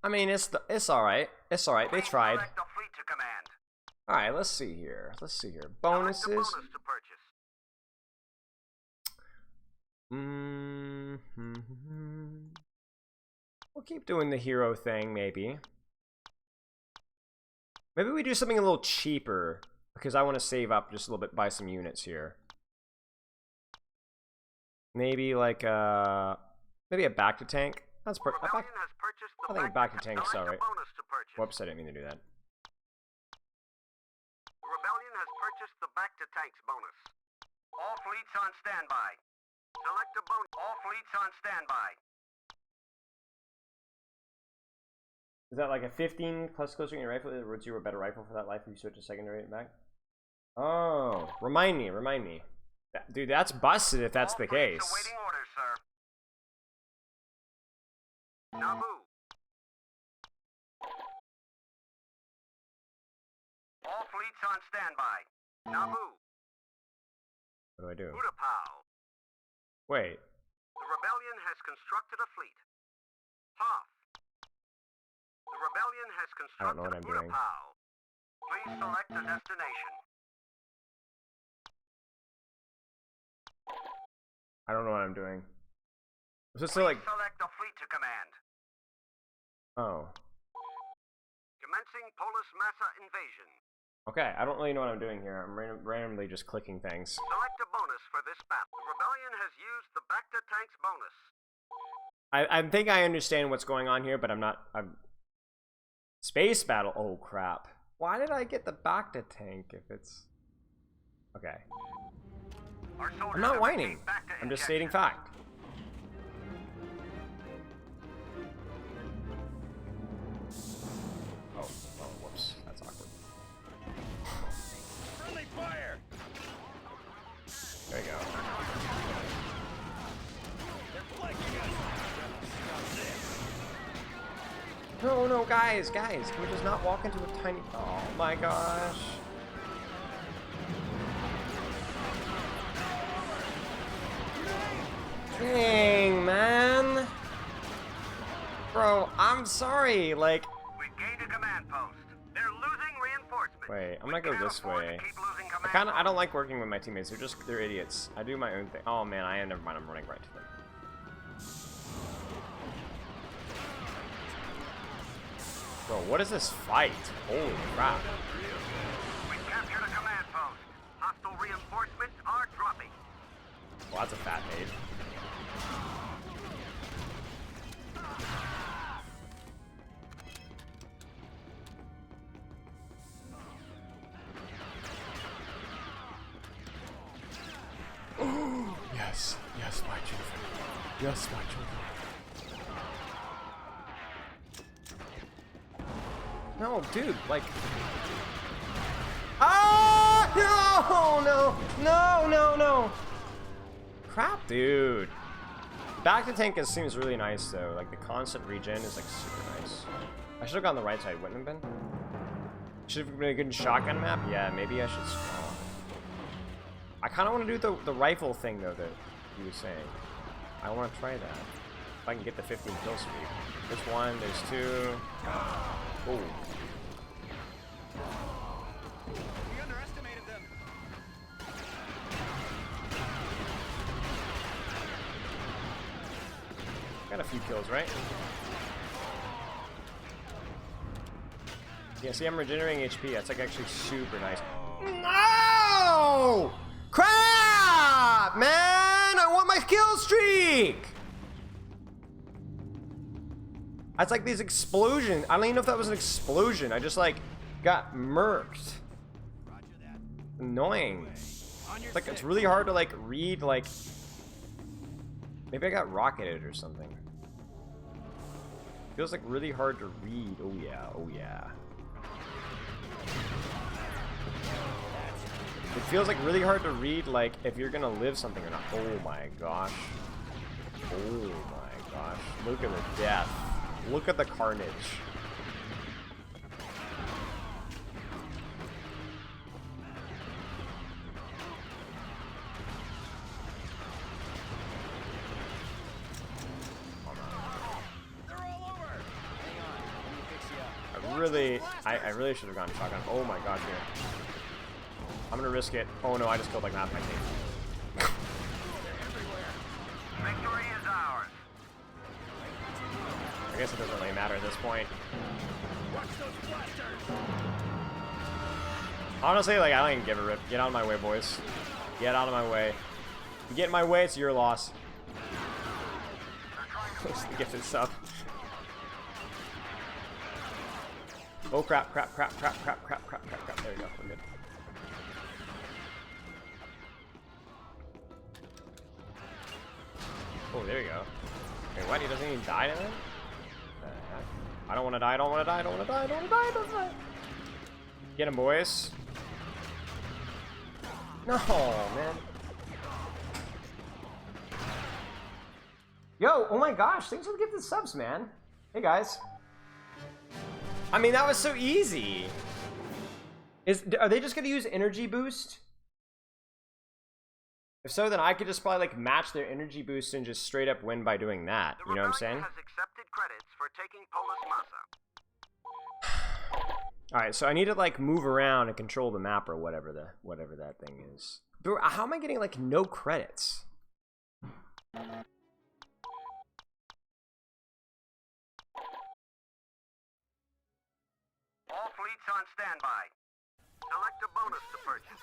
Speaker 1: I mean, it's all right. It's all right. They tried.
Speaker 14: Select the fleet to command.
Speaker 1: All right, let's see here.
Speaker 14: Select a
Speaker 1: Bonuses.
Speaker 14: bonus to purchase.
Speaker 1: We'll keep doing the hero thing, maybe. Maybe we do something a little cheaper because I want to save up just a little bit, buy some units here. Maybe like maybe a back to tank. That's I think back to tank's alright. Whoops, I didn't mean to do that.
Speaker 14: Rebellion has purchased the back to tanks bonus. All fleets on standby. Select a bonus. All fleets on standby.
Speaker 1: Is that like a 15 plus close range rifle? Would you a better rifle for that life if you switch to secondary and back? Oh, remind me. Dude, that's busted if that's the case.
Speaker 14: Awaiting orders, sir. Naboo. All fleets on standby. Naboo.
Speaker 1: What do I do?
Speaker 14: Utapau.
Speaker 1: Wait.
Speaker 14: The rebellion has constructed a fleet. Hoth. The rebellion has
Speaker 1: I don't know what
Speaker 14: constructed
Speaker 1: I'm doing.
Speaker 14: Utapau. Please select a destination.
Speaker 1: I don't know what I'm doing. So it's like,
Speaker 14: Select a fleet to command.
Speaker 1: oh.
Speaker 14: Commencing Polis Massa invasion.
Speaker 1: Okay, I don't really know what I'm doing here. I'm randomly just clicking things.
Speaker 14: Select a bonus for this battle. The rebellion has used the back to tanks bonus.
Speaker 1: I think I understand what's going on here, but I'm space battle. Oh crap! Why did I get the back to tank if it's okay? I'm not whining. I'm just stating fact. Oh, whoops. That's awkward.
Speaker 15: Friendly fire!
Speaker 1: There you go.
Speaker 15: They're flanking us!
Speaker 1: No, guys, can we just not walk into a tiny... Oh my gosh. Dang, man. Bro, I'm sorry, like...
Speaker 14: We gained a command post. They're losing reinforcements.
Speaker 1: Wait, I'm gonna go this way. I don't like working with my teammates. They're idiots. I do my own thing. Oh man, never mind. I'm running right to them. Bro, what is this fight? Holy crap.
Speaker 14: We captured a command post. Hostile reinforcements are dropping.
Speaker 1: Well, that's a fat nade. Yes, my children. Yes, my children. No, dude, like... Ah! No! Crap, dude. Back to tank seems really nice, though. Like, the constant regen is, like, super nice. I should have gone the right side, wouldn't have been? Should have been a good shotgun map? Yeah, maybe I should... Oh. I kind of want to do the rifle thing, though, that he was saying. I want to try that. If I can get the 15 kill streak. There's one, there's two. Oh.
Speaker 15: We underestimated them.
Speaker 1: Got a few kills, right? Yeah, see, I'm regenerating HP. That's like actually super nice. No! Crap! Man! I want my kill streak! That's like these explosions. I don't even know if that was an explosion. I just like got murked. Annoying. It's like it's really hard to like read like. Maybe I got rocketed or something. Feels like really hard to read. Oh yeah. It feels like really hard to read, like, if you're gonna live something or not. Oh my gosh. Oh my gosh. Look at the death. Look at the carnage. I really should have gone shotgun. Oh my god, here. I'm gonna risk it. Oh no, I just killed like half my team.
Speaker 14: Victory is ours.
Speaker 1: I guess it doesn't really matter at this point.
Speaker 14: Watch those blasters.
Speaker 1: Honestly, like, I don't even give a rip. Get out of my way, boys. Get out of my way. If you get in my way, it's your loss. Gifted sub. Oh crap, crap, crap, crap, crap, crap, crap, crap, crap. There we go, we're good. Oh, there we go. Wait, what? He doesn't even die to them? I don't want to die, I don't want to die, I don't want to die, I don't want to die, I don't want to die. Get him, boys. No, man. Yo, oh my gosh, thanks for the gifted subs, man. Hey, guys. I mean, that was so easy. Are they just gonna use energy boost? If so, then I could just probably like match their energy boost and just straight up win by doing that. You know what I'm saying?
Speaker 14: Has accepted credits for taking Polis Massa.
Speaker 1: All right, so I need to like move around and control the map or whatever that thing is. Bro, how am I getting like no credits?
Speaker 14: All fleets on standby. Select a bonus to purchase.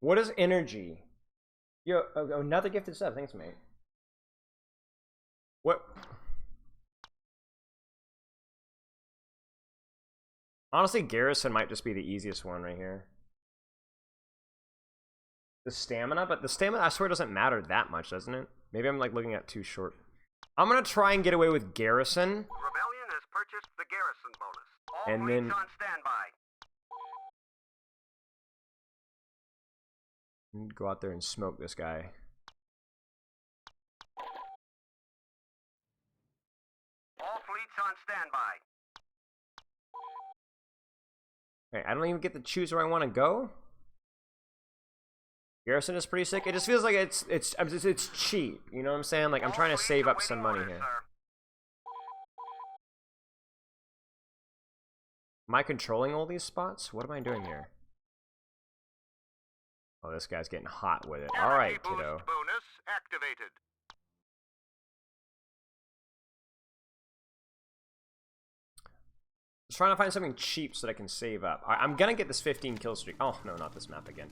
Speaker 1: What is energy? Yo, another gifted sub. Thanks, mate. What? Honestly, Garrison might just be the easiest one right here. The stamina, but the stamina I swear doesn't matter that much, doesn't it? Maybe I'm like looking at too short. I'm gonna try and get away with Garrison.
Speaker 14: Rebellion has purchased the Garrison bonus. All
Speaker 1: And
Speaker 14: fleets
Speaker 1: then
Speaker 14: on standby.
Speaker 1: go out there and smoke this guy.
Speaker 14: All fleets on standby.
Speaker 1: Hey, I don't even get to choose where I want to go. Garrison is pretty sick. It just feels like it's cheap. You know what I'm saying? Like I'm trying to save up some money here. Am I controlling all these spots? What am I doing here? Oh, this guy's getting hot with it. All right, kiddo.
Speaker 14: Bonus activated.
Speaker 1: Just trying to find something cheap so that I can save up. I'm gonna get this 15 kill streak. Oh no, not this map again.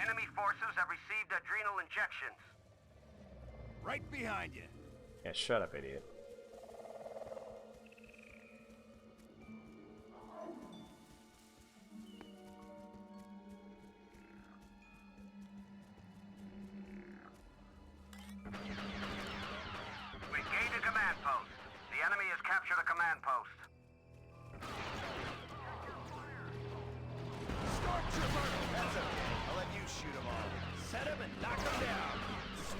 Speaker 14: Enemy forces have received adrenal injections.
Speaker 15: Right behind you.
Speaker 1: Yeah, shut up, idiot.
Speaker 14: We gained a command post. The enemy has captured a command post.
Speaker 15: Start trooper. That's okay. I'll let you shoot them all. Set them and knock them down.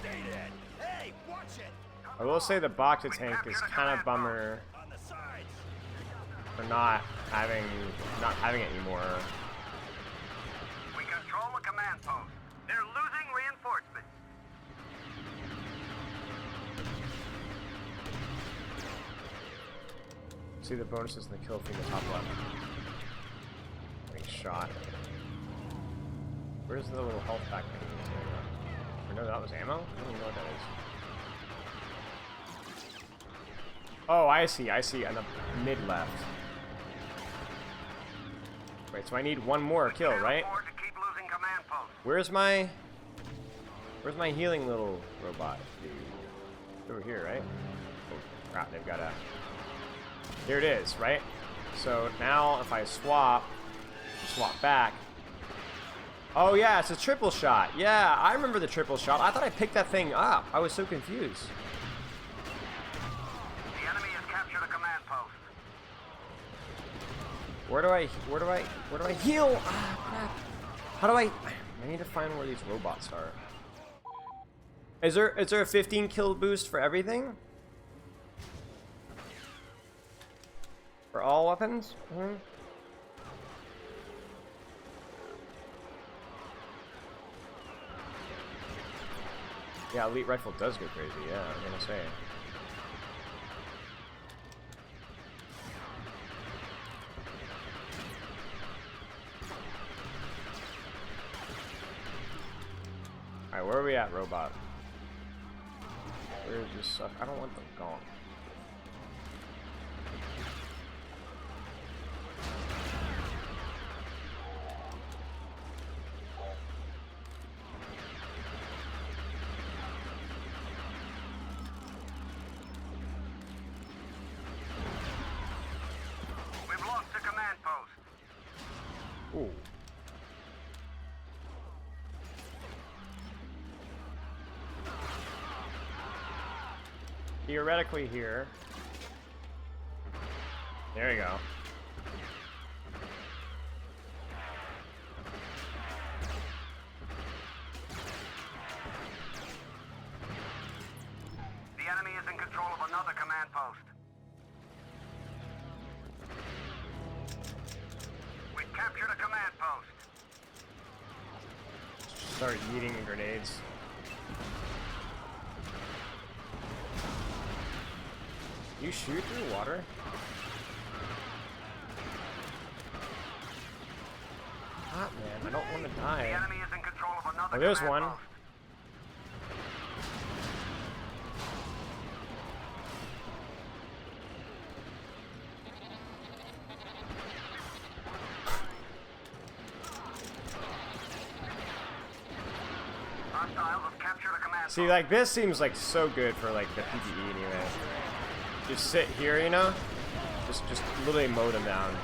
Speaker 15: Stay dead. Hey, watch it.
Speaker 1: I will say the Bacta tank is kind of bummer
Speaker 15: On the sides.
Speaker 1: for not having it anymore.
Speaker 14: We control the command post. They're losing reinforcements.
Speaker 1: See the bonuses in the kill feed in the top left. Getting shot. Where's the little health pack thing? Or no, that was ammo? I don't even know what that is. Oh, I see, on the mid left. Wait, so I need one more kill, right? Where's my healing little robot dude? It's over here, right? Oh crap, they've got a... Here it is, right? So now if I swap back. Oh yeah, it's a triple shot. Yeah, I remember the triple shot. I thought I picked that thing up. I was so confused.
Speaker 14: The enemy has captured a command post.
Speaker 1: Where do I heal? Ah, crap. How do I need to find where these robots are. Is there a 15 kill boost for everything? For all weapons? Yeah, elite rifle does go crazy, yeah, I was gonna say. Alright, where are we at, robot? Where is this stuff? I don't want them gone.
Speaker 14: We've lost the command post.
Speaker 1: Ooh. Theoretically here. There you go.
Speaker 14: The enemy is in control of another command post. We've captured a command post.
Speaker 1: Start eating grenades. You shoot through water? Ah, man, I don't want to die.
Speaker 14: The enemy is in control of another
Speaker 1: Oh, there's
Speaker 14: command
Speaker 1: one.
Speaker 14: post. Hostiles have captured a command
Speaker 1: See, like, this seems like so good for, like, the PvE anyway. Just sit here, you know? Just literally mow them down.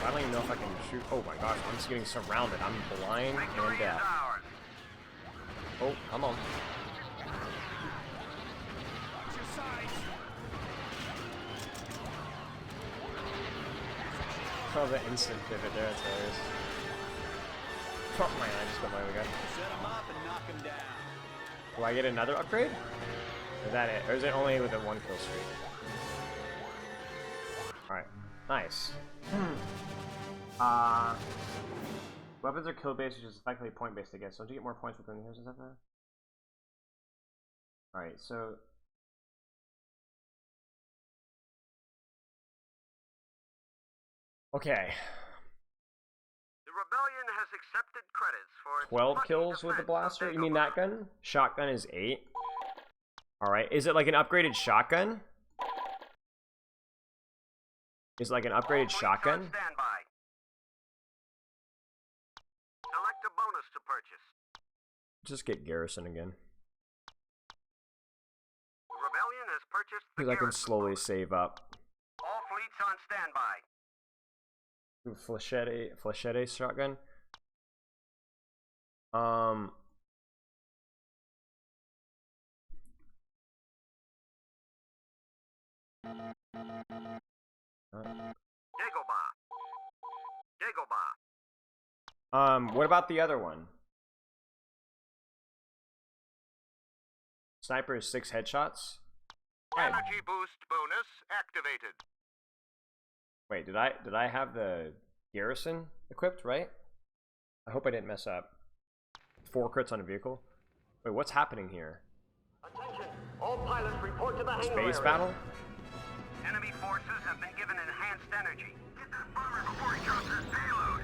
Speaker 1: I don't even know if I can shoot. Oh my gosh, I'm just getting surrounded. I'm blind and deaf. Oh, come on. Oh, the instant pivot there, it's hilarious. Oh man, I just got my way again.
Speaker 15: Set him up and knock him down.
Speaker 1: Do I get another upgrade? Is that it? Or is it only with a 1 kill streak? Alright, nice. Weapons are kill based, which is effectively point based, I guess. So don't you get more points within the heroes and stuff now? Alright, so okay.
Speaker 14: The rebellion has accepted credits for its
Speaker 1: 12
Speaker 14: plucky
Speaker 1: kills with the
Speaker 14: defense
Speaker 1: blaster?
Speaker 14: of
Speaker 1: You mean that gun? Shotgun is 8. Alright, is it like an upgraded shotgun? Is it like an upgraded shotgun?
Speaker 14: Standby. Select a bonus to purchase.
Speaker 1: Just get Garrison again.
Speaker 14: The rebellion has purchased the
Speaker 1: Because I can
Speaker 14: garrison
Speaker 1: slowly
Speaker 14: bonus.
Speaker 1: save up.
Speaker 14: All fleets on standby.
Speaker 1: Flechette shotgun.
Speaker 14: Dagobah.
Speaker 1: What about the other one? Sniper is 6 headshots.
Speaker 14: Energy boost bonus activated.
Speaker 1: Wait, did I have the Garrison equipped, right? I hope I didn't mess up. 4 crits on a vehicle. Wait, what's happening here?
Speaker 14: Attention! All pilots report to the hangar
Speaker 1: Space
Speaker 14: area.
Speaker 1: battle?
Speaker 14: Enemy forces have been given enhanced energy. Get this bomber before he drops his payload.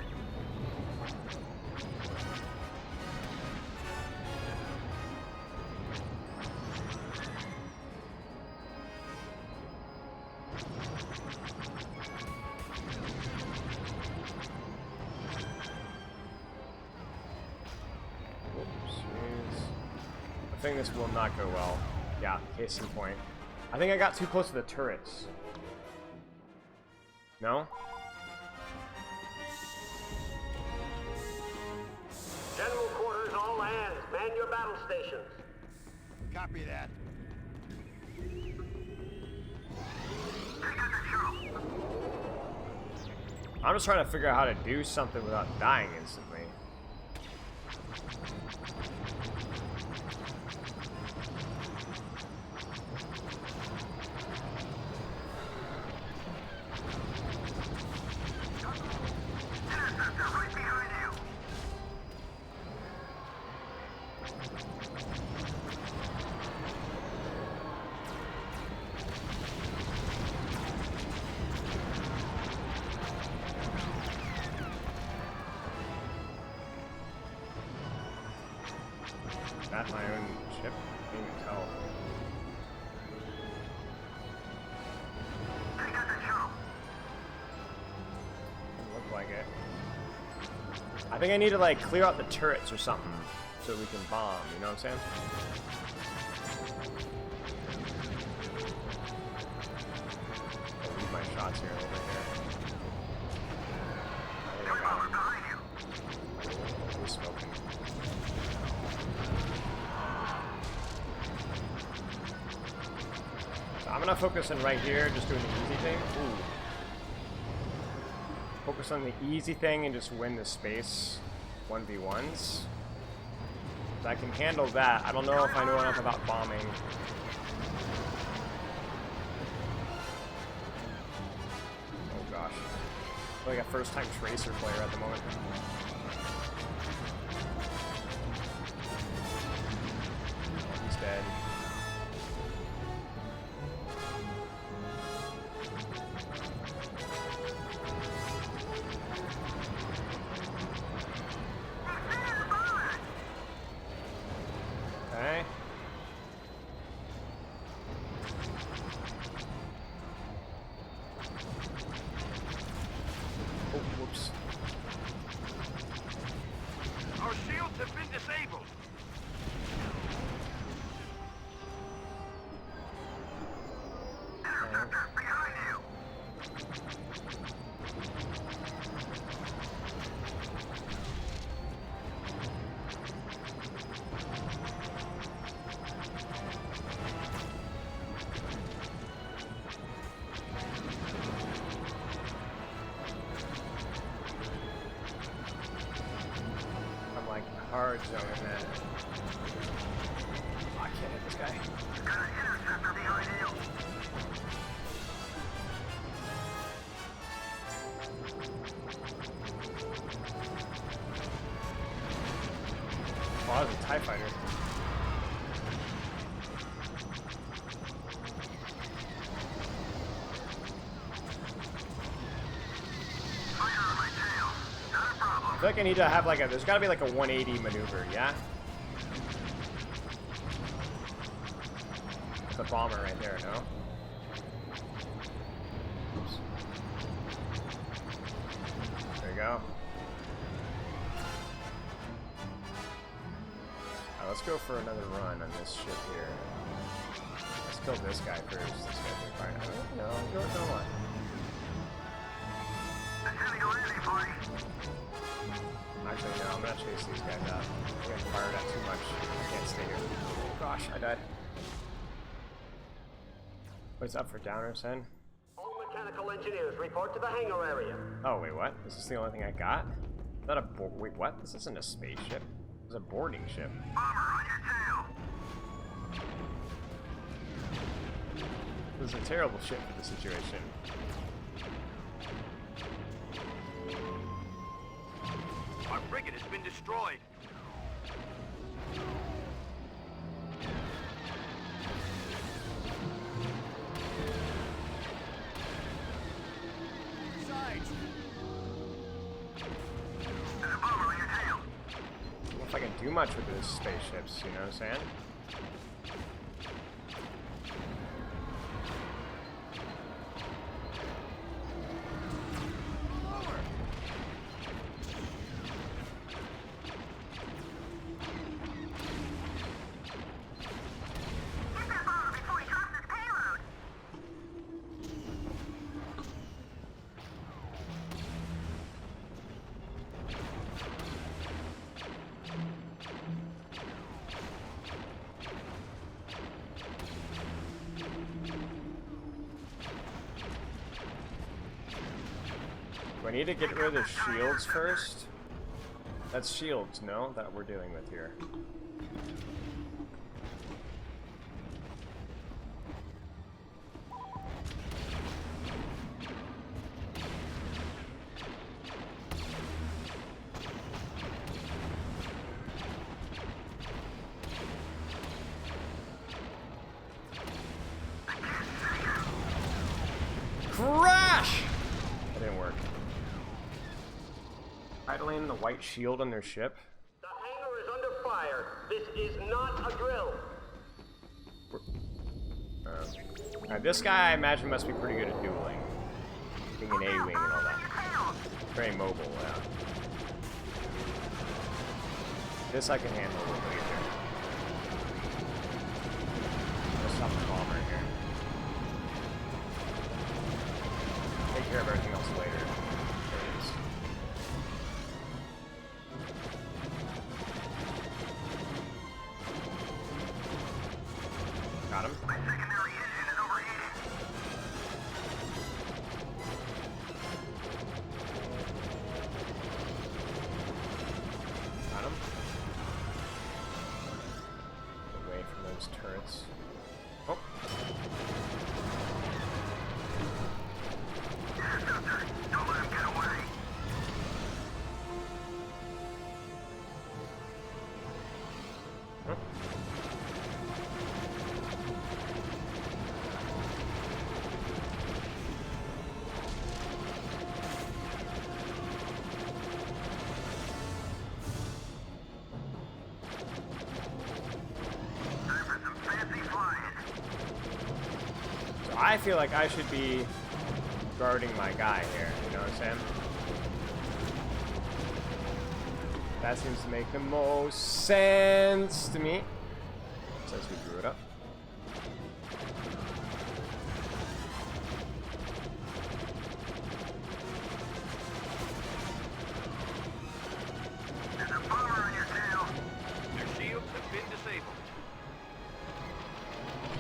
Speaker 1: I think this will not go well. Yeah, case in point. I think I got too close to the turrets. No?
Speaker 14: General quarters all
Speaker 13: hands. Man your battle stations.
Speaker 15: Copy that.
Speaker 1: I'm just trying to figure out how to do something without dying instantly. At my own ship? I can't even tell. Doesn't look like it. I think I need to like clear out the turrets or something so we can bomb, you know what I'm saying? I'll leave my shots here over here. Who's smoking? I'm gonna focus in right here, just doing the easy thing. Ooh. Focus on the easy thing and just win the space 1v1s. So I can handle that. I don't know if I know enough about bombing. Oh gosh. I feel like a first-time Tracer player at the moment. He's dead. Okay. Oh, whoops.
Speaker 15: Our shields have been disabled.
Speaker 1: I'm like hard zoning that. Oh, I can't hit this guy. Oh, that was a TIE fighter. I feel like I need to have like a, there's gotta be like a 180 maneuver, yeah? The bomber right there, no? Oops. There you go. Alright, let's go for another run on this ship here. Let's kill this guy first. This guy's been firing. No, go on. Actually, no, I'm gonna chase these guys out. I'm getting fired at too much. I can't stay here. Oh gosh, I died. What's up for downers, then?
Speaker 13: All mechanical engineers report to the hangar area.
Speaker 1: Oh, wait, what? Is this the only thing I got? Is that a wait, what? This isn't a spaceship. It's a boarding ship. This is a terrible ship for the situation.
Speaker 15: Our frigate has been destroyed. Sides.
Speaker 1: I don't know if I can do much with those spaceships, you know what I'm saying? Do I need to get rid of the shields first? That's shields, no? That we're dealing with here. Crash! That didn't work. Idling the white shield on their ship.
Speaker 13: The hangar is under fire. This is not a drill.
Speaker 1: Alright, this guy I imagine must be pretty good at dueling. Being an A-wing and all that. Very mobile, yeah. This I can handle a little bit easier. Let's stop the bomber here. Take care of everything else later. There it is. Got him.
Speaker 14: My secondary engine is overheating.
Speaker 1: Got him. Away from those turrets. Oh.
Speaker 14: Don't let him get away.
Speaker 1: Huh?
Speaker 14: Time for some fancy flying.
Speaker 1: So I feel like I should be guarding my guy here, you know what I'm saying? That seems to make the most sense to me. Since we drew it up.
Speaker 14: There's a bomber on your tail.
Speaker 15: Their shields have been disabled.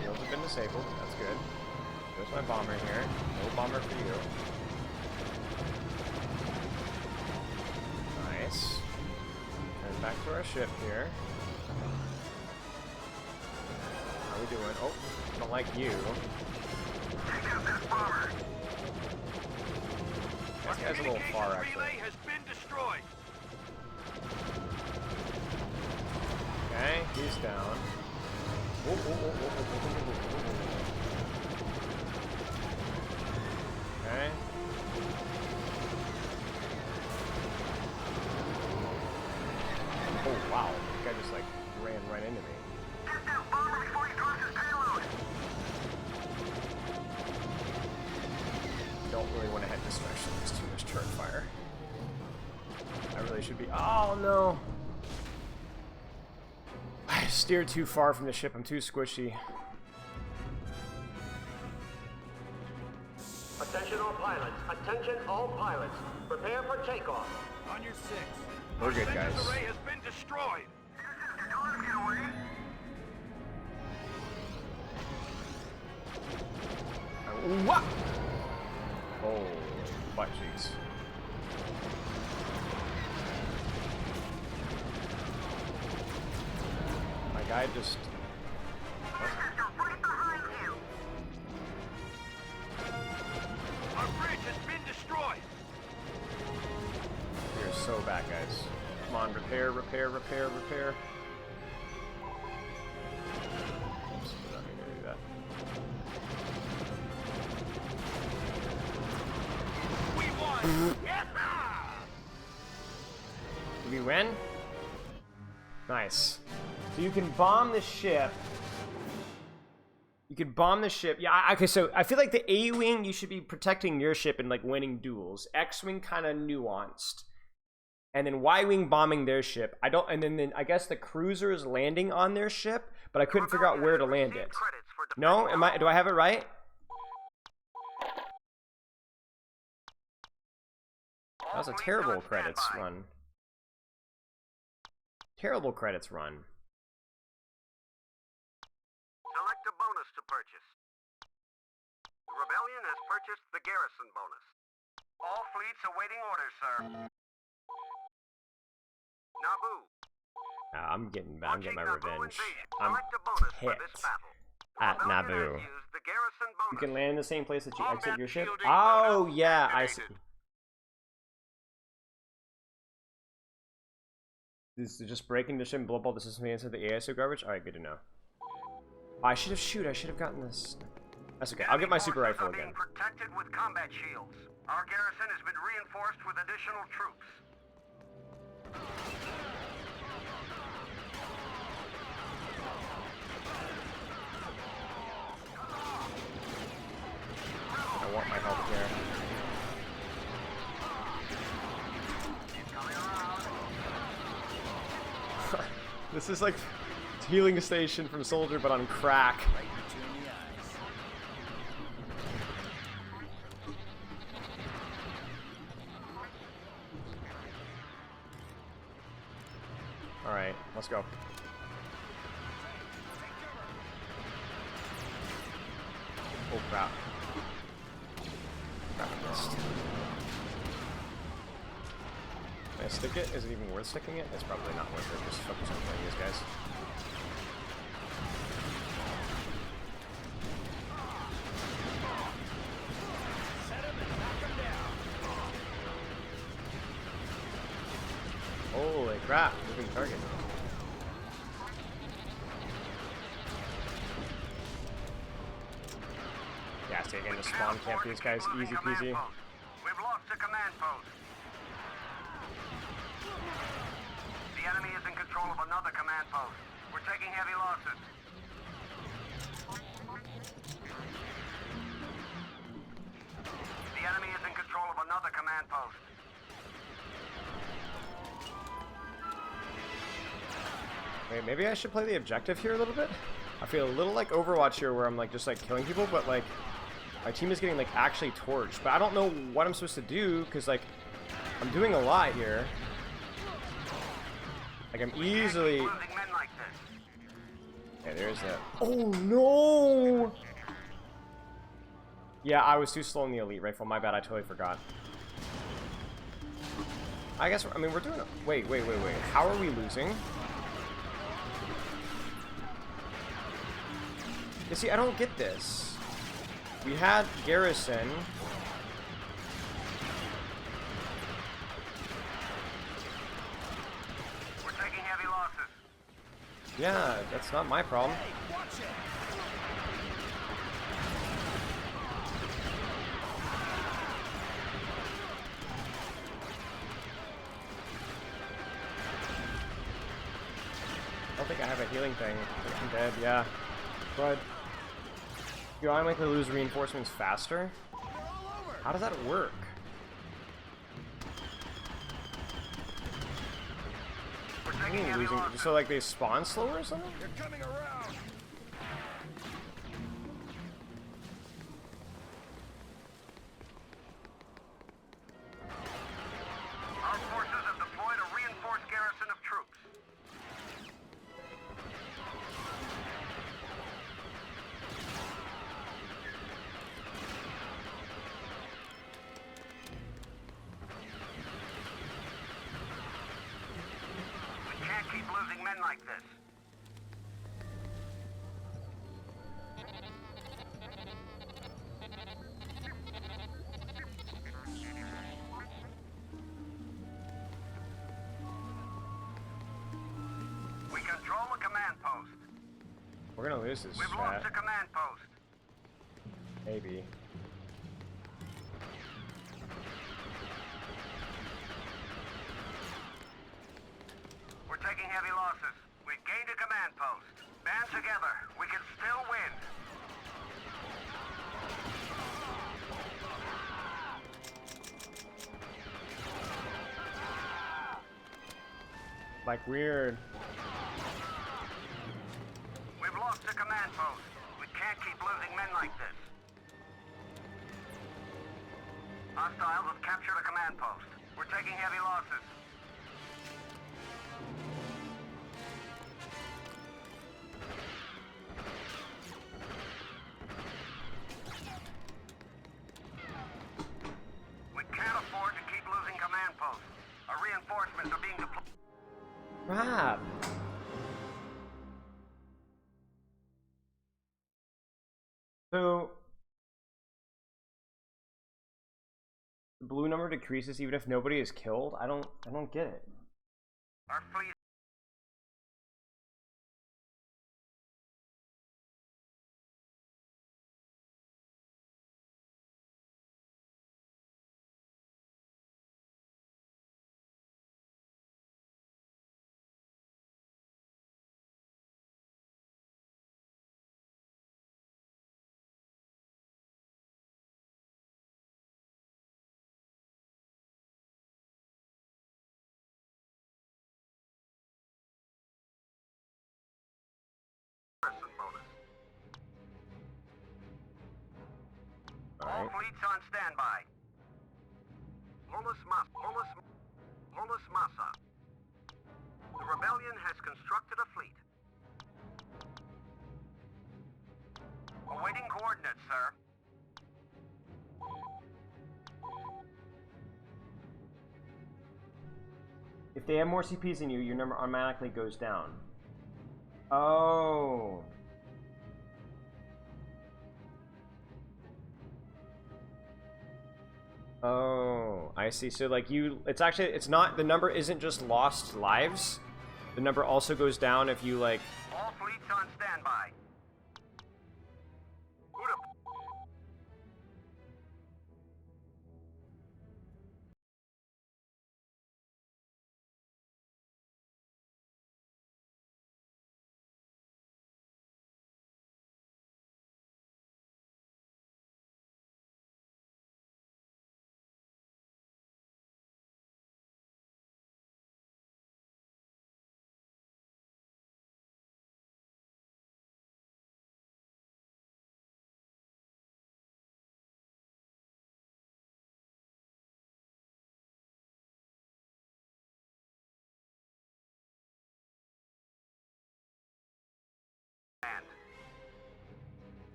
Speaker 1: Shields have been disabled, that's good. There's my bomber here. No bomber for you. Nice. Turn back to our ship here. How we doing? Oh, don't like you.
Speaker 14: Take out that bomber.
Speaker 1: This guy's a little far,
Speaker 15: Communications
Speaker 1: actually.
Speaker 15: relay has been destroyed.
Speaker 1: Okay, he's down. Oh, oh, oh, oh, oh, oh, oh, oh. Okay. Oh wow, this guy just like ran right into me.
Speaker 14: Get that bomber before he drops his payload.
Speaker 1: Don't really want to head this direction. There's too much turret fire. I really should be. Oh no! I steered too far from the ship. I'm too squishy.
Speaker 13: Attention all pilots. Attention all pilots. Prepare for takeoff.
Speaker 15: On your six.
Speaker 1: We're good,
Speaker 15: Sentence
Speaker 1: guys.
Speaker 15: array has been destroyed.
Speaker 14: Sister, don't let him get away.
Speaker 1: What? Oh, butt cheeks. My guy just.
Speaker 14: Sister, right behind you.
Speaker 15: Our bridge has been destroyed.
Speaker 1: We are so bad, guys. Come on, repair, repair, repair, repair. Oops, did not mean to do that.
Speaker 15: We won. Yes!
Speaker 1: Did we win? Nice. So you can bomb the ship. You can bomb the ship. Yeah, okay, so I feel like the A-Wing, you should be protecting your ship and like winning duels. X-Wing kind of nuanced. And then Y-Wing bombing their ship. I don't, and then I guess the cruiser is landing on their ship, but I couldn't figure out where to land it. No? Do I have it right? That was a terrible credits run. Terrible credits run.
Speaker 14: Select a bonus to purchase. The rebellion has purchased the garrison bonus. All fleets awaiting orders, sir. Naboo.
Speaker 1: I'm getting my revenge. I'm
Speaker 14: Select a bonus for this
Speaker 1: pissed
Speaker 14: battle.
Speaker 1: at
Speaker 14: Rebellion has
Speaker 1: Naboo.
Speaker 14: used the garrison
Speaker 1: You
Speaker 14: bonus.
Speaker 1: can land in the same place that you exit
Speaker 14: Combat
Speaker 1: your ship.
Speaker 14: shielding
Speaker 1: Oh
Speaker 14: loadout
Speaker 1: yeah, I see.
Speaker 14: activated.
Speaker 1: This is just breaking the ship and blow up all the systems inside the ASO garbage? Alright, good to know. I should have gotten this. That's okay. I'll get my super rifle again.
Speaker 14: Being protected with combat shields. Our garrison has been reinforced with additional troops.
Speaker 1: I want my health care. This is like healing station from Soldier, but on crack. Alright, let's go. Oh crap. Crap, I missed. Can I stick it? Is it even worth sticking it? It's probably not worth it. Just focus on playing these guys. Holy crap, moving target. Yeah, stay again to spawn camp these guys, easy peasy.
Speaker 14: We've lost a command post. The enemy is in control of another command post. We're taking heavy losses. The enemy is in control of another command post.
Speaker 1: Wait, maybe I should play the objective here a little bit? I feel a little like Overwatch here where I'm like just like killing people, but like my team is getting like actually torched. But I don't know what I'm supposed to do because like I'm doing a lot here. Like I'm easily... Yeah, there's that. Oh no! Yeah, I was too slow in the elite rifle. My bad, I totally forgot. I guess, I mean, we're doing it. Wait. How are we losing? You see, I don't get this. We had Garrison.
Speaker 14: We're taking heavy losses.
Speaker 1: Yeah, that's not my problem. I don't think I have a healing thing. I'm dead, yeah. But do I automatically lose reinforcements faster? How does that work? What do you mean losing? So like they spawn slower or something?
Speaker 15: You're coming around.
Speaker 14: Our forces have deployed a reinforced garrison of troops. We can't keep losing men like this. We control a command post.
Speaker 1: We're gonna lose this
Speaker 14: We've
Speaker 1: chat.
Speaker 14: lost a command post.
Speaker 1: Maybe.
Speaker 14: We're taking heavy losses. We've gained a command post. Band together. We can still win.
Speaker 1: Like weird.
Speaker 14: We've lost a command post. We can't keep losing men like this. Hostiles have captured a command post. We're taking heavy losses.
Speaker 1: map. So the blue number decreases even if nobody is killed? I don't get it.
Speaker 14: Our fleet. All fleets on standby. Holus Massa. The rebellion has constructed a fleet. Awaiting coordinates, sir.
Speaker 1: If they have more CPs than you, your number automatically goes down. Oh. Oh, I see. So like it's not, the number isn't just lost lives. The number also goes down if you like.
Speaker 14: All fleets on standby.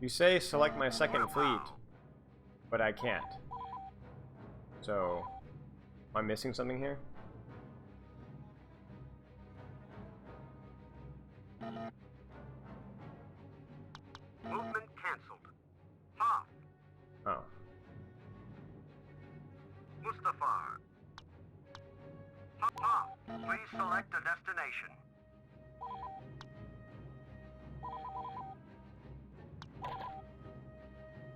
Speaker 1: You say select my second fleet, but I can't. So, am I missing something here?
Speaker 14: Movement cancelled. Hoth.
Speaker 1: Oh.
Speaker 14: Mustafar. Hoth. Please select a destination.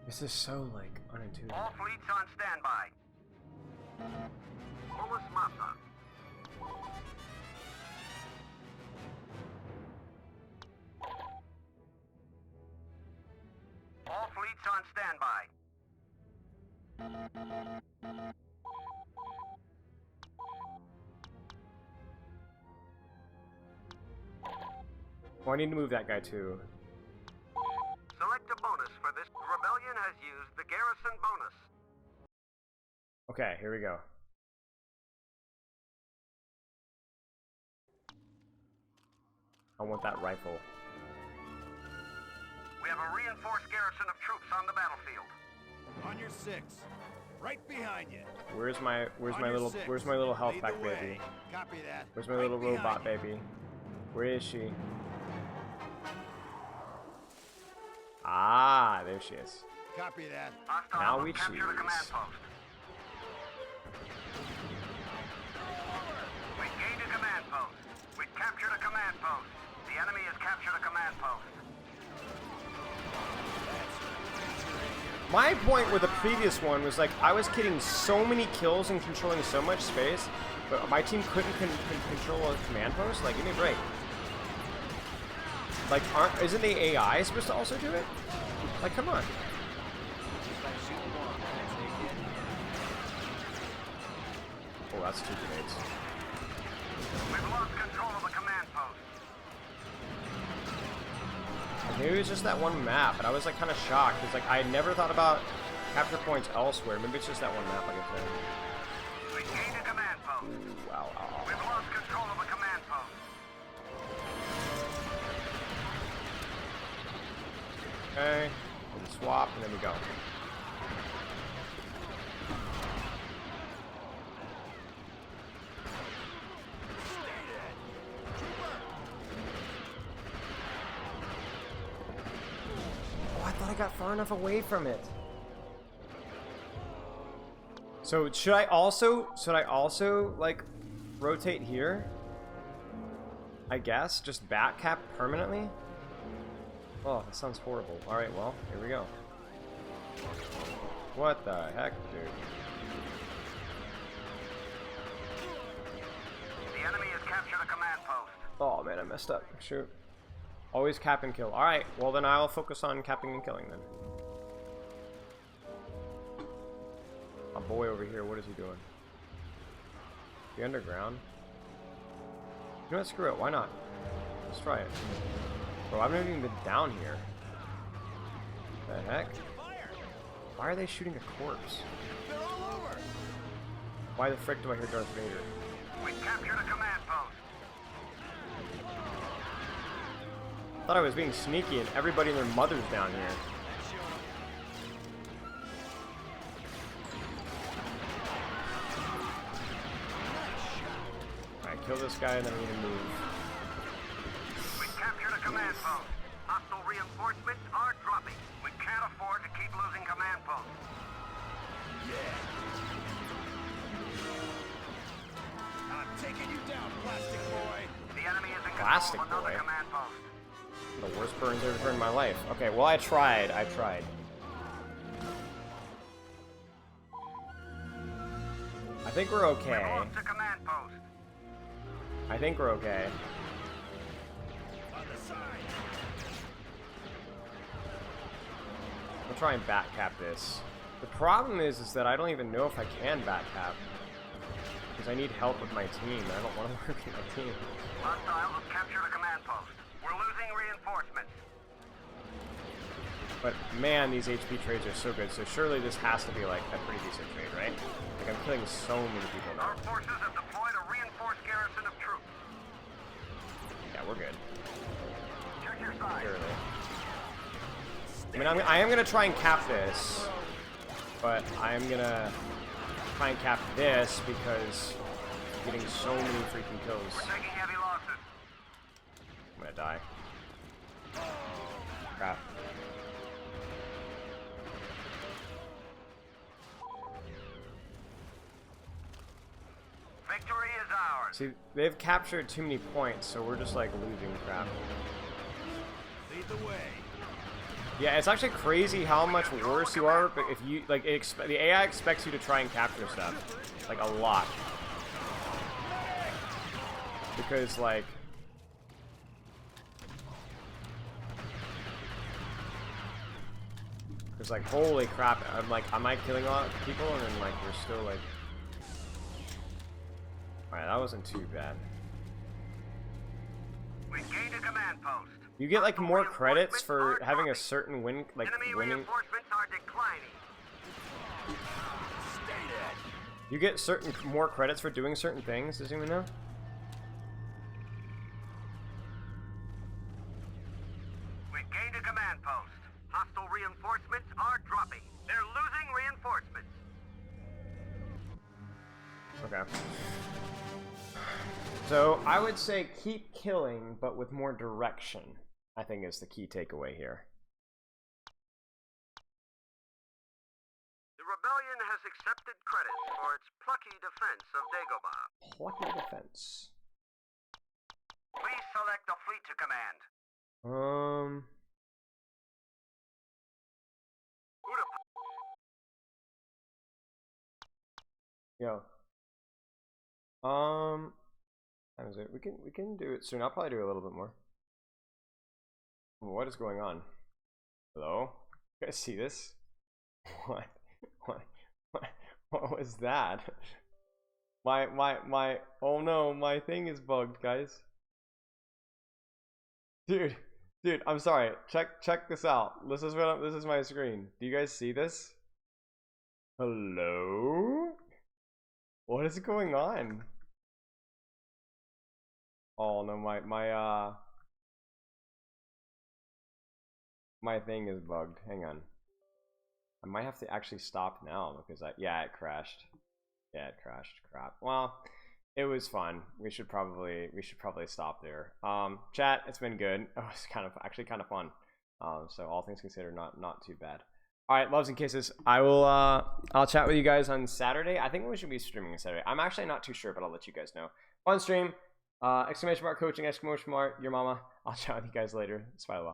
Speaker 1: This is so, like, unintuitive.
Speaker 14: All fleets on standby. Holus Massa. All fleets on standby.
Speaker 1: Oh, I need to move that guy too.
Speaker 14: Select a bonus for this. The rebellion has used the garrison bonus.
Speaker 1: Okay, here we go. I want that rifle.
Speaker 14: We have a reinforced garrison of troops on the battlefield.
Speaker 15: On your 6. Right behind you.
Speaker 1: Where's my little health
Speaker 15: Lead
Speaker 1: pack
Speaker 15: the way.
Speaker 1: baby?
Speaker 15: Copy that.
Speaker 1: Where's my
Speaker 15: Right
Speaker 1: little
Speaker 15: behind
Speaker 1: robot
Speaker 15: you.
Speaker 1: baby? Where is she? Ah, there she is.
Speaker 15: Copy that.
Speaker 1: Now we
Speaker 14: Capture the command
Speaker 1: choose.
Speaker 14: post. We gained a command post. We captured a command post. The enemy has captured a command post.
Speaker 1: My point with the previous one was like I was getting so many kills and controlling so much space, but my team couldn't control a command post. Like, give me a break. Like, isn't the AI supposed to also do it? Like, come on. Oh, that's 2 grenades.
Speaker 14: We've lost control of the command post.
Speaker 1: Maybe it was just that one map, and I was like kind of shocked. It's like I had never thought about capture points elsewhere. Maybe it's just that one map, like I said.
Speaker 14: We gained a command post.
Speaker 1: Ooh, wow, wow.
Speaker 14: We've lost control of the command post.
Speaker 1: Okay, we'll swap, and then we go. got far enough away from it. So should I also like rotate here? I guess just back cap permanently? Oh, that sounds horrible. Alright, well, here we go. What the heck, dude?
Speaker 14: The enemy has captured a command post.
Speaker 1: Oh man, I messed up. Shoot. Always cap and kill. Alright, well then I'll focus on capping and killing then. My boy over here, what is he doing? The underground? You know what, screw it, why not? Let's try it. Bro, I've never even been down here. The heck? Why are they shooting a corpse?
Speaker 15: They're all over.
Speaker 1: Why the frick do I hear Darth Vader?
Speaker 14: We captured a command post.
Speaker 1: I thought I was being sneaky and everybody and their mother's down here. Alright, kill this guy and then I'm gonna move.
Speaker 14: We captured a command post. Hostile reinforcements are dropping. We can't afford to keep losing command posts.
Speaker 15: I'm taking you down, plastic boy.
Speaker 14: The enemy is in
Speaker 1: Plastic
Speaker 14: control of another
Speaker 1: boy?
Speaker 14: command post.
Speaker 1: The worst burns I've ever heard in my life. Okay, well I tried. I tried. I think we're okay.
Speaker 14: Move to command post.
Speaker 1: I think we're okay.
Speaker 15: On the side.
Speaker 1: I'll try and back cap this. The problem is that I don't even know if I can back cap. Because I need help with my team. I don't want to work with my team.
Speaker 14: Hostiles have captured a command post. We're losing reinforcements.
Speaker 1: But man, these HP trades are so good. So surely this has to be like a pretty decent trade, right? Like I'm killing so many people now.
Speaker 14: Our forces have deployed a reinforced garrison of troops.
Speaker 1: Yeah, we're good.
Speaker 14: Check your side.
Speaker 1: Surely. I mean, I am gonna try and cap this, but I am gonna try and cap this because I'm getting so many freaking kills.
Speaker 14: We're taking heavy losses.
Speaker 1: I'm gonna die. Crap.
Speaker 14: Victory is ours.
Speaker 1: See, they've captured too many points, so we're just like losing crap.
Speaker 15: Lead the way.
Speaker 1: Yeah, it's actually crazy how much worse you are, but if you like, the AI expects you to try and capture stuff, like a lot, because like. It's like, holy crap, I'm like, am I killing a lot of people? And then like, we're still like... Alright, that wasn't too bad.
Speaker 14: We gained a command post.
Speaker 1: You get like more credits for having a certain win, like
Speaker 14: Enemy
Speaker 1: winning...
Speaker 14: reinforcements are declining.
Speaker 15: Stay dead.
Speaker 1: You get certain more credits for doing certain things, does anyone know?
Speaker 14: We gained a command post. Hostile reinforcements are dropping. They're losing reinforcements.
Speaker 1: Okay. So, I would say keep killing, but with more direction, I think is the key takeaway here.
Speaker 14: The rebellion has accepted credit for its plucky defense of Dagobah.
Speaker 1: Plucky defense.
Speaker 14: Please select a fleet to command.
Speaker 1: Yo. That was it. We can do it soon. I'll probably do a little bit more. What is going on? Hello? You guys see this? What was that? My oh no, my thing is bugged, guys. Dude, I'm sorry. Check this out. This is my screen. Do you guys see this? Hello? What is going on? Oh no, my thing is bugged. Hang on. I might have to actually stop now because yeah, it crashed. Yeah, it crashed. Crap. Well, it was fun. We should probably stop there. Chat, it's been good. Oh, it's kind of fun. So all things considered, not too bad. All right, loves and kisses. I'll chat with you guys on Saturday. I think we should be streaming on Saturday. I'm actually not too sure, but I'll let you guys know. Fun stream. Exclamation mark coaching, exclamation mark your mama. I'll chat with you guys later. Smile.